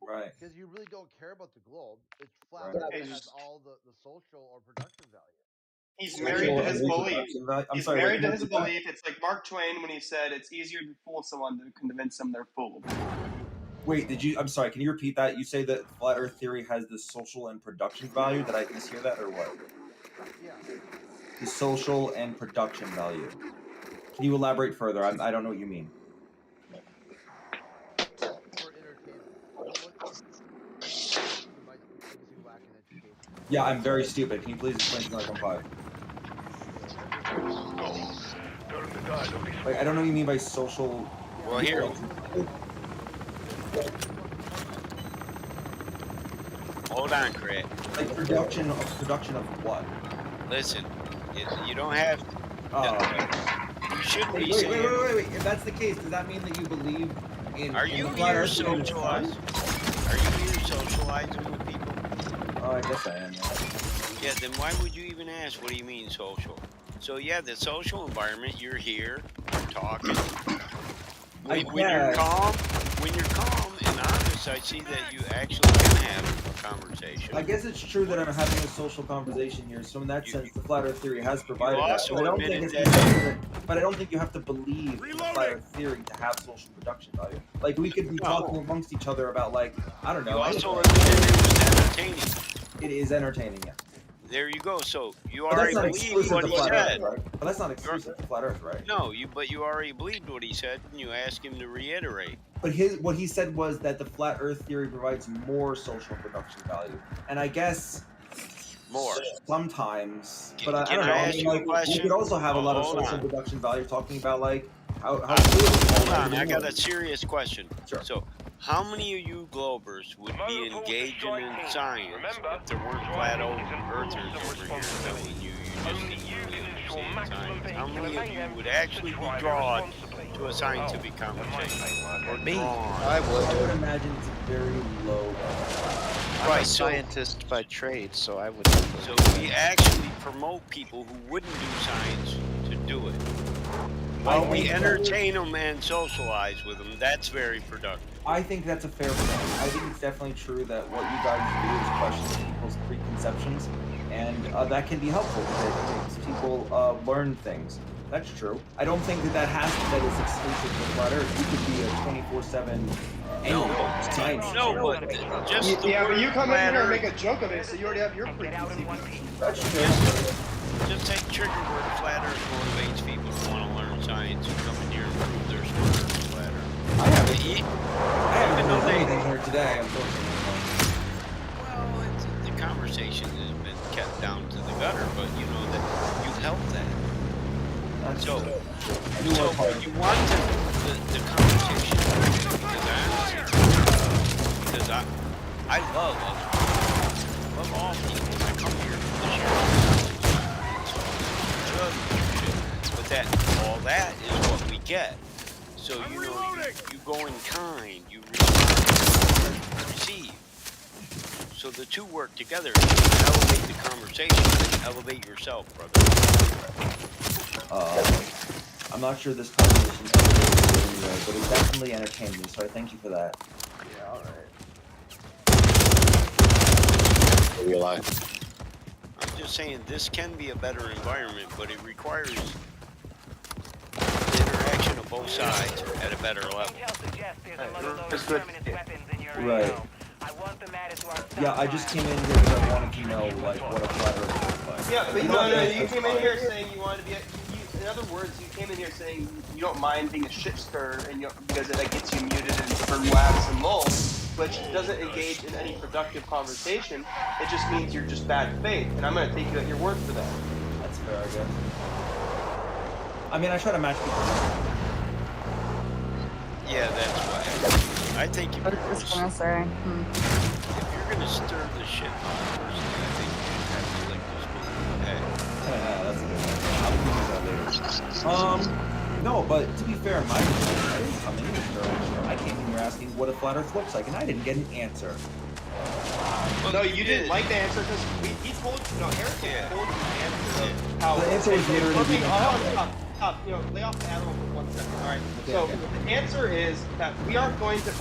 Right.
Because you really don't care about the globe. It's flat
Right.
out. It has all the social or production value.
He's married to his belief. He's married to his belief. It's like Mark Twain when he said, it's easier to fool someone than convince them they're fooled.
Wait, I'm sorry, can you repeat that? You say that flat earth theory has the social and production value? Did I mishear that or what?
Yeah.
The social and production value. Can you elaborate further? I don't know what you mean.
For entertainment.
Yeah, I'm very stupid. Can you please explain to me like I'm 5? Like, I don't know what you mean by social.
Well, here. Hold on, Crit.
Like production of what?
Listen, you don't have. You shouldn't be saying.
Wait. If that's the case, does that mean that you believe in?
Are
in
you
the flat
here
Earth theory that's fun?
socializing? Are you here socializing with people?
Oh, I guess I am.
Yeah. Then why would you even ask? What do you mean social? So yeah, the social environment. You're here, you're talking. When you're calm and honest, I see that you actually can have a conversation.
I guess it's true that I'm having a social conversation here. So in that sense, the flat Earth theory has provided that.
also
But I don't think
admitted
it's but I don't think you have to believe in the flat Earth theory to have social production value. Like we could be talking amongst each other about like I don't know.
You also admitted it was entertaining.
It is entertaining, yeah.
There you go. So you
But that's
already
not
believed
exclusive
what
to
he
flat
said.
Earth, right? But that's not exclusive to flat Earth, right?
No, but you already believed what he said, and you asked him to reiterate.
But what he said was that the flat Earth theory provides more social production value, and I guess
more
sometimes. But I don't
Can
know.
I
I
ask
mean,
you a
like we
question?
could also have a lot of
Hold
social
on.
production value talking about like how.
Hold on, I got a serious question.
Sure.
So, how many of you Globers would be engaging in science if there weren't flat earthers over here telling you just didn't really understand science? How many of you would actually be drawn to a scientific conversation? Or
Me.
drawn?
I would.
I would imagine it's very low.
I'm a scientist by trade, so I would.
So we actually promote people who wouldn't do science to do it. While we entertain them and socialize with them, that's very productive.
I think that's a fair point. I think it's definitely true that what you guys do is question people's preconceptions, and that can be helpful because it makes people learn things. That's true. I don't think that is exclusive to flat Earth. You could be a 24/7 science.
No, but just the
but you come in
flat
here and
Earth.
make a joke of it, so you already have your preconceived.
That's true.
Just take trigger word flat Earth motivates people who want to learn science and come in here and prove their story to flat Earth.
I haven't done anything here today, unfortunately.
Well, the conversation has been kept down to the gutter, but you know that you helped that. So you want the conversation because I love all people that come here to share. But all that is what we get. So you know you go in kind, you receive. So the two work together to elevate the conversation and elevate yourself, brother.
I'm not sure this conversation anyway, but it definitely entertained me, so I thank you for that.
Yeah, alright.
I'm just saying this can be a better environment, but it requires the interaction of both sides at a better level.
Right. Yeah, I just came in here because I wanted to know like what a flat Earth looks like.
Yeah, but no, you came in here saying you wanted to be. In other words, you came in here saying you don't mind being a shit stirrer, and because it gets you muted and for laughs and lulls, which doesn't engage in any productive conversation. It just means you're just bad faith, and I'm going to take you at your word for that.
That's fair, I guess. I mean, I try to match people.
Yeah, that's why. I think if you're
I was just gonna say.
gonna stir the shit on a person, I think you should have to like just go, hey.
That's a good one. I'll that later. No, but to be fair, I didn't come in here stirring. I came in here asking what a flat Earth looks like, and I didn't get an answer.
No, you didn't like the answer because he told you. No, Eric told you the answer of how.
The answer was literally
stop. Lay off the animal for 1 second. All right. So the answer is that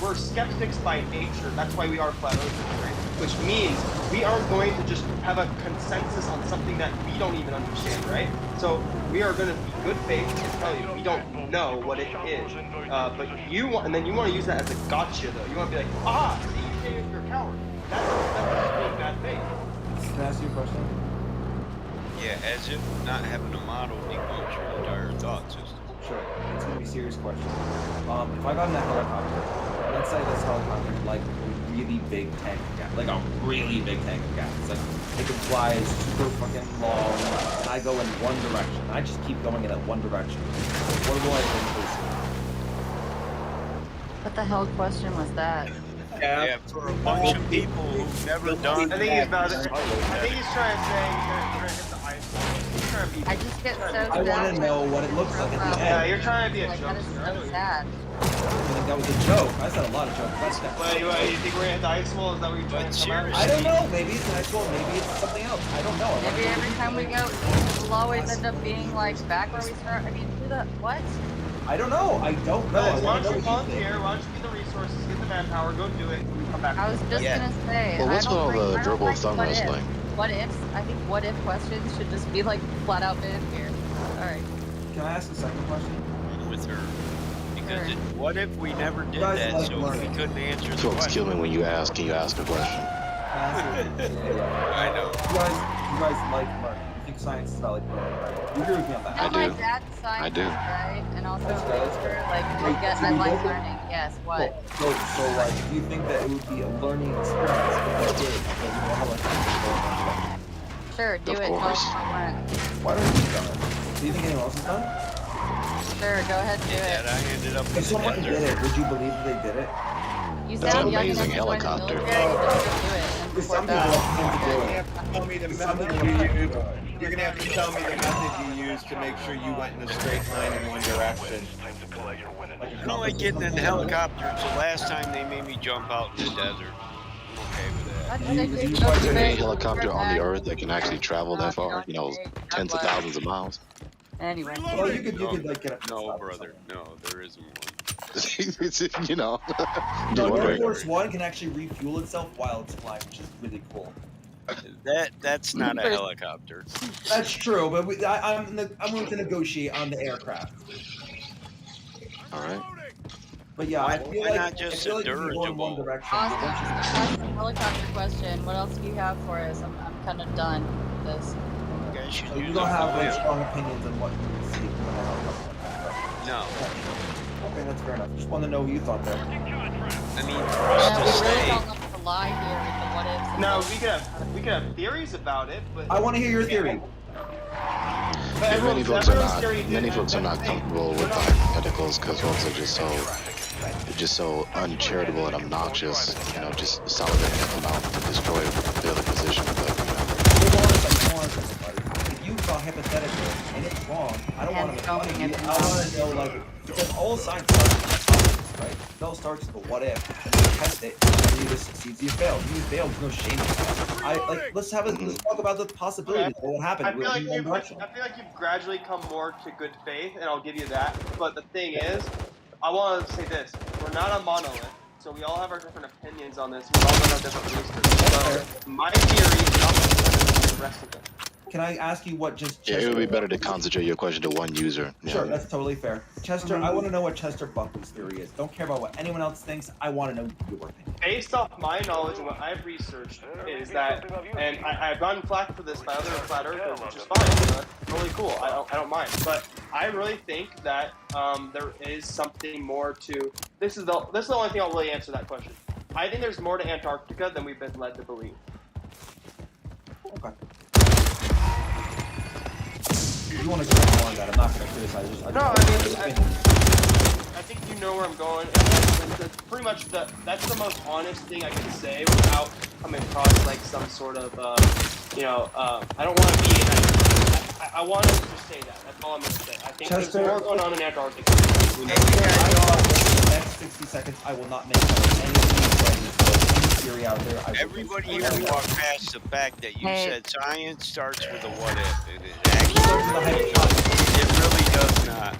we're skeptics by nature. That's why we are flat earthers, right? Which means we aren't going to just have a consensus on something that we don't even understand, right? So we are going to be good faith and tell you we don't know what it is. But you want to use that as a gotcha, though. You want to be like, see, you're a coward. That's being bad faith.
Can I ask you a question?
Yeah, as if not having a model debunks your entire thought system.
Sure. It's gonna be a serious question. If I got in a helicopter, let's say this helicopter is like a really big tank of gas, like a really big tank of gas. It's like it can fly super fucking long, and I go in one direction. I just keep going in that one direction. What will I eventually see?
What the hell question was that?
Yeah, for a bunch of people who've never done
I think he's trying to say you're gonna hit the ice wall.
trying to be.
I just get so sad.
I want to know what it looks like at the
Yeah,
end.
you're trying to be a
Like, that is
jokester.
so sad.
That was a joke. I said a lot of jokes.
Wait, you think we're gonna hit the ice wall? Is that what you're trying to come out?
I don't know. Maybe it's an ice wall. Maybe it's something else. I don't know.
Maybe every time we go east, we'll always end up being like back where we start. I mean, who the what?
I don't know. I don't know.
Guys, why don't you volunteer? Why don't you get the resources, get the manpower, go do it, and we come back.
I was just gonna say.
Well, what's
I
with
don't
all
like,
the
I don't
dribble
like
thumb
what
wrestling?
ifs. What ifs? I think what if questions should just be like flat out banned here. All right.
Can I ask a second question?
With her. Because what if we never did
Guys
that,
like
so we couldn't answer the
Folks
question?
kill me when you ask. Can you ask a question?
I know.
You guys like learning. You think science is about like learning, right? You agree with me on that?
I do.
My dad's science,
I do.
right? And also
That's right.
nature, like
Wait,
I guess
so
I
you
like
both are-
learning. Yes. What?
So like, do you think that it would be a learning experience if they did? Because you know how like
Sure, do
Of
it. Tell
course.
us how it went.
why don't you done it? Do you think anyone else has done it?
Sure, go ahead and do it.
I ended up
If someone did it, would you believe that they did it?
You
That's
sound
an
young
amazing
enough to join the
helicopter.
military. You just go do it. And
Because
report
some people
back.
don't tend to do
You
it.
have to tell me the method you used. You're gonna have to tell me the method you used to make sure you went in a straight line in one direction.
I don't like getting in the helicopter. It's the last time they made me jump out in the desert. I'm okay with that.
I'd
Do
say
you
just go
Is
do
there
it.
any helicopter on the
Report
earth that can actually travel that far? You know, tens of thousands of miles.
Anyway.
Well, you could like get a
No, brother. No, there isn't one.
You know.
No, Air
wondering.
Force One can actually refuel itself while it's flying, which is really cool.
That's not a helicopter.
That's true, but I'm willing to negotiate on the aircraft.
All right.
But yeah, I feel
why
like
not just
I feel like
a
if you go in one
dirigible?
direction,
Austin,
eventually-
that's the helicopter question. What else do you have for us? I'm kind of done with this.
You guys should
So you
use
don't
a
have like
whale.
strong opinions on what you would see when a helicopter.
No.
Okay, that's fair enough. Just want to know what you thought there.
I mean, for
Yeah,
us
we
to
really
say,
don't like to lie here with the what ifs.
No, we could have theories about it, but
I want to hear your theory.
Yeah, many folks are not comfortable with the hypotheticals because folks are just so uncharitable and obnoxious. You know, just salivating them out to destroy the other position. But
If you thought hypothetical and it's wrong, I don't want to make fun of you. I want to know, like, because all science starts with hypothesis, right? It all starts with a what if, and you test it, and you either succeed, you fail. When you fail, there's no shame in that. Let's talk about the possibilities of what happened.
I feel like you've gradually come more to good faith, and I'll give you that. But the thing is, I want to say this: we're not a monolith, so we all have our different opinions on this. We all have different research. So my theory is not the rest of them.
Can I ask you what just
yeah, it would be better to concentrate your question to one user. Yeah.
Sure, that's totally fair. Chester, I want to know what Chester Buckley's theory is. Don't care about what anyone else thinks. I want to know your opinion.
Based off my knowledge and what I've researched, is that, and I've gotten flack for this by other flat earthers, which is fine. Really cool. I don't mind. But I really think that there is something more to this. Is the only thing I'll really answer that question. I think there's more to Antarctica than we've been led to believe.
Okay. If you want to go more on that, I'm not going to criticize you.
I think you know where I'm going. And that's pretty much that's the most honest thing I can say without coming across like some sort of, I don't want to be. I want to just say that. That's all I'm going to say. I think there's more going on in Antarctica.
In the next 60 seconds, I will not make any theory out there.
Everybody here walked past the fact that you said science starts with a what if. It actually it really does not.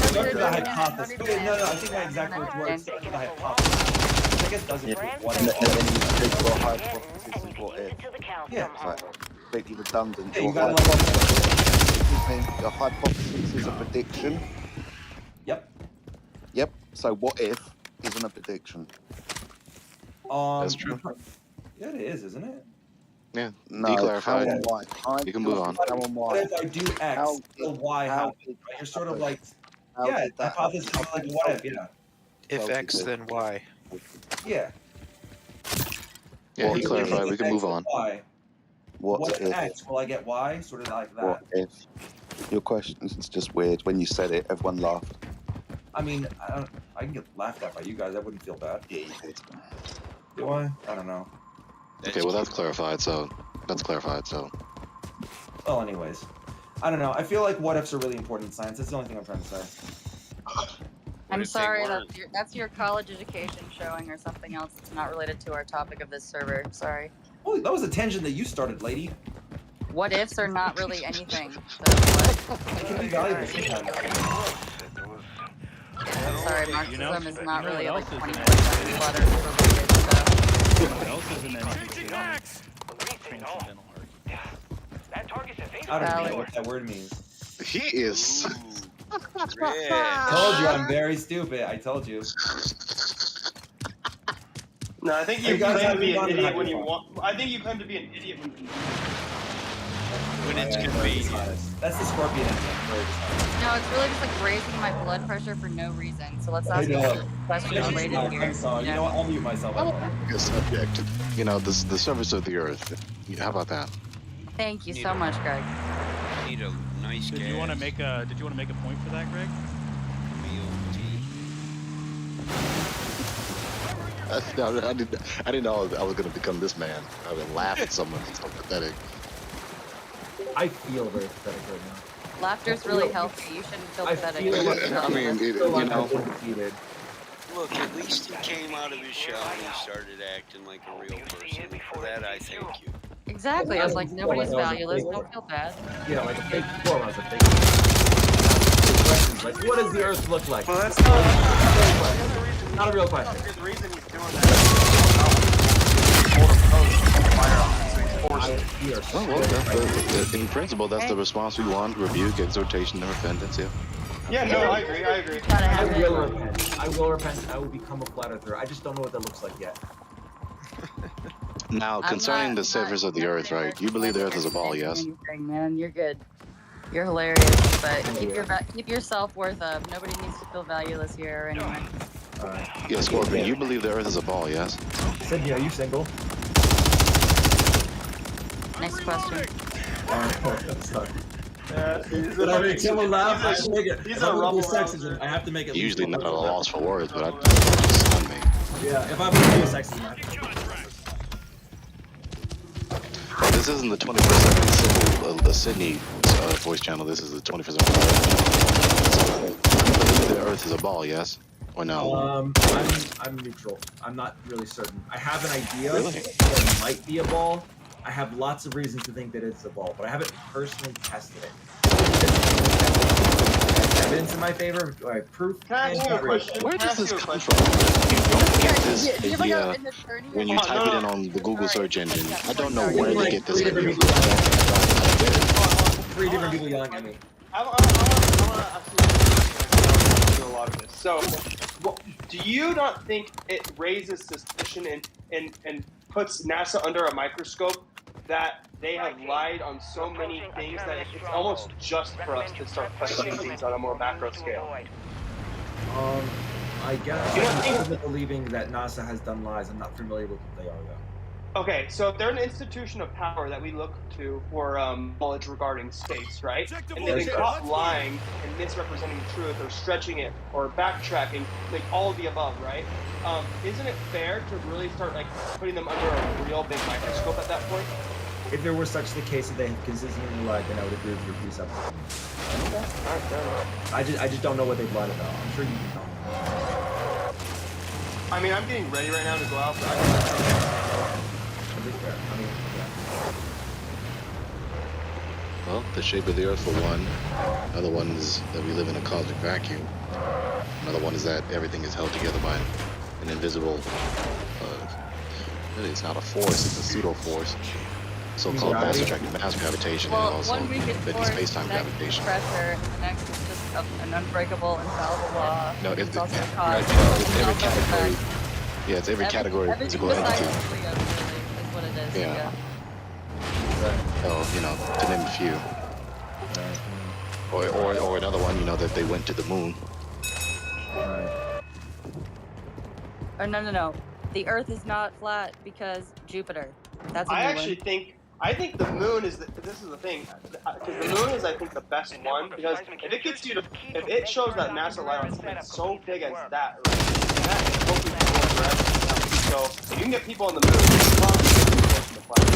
Start with the hypothesis. Okay, no, I think that's exactly what words. Start with the hypothesis. I guess it doesn't prove what
And
if.
then you stick to a hypothesis is what if.
Yeah.
It's like completely redundant.
Yeah, you
Your
got a level
excuse me, your hypothesis is a prediction.
Yep.
Yep. So what if isn't a prediction?
That's true.
Yeah, it is, isn't it?
Yeah.
No,
Declarify
how
it.
and why?
You can move on.
How and why?
What if I do X, will Y happen? Right? You're sort of like, yeah, hypothesis is like what if, yeah.
If X, then Y.
Yeah.
Yeah,
Or
he clarified. We can move on.
Y. What if X? Will I get Y? Sort of like that.
What if? Your question is just weird. When you said it, everyone laughed.
I mean, I can get laughed at by you guys. I wouldn't feel bad.
Yeah, you did.
Do I? I don't know.
Okay, well that's clarified. So
Well, anyways, I don't know. I feel like what ifs are really important in science. That's the only thing I'm trying to say.
I'm sorry, that's your college education showing or something else that's not related to our topic of this server. Sorry.
Oh, that was a tangent that you started, lady.
What ifs are not really anything. So what?
It can be valuable sometimes.
I'm sorry, Marxism is not really like 20% butter related stuff.
What else isn't anything? Transcendental art.
I don't know what that word means.
He is.
Told you I'm very stupid. I told you.
No, I think you claim to be an idiot when you want. I think you claim to be an idiot
when it's convenient.
That's the Scorpion engine.
No, it's really just like raising my blood pressure for no reason. So let's ask a question related here.
I'm sorry. You know what? I'll mute myself.
Good subject. You know, the surface of the Earth. How about that?
Thank you so much, Greg.
Need a nice.
Did you want to make a point for that, Greg?
I didn't know I was going to become this man. I would laugh at someone so pathetic.
I feel very pathetic right now.
Laughter's really healthy. You shouldn't feel pathetic.
I mean, you know.
Look, at least he came out of his shell and he started acting like a real person. For that, I thank you.
Exactly. I was like, nobody's valueless. Don't feel bad.
Yeah, like a fake form. I was like, like, what does the Earth look like?
Well, that's
not a real question.
The reason he's doing that
is in principle, that's the response we want: rebuke, exhortation, and repentance. Yeah.
Yeah, no, I agree.
I will repent. I will repent. I will become a flat earther. I just don't know what that looks like yet.
Now, concerning the surface of the Earth, right? You believe the Earth is a ball, yes?
Anything, man, you're good. You're hilarious, but keep your self-worth up. Nobody needs to feel valueless here anyway.
Yeah, Scorpion, you believe the Earth is a ball, yes?
Sydney, are you single?
Next question.
Sorry.
But I mean,
someone laugh. I have to make it.
Usually not at a loss for words, but I just stunned me.
Yeah, if I'm gonna do a sexism,
this isn't the 21st century the Sydney voice channel. This is the 21st century. The Earth is a ball, yes or no?
I'm neutral. I'm not really certain. I have an idea
Really?
that it might be a ball. I have lots of reasons to think that it's a ball, but I haven't personally tested it. Evidence in my favor? Do I have proof?
Can I ask you a question?
Where does this come from? You don't get this idea when you type it in on the Google search engine. I don't know where to get this idea from.
3 different people yelling at me.
I want to ask you a lot of this. So, do you not think it raises suspicion and puts NASA under a microscope that they have lied on so many things that it's almost just for us to start questioning things on a more macro scale?
I guess I'm not believing that NASA has done lies. I'm not familiar with what they are, though.
Okay, so they're an institution of power that we look to for knowledge regarding space, right? And they've been caught lying and misrepresenting the truth or stretching it or backtracking, like all of the above, right? Isn't it fair to really start like putting them under a real big microscope at that point?
If there were such the case that they have consistently lied, then I would agree with your precept.
Okay. All right, fair enough.
I just don't know what they've lied about. I'm sure you can tell me.
I mean, I'm getting ready right now to go out, but
Well, the shape of the Earth for one. Another one is that we live in a cosmic vacuum. Another one is that everything is held together by an invisible, really it's not a force, it's a pseudo-force. So-called mass gravitation and also space-time gravitation.
Pressure, and the next is just an unbreakable, infallible law.
No, it's
also
it's every category. Yeah, it's every category of physical entity.
Is what it is.
Yeah. Oh, you know, to name a few. Or another one, you know, that they went to the moon.
Oh, no. The Earth is not flat because Jupiter. That's a
I think the moon is this is the thing, because the moon is I think the best one, because if it gets you to, if it shows that NASA lied on something so big as that, right, that hopefully people will grab it. So if you can get people on the moon, it's probably close to the planet.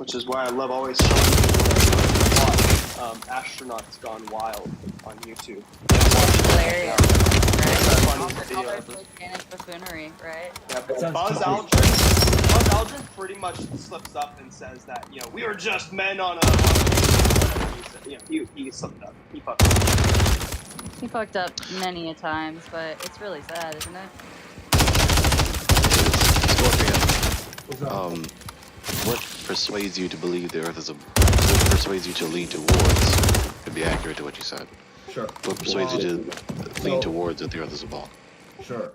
which is why I love always showing people that watch Astronauts Gone Wild on YouTube.
Hilarious.
Funny
All
video
their
of it.
satanic buffoonery, right?
Yeah,
That sounds
Buzz
too
Aldrin pretty much slips up and says that, you know, we were just men on a whatever he said. You know, he slipped up. He fucked up.
He fucked up many a times, but it's really sad, isn't it?
Scorpion, what persuades you to believe the Earth is what persuades you to lean towards, to be accurate to what you said?
Sure.
What persuades you to lean towards that the Earth is a ball?
Sure.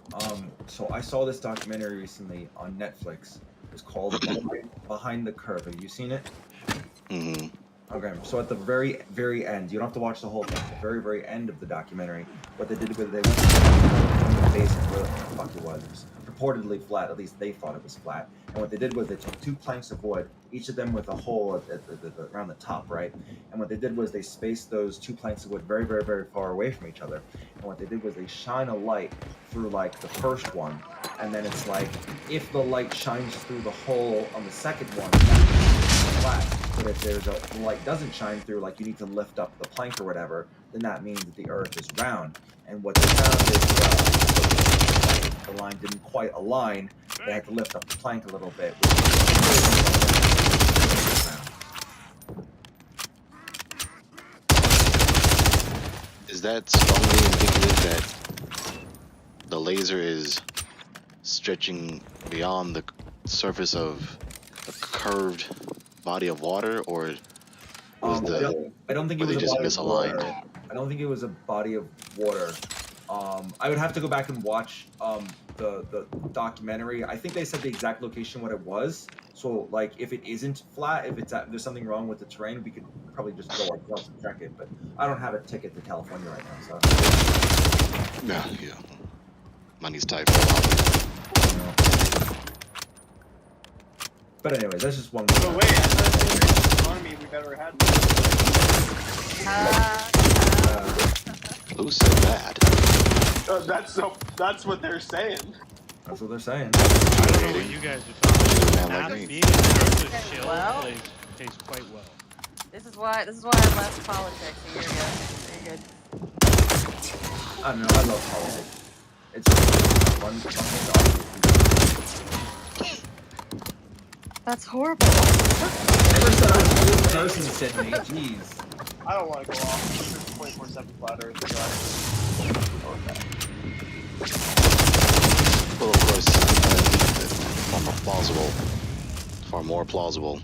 So I saw this documentary recently on Netflix. It's called Behind the Curve. Have you seen it?
Mm-hmm.
Okay. So at the very, very end, you don't have to watch the whole thing. At the very, very end of the documentary, what they did was they went to the base of where the fuck it was. It was purportedly flat. At least they thought it was flat. And what they did was they took 2 planks of wood, each of them with a hole around the top, right? And what they did was they spaced those 2 planks of wood very, very, very far away from each other. And what they did was they shine a light through like the first one, and then it's like if the light shines through the hole on the second one, that's flat. But if there's the light doesn't shine through, like you need to lift up the plank or whatever, then that means that the Earth is round. And what they found is, well, the line didn't quite align. They had to lift up the plank a little bit.
Is that strongly indicative that the laser is stretching beyond the surface of a curved body of water, or was
I don't think it was
just
a body
misaligned?
Of water. I don't think it was a body of water. I would have to go back and watch the documentary. I think they said the exact location what it was. So like if it isn't flat, if there's something wrong with the terrain, we could probably just go ourselves and check it. But I don't have a ticket to California right now, so.
Yeah. Money's tight for a lot.
But anyways, that's just one.
But wait, I thought it was the greatest economy we've ever had.
Who said that?
That's what they're saying.
That's what they're saying.
I don't know what you guys are talking about.
Man like
Being a shill
Well.
tastes quite well.
This is why I left politics a year ago. Very good.
I don't know. I love politics. It's fun
That's horrible.
Never said I was a good person, Sydney. Jeez.
I don't want to go off 24/7 flat Earth.
Well, of course, far more plausible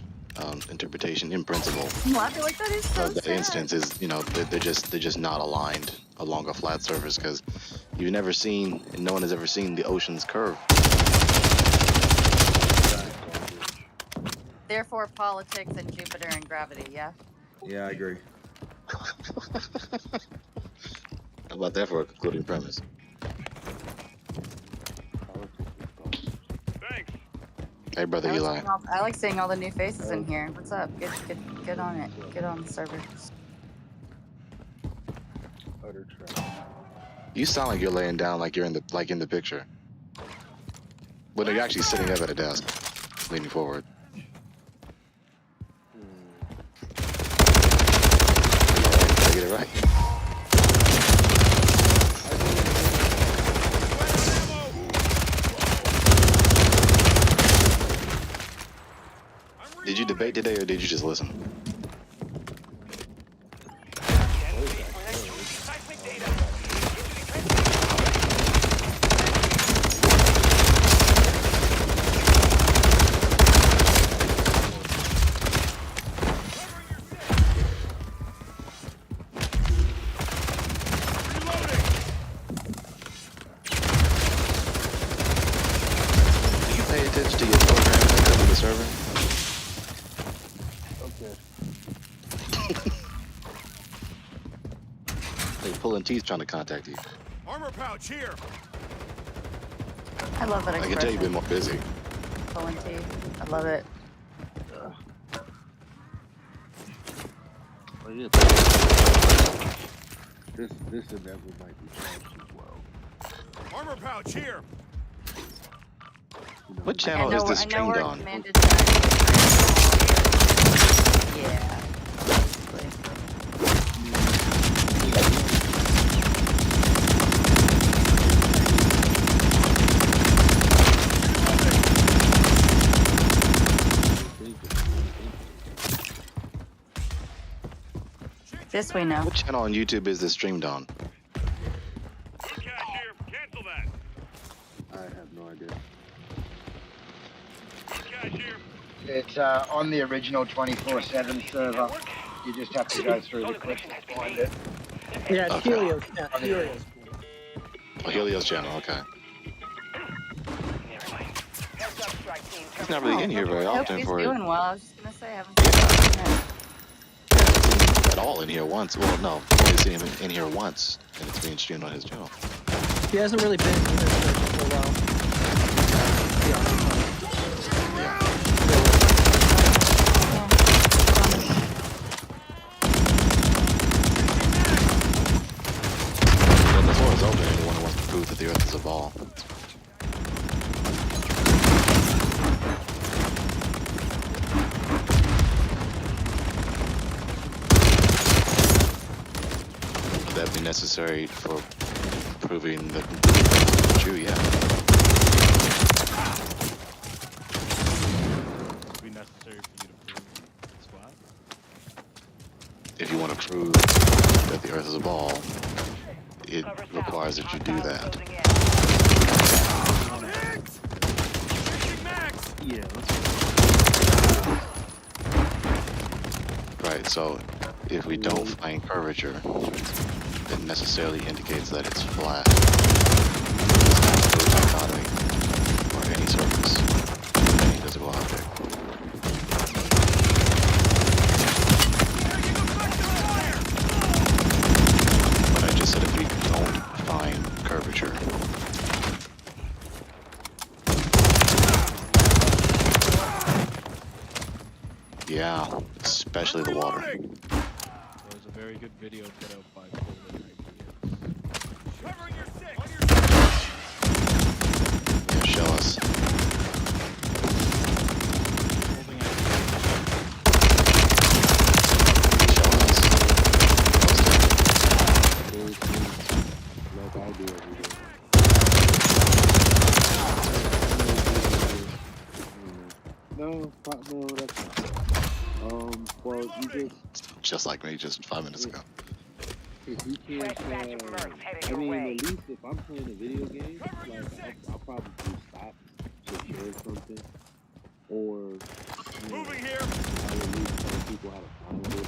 interpretation in principle.
I feel like that is so
The
sad.
instance is, you know, they're just not aligned along a flat surface, because you've never seen, and no one has ever seen, the ocean's curve.
Therefore, politics and Jupiter and gravity, yeah?
Yeah, I agree.
How about that for a concluding premise?
Thanks.
Hey, brother Eli.
I like seeing all the new faces in here. What's up? Get on it. Get on the server.
Utter trash.
You sound like you're laying down, like you're in the picture. But you're actually sitting up at a desk, leaning forward. Did I get it right? Did you debate today, or did you just listen? Do you pay attention to your programs that come to the server?
Okay.
They're pulling teeth trying to contact you.
Armor pouch here.
I love that
I
expression.
can tell you've been more busy.
Pulling teeth. I love it.
Well, yeah. This endeavor might be changed as well.
Armor pouch here.
What channel is this streamed on?
Yeah. Basically. This we know.
What channel on YouTube is this streamed on?
I have no idea.
It's on the original 24/7 server. You just have to go through the clips to find it.
Yeah, it's
Okay.
Helios. Yeah, Helios.
Oh, Helios channel, okay. He's not really in here very
I hope
often
he's
for
doing well. I was just gonna say I haven't seen him.
at all in here once. Well, no, I've only seen him in here once, and it's being streamed on his channel.
He hasn't really been in this for a while.
But the floor is open. Anyone who wants to prove that the Earth is a ball. Would that be necessary for proving that it's true? Yeah.
Would be necessary for you to prove it's flat.
If you want to prove that the Earth is a ball, it requires that you do that.
Yeah.
Right, so if we don't find curvature, it necessarily indicates that it's flat. It's not a dichotomy or any surface, any visible object. But I just said if we don't find curvature, yeah, especially the water.
There's a very good video put out by Polar
Yeah, show us.
Like I do every day. No, that's not. Well, you
Just like me, just 5 minutes ago.
if you can't, I mean, at least if I'm playing a video game, like, I'll probably stop to share something, or, you know, I'll at least tell people how to find it,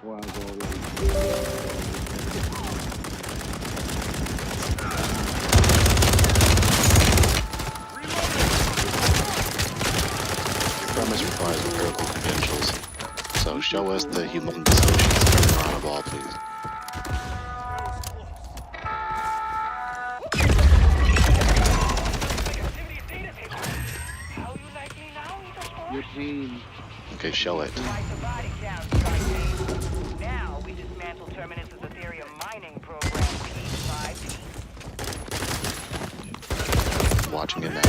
or I've already
Your premise requires empirical credentials. So show us the humongous oceans turning around a ball, please.
Your pain.
Okay, show it.
Now we dismantle Terminus's Ethereum mining program piece by piece.
Watching it now.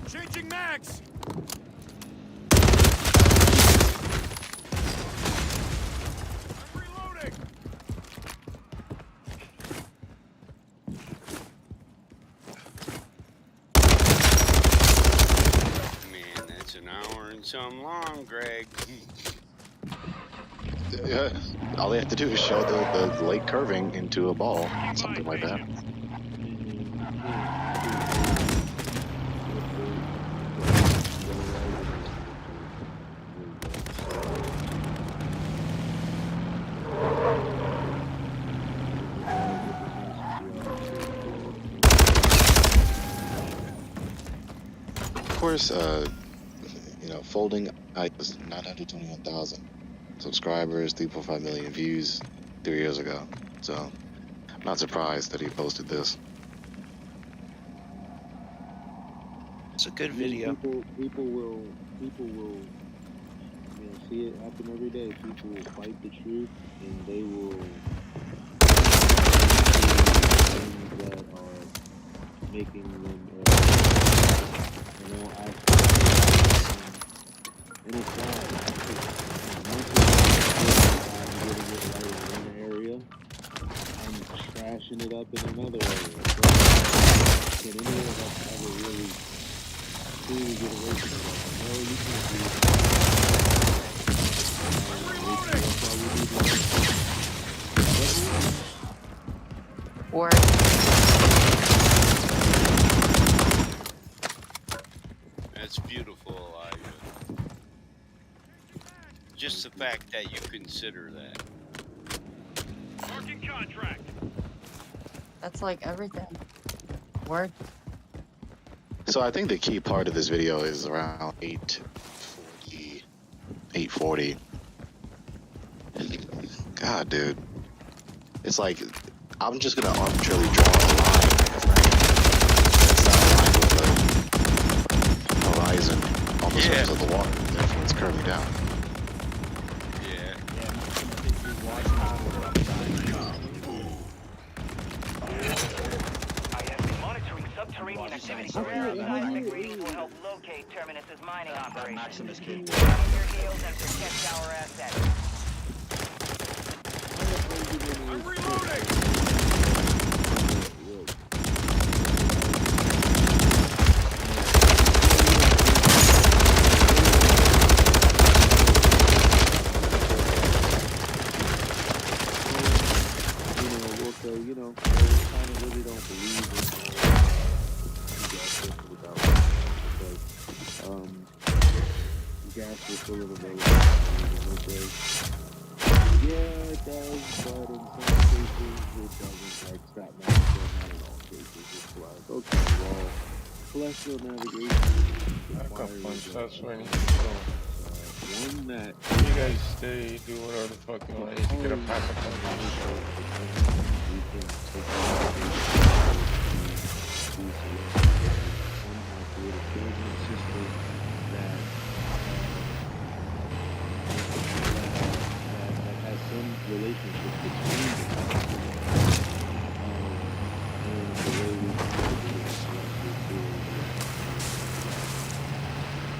Changing max. I'm reloading.
Man, that's an hour and some long, Greg.
Yeah, all they have to do is show the lake curving into a ball, something like that. Of course, you know, folding was 921,000 subscribers, 3.5 million views 3 years ago. So, I'm not surprised that he posted this.
It's a good video.
People will, you know, see it happen every day. People will fight the truth, and they will things that are making them, they won't actually
And it's sad. Once I'm getting it right in one area, I'm trashing it up in another area. So can any of us ever really truly get away from it? No, you can't do it. That's why we need to
That's beautiful, Elijah. Just the fact that you consider that.
Marking contract.
That's like everything. Word.
So I think the key part of this video is around 840. God, dude. It's like, I'm just gonna arbitrarily draw a line that's not aligned with the horizon on the surface of the water. Therefore, it's curving down.
Subterranean activity will help locate Terminus's mining operation. Your heels and protect our assets.
I'm reloading.
You know, I kind of really don't believe in gas will fill it available. Okay. Yeah, it does, but in some cases it doesn't. Like Scott Max said, not in all cases. It's like, okay, well, celestial navigation requires
That's where I need to go.
one that
You guys stay, do whatever the fuck you want. I need to get a pack of punch.
we can take somehow create a management system that has some relationship between them and the way we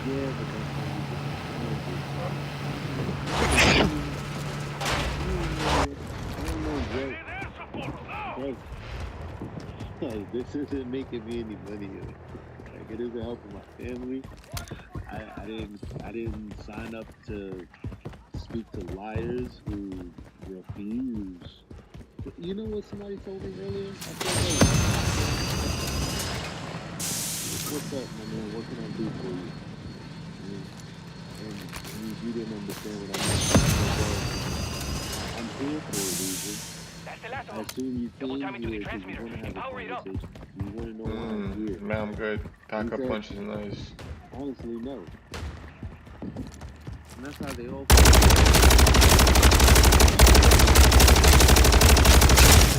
yeah, but that's how we like, this isn't making me any money. Like, it isn't helping my family. I didn't sign up to speak to liars who refuse. You know what somebody told me earlier? I said, hey, what's up, my man? What can I do for you? And you didn't understand what I meant. I'm here for a reason. I assume you came here because you want to have a conversation. You want to know why I'm here.
Man, I'm good. Pack up punch is nice.
Honestly, no. And that's how they all they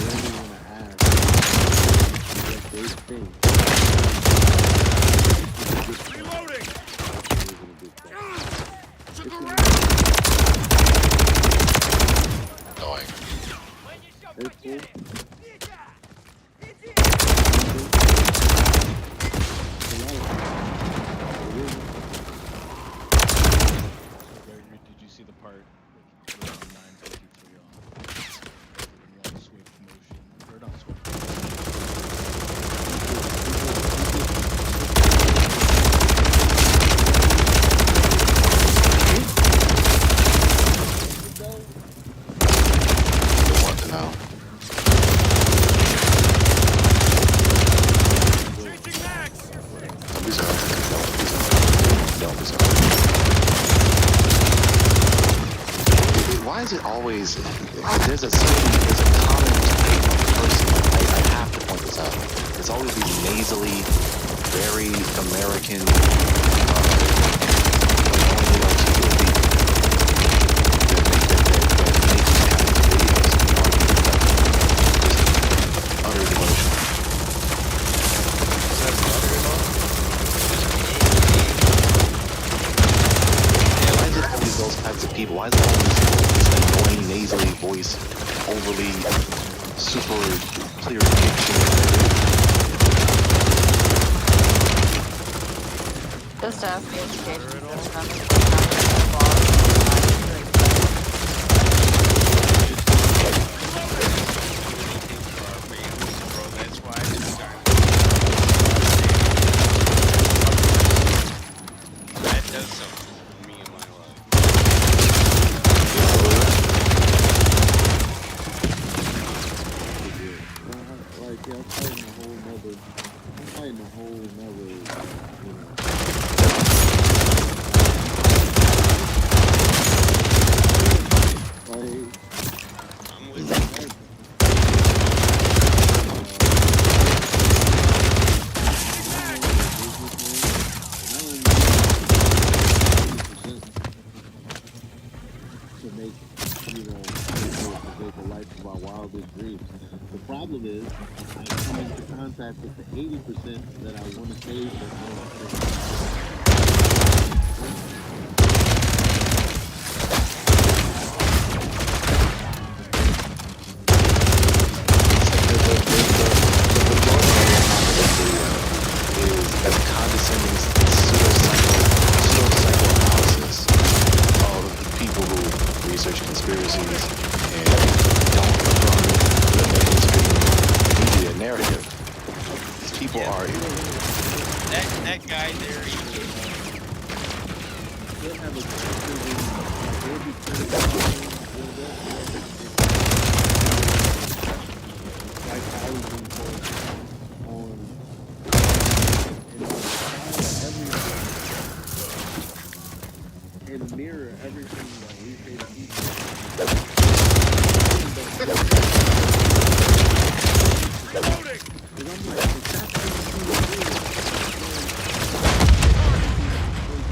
only want to ask what they think.
Reloading.
Annoying.
Did you see the part with 953 on one swift motion? Or not swift
Why is it always there's a common person? I have to point this out. It's always these nasally, very American, utter devotion. Why is it always those types of people? Why is it always annoying, nasally voice, overly, super clear diction?
Just ask the education system.
That's why I took time. That does something for me in my life.
Like, yeah, I'm fighting a whole nother,
I'm with you.
To make, to make a life of our wildest dreams. The problem is, I come into contact with the 80% that I want to save, but
is as condescending pseudo-psychoanalysis of people who research conspiracies and don't affirm the mainstream media narrative. People are
That guy there,
they'll have a and mirror everything that we say to people.
Reloading!
And I'm like, if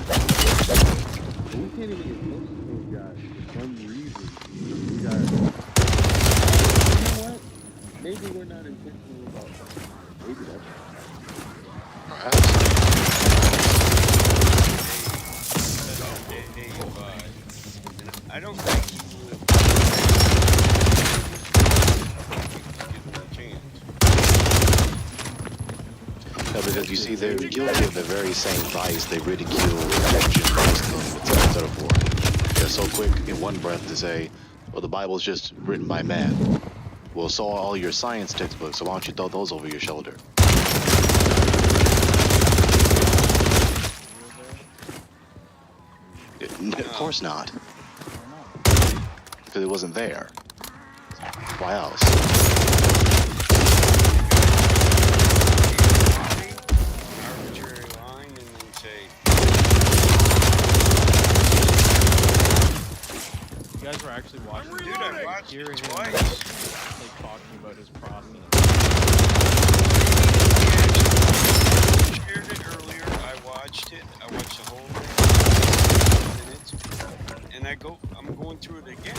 that's what you do, we can't even get close to those guys for some reason. We got, you know what? Maybe we're not intentional about that. Maybe that's
I don't think he would give him a chance.
no, because you see, they're guilty of the very same vice they ridicule Christian Muslim, etc. for. They're so quick in one breath to say, well, the Bible's just written by man. Well, so are all your science textbooks, so why don't you throw those over your shoulder? Of course not. Because it wasn't there. Why else?
Arbitrary line and then say,
You guys were actually watching.
dude, I watched
hear
it
him
twice.
like talking about his process.
Shared it earlier. I watched it. I watched the whole minutes, and I'm going through it again.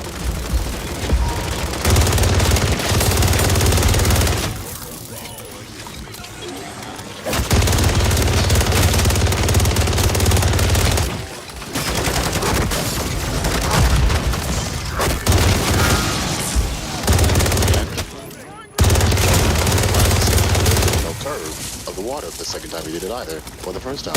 No curve of the water the second time we did it either, or the first time.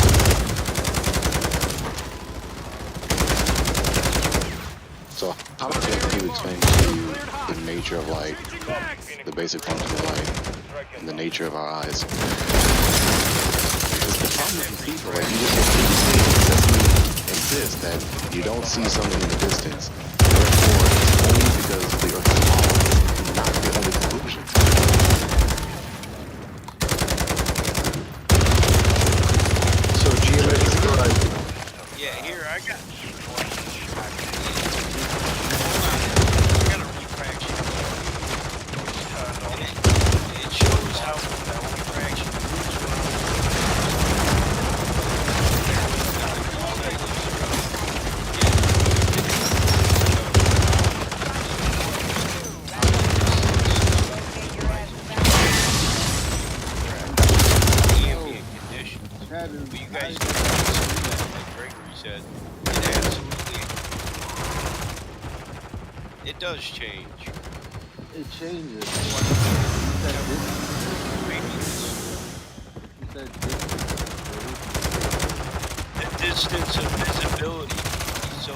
So how can you explain to you the nature of light, the basic function of light, and the nature of our eyes? Because the problem with people, like you just insist that you don't see something in the distance, therefore it's only because the earth is small, not the only conclusion. So geometric,
Yeah, here I got. It shows how refraction moves ambient conditions. But you guys don't see that, like Gregory said. It absolutely, it does change.
it changes.
distance of visibility. So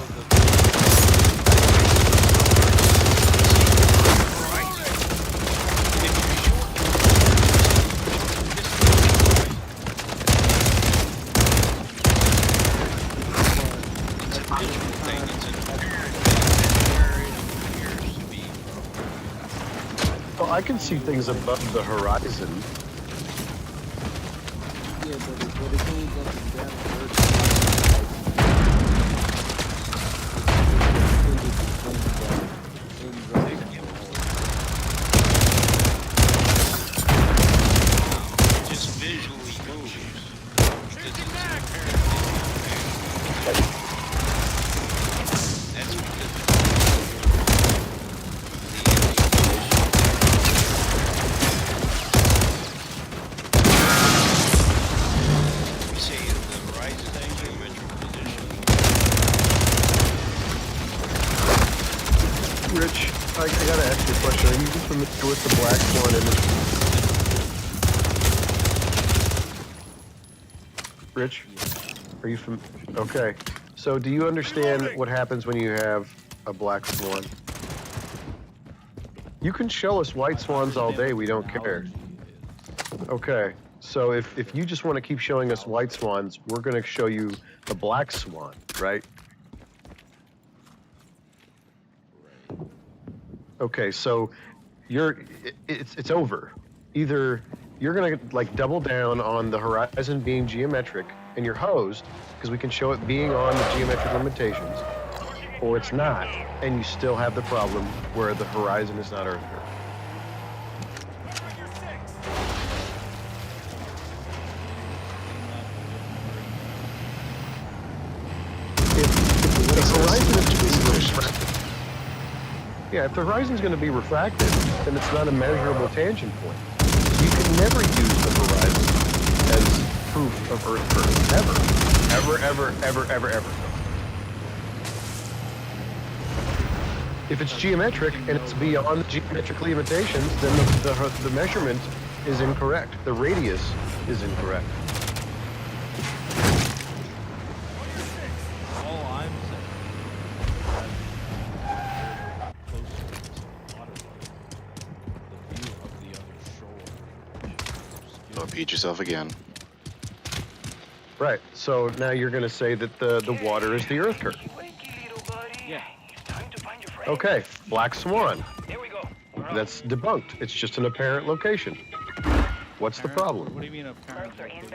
Well, I can see things above the horizon.
Yeah, but it goes up and down vertically.
just visually moves because it's apparent. That's because we say the horizon is geometric position.
Rich, I gotta ask you a question. Are you familiar with the black swan image? Rich, are you okay? So, do you understand what happens when you have a black swan? You can show us white swans all day. We don't care. Okay. So if you just want to keep showing us white swans, we're going to show you the black swan, right? Okay, so it's over. Either you're going to like double down on the horizon being geometric and you're hosed because we can show it being on the geometric limitations, or it's not, and you still have the problem where the horizon is not Earth curve. If the horizon is to be refracted, if the horizon is going to be refracted, then it's not a measurable tangent point. So you can never use the horizon as proof of Earth curve, ever, ever, ever, ever, ever, ever. If it's geometric and it's beyond the geometric limitations, then the measurement is incorrect. The radius is incorrect.
All I'm saying is that the view of the other shore.
Don't repeat yourself again.
Right. So now you're going to say that the water is the Earth curve.
Yeah.
Okay, black swan. That's debunked. It's just an apparent location. What's the problem?
What do you mean apparent?
Even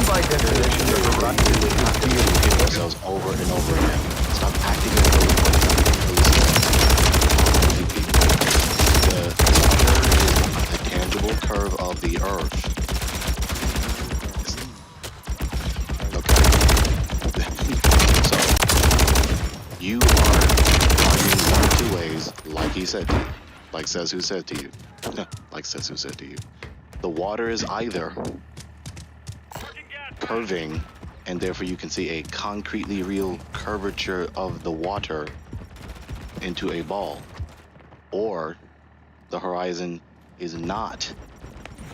by definition, the horizon is
Repeat ourselves over and over again. Stop acting as though the water is not the tangible curve of the Earth. So you are arguing one of two ways, like he said to you, like says who said to you, like says who said to you. The water is either curving, and therefore you can see a concretely real curvature of the water into a ball, or the horizon is not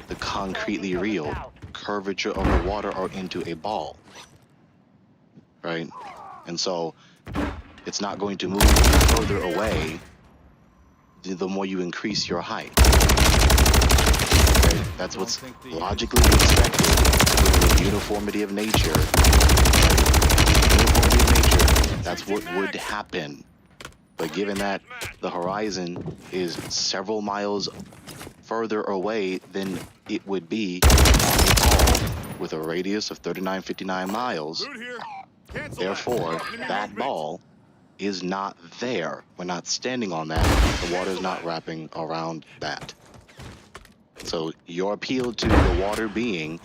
the concretely real curvature of the water or into a ball, right? And so it's not going to move further away the more you increase your height. Right? That's what's logically expected with the uniformity of nature. Uniformity of nature, that's what would happen. But given that the horizon is several miles further away than it would be on a ball with a radius of 3959 miles, therefore that ball is not there. We're not standing on that. The water is not wrapping around that. So your appeal to the water being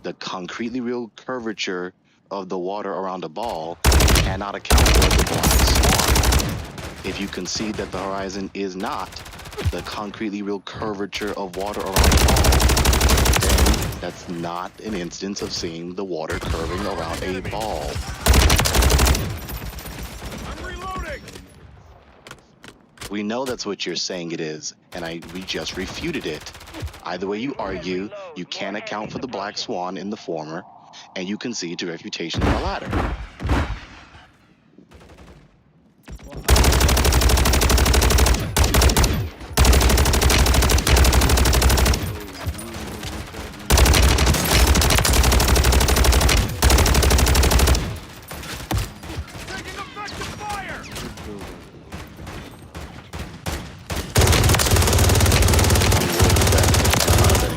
the concretely real curvature of the water around a ball cannot account for the black swan. If you concede that the horizon is not the concretely real curvature of water around a ball, then that's not an instance of seeing the water curving around a ball. We know that's what you're saying it is, and we just refuted it. Either way you argue, you can't account for the black swan in the former, and you concede to refutation on a ladder.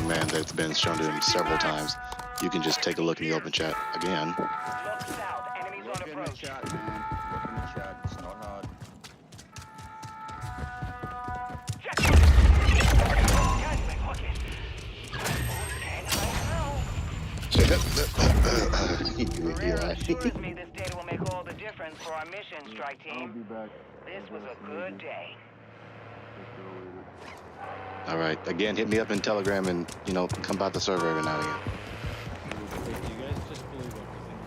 Man, that's been shown to him several times. You can just take a look in the open chat again.
Look south. Enemies on approach.
Look in the chat, man. Look in the chat. It's not hard.
Assures me this data will make all the difference for our mission, strike team.
I'll be back.
This was a good day.
All right, again, hit me up in Telegram and, you know, come by the server every now and again.
You guys just believe everything.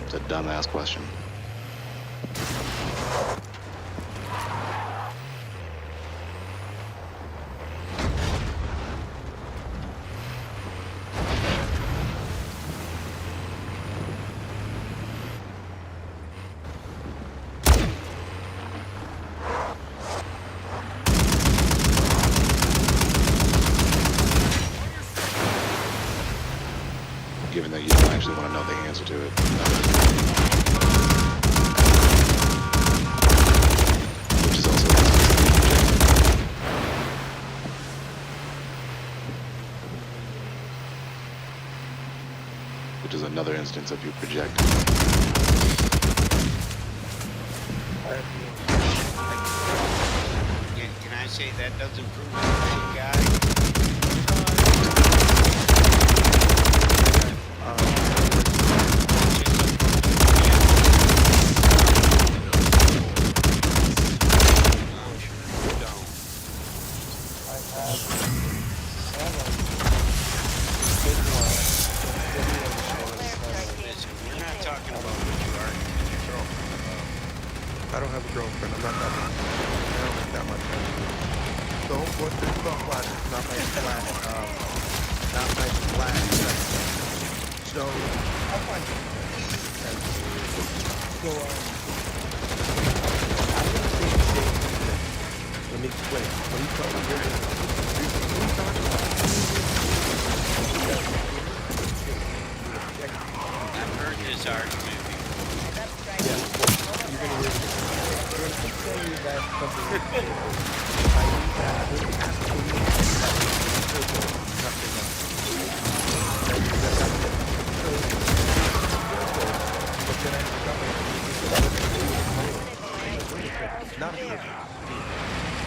It's a dumbass question. Given that you don't actually want to know the answer to it. Which is also which is another instance of you projecting.
Can I say that doesn't prove you're a good guy?
I don't have a girlfriend. I'm not that much. I don't like that much. So what's this called flat? It's not like flat. Not like flat. So I find it. So let me explain. What are you talking about? What are you talking about?
I've heard this argument before.
Yeah, well, you're gonna hear it. When I say that something is stable, I mean that I would absolutely nothing else. That's it. So, but then I discovered not a circle.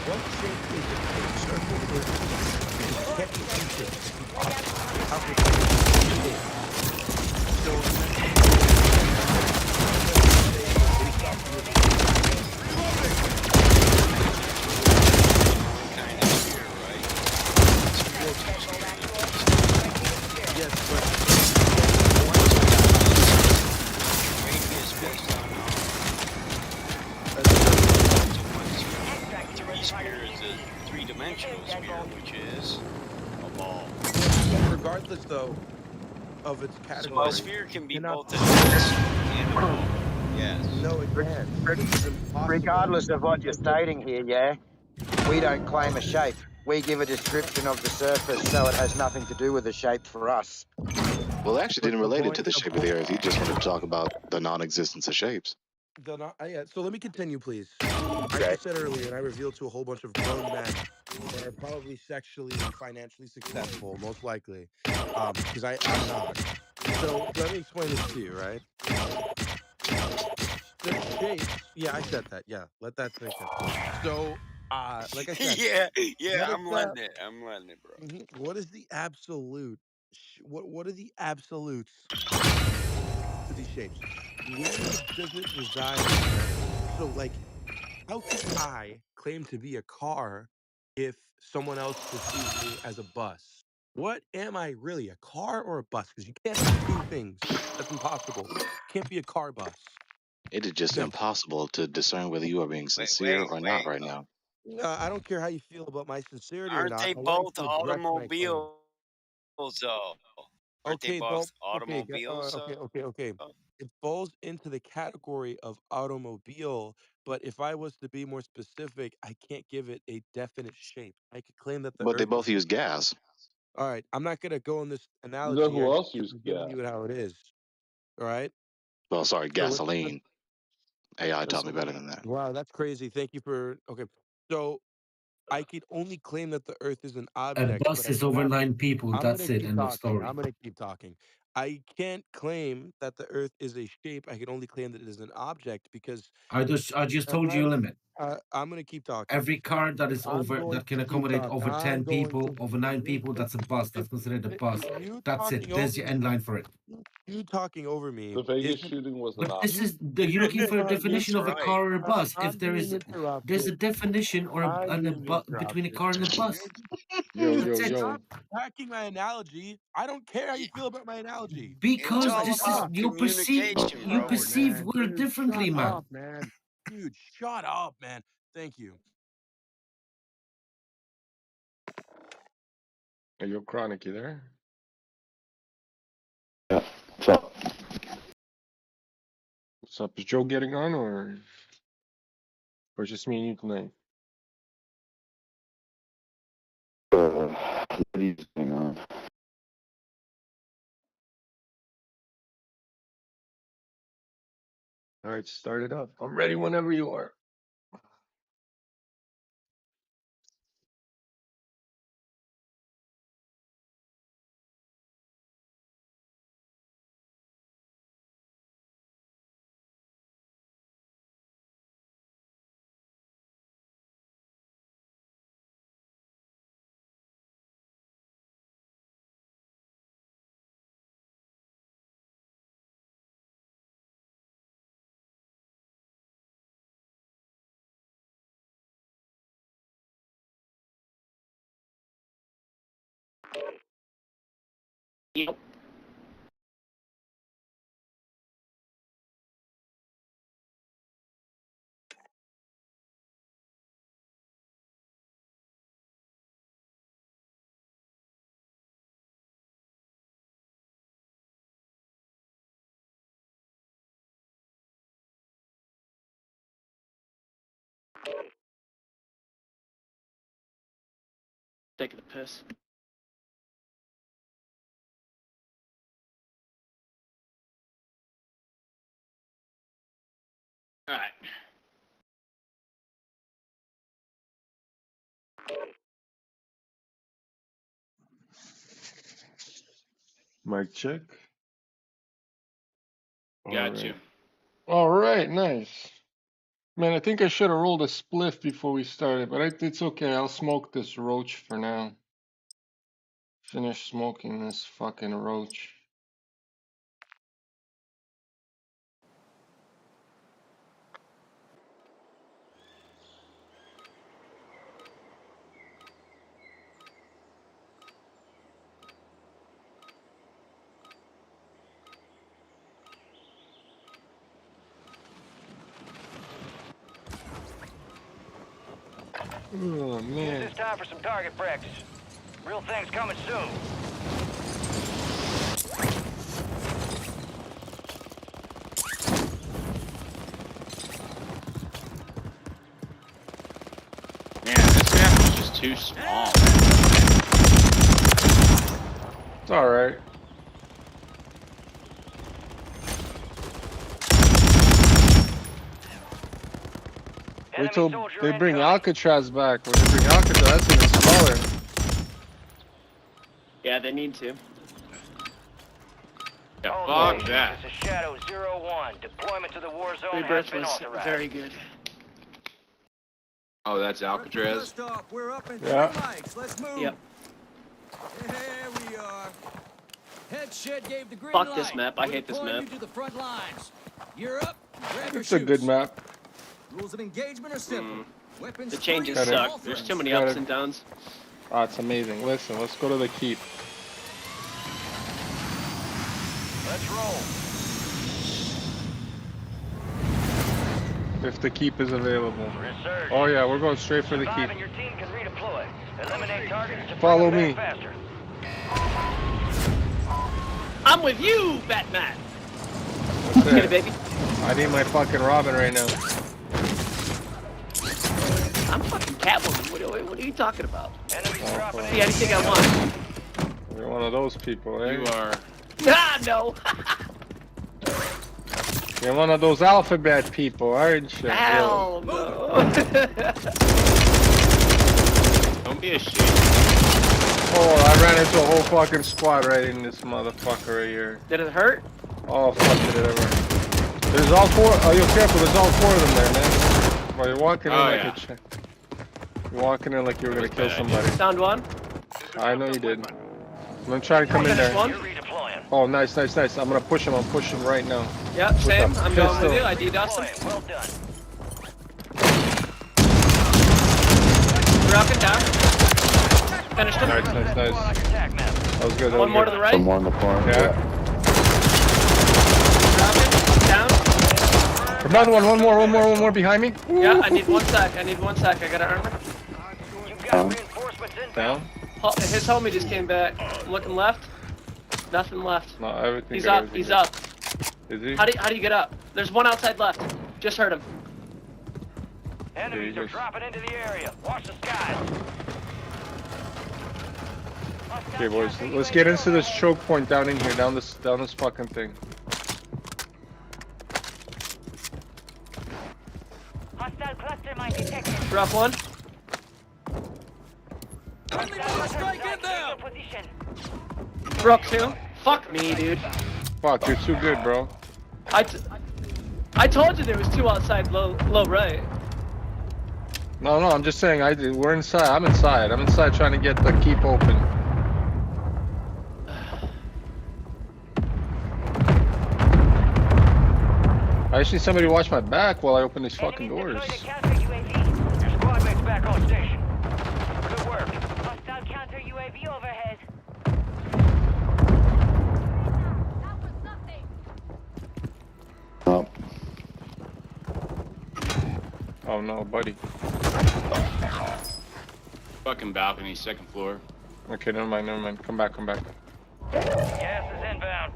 What shape is it? A circle is you can't be two shapes. How can it be? So
Three-dimensional sphere, which is a ball.
regardless, though, of its
So
category,
a sphere can be
cannot
both a disc and a ball. Yes.
No, it can't. It's impossible.
Regardless of what you're stating here, yeah, we don't claim a shape. We give a description of the surface so it has nothing to do with the shape for us.
Well, it actually didn't relate it to the shape of the Earth. He just wanted to talk about the non-existence of shapes.
Yeah, so let me continue, please. Like I said earlier, and I revealed to a whole bunch of grown men that are probably sexually and financially successful, most likely, because I'm not. So let me explain this to you, right? The shapes, yeah, I said that. Yeah, let that sink in. So, like I said,
yeah,
what
I'm
is
letting it. I'm letting it, bro.
what is the absolute? What are the absolutes to these shapes? Where does it reside? So, like, how can I claim to be a car if someone else perceives me as a bus? What am I really, a car or a bus? Because you can't be two things. That's impossible. Can't be a car bus.
It is just
No.
impossible to discern whether you are being sincere or not right now.
I don't care how you feel about my sincerity or
Aren't
not.
they
I want you
both
to address my claim.
automobiles though? Aren't they
Okay,
both
okay,
automobiles though?
okay. It falls into the category of automobile, but if I was to be more specific, I can't give it a definite shape. I could claim that the
But they
Earth
both
is.
use gas.
All right, I'm not gonna go on this
You know
analogy.
who else
I'm
used
giving
gas?
you it how it is. All right.
Well, sorry,
So let's
gasoline. AI taught me better
Gasoline.
than that.
wow, that's crazy. Thank you for okay. So I could only claim that the Earth is an
A
object,
bus
but I
is over
cannot.
9 people.
I'm gonna
That's it.
keep
End of
talking.
story.
I'm gonna keep talking. I can't claim that the Earth is a shape. I can only claim that it is an object because
I just told you a limit.
I'm gonna keep talking.
Every car that is
I'm
over
going
that can
to keep
accommodate
talking.
over
I'm
10
going
people,
to.
over 9 people, that's a bus. That's considered a bus.
You
That's it.
talking
There's
over
your
me.
end line for it.
You talking over me
The Vegas
isn't.
shooting was an
But this
option.
is you're looking for a definition
He's
of a
right.
car or a bus. If
I'm being
there's
interrupted.
a definition or
I'm being
between a
interrupted.
car and a bus.
Yo,
Dude,
yo,
That's it.
stop
yo.
attacking my analogy. I don't care how you feel about my analogy.
It's
Because
all
this is
about
Stop.
communication,
you
bro.
Lord,
perceive
man.
word
Dude,
differently,
shut
man.
up, man. Dude, shut up, man. Thank you.
Hey, yo, Chronic, you there?
Yeah. What's up?
What's up? Is Joe getting on or just me and you tonight?
What are you going on?
All right, start it up. I'm ready whenever you are.
Yep. Taking the piss. All right.
Mic check.
Got you.
All right, nice. Man, I think I should have rolled a spliff before we started, but it's okay. I'll smoke this roach for now. Finish smoking this fucking roach. Oh
Guess
man.
it's time for some target practice. Real things coming soon.
Man, this map is just too small.
It's alright. Wait till they bring Alcatraz back. When they bring Alcatraz, that's even smaller.
Yeah, they need to. Yeah,
All
fuck that.
This is Shadow 01. Deployment to the war zone has
Rebirth
been
was
authorized.
very good. Oh, that's Alcatraz.
First off, we're up in
Yeah.
3 mics. Let's move.
Yep.
Here we are. Head shed gave the green
Fuck
light.
this map. I
We're
hate this
deploying
map.
you to the front lines. You're up. Grab your
It's a good
chutes.
map.
Rules of engagement are simple. Weapons
The changes
free, all
suck. There's
threats.
too many
Got
ups
it.
and downs.
Oh, it's amazing. Listen, let's go to the keep.
Let's roll.
If the keep is available. Oh yeah, we're going straight for the keep.
Your team can redeploy. Eliminate targets to
Follow
bring them
me.
back faster.
I'm with you, Batman.
That's
Get
it.
it, baby.
I need my fucking Robin right now.
I'm fucking Catwoman. What are you talking about?
Oh,
See anything I want.
you're one of those people, eh?
You are.
Ah, no.
You're one of those alphabet people, aren't you?
Hell no.
Don't be ashamed.
Oh, I ran into a whole fucking squad right in this motherfucker right here.
Did it hurt?
Oh, fuck, did it ever. There's all four. Oh, you're careful. There's all four of them there, man. Well, you're walking in like a you're walking in like you were gonna kill somebody.
Found one.
I know you did. I'm gonna try to come in there. Oh, nice, nice, nice. I'm gonna push him. I'm pushing right now.
Yep, same.
With the
I'm going with
pistol.
you. I DDoSed him.
Well done.
Dropping down. Finished him.
Nice, nice, nice. That was good. That
One
was
more
good.
to the right.
Some more in the corner.
Yeah.
Dropping. Down.
Another one. One more behind me.
Yeah, I need 1 sec. I got an armor.
Down.
His homie just came back. I'm looking left. Nothing left.
No, everything.
He's
good,
up.
everything
He's
good.
up.
Is he?
How do you get up? There's one outside left. Just heard him.
Enemies are dropping into the area. Watch the skies.
Okay, boys. Let's get into this choke point down in here. Down this fucking thing.
Hostile cluster mine detected.
Drop one.
Position.
Broke two. Fuck me, dude.
Fuck, you're too good, bro.
I told you there was two outside low right.
No, I'm just saying. We're inside. I'm inside. I'm inside trying to get the keep open. I just need somebody to watch my back while I open these fucking doors.
Your squad mates back on station. Good work. Hostile counter UAV overhead.
Oh.
Oh no, buddy.
Fucking balcony, second floor.
Okay, never mind. Come back.
Gas is inbound.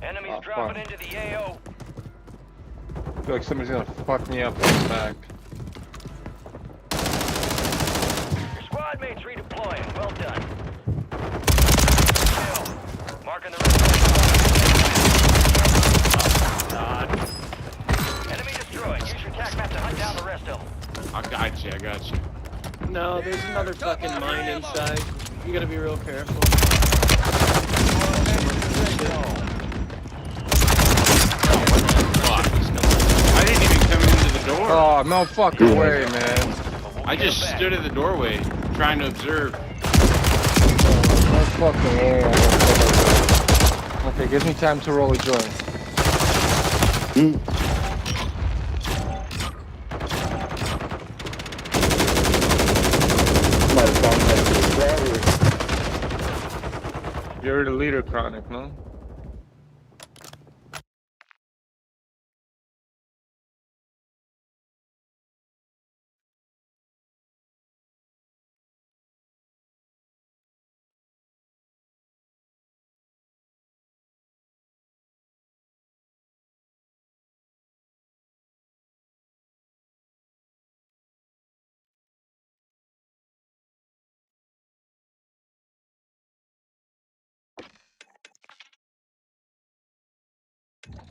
Enemies
Oh,
dropping
fuck.
into the AO.
I feel like somebody's gonna fuck me up in the back.
Your squad mates redeploying. Well done. Kill. Marking the rest of enemy destroyed. Use your tac map to hunt down the rest of them.
I got you.
No, there's another fucking mine inside. You gotta be real careful.
I didn't even come into the door.
Oh, no fucking way, man.
I just stood at the doorway trying to observe.
No fucking way. Okay, give me time to roll a joint. You're the leader, Chronic, no?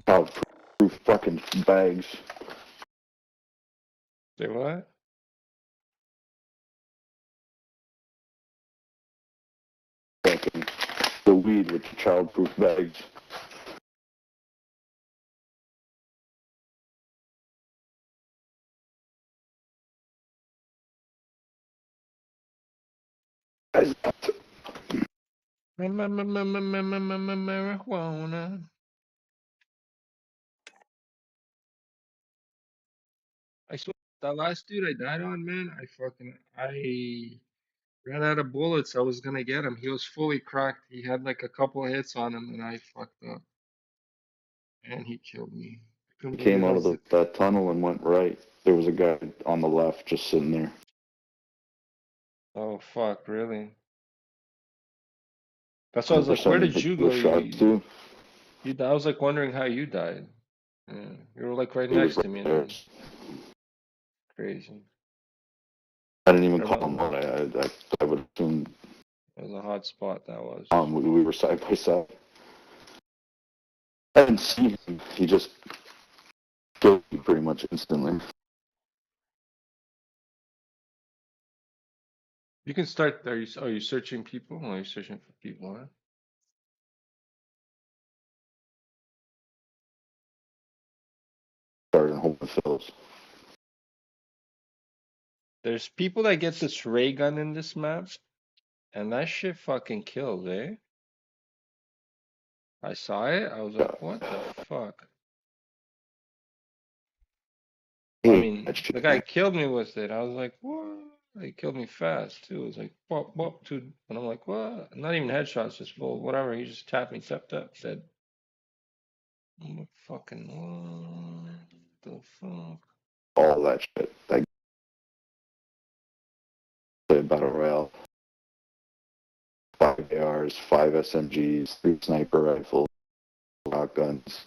Oh, proof fucking bags.
Say what?
Fucking the weed with the childproof bags.
Marijuana. I swear, that last dude I died on, man, I ran out of bullets. I was gonna get him. He was fully cracked. He had like a couple of hits on him, and I fucked up. And he killed me.
Came out of that tunnel and went right. There was a guy on the left just sitting there.
Oh fuck, really? That's why I was like, where
100%
did you
the
go?
shots too.
I was like wondering how you died. Yeah, you were like right
He was
next to
right
me.
there.
And crazy.
I didn't even
Or
call him out. I would assume
It was a hot spot, that was.
we were side by side. I didn't see him. He just killed me pretty much instantly.
You can start. Are you searching people? Are you searching for people? Huh?
Started holding fills.
There's people that get this ray gun in this map, and that shit fucking kills, eh? I saw it. I was like, what the fuck? I mean, the guy killed me with it. I was like, what? He killed me fast too. It was like, bop, bop, two, and I'm like, what? Not even headshots, just full, whatever. He just tapped me, tap, said, I'm like, fucking, what the fuck?
All that shit. I played Battle Royale. 5 ARs, 5 SMGs, 3 sniper rifles, shotguns,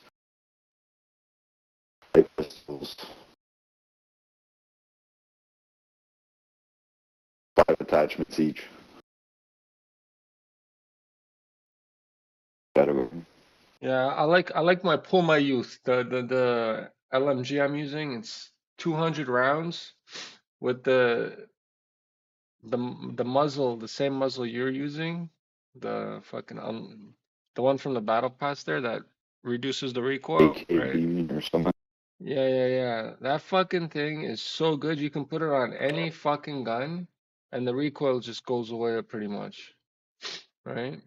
5 pistols, 5 attachments each. Category.
Yeah, I like my pull my youth. The LMG I'm using, it's 200 rounds with the muzzle, the same muzzle you're using, the fucking the one from the battle pass there that reduces the recoil, right?
AKB or something.
Yeah. That fucking thing is so good. You can put it on any fucking gun, and the recoil just goes away pretty much, right?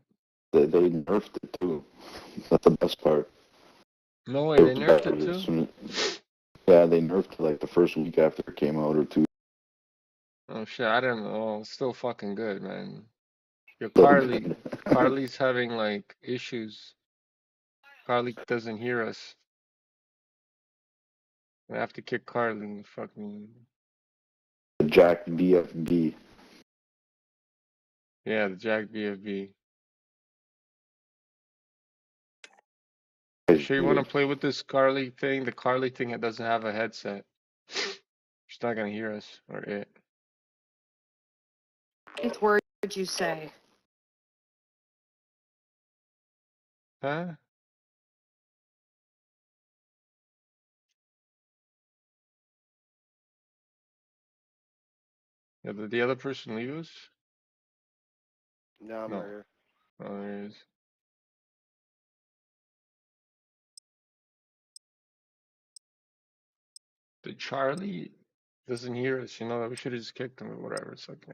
They nerfed it too. That's the best part.
No way, they nerfed it
as
too?
soon yeah, they nerfed it like the first week after it came out or 2.
Oh shit, I don't know. It's still fucking good, man. Your
Still
Carly's having like issues. Carly doesn't hear us. I have to kick Carly. Fucking
The Jack BFB.
yeah, the Jack BFB. Sure, you want to play with this Carly thing? The Carly thing that doesn't have a headset. She's not gonna hear us or it.
What word did you say?
Huh? Yeah, did the other person leave us?
No, I'm
No.
right here.
Oh, there he is. The Charlie doesn't hear us, you know, we should have just kicked him or whatever. It's like,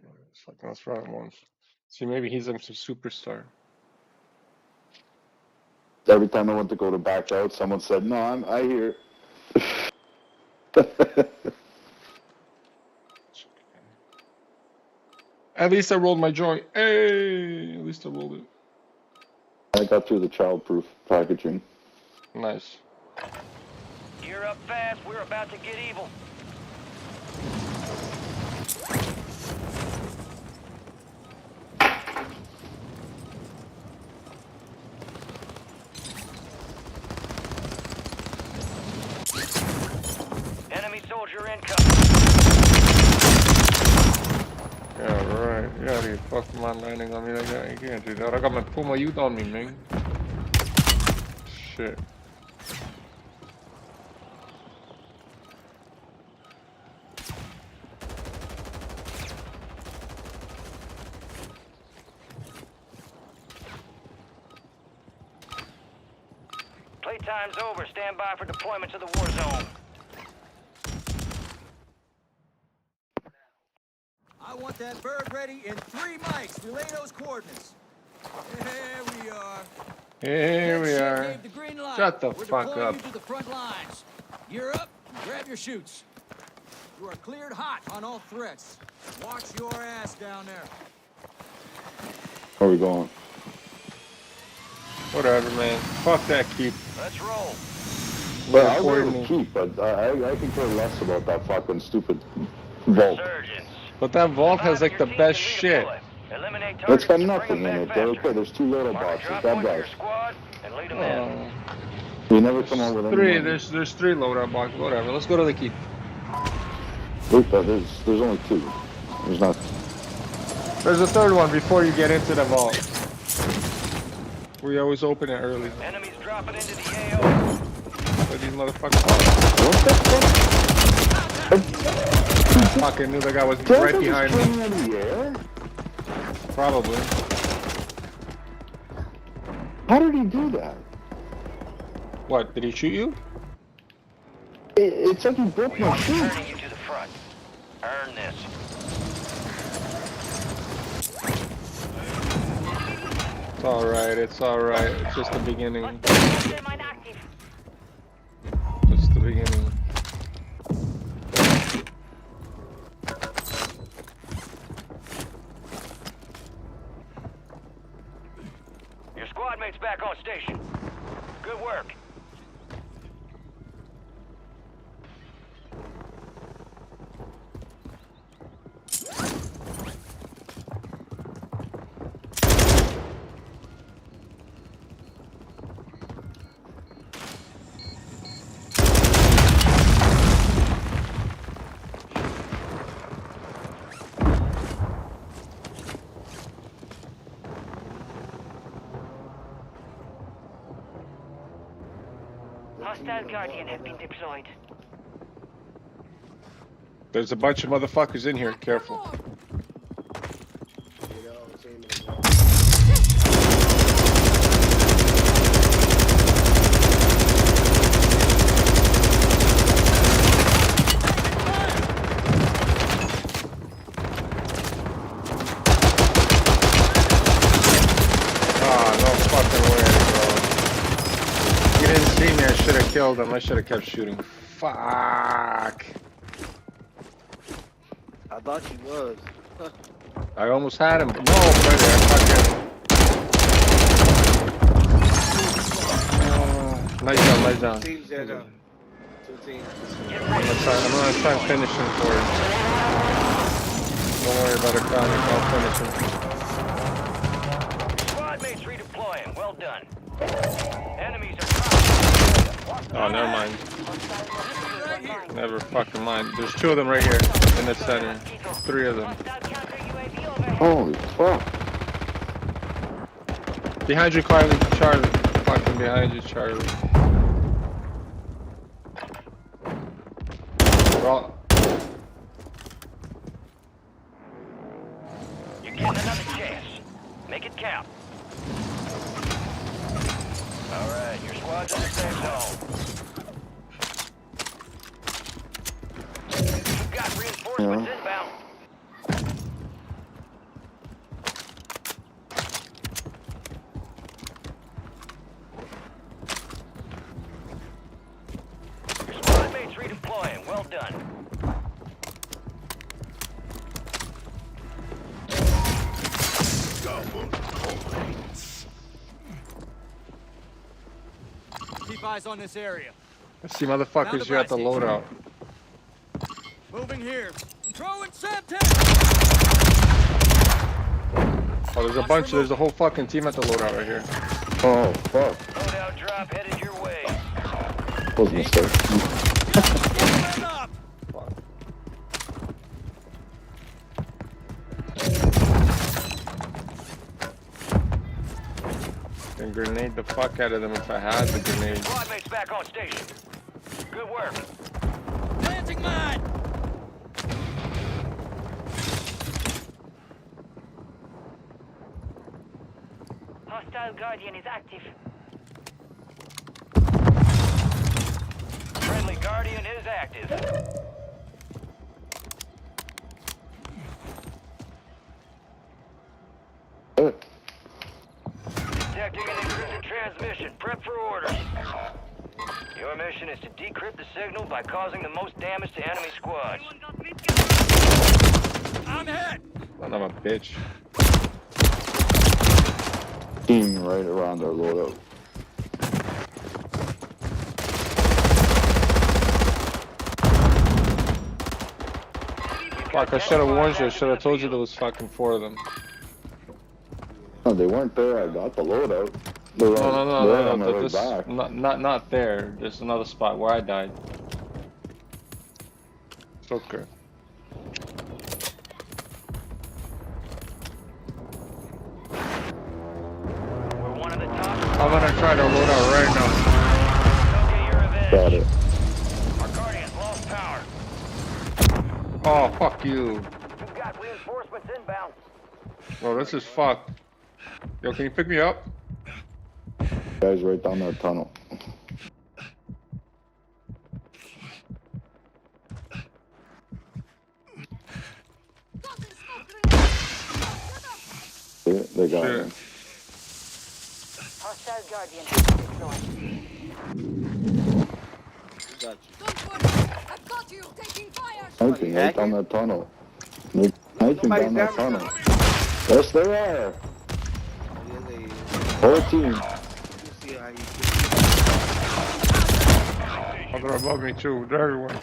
let's run it once. See, maybe he's some superstar.
Every time I went to go to back out, someone said, "No, I hear."
At least I rolled my joint. Hey, at least I rolled it.
I got through the childproof packaging.
Nice.
Gear up fast. We're about to get evil. Enemy soldier incoming.
Yeah, right. Yeah, you fucking man landing on me like that. You can't do that. I got my Puma youth on me, man. Shit.
Playtime's over. Stand by for deployment to the war zone.
I want that bird ready in 3 mics. Relay those coordinates. There we are.
Here we
Head shit
are.
gave the green light.
Shut the
We're
fuck
deploying
up.
you to the front lines. Gear up and grab your chutes. You are cleared hot on all threats. Watch your ass down there.
Where are we going?
Whatever, man. Fuck that keep.
Let's roll.
But I'll
for
go
me.
to keep, but I can care less about that fucking stupid vault.
But that vault has like the best shit.
It's got nothing in it. Okay, there's 2 little boxes. That guy. You never come on with any
Three.
money.
There's 3 loadout boxes. Whatever. Let's go to the keep.
Wait, there's only 2. There's not.
There's a 3rd one before you get into the vault. We always open it early.
Enemies dropping into the AO.
But these motherfuckers.
What the fuck?
Fucking knew the guy was
Did
right
I
behind
just
me.
turn in the air?
Probably.
How did he do that?
What? Did he shoot you?
It's like he broke my shoe.
Turning you to the front. Earn this.
It's alright. It's alright. It's just the beginning. Just the beginning.
Your squad mate's back on station. Good work.
Hostile Guardian have been deployed.
There's a bunch of motherfuckers in here. Careful. I should have killed him. I should have kept shooting. Fuck.
I thought you was.
I almost had him. No, brother. I fucking. Nice down, nice down.
Teams dead up. 2 teams.
I'm gonna try and finish him for you. Don't worry about it, Connie. I'll finish him.
Squad mates redeploying. Well done. Enemies are
Oh, never mind. Never fucking mind. There's 2 of them right here in the center. 3 of them.
Holy fuck.
Behind you, Charlie. Fucking behind you, Charlie. Well,
You're getting another chance. Make it count. Alright, your squad's in the safe zone. You've got reinforcements inbound. Your squad mates redeploying. Well done.
Keep eyes on this area.
I see motherfuckers here at the loadout.
Moving here. Throwing Semtex!
Oh, there's a bunch. There's a whole fucking team at the loadout right here.
Oh, fuck.
Loadout drop headed your way.
Was a mistake.
And grenade the fuck out of them if I had the grenade.
Squad mates back on station. Good work.
Planting mine!
Hostile Guardian is active.
Friendly Guardian is active. Detecting an encrypted transmission. Prep for orders. Your mission is to decrypt the signal by causing the most damage to enemy squads.
I'm hit!
Son of a bitch.
Team right around our loadout.
Fuck, I should have warned you. I should have told you there was fucking 4 of them.
No, they weren't there. I got the loadout.
No, no, no,
They're
no,
on my
no.
way
This
back.
not there. There's another spot where I died. It's okay.
We're one of the top.
I'm gonna try to load out right now.
Go get your revenge.
Got it.
Our Guardians lost power.
Oh, fuck you.
We've got reinforcements inbound.
Bro, this is fucked. Yo, can you pick me up?
Guys, right down that tunnel. They got
Shit.
him.
Hostile Guardian has been deployed.
Got you.
Sniping right down that tunnel. They're sniping
Nobody's
down that
down
tunnel. Yes, they are. Whole team.
See how you
Oh, they're above me too. They're everywhere.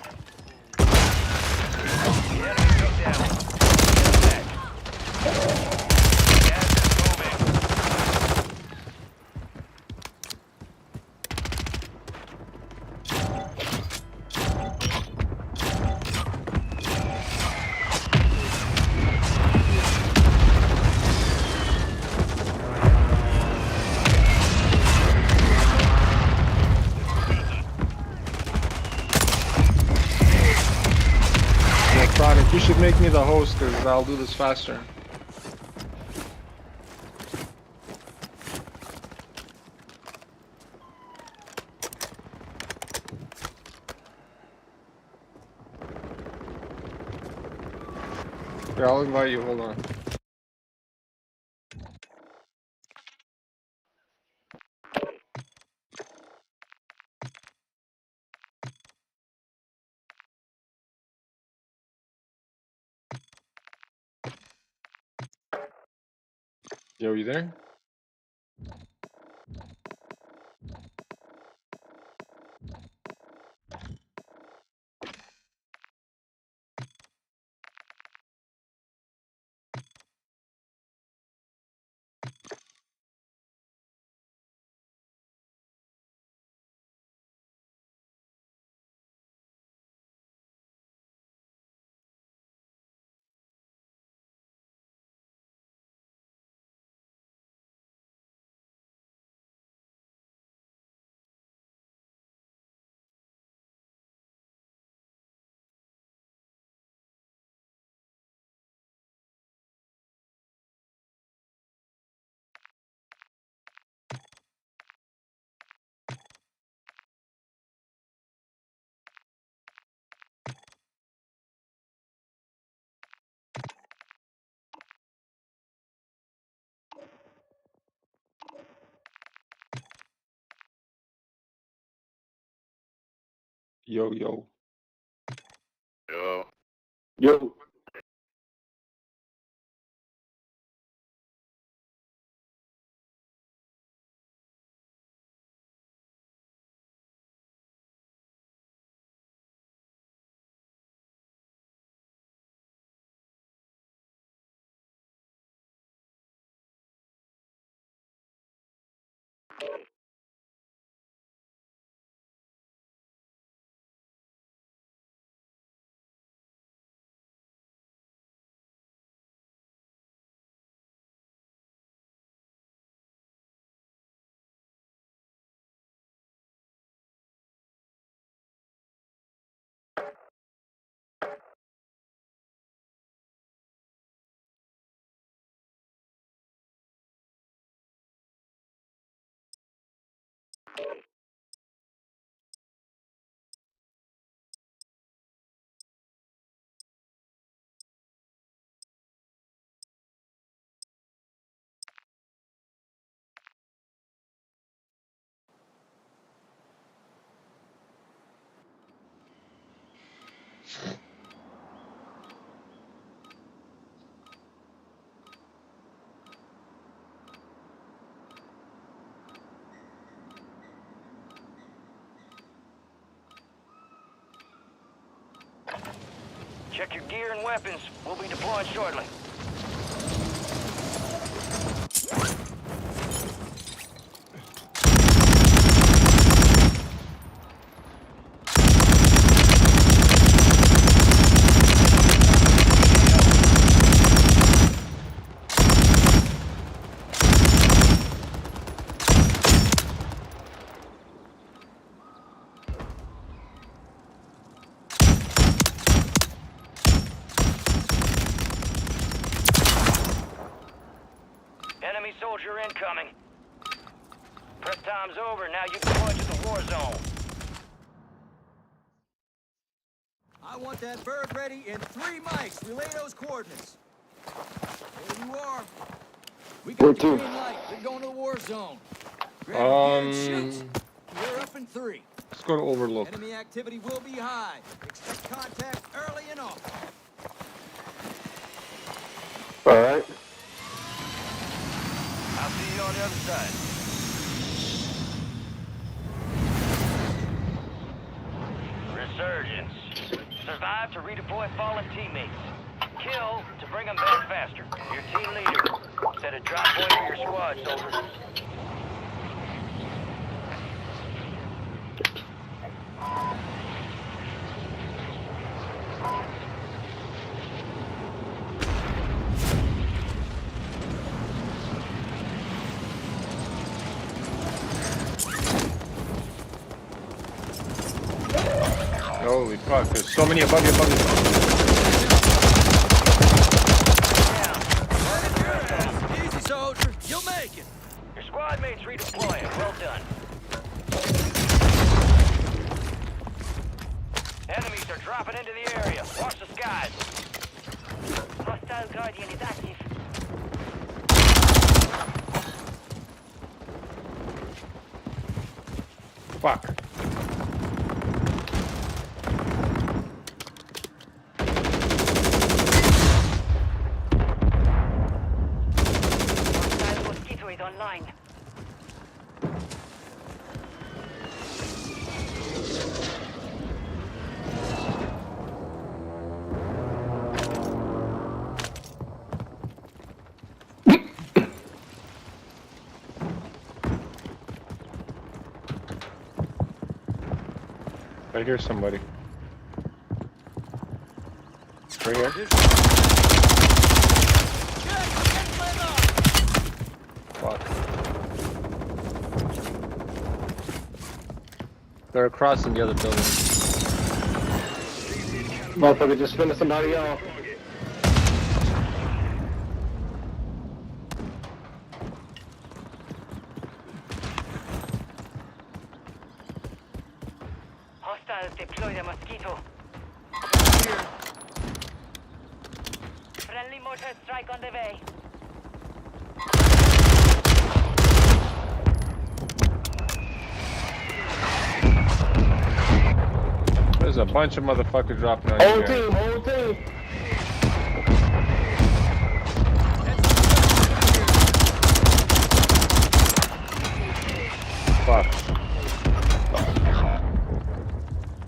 Yeah, Chronic, you should make me the host because I'll do this faster. Yeah, I'll invite you. Hold on. Yo, you there? Yo, yo.
Yo.
Yo.
Check your gear and weapons. We'll be deploying shortly. Enemy soldier incoming. Prep time's over. Now you deploy to the war zone.
I want that bird ready in 3 mics. Relay those coordinates. There you are. We got the green light. We're going to the war zone. Grab your gear and shoot. You're up in 3.
Let's go to Overlook.
Enemy activity will be high. Expect contact early and often.
Alright.
I'll see you on the other side. Resurgence. Survive to redeploy fallen teammates. Kill to bring them back faster. Your team leader. Set a drop point for your squad, soldiers.
Holy fuck, there's so many above you, above you.
Easy, soldier. You'll make it.
Your squad mates redeploying. Well done. Enemies are dropping into the area. Watch the skies.
Hostile Guardian is active.
Fuck.
Hostile Mosquito is online.
I hear somebody. Right here. Fuck. They're crossing the other building.
Motherfucker just finished somebody off.
Hostiles deploy the Mosquito. Friendly mortar strike on the way.
There's a bunch of motherfuckers dropping on
Whole
you.
team, whole team.
Fuck.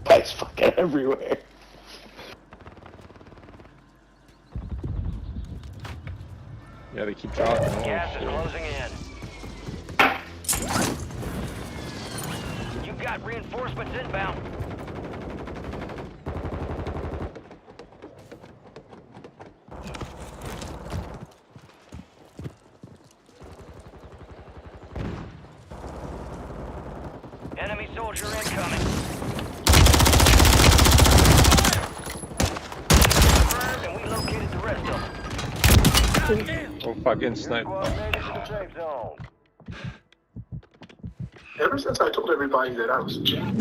Guys fucking everywhere.
Yeah, they keep dropping. Oh,
Gas is
shit.
closing in. You've got reinforcements inbound. Enemy soldier incoming. Confirmed, and we located the rest of them.
Oh, fucking snipe.
Squad made it to the safe zone.
Ever since I told everybody that I was Jack.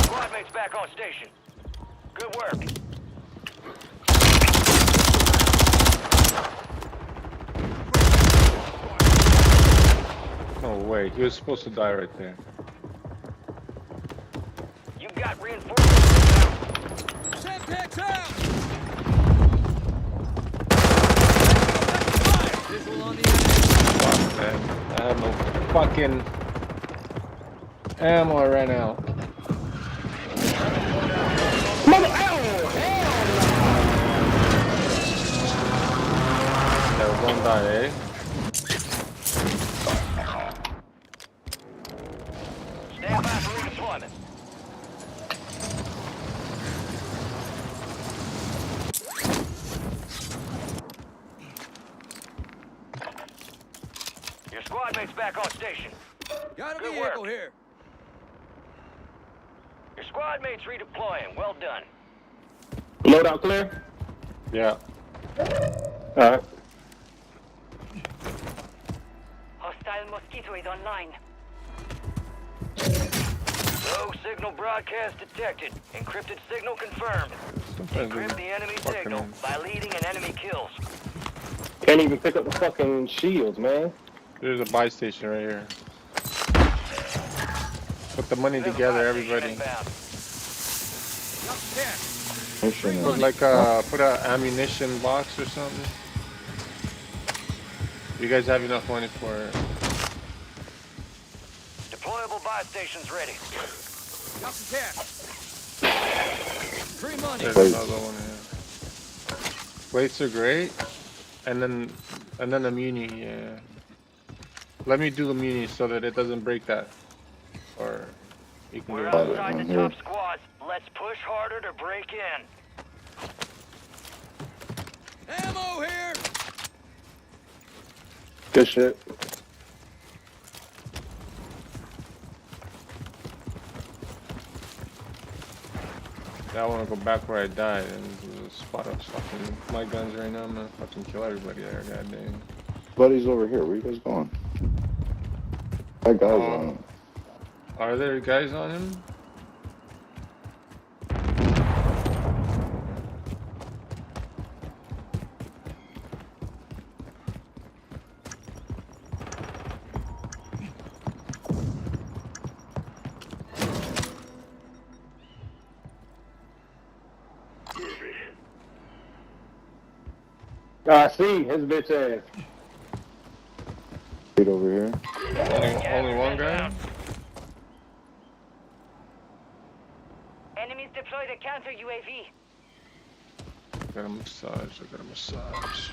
Squad mates back on station. Good work.
No way, he was supposed to die right there.
You've got reinforcements inbound.
Semtex out! Visual on the enemy.
Fuck, man. I have no fucking ammo I ran out. Yeah, don't die, eh?
Stand by for redeployment. Your squad mate's back on station.
Got a
Good
vehicle
work.
here.
Your squad mate's redeploying. Well done.
Loadout clear?
Yeah.
Alright.
Hostile mosquito is online.
Rogue signal broadcast detected. Encrypted signal confirmed. Encrypt the enemy signal by leading an enemy kills.
Can't even pick up the fucking shields, man.
There's a buy station right here. Put the money together, everybody. Put like put a ammunition box or something. You guys have enough money for it.
Deployable buy stations ready.
Got some cash. Free money.
There's another one here. Plates are great. And then the muni, yeah. Let me do the muni so that it doesn't break that. Or you can
We're
do it.
outside the top squads. Let's push harder to break in.
Ammo here.
Good shit.
I want to go back where I died and spot up fucking my guns right now. I'm gonna fucking kill everybody there, goddamn.
Buddy's over here. Where you guys going? That guy's on him.
Are there guys on him?
I see his bitch ass. Right over here.
Only one guy?
Enemies deployed a counter UAV.
I got a massage. I got a massage.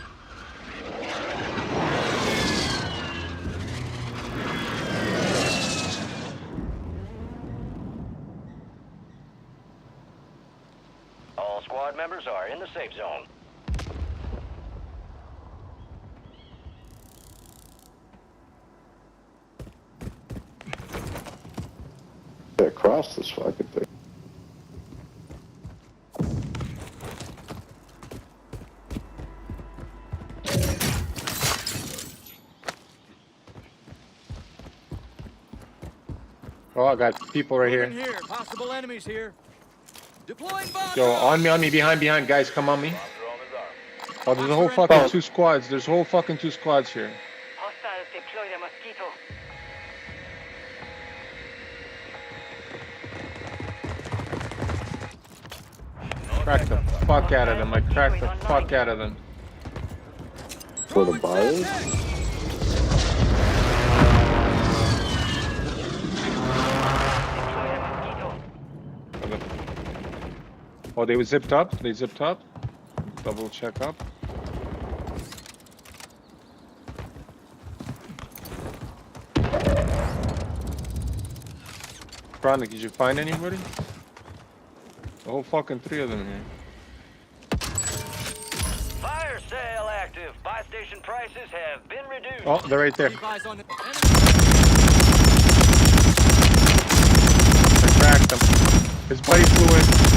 All squad members are in the safe zone.
Across this fucking thing.
Oh, I got people right
Moving
here.
here. Possible enemies here. Deploying bomb.
Yo, on me, behind, guys, come on me. Oh, there's a whole fucking two squads. There's a whole fucking two squads here.
Hostiles deployed a mosquito.
Crack the fuck out of them. I cracked the fuck out of them.
For the buyers?
Oh, they were zipped up? They zipped up? Double check up. Chronic, did you find anybody? The whole fucking three of them here.
Fire sale active. Buy station prices have been reduced.
Oh, they're right there.
Keep eyes on the
I cracked him. His buddy flew in.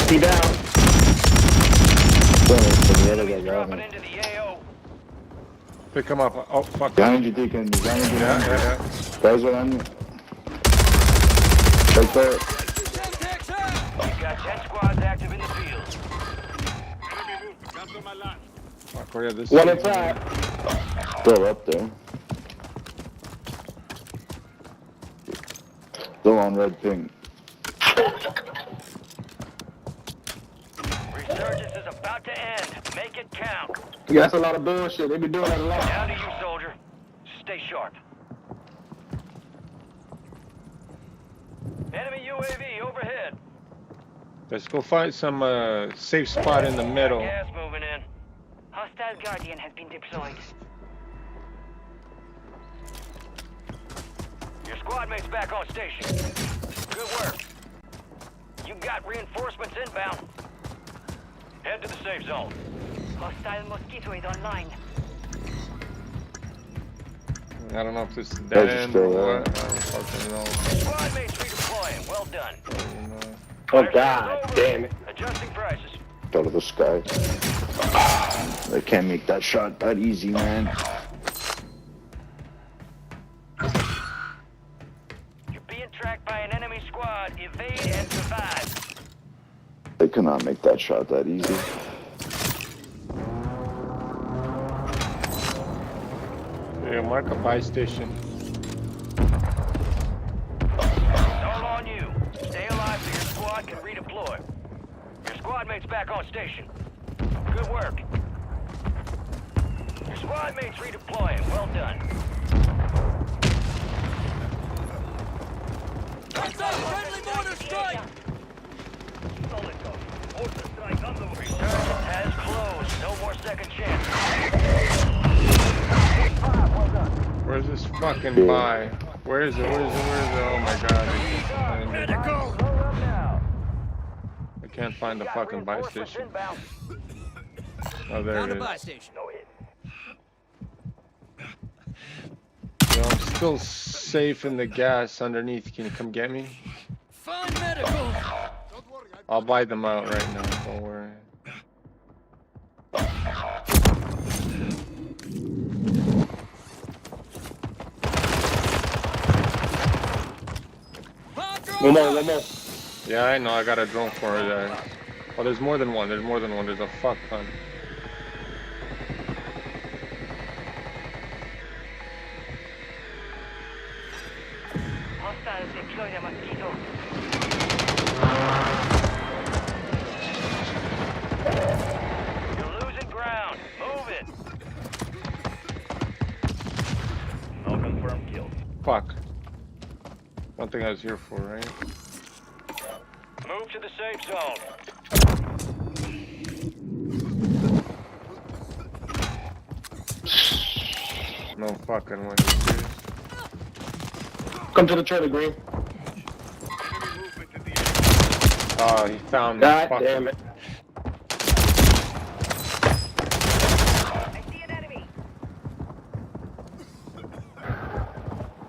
He down.
Dropping into the AO.
Pick him up. Oh, fuck.
Behind you, Deken. Behind you.
Yeah.
Guys are on you. Right there.
You've got 10 squads active in the field.
Fuck, oh yeah, this
One
is-
inside. Still up there. Still on red ping.
Resurgence Purchase is about to end. Make it count.
Yeah, that's a lot of bullshit. They be doing that a lot.
Down to you, soldier. Stay sharp. Enemy UAV overhead.
Let's go find some safe spot in the middle.
Gas moving in.
Hostile Guardian has been deployed.
Your squad mate's back on station. Good work. You got reinforcements inbound. Head to the safe zone.
Hostile Mosquito is online.
I don't know if this is dead end or what. I don't fucking know.
Squad mates redeploying. Well done.
Oh god, damn it.
Adjusting prices.
Go to the sky. They can't make that shot that easy, man.
You're being tracked by an enemy squad. Evade and survive.
They cannot make that shot that easy.
Yeah, mark a buy station.
It's all on you. Stay alive so your squad can redeploy. Your squad mate's back on station. Good work. Your squad mate's redeploying. Well done.
Heads up, friendly mortar strike!
Solid copy. Mortar strike on the way. Resurgence has closed. No more second chance. Well done.
Where's this fucking buy? Where is it? Where is it? Where is it? Oh my god. I can't find the fucking buy station. Oh, there
Found
it
a buy
is.
station.
Yo, I'm still safe in the gas underneath. Can you come get me?
Find medical!
I'll buy them out right now. Don't worry.
One more.
Yeah, I know. I got a drone for that. Oh, there's more than one. There's more than one. There's a fuck ton.
Hostiles deployed a Mosquito.
You're losing ground. Move it. No confirmed kill.
Fuck. One thing I was here for, right?
Move to the safe zone.
No fucking way.
Come to the trailer, Green.
Oh, he found me.
God
Fuck
damn
him.
it.
I see an enemy.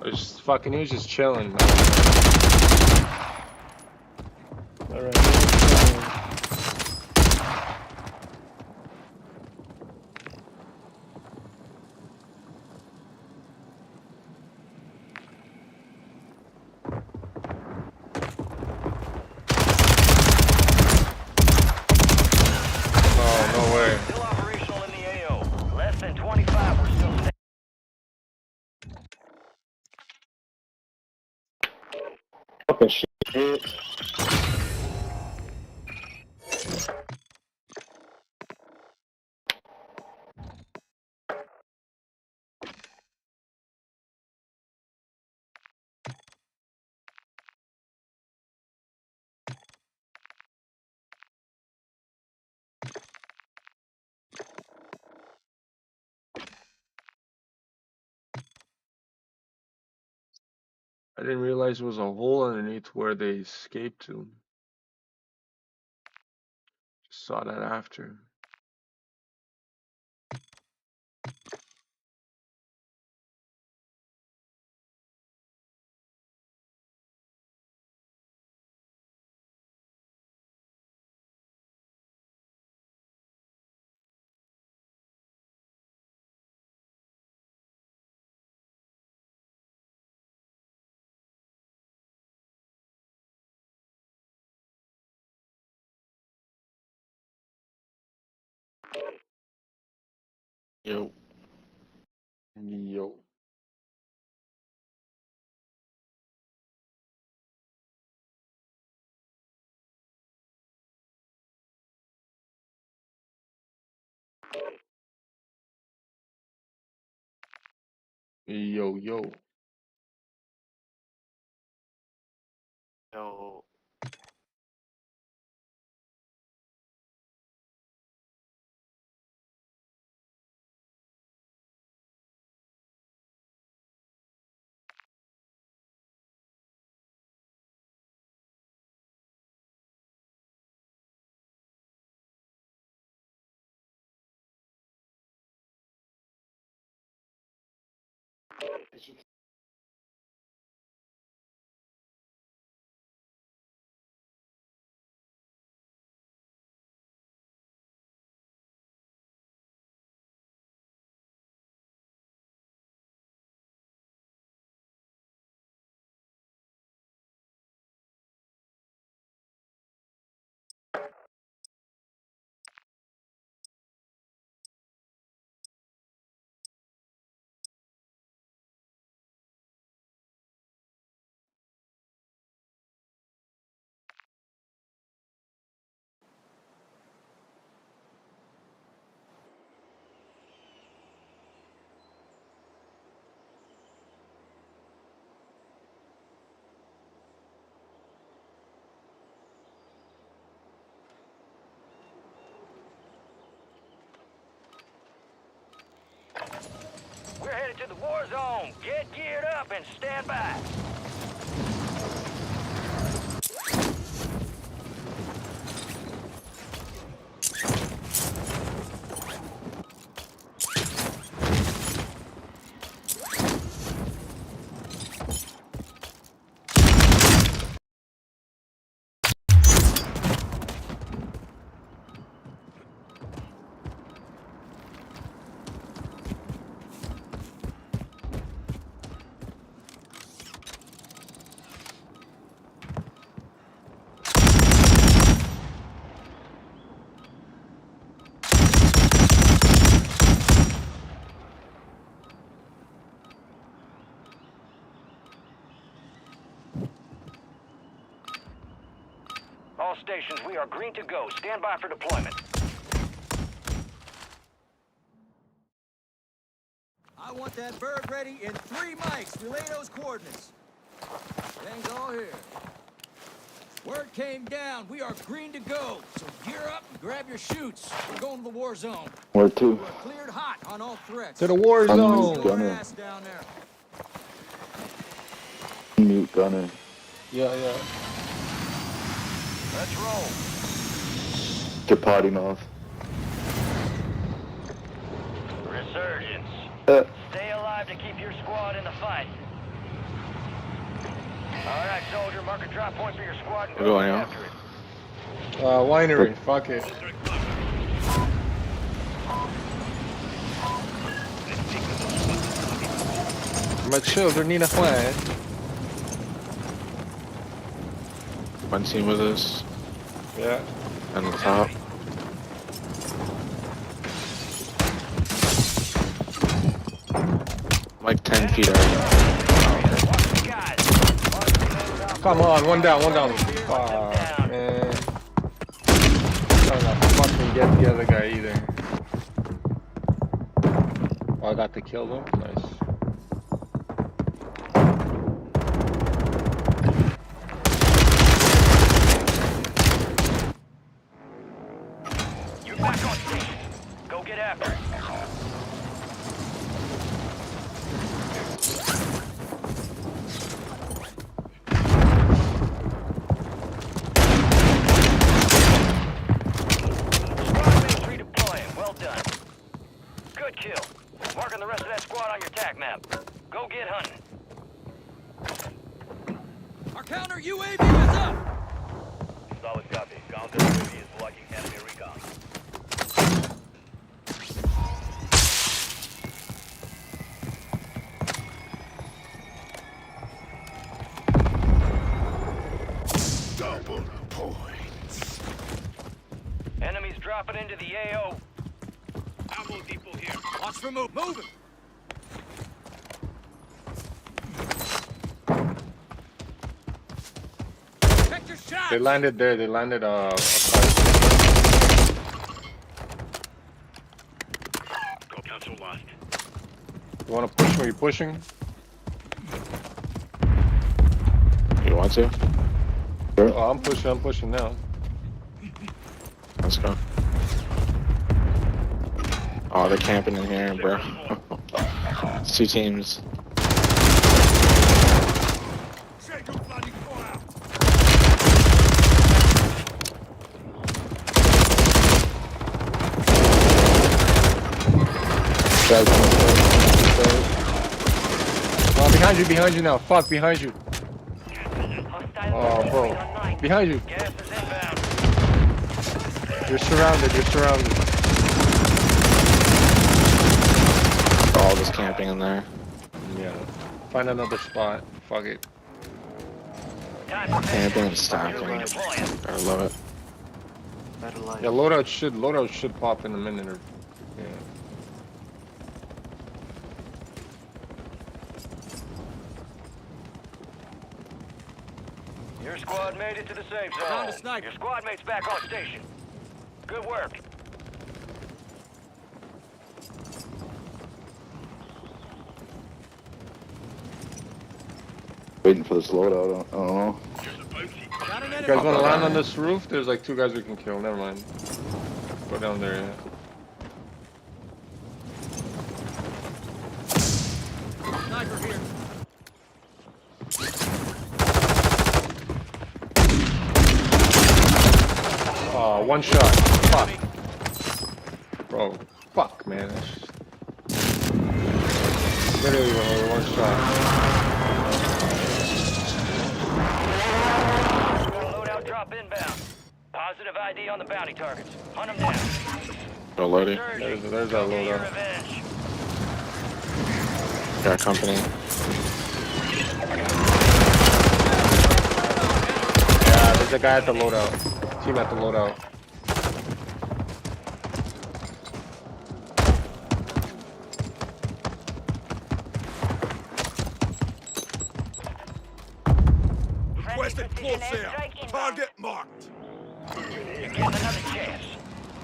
Just fucking, he was just chilling, man. Alright. Oh, no way.
Still operational in the AO. Less than 25. We're still staying.
Fucking shit.
I didn't realize there was a hole underneath where they escaped to. Just saw that after. Yo. Yo. Yo, yo.
No.
We're headed to the war zone. Get geared up and stand by. All stations, we are green to go. Stand by for deployment.
I want that bird ready in 3 mics. Relay those coordinates. Gang's all here. Word came down. We are green to go. So gear up and grab your chutes. We're going to the war zone.
Where to?
We're cleared hot on all threats.
To the war
Unmute
zone.
gunner.
Ass down there.
Unmute gunner.
Yeah, yeah.
Let's roll.
Get potty mouth.
Resurgence. Stay alive to keep your squad in the fight. All right, soldier, mark a drop point for your squad and
We're
go
going out.
after it.
Winery. Fuck it. My children need a flag.
One team with us
Yeah.
on the top. Like 10 feet out.
Come on, one down. Fuck, man. Trying to fucking get the other guy either. Oh, I got to kill them. Nice.
You're back on station. Go get after it. Squad mates redeploying. Well done. Good kill. Marking the rest of that squad on your TAC map. Go get hunting.
Our counter UAV is up.
Solid copy. Counter UAV is blocking enemy recon.
Double points.
Enemies dropping into the AO.
Ammo depot here.
Watch for move. Moving. Check your shot.
They landed there. They landed
Cancel lost.
You want to push? Are you pushing?
You want to?
Oh, I'm pushing now.
Let's go. Oh, they're camping in here, bro. It's 2 teams.
Oh, behind you now. Fuck, behind you. Oh, bro. Behind you. You're surrounded.
All just camping in there.
Yeah. Find another spot. Fuck it.
Camping and stacking. I love it.
Yeah, loadout should pop in a minute or yeah.
Your squad made it to the safe zone. Your squad mate's back on station. Good work.
Waiting for this loadout. I don't know.
You guys want to land on this roof? There's like 2 guys we can kill. Never mind. Go down there. Yeah.
Sniper here.
Oh, 1 shot. Fuck. Bro, fuck, man. Literally 1 shot.
Loadout drop inbound. Positive ID on the bounty targets. Hunt them down.
Go loaded.
There's that loadout.
Got company.
Yeah, there's a guy at the loadout. Team at the loadout.
Requested close air. Target marked.
You're getting another chance.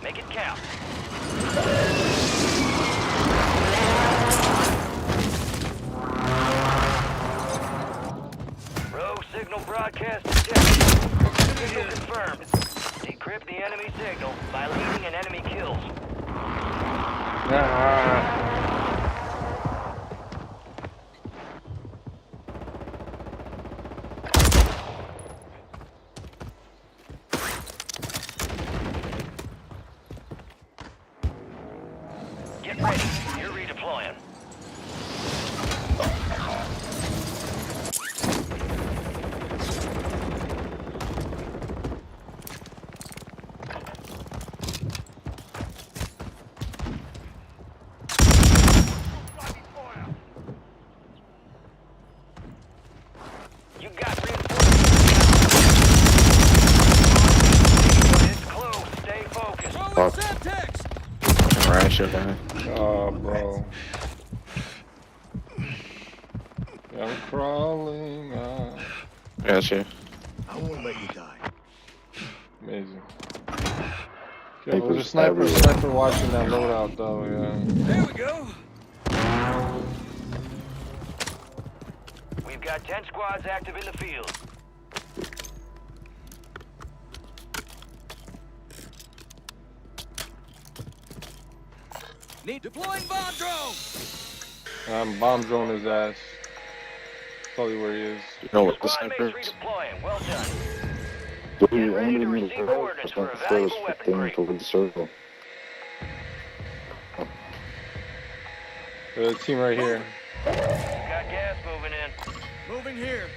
Make it count. Rogue signal broadcast detected. Signal confirmed. Decrypt the enemy signal by leading an enemy kills. Get ready. You're redeploying. You got reinforcements. It's close. Stay focused.
Right, shit, man.
Oh, bro. I'm crawling out.
Gotcha.
I won't let you die.
Amazing. Yeah, there's a sniper watching that loadout though, yeah.
There we go.
We've got 10 squads active in the field.
Need deploying bomb drone.
Bomb drone his ass. Probably where he is.
You know what the
Squad
sniper
mates
is?
redeploying. Well done.
Dude, I'm gonna need
receive
help.
coordinates
I
for a
think
valuable
Phil's
weapon
thing
crate.
toward the circle.
There's a team right here.
Got gas moving in.
Moving here.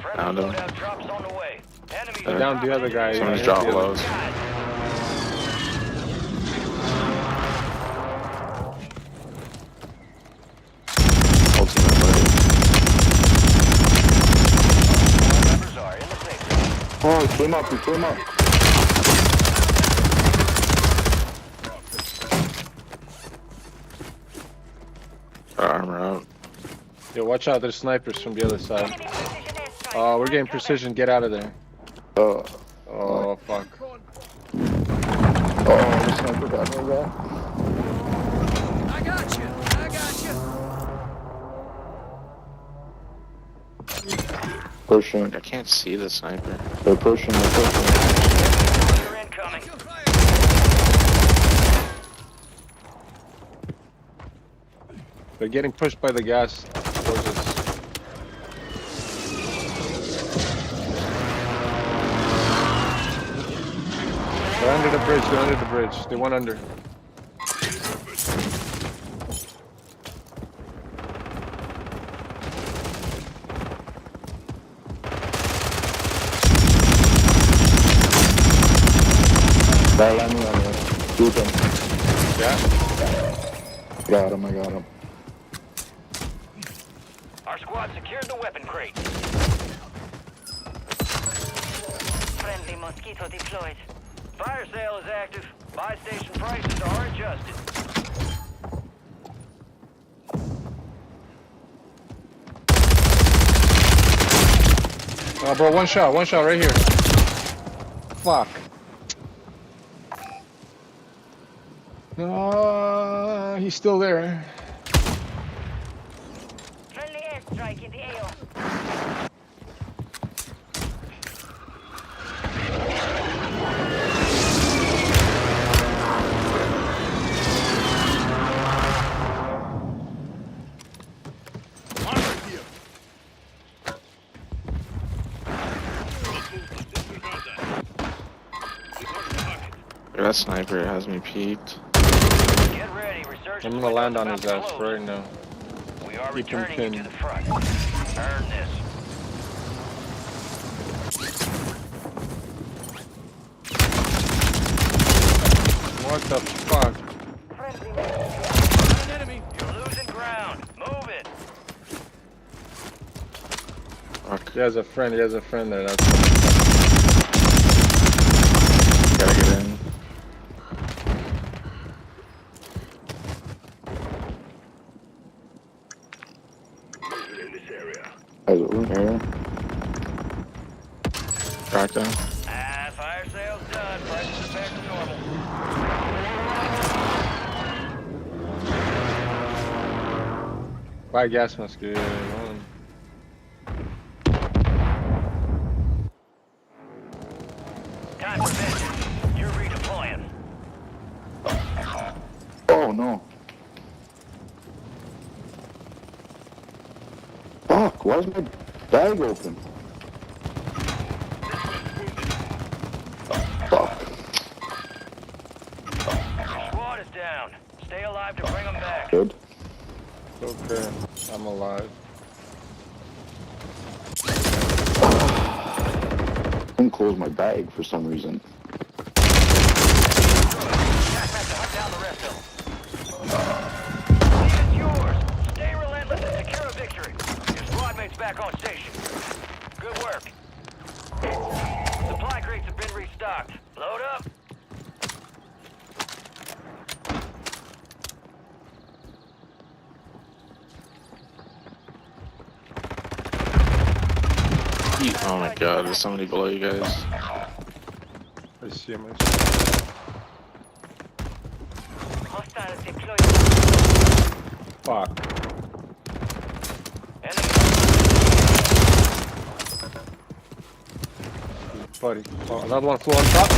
Friendly
Found him.
loadout drops on the way. Enemies
There.
Down the other guy.
Someone's
yeah.
drop lows. Ultimate buddy.
Members are in the safe zone.
Oh, he came up.
Armor out.
Yo, watch out, there's snipers from the other side. Oh, we're getting precision, get out of there. Oh, fuck.
Oh, the sniper got me that. Pushing.
I can't see the sniper.
They're pushing.
Soldier incoming.
They're getting pushed by the gas towards us. They're under the bridge. They're under the bridge. They went under.
They're landing on us. Shoot them.
Yeah.
Got him. I got him.
Our squad secured the weapon crate.
Friendly mosquito deployed.
Fire sale is active. Buy station prices are adjusted.
Oh, bro, one shot right here. Fuck. No, he's still there.
Friendly airstrike in the AO.
That sniper has me peaked.
Get ready. Resurgence
I'm gonna land on
window's
his
about
ass
to close.
right now.
We are
Keep him
returning you to
pinned.
the front. Earn this.
What the fuck?
An enemy. You're losing ground. Move it.
Fuck.
He has a friend there. That's
Gotta get in.
Guys over here.
Crack down.
Fire sale's done. Prices are back to normal.
buy gas mask. Yeah.
Time for vengeance. You're redeploying.
Oh no. Fuck, why is my bag open? Fuck.
Squad is down. Stay alive to bring them back.
Good.
Okay, I'm alive.
Didn't close my bag for some reason.
Down the rest of them. It's yours. Stay relentless and secure a victory. Your squad mates back on station. Good work. Supply crates have been restocked. Load up.
Oh my god, there's somebody below you guys.
I see him.
Hostiles deployed.
Fuck. Buddy. Oh, another one flew on top.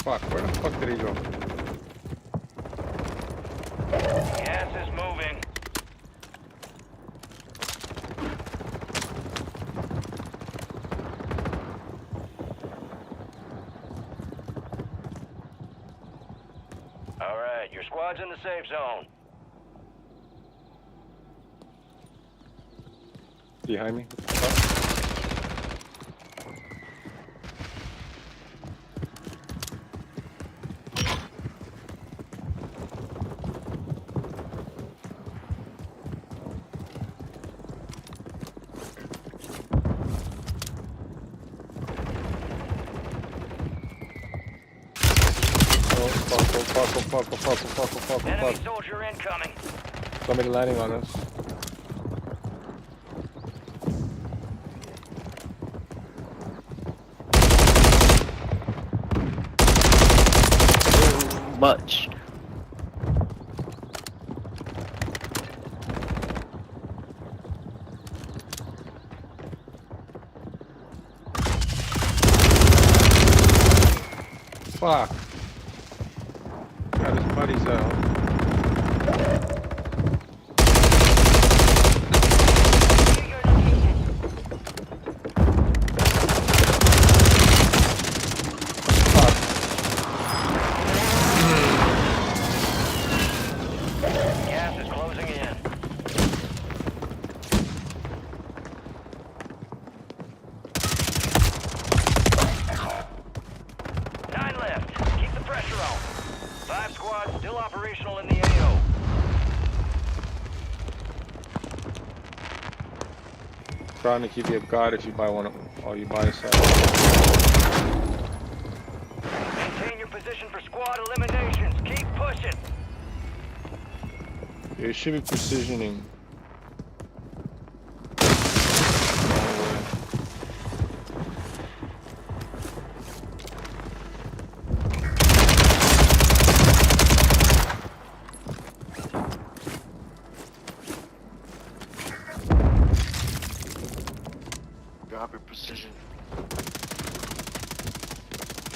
Fuck, where the fuck did he go?
Gas is moving. All right, your squad's in the safe zone.
Behind me.
Enemy soldier incoming.
Somebody landing on us.
much.
Fuck. Got his buddies out.
Gas is closing in. Nine left. Keep the pressure on. 5 squads still operational in the AO.
Trying to keep you a guard if you buy one or you buy a set.
Maintain your position for squad eliminations. Keep pushing.
You should be precisioning.
Drop your precision.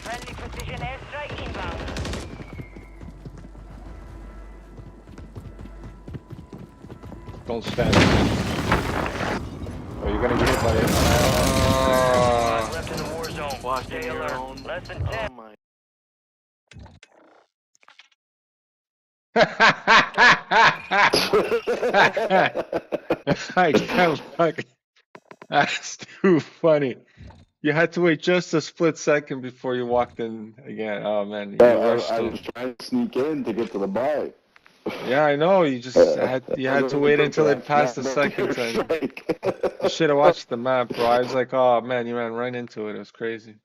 Friendly precision airstrike inbound.
Don't stand. Oh, you're gonna get hit by it.
Left in the war zone. Stay alert. Less than 10.
My.
I can't fucking. That's too funny. You had to wait just a split second before you walked in again. Oh man, you rushed
I
him.
was trying to sneak in to get to the buy.
Yeah, I know. You just had to wait until it passed the second time. You should have watched the map, bro. I was like, oh man, you ran right into it. It was crazy.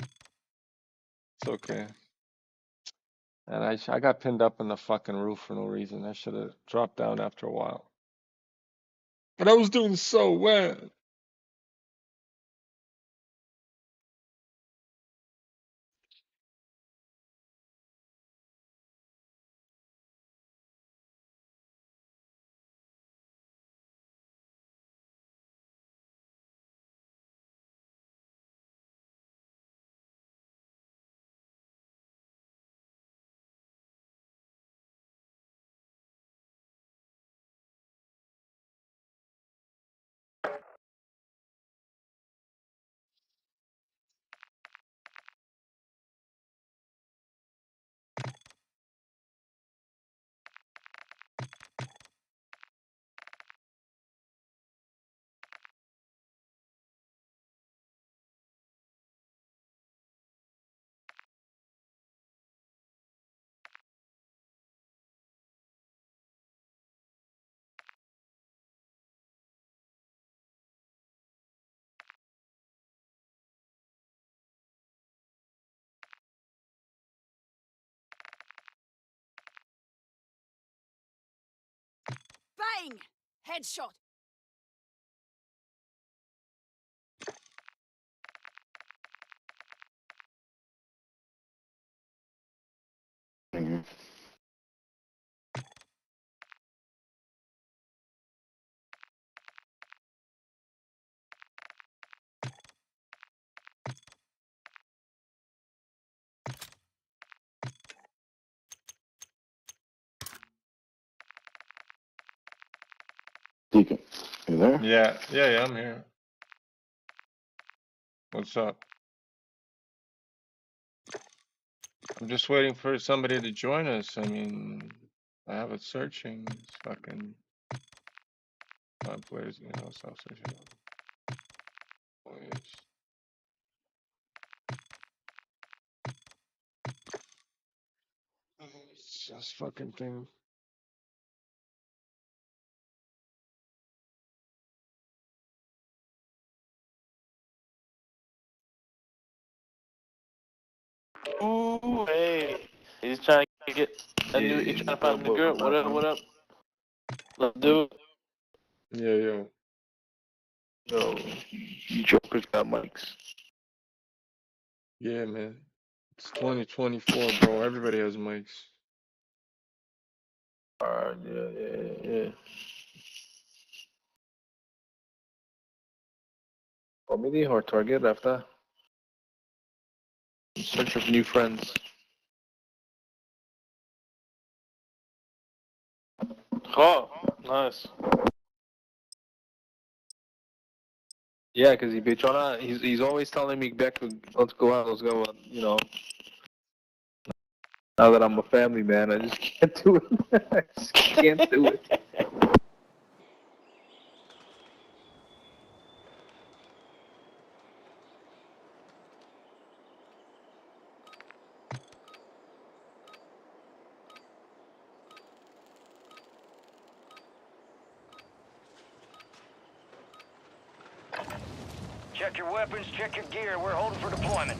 It's okay. And I got pinned up in the fucking roof for no reason. I should have dropped down after a while. But I was doing so well.
Bang! Headshot.
Deken, you there?
Yeah, I'm here. What's up? I'm just waiting for somebody to join us. I mean, I have it searching. It's fucking. Players, self-searching. It's just fucking thing.
Ooh, hey. He's trying to get a new, he's trying to find a new girl. What up, what up? Let's do it.
Yeah.
Yo, you jokers got mics.
Yeah, man. It's 2024, bro. Everybody has mics.
Yeah. Comedy or target after? In search of new friends. Oh, nice. Yeah, because he's always telling me, Beck, let's go out, you know. Now that I'm a family man, I just can't do it. I just can't do it.
Check your weapons, check your gear. We're holding for deployment.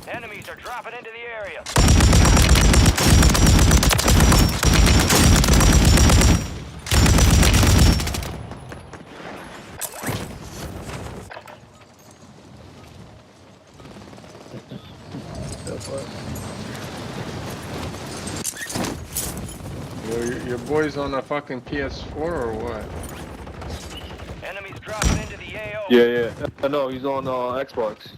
Enemies are dropping into the area.
Your boy's on a fucking PS4 or what?
Enemies dropping into the AO.
Yeah. No, he's on Xbox.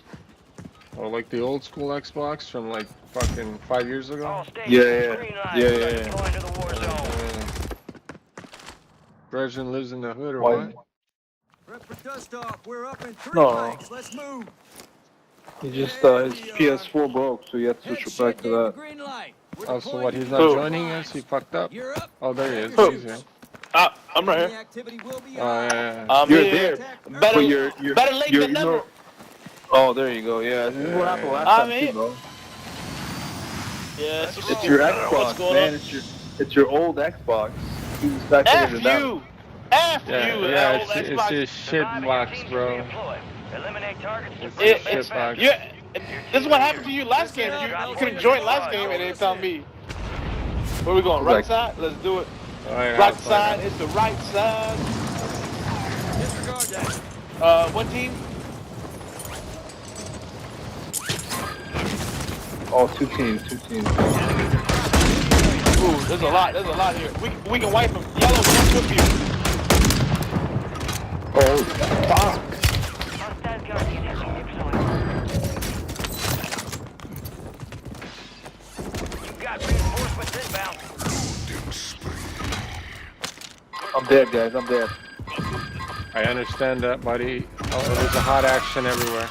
Or like the old school Xbox from like fucking 5 years ago?
All stations, green light.
Yeah.
Deploying to the war zone.
Virgin lives in the hood or
Why?
what?
Prep for dust off. We're up in 3
No.
mics. Let's move.
He just his PS4 broke, so he had to switch it back to that.
Green light.
Oh, so what? He's not joining us? He fucked up?
You're up.
Oh, there he is.
Who?
He's here.
I'm right here.
Activity will be
Oh, yeah.
I'm
You're
here.
there.
But you're
Better late than never.
Oh, there you go. Yeah, this is what happened last
I'm
time
here.
too, bro.
Yeah,
It's your Xbox, man. It's your old Xbox. He's back
F
there now.
you. F you.
Yeah,
old
it's
Xbox.
your shit box, bro.
Eliminate targets to
It's
bring
your
them
shit
back.
box.
This is what happened to you last game. You couldn't join last game and then tell me. Where we going? Right side? Let's do it.
Oh, yeah,
Right
I'll
side.
find
It's the right side.
Disregard that.
One team.
Oh, two teams.
Ooh, there's a lot here. We can wipe them. Yellow, one with you.
Oh, fuck.
Hostile guardian has been deployed. You've got reinforcements inbound.
I'm dead, guys. I'm dead.
I understand that, buddy. Oh, there's a hot action everywhere.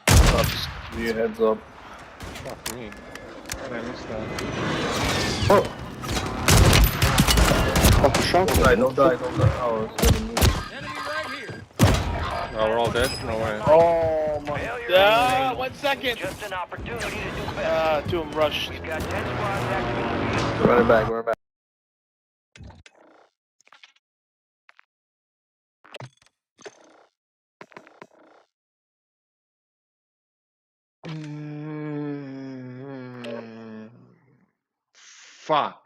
I'll just give you a heads up.
Fuck me. How did I miss that?
Oh.
Fuck the shot.
Don't die. Oh, it's gonna move.
Enemy right here.
Oh, we're all dead? No way.
Oh, my God.
1 second.
Just an opportunity to do better.
Two of them rushed.
We've got 10 squads active.
We're running back.
Fuck.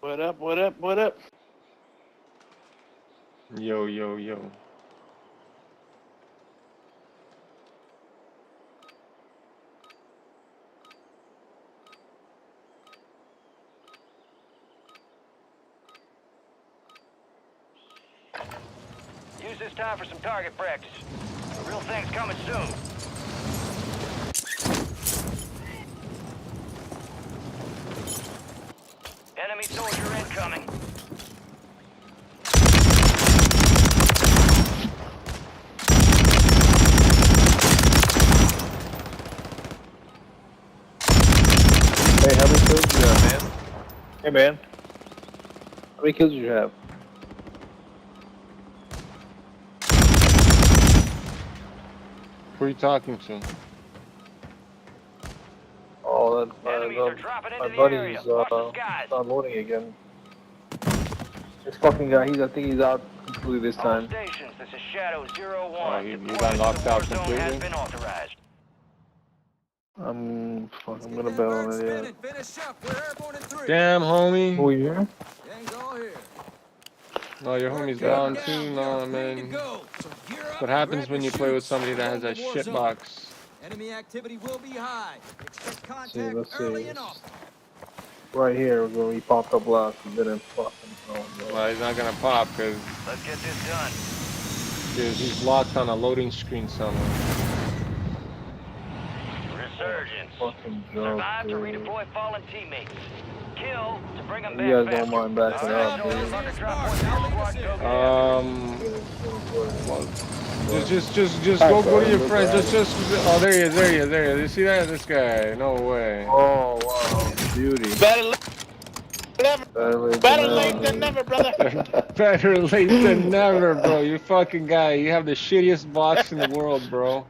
What up?
Yo.
Use this time for some target practice. The real thing's coming soon. Enemy soldier incoming.
Hey, how many kills do you have, man? Hey, man. How many kills do you have?
Who are you talking to?
Oh, that's my buddy's not loading again. This fucking guy, I think he's out completely this time.
Stations, this is Shadow 01.
Oh, you got locked out completely?
Authorized.
I'm gonna bet on it, yeah.
Damn, homie.
Who are you?
No, your homie's down too. No, man. What happens when you play with somebody that has a shit box?
Enemy activity will be high. Expect contact
Let's see.
early enough.
Right here, when he popped up last, he didn't fucking
Well, he's not gonna pop because
Let's get this done.
he's locked on a loading screen somewhere.
Resurgence.
Fucking joke,
Survive to
dude.
redeploy fallen teammates. Kill to bring them
You
back
guys don't mind backing up, dude.
Just go to your friend. Oh, there he is. You see that? This guy. No way.
Oh, wow. Beauty.
Better late than never, brother.
Better late than never, bro. You fucking guy. You have the shittiest box in the world, bro.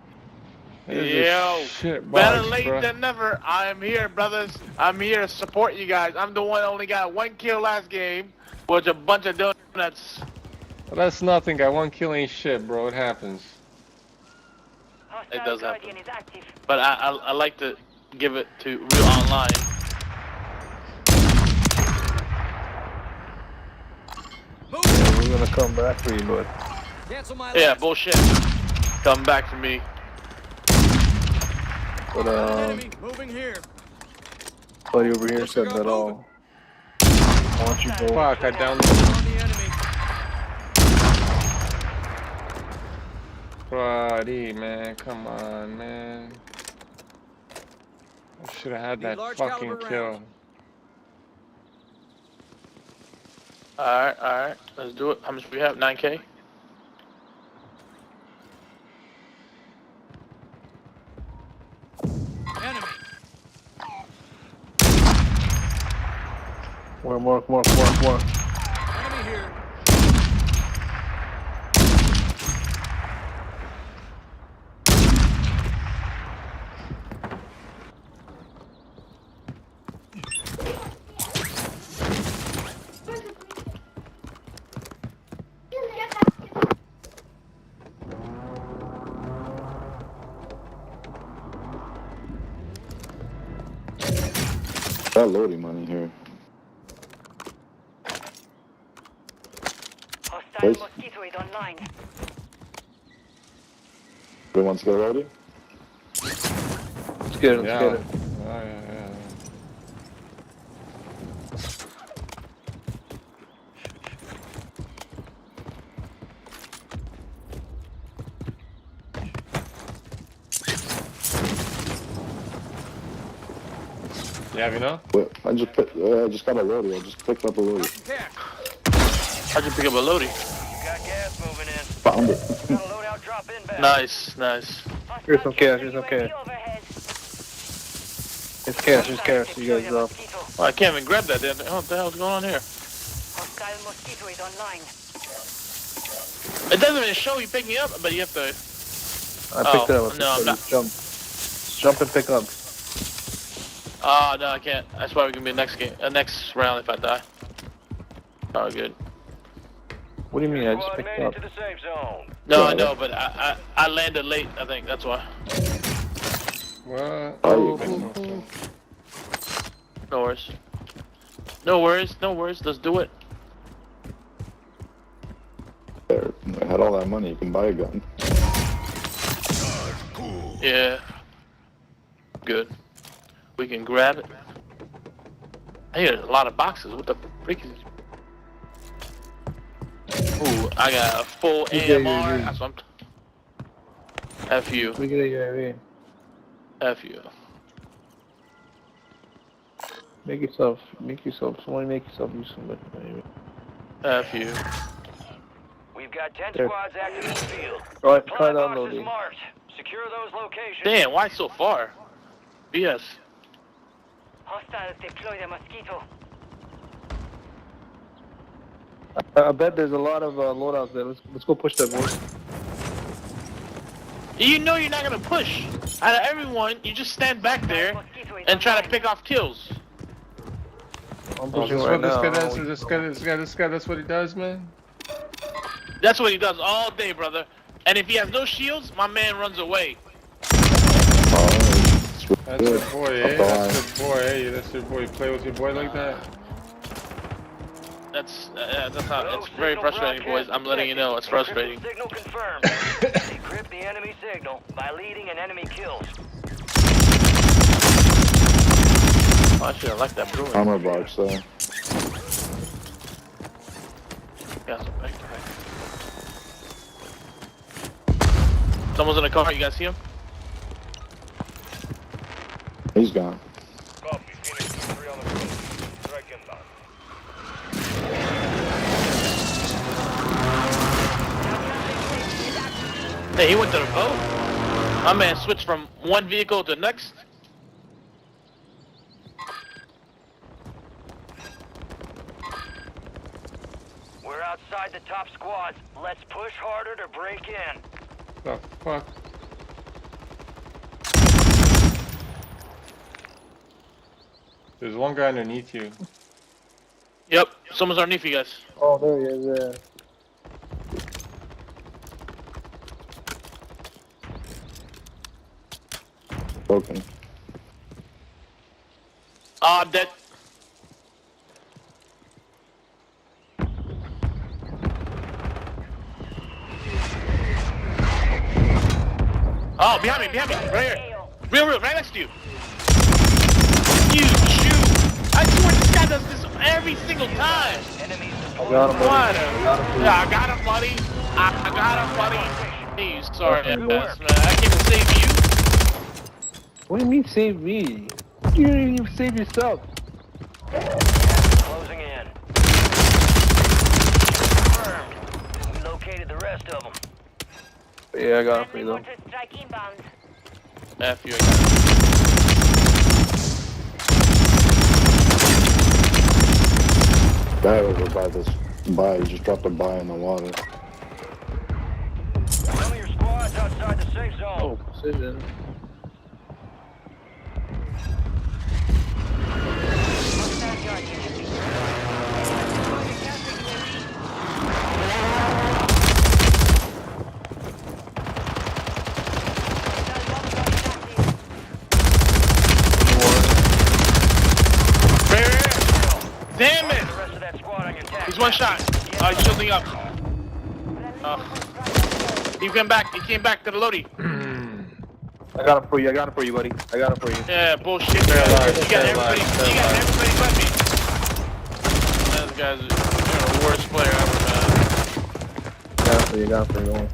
That is
Yo,
a shit
better
box,
late
bro.
than never. I am here, brothers. I'm here to support you guys. I'm the one that only got 1 kill last game, with a bunch of donuts.
Well, that's nothing. Got 1 kill ain't shit, bro. It happens.
It does happen. But I like to give it to real online.
We're gonna come back for you, bud.
Yeah, bullshit. Come back to me.
But
Moving here.
buddy over here said that all. Why don't you go?
Fuck, I downed Buddy, man, come on, man. I should have had that fucking kill.
Alright. Let's do it. How much do we have? 9K?
More.
Enemy here.
Got loading money here.
Hostile mosquito is online.
Everyone wants to get ready?
Let's get it.
Yeah. You have enough?
Well, I just got a loadie. I just picked up a loadie.
How'd you pick up a loadie?
You got gas moving in.
Found it.
Got a loadout drop inbound.
Nice.
Here's some cash. It's cash. You guys drop.
Well, I can't even grab that. What the hell's going on here?
Hostile mosquito is online.
It doesn't even show you picking up, but you have to.
I picked it up.
No, I'm not.
Jump and pick up.
Oh, no, I can't. That's why we can be next round if I die. Oh, good.
What do you mean? I just picked up.
To the safe zone.
No, I know, but I landed late. I think that's why.
What?
No worries. Let's do it.
There, I had all that money. You can buy a gun.
Yeah. Good. We can grab it. I hear a lot of boxes. What the freak is Ooh, I got a full
We get
AMR.
UAV.
That's what F you.
We get a UAV.
F you.
Somebody make yourself use somebody.
F you.
We've got 10
There.
squads active in the field.
Right,
Supply
try
boxes
downloading.
marked. Secure those locations.
Damn, why so far? BS.
Hostiles deploy the mosquito.
I bet there's a lot of loadouts there. Let's go push that boys.
You know you're not gonna push. Out of everyone, you just stand back there and try to pick off kills.
I'm
Oh,
pushing
this
right
what this
now.
guy does? This guy, that's what he does, man?
That's what he does all day, brother. And if he has no shields, my man runs away.
That's your boy, eh? That's your boy, eh? That's your boy. You play with your boy like that?
That's how it's very frustrating, boys. I'm letting you know, it's frustrating.
Signal confirmed. Decrypt the enemy signal by leading an enemy kills.
Oh, actually, I like that brewing.
Armor box there.
Yeah, some back to back. Someone's in the car. You guys see him?
He's gone.
Copy. Phoenix 3 on the road. Strike inbound.
Hey, he went to the boat. My man switched from one vehicle to the next.
We're outside the top squads. Let's push harder to break in.
The fuck? There's one guy underneath you.
Yep, someone's underneath you guys.
Oh, there he is. Yeah.
Broken.
I'm dead. Oh, behind me, right here. Real, right next to you. You shoot. I swear this guy does this every single time.
I got him, buddy.
Yeah, I got him, buddy. I got him, buddy. Hey, sorry, ass, man. I came to save you.
What do you mean save me? You didn't even save yourself.
Closing in. Confirmed. We located the rest of them.
Yeah, I got him for you though.
Strike inbound.
F you, I got him.
Guy over by this buy, he just dropped a buy in the water.
Some of your squads outside the safe zone.
Oh, precision.
Damn it! He's one shot. He's shielding up. He came back to the Lodi.
I got him for you, buddy. I got him for you.
Yeah, bullshit. You got everybody but me. Man, this guy's you're the worst player ever, man.
Got him for you.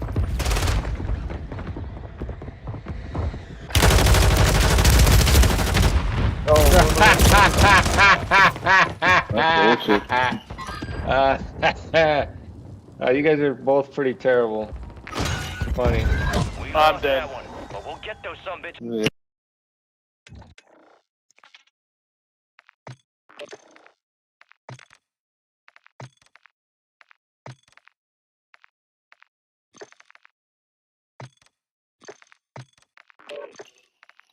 You guys are both pretty terrible. Funny.
I'm dead.
But we'll get those some bitches.
Yeah.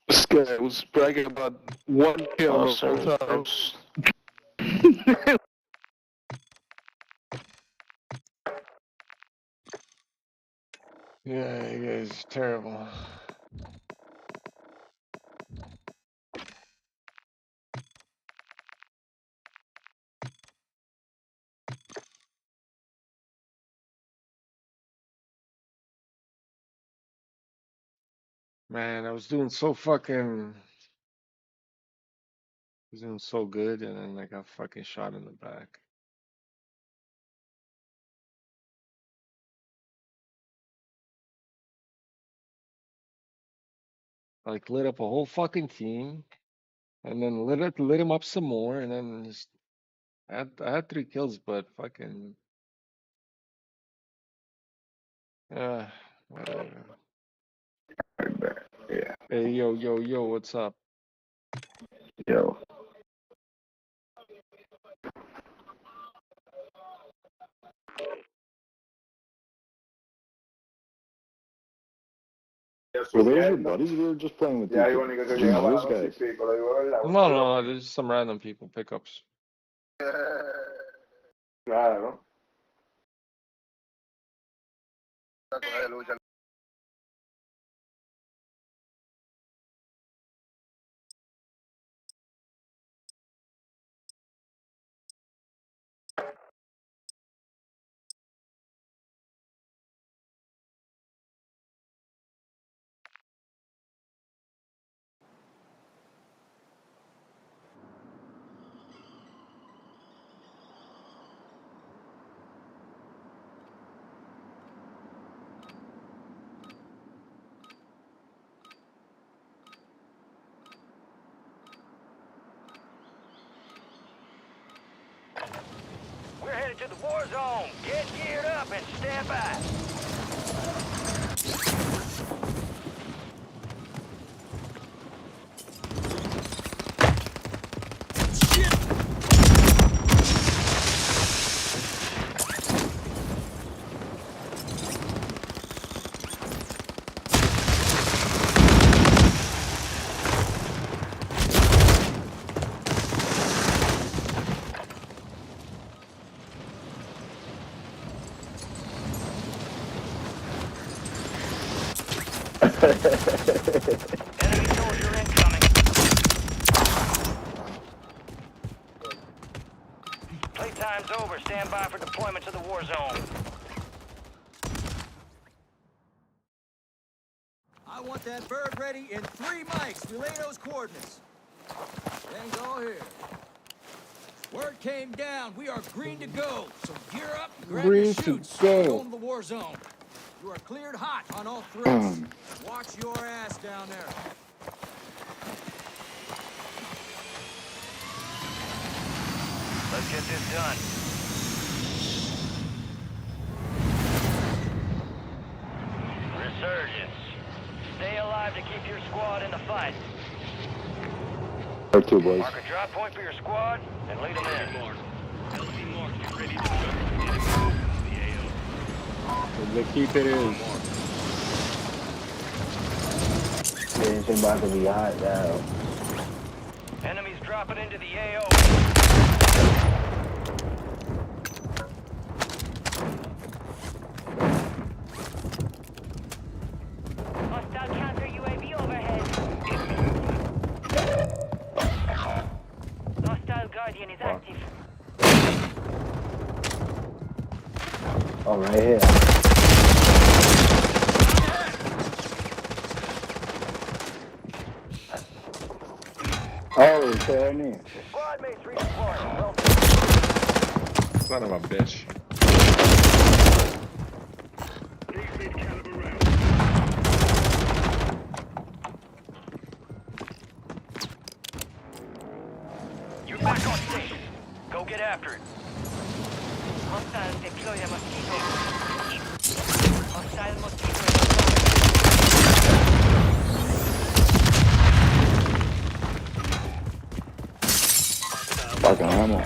This guy was bragging about one kill the whole time.
Yeah, you guys are terrible. Man, I was doing so good, and then I got fucking shot in the back. Like lit up a whole fucking team, and then lit him up some more, and then just I had 3 kills, but fucking whatever.
Yeah.
Hey, yo, what's up?
Yo. Were those your buddies we were just playing with? Yeah, you know those guys?
No, there's just some random people pickups.
Claro.
We're headed to the war zone. Get geared up and stand by. Enemy soldier incoming. Playtime's over. Stand by for deployment to the war zone.
I want that bird ready in 3 mics. Relay those coordinates. Tango here. Word came down. We are green to go. So gear up, grab your
Green to
chutes.
go.
We're going to the war zone. You are cleared hot on all threats. Watch your ass down there.
Let's get this done. Resurgence. Stay alive to keep your squad in the fight.
Where to, boys?
Mark a drop point for your squad and lead them in.
The keep it in.
Yeah, it's about to be hot now.
Enemies dropping into the AO.
Hostile counter UAV overhead. Hostile Guardian is active.
Oh, right here. Oh, okay, I mean.
Squad mates redeploying. Well,
Son of a bitch.
you're back on station. Go get after it.
Hostiles deploy the mosquito. Hostile mosquito.
Fucking ammo.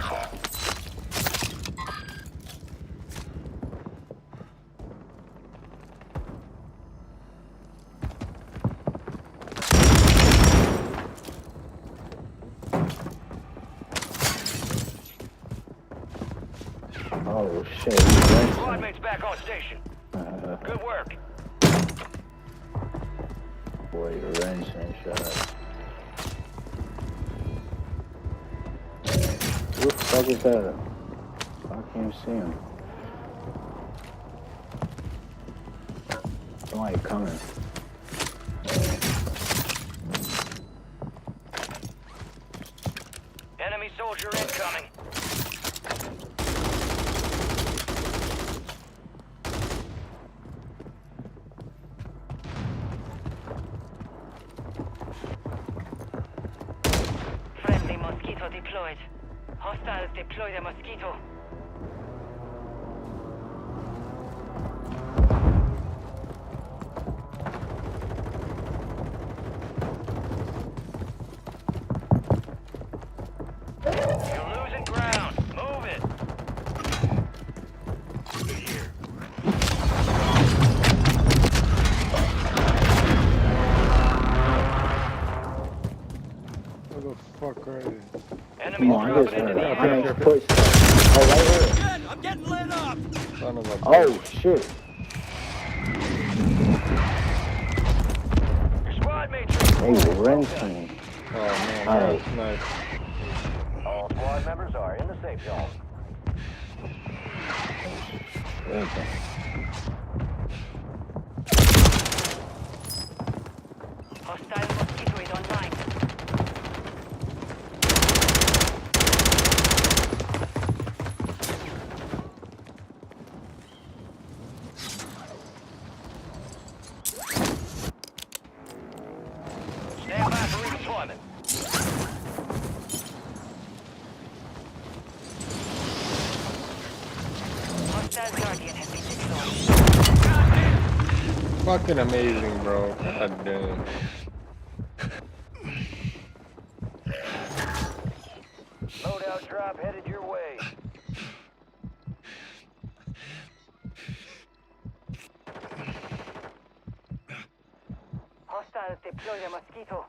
Oh shit, he's
Squad mates back on station. Good work.
Boy, your range ain't shot. Who the fuck is that? I can't see him. Somebody coming.
Enemy soldier incoming.
deployed. Hostiles deploy the Mosquito. You're losing ground. Move it.
Where the fuck are they?
Come on, I just heard a nice push. Oh, right here.
I'm getting lit up.
Son of a
Oh, shit.
Your squad mates
Hey, Renton.
Oh man,
Alright.
that's nice.
All squad members are in the safe zone.
Renton.
Hostile Mosquito is online. Stand by for redeployment. Hostile Guardian has been deployed.
Fucking amazing, bro. God damn.
Loadout drop headed your way.
Hostiles deploy the Mosquito.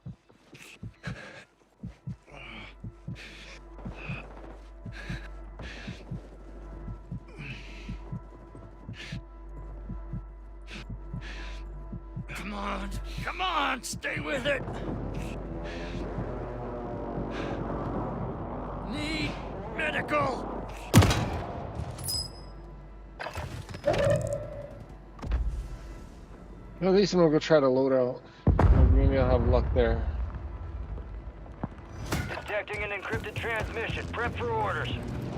Come on, stay with it. Need medical.
At least I'm gonna go try to load out. Maybe I'll have luck there.
Detecting an encrypted transmission. Prep for orders.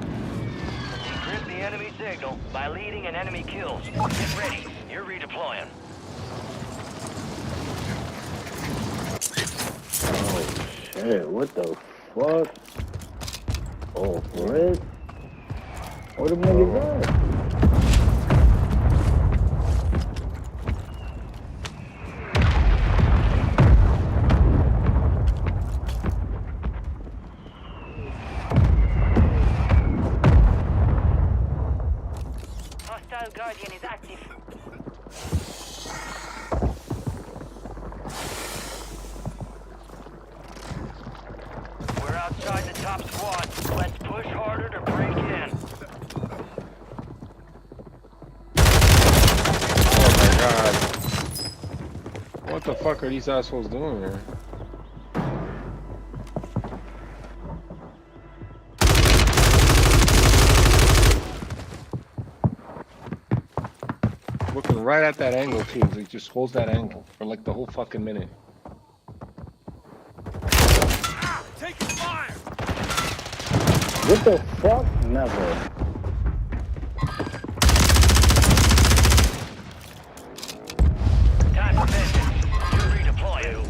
Encrypt the enemy signal by leading an enemy kills. Get ready. You're redeploying.
Oh, shit. What the fuck? Oh, for real? What the niggas at?
Hostile Guardian is active. We're outside the top squad. Let's push harder to break in.
Oh my god. What the fuck are these assholes doing here? Looking right at that angle too. He just holds that angle for like the whole fucking minute.
Taking fire.
What the fuck? Never.
Time for vengeance. You're redeploying.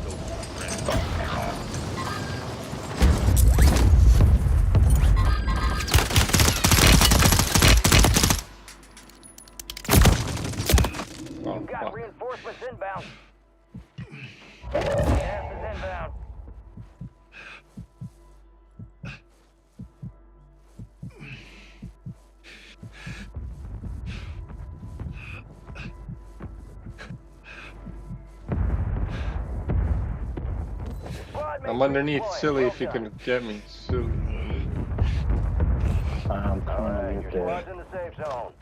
Oh,
Got
fuck.
reinforcements inbound. Gas is inbound.
I'm underneath, silly, if you can get me. Silly.
I'm coming
Alright,
with
your
there.
squad's in the safe zone.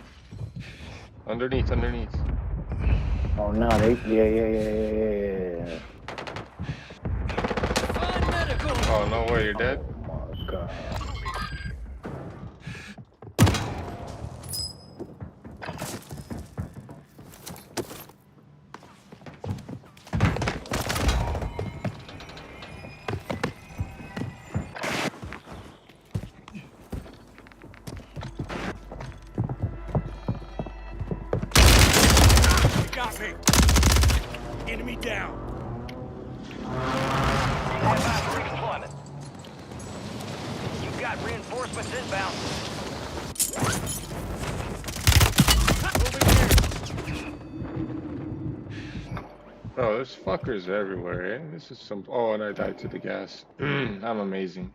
Underneath.
Oh no, they yeah.
Find medical.
Oh, no way, you're dead?
Oh my god.
You got me. Enemy down.
Stand by for redeployment.
Reinforcements inbound.
Oh, there's fuckers everywhere, eh? This is some. Oh, and I died to the gas. I'm amazing.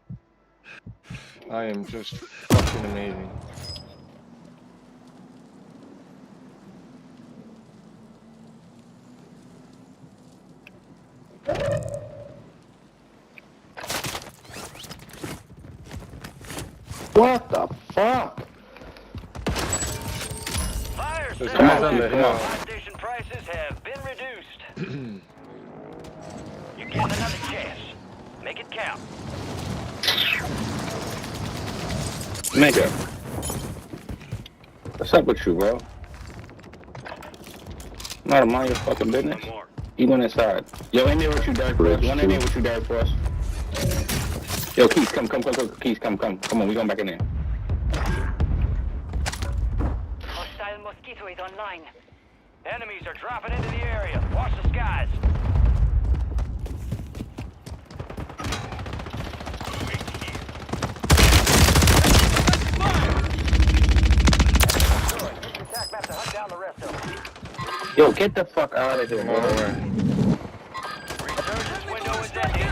I am just fucking amazing.
What the fuck?
Fire
There's
sale
guys on the
over.
hill.
Buy station prices have been reduced. You're getting another chance. Make it count.
Nigga. What's up with you, bro? Not mind your fucking business. You went inside. Yo, in there with you, Derek, for us. One in there with you, Derek, for us. Yo, Keith, come. Keith, come. Come on, we going back in there.
Hostile mosquito is online. Enemies are dropping into the area. Watch the skies. Attack map to hunt down the rest of them.
Yo, get the fuck out of here, bro.
Resurgence window is ending.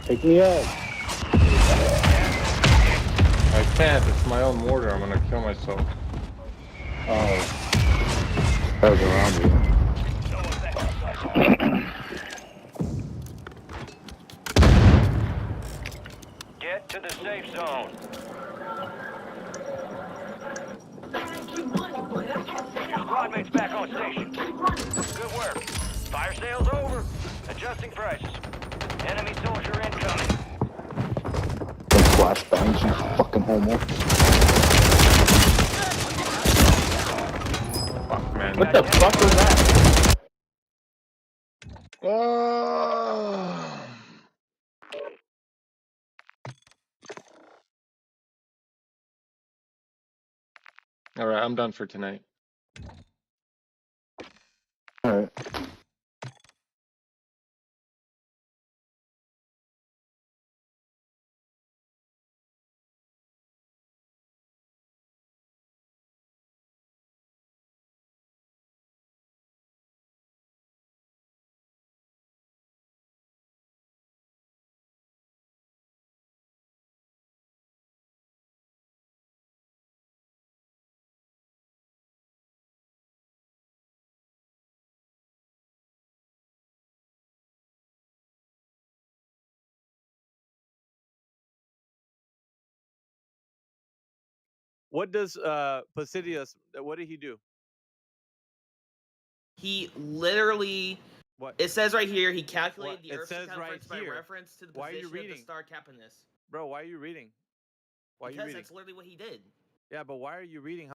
Take me out.
I can't. It's my own mortar. I'm gonna kill myself.
Oh. That was around you.
Get to the safe zone. Your squad mates back on station. Good work. Fire sale's over. Adjusting prices. Enemy soldier incoming.
Flashbangs, you fucking homo.
Fuck, man.
What the fuck was that?
Oh. All right, I'm done for tonight.
All right.
What does Placidius? What did he do?
He literally.
What?
It says right here he calculated the
It
Earth's
says
circumference
right
by
here.
reference to the
Why are you
position of the
reading?
star capping this.
Bro, why are you reading? Why are you
Because
reading?
that's literally what he did.
Yeah, but why are you reading?